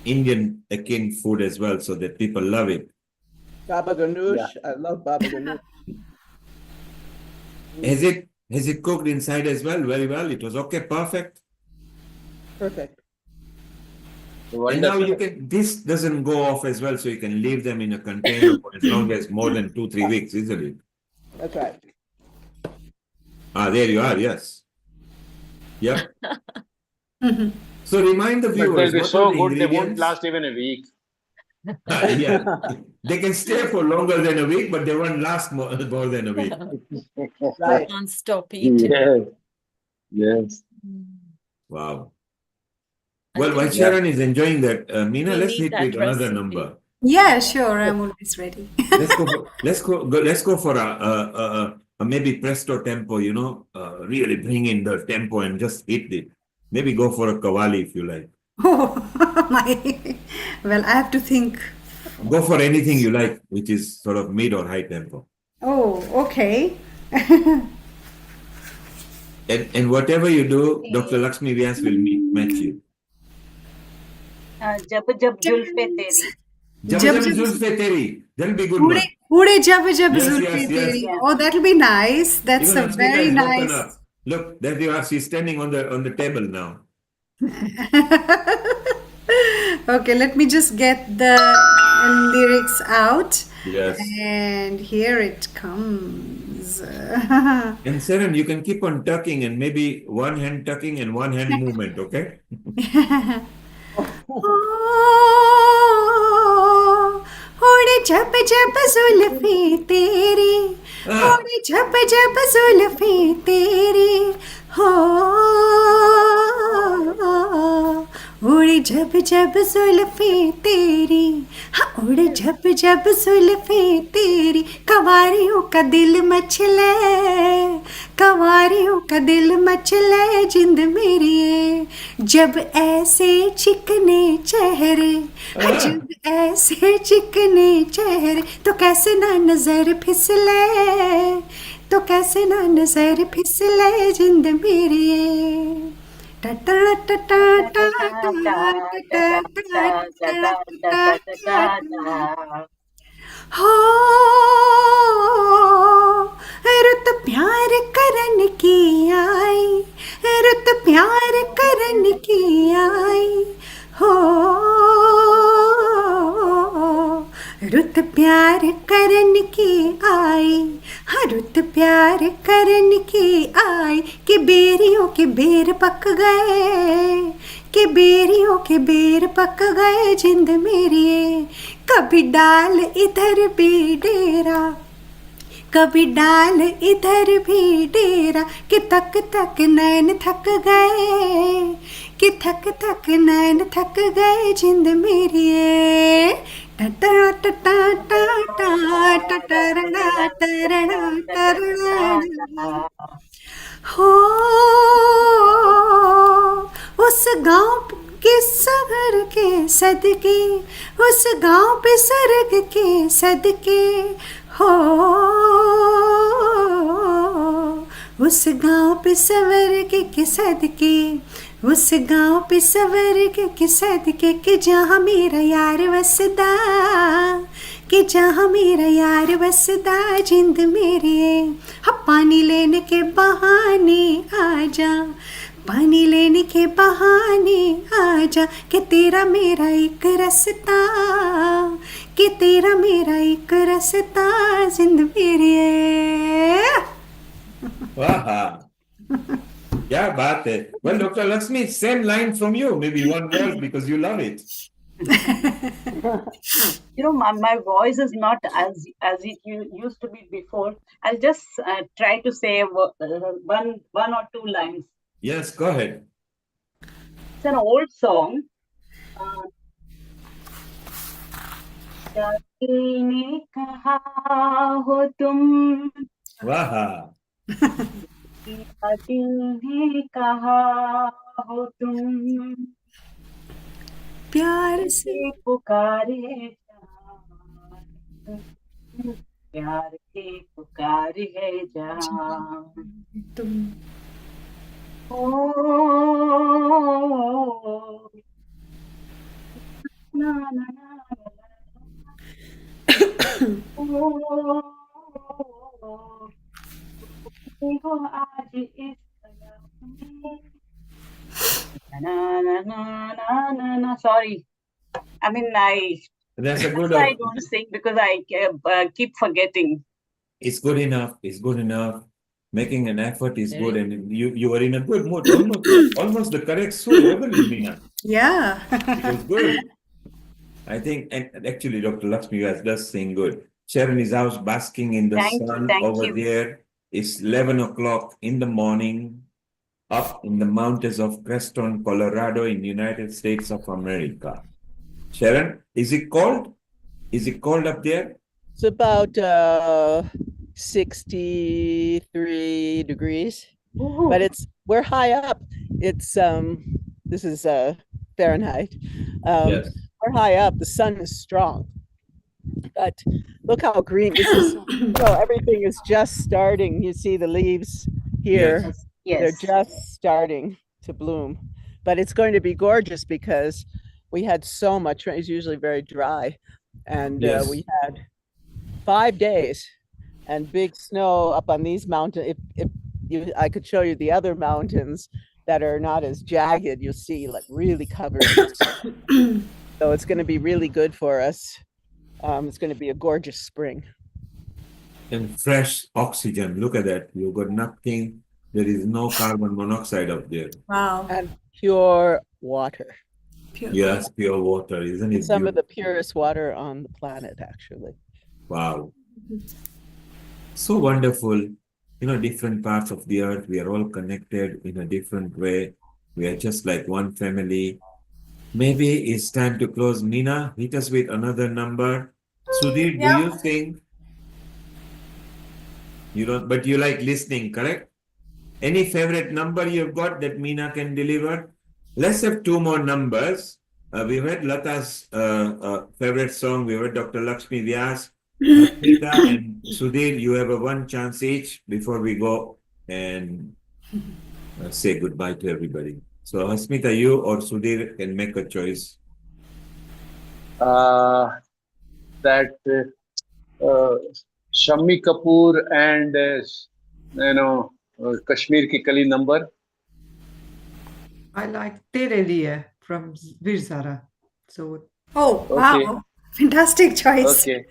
Indian akin food as well, so that people love it. Baba ganoush. I love baba ganoush. Has it cooked inside as well? Very well. It was okay, perfect. Perfect. And now you can, this doesn't go off as well, so you can leave them in a container for as long as more than 2-3 weeks, isn't it? That's right. Ah, there you are, yes. Yep. So remind the But viewers, they'll be what so are the good, they won't ingredients? last even a week. Yeah, they can stay for longer than a week, but they won't last more than a week. Right. Can't stop eating. Yes. Yes. Wow. I Well, while think Sharon is enjoying that, Meena, we let's need hit that with another recipe. number. Yeah, sure. I'm always ready. Let's go for a maybe presto tempo, you know, really bring in the tempo and just hit it. Maybe go for a kawali if you like. Oh, my. Well, I have to think. Go for anything you like, which is sort of mid or high tempo. Oh, okay. And whatever you do, Dr. Lakshmi Vyas will match you. जब जब जुल्फे तेरी. Jab Jab jab jab zulfe teri. That'll be good Ude one. Ude jab jab Yes, zulfe yes, yes. teri. Oh, that'll be nice. That's Even a Hasmita very has woken nice. up. Look, there you are. She's standing on the table now. Okay, let me just get the lyrics out. Yes. And here it comes. And Sharon, you can keep on tucking and maybe one hand tucking and one hand movement, okay? उड़े जब जब जुल्फे तेरी उड़े जब जब जुल्फे तेरी हो उड़े जब जब जुल्फे तेरी हाँ उड़े जब जब जुल्फे तेरी कवारियों का दिल मचले कवारियों का दिल मचले जिंद मेरी जब ऐसे चिकने चेहरे जब ऐसे चिकने चेहरे तो कैसे ना नजर फिसले तो कैसे ना नजर फिसले जिंद मेरी टा टा टा टा टा टा हो रुत प्यार करन की आई रुत प्यार करन की आई हो रुत प्यार करन की आई हाँ रुत प्यार करन की आई कि बेरियों के बेर पक गए कि बेरियों के बेर पक गए जिंद मेरी कभी डाल इधर भी डेरा कभी डाल इधर भी डेरा कि तक तक नैन थक गए कि थक थक नैन थक गए जिंद मेरी टा टा टा टा टा टा तरना तरना तरना हो उस गांव के सगर के सदके उस गांव पे सरग के सदके हो उस गांव पे सवर्ग के सदके उस गांव पे सवर्ग के सदके कि जहाँ मेरा यार वसदा कि जहाँ मेरा यार बसदा जिंद मेरे हाँ पानी लेने के बहाने आजा पानी लेने के बहाने आजा कि तेरा मेरा एक रास्ता कि तेरा मेरा एक रास्ता जिंद मेरे Wow. Yeah, Bhatia. Well, Dr. Lakshmi, same line from you. Maybe one word because you love it. My voice is not as it used to be before. I'll just try to say one or two lines. Yes, go ahead. It's an old song. क्या दिल ने कहा हो तुम Wow. क्या दिल ने कहा हो तुम प्यार से पुकारे प्यार के पुकार है जहाँ तुम ओ ना ना ना हो आज इस na na na na na. Sorry, I mean That's a good. I don't sing because I keep forgetting. It's good enough. It's good enough. Making an effort is good, and you were in a good mood. Almost the correct soul, wasn't it, Meena? Yeah. It was good. I think, and actually, Dr. Lakshmi does sing good. Sharon is out basking in the sun over there. It's 11 o'clock in the morning, up in the mountains of Creston, Colorado, in the United States of America. Sharon, is it cold? Is it cold up there? It's about 63 degrees, but we're high up. It's this is Fahrenheit. Yes. We're high up. The sun is strong, but look how green this is. Everything is just starting. You see the leaves here. Yes. They're just starting to bloom, but it's going to be gorgeous because we had so much. It's usually very dry, and we had 5 days and big snow up on these mountains. If I could show you the other mountains that are not as jagged, you'll see like really covered. So it's going to be really good for us. It's going to be a gorgeous spring. And fresh oxygen. Look at that. You've got nothing. There is no carbon monoxide up there. Wow. And pure water. Yes, pure water, isn't it? Some of the purest water on the planet, actually. Wow. So wonderful. Different parts of the earth, we are all connected in a different way. We are just like one family. Maybe it's time to close. Meena, hit us with another number. Sudhir, do you think? You don't, but you like listening, correct? Any favorite number you've got that Meena can deliver? Let's have 2 more numbers. We heard Lata's favorite song. We heard Dr. Lakshmi Vyas. Amrita and Sudhir, you have a 1 chance each before we go and say goodbye to everybody. So Hasmita, you or Sudhir can make a choice. That Shammi Kapoor and Kashmir Ki Kali number. I like Tere Liye from Virzara. So. Oh, wow. Fantastic choice. Okay.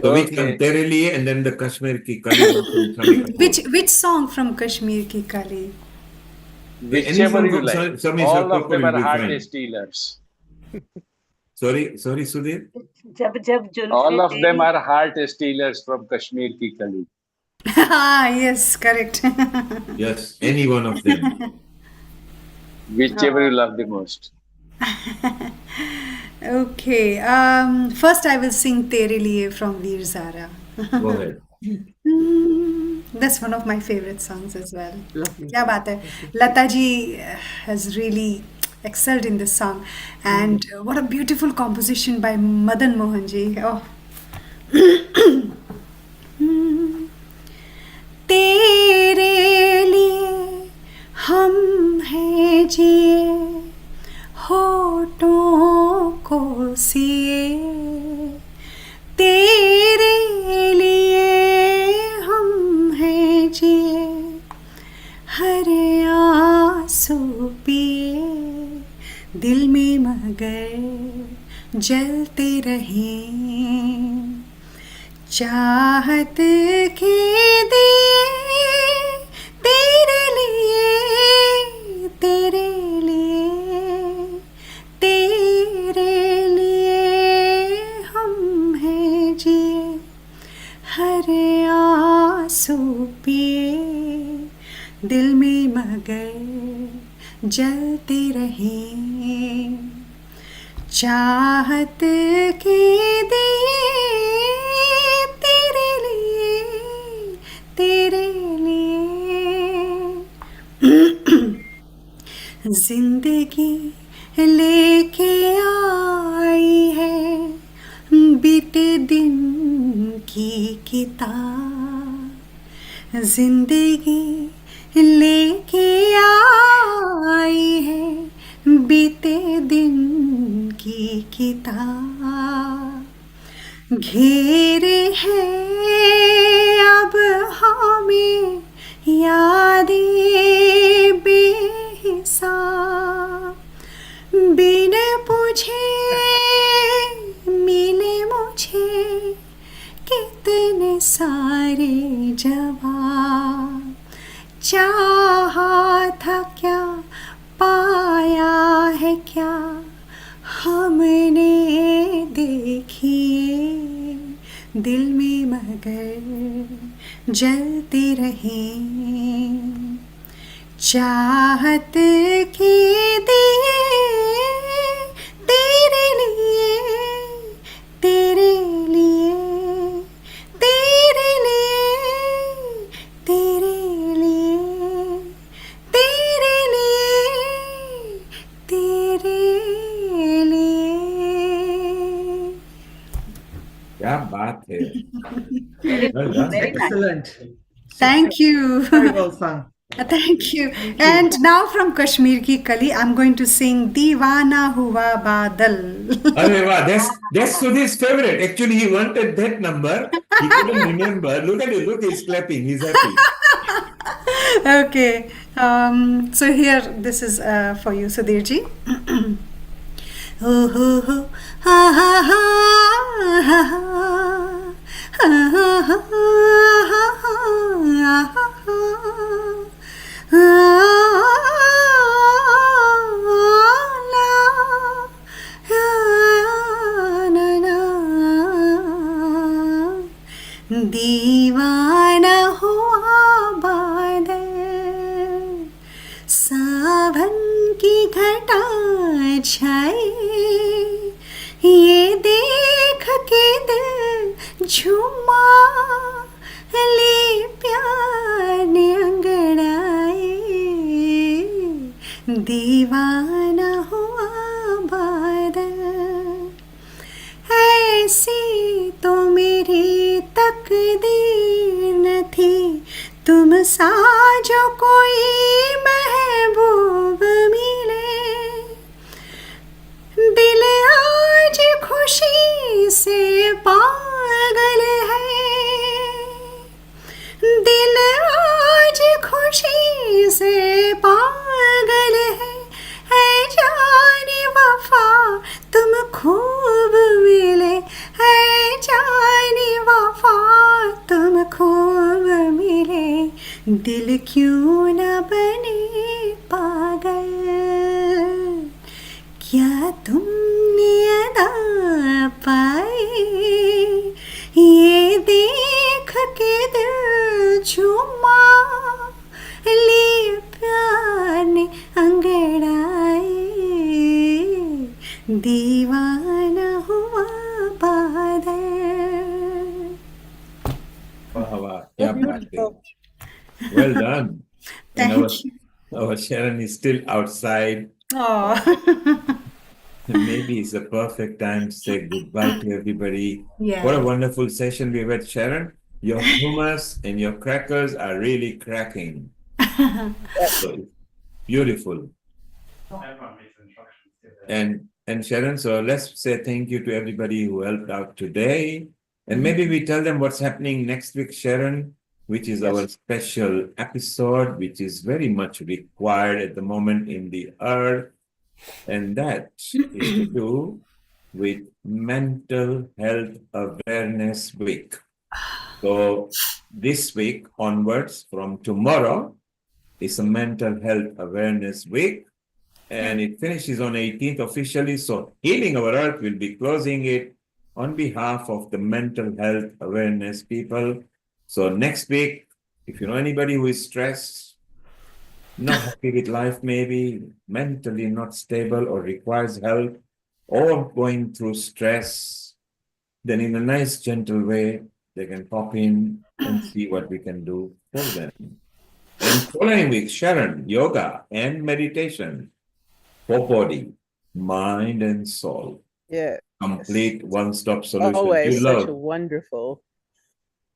So which one? Tere Liye and then the Kashmir Ki Kali. Which song from Kashmir Ki Kali? Whichever you like. All of them are heart stealers. Sorry, Sudhir? All of them are heart stealers from Kashmir Ki Kali. Yes, correct. Yes, any one of them. Whichever you love the most. Okay. First I will sing Tere Liye from Veer Zara. Go ahead. That's one of my favorite songs as well. Kya baat hai. Lata ji has really excelled in this song. And what a beautiful composition by Madan Mohan ji. Oh. तेरे लिए हम हैं जिए होठों को सिए तेरे जलते रहें चाहत के दिए तेरे लिए तेरे लिए तेरे लिए हम हैं जिए हर आंसू पिए दिल में मगर जलते रहें चाहत के दिए तेरे लिए जिंदगी लेके आई है बीते दिन की किताब जिंदगी लेके आई है बीते दिन की किताब घेरे है अब हमें यादें बेहिसाब बिन पूछे मिले मुझे कितने सारे जवाब चाहा था क्या पाया है क्या हमने देखिए दिल में मगर जलते रहें चाहत के दिए तेरे लिए तेरे लिए तेरे लिए तेरे लिए तेरे लिए तेरे लिए क्या बात है Very well good, done very nice. Excellent. Thank you. Very well sung. Thank you. And now from Kashmir Ki Kali, I'm going to sing Deewana Hua Badal. Arre wow, that's Sudhir's favorite. Actually, he wanted that number. He couldn't remember. Look at him. Look, he's clapping. He's happy. Okay. So here, this is for you, Sudhirji. Oh, ho, ho, ha, ha, ha, ha, ha. Ha, ha, ha, ha, ha, ha, ha. दीवाना हुआ बादल सावन की घटा छाई ये देख के दिल झूमा ले प्यार ने अंगड़ाए दीवाना हुआ बादल ऐसी तो मेरी तकदीर न थी तुम सा जो कोई महबूब मिले दिल आज खुशी से पागल है दिल आज खुशी से पागल है जाने वफा तुम खूब मिले है जाने वफा तुम खूब मिले दिल क्यों न बने पागल क्या तुमने अदा पाई ये देख के दिल झूमा ले प्यार ने अंगड़ाए दीवाना हुआ बादल Wow, wow. क्या बात है. Well done. And our Sharon is still outside. Oh. Maybe it's a perfect time to say goodbye to everybody. Yeah. What a wonderful session we've had, Sharon. Your hummus and your crackers are really cracking. So it's beautiful. And Sharon, so let's say thank you to everybody who helped out today. And maybe we tell them what's happening next week, Sharon, which is our special episode, which is very much required at the moment in the earth. And that is to do with Mental Health Awareness Week. So this week onwards, from tomorrow, is a Mental Health Awareness Week, and it finishes on 18th officially. So Healing Our Earth will be closing it on behalf of the mental health awareness people. So next week, if you know anybody who is stressed, not happy with life, maybe mentally not stable or requires help, or going through stress, then in a nice, gentle way, they can pop in and see what we can do for them. And following week, Sharon, yoga and meditation for body, mind, and soul. Yeah. Complete one-stop solution. Always You such love, a wonderful.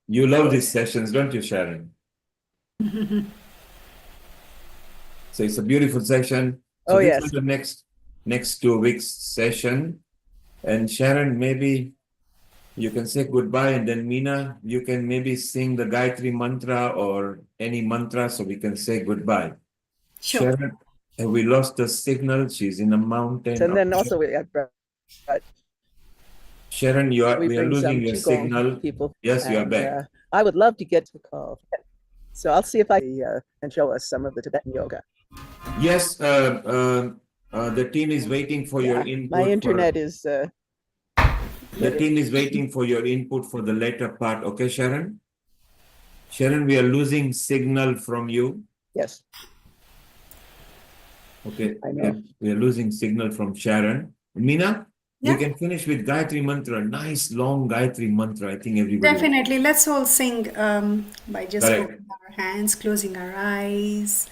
you love these sessions, don't you, Sharon? So it's a beautiful session. So Oh, this yes. is the next 2 weeks session. And Sharon, maybe you can say goodbye, and then Meena, you can maybe sing the Gayatri mantra or any mantra so we can say goodbye. Sure. Sharon, have we lost the signal? She's in a mountain. And then also we have Sharon, we are bring some losing your Qigong signal. people. Yes, you are and, back. I would love to get to the call. So I'll see if I can show us some of the Tibetan yoga. Yes, the team is waiting for your input. My internet is. The team is waiting for your input for the later part. Okay, Sharon? Sharon, we are losing signal from you. Yes. Okay, I know. we are losing signal from Sharon. Meena, Yeah. we can finish with Gayatri mantra. Nice long Gayatri mantra. I think everybody. Definitely. Let's all sing by just Correct. opening our hands, closing our eyes,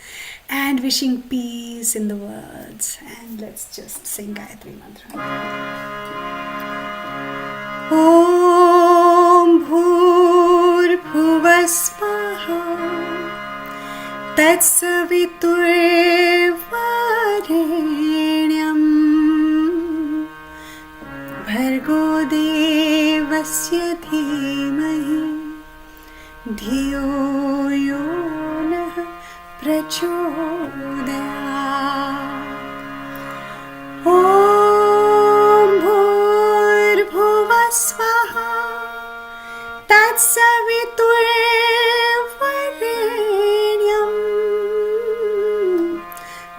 and wishing peace in the words. And let's just sing Gayatri Mantra. Om Bhur Bhuvasvaha Tatsaviturvarenyam Bhargo Devasya Dhimahi Dhiyo Yo Nah Prachodayat. Om Bhur Bhuvasvaha Tatsaviturvarenyam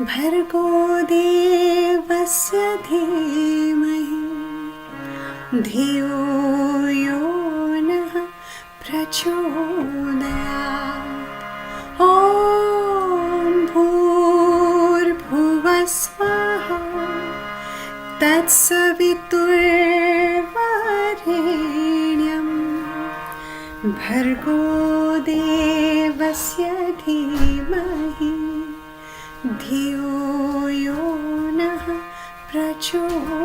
Bhargo Devasya Dhimahi Dhiyo Yo Nah Prachodayat. Om Bhur Bhuvasvaha Tatsaviturvarenyam Bhargo Devasya Dhimahi Dhiyo Yo Nah Prachodayat.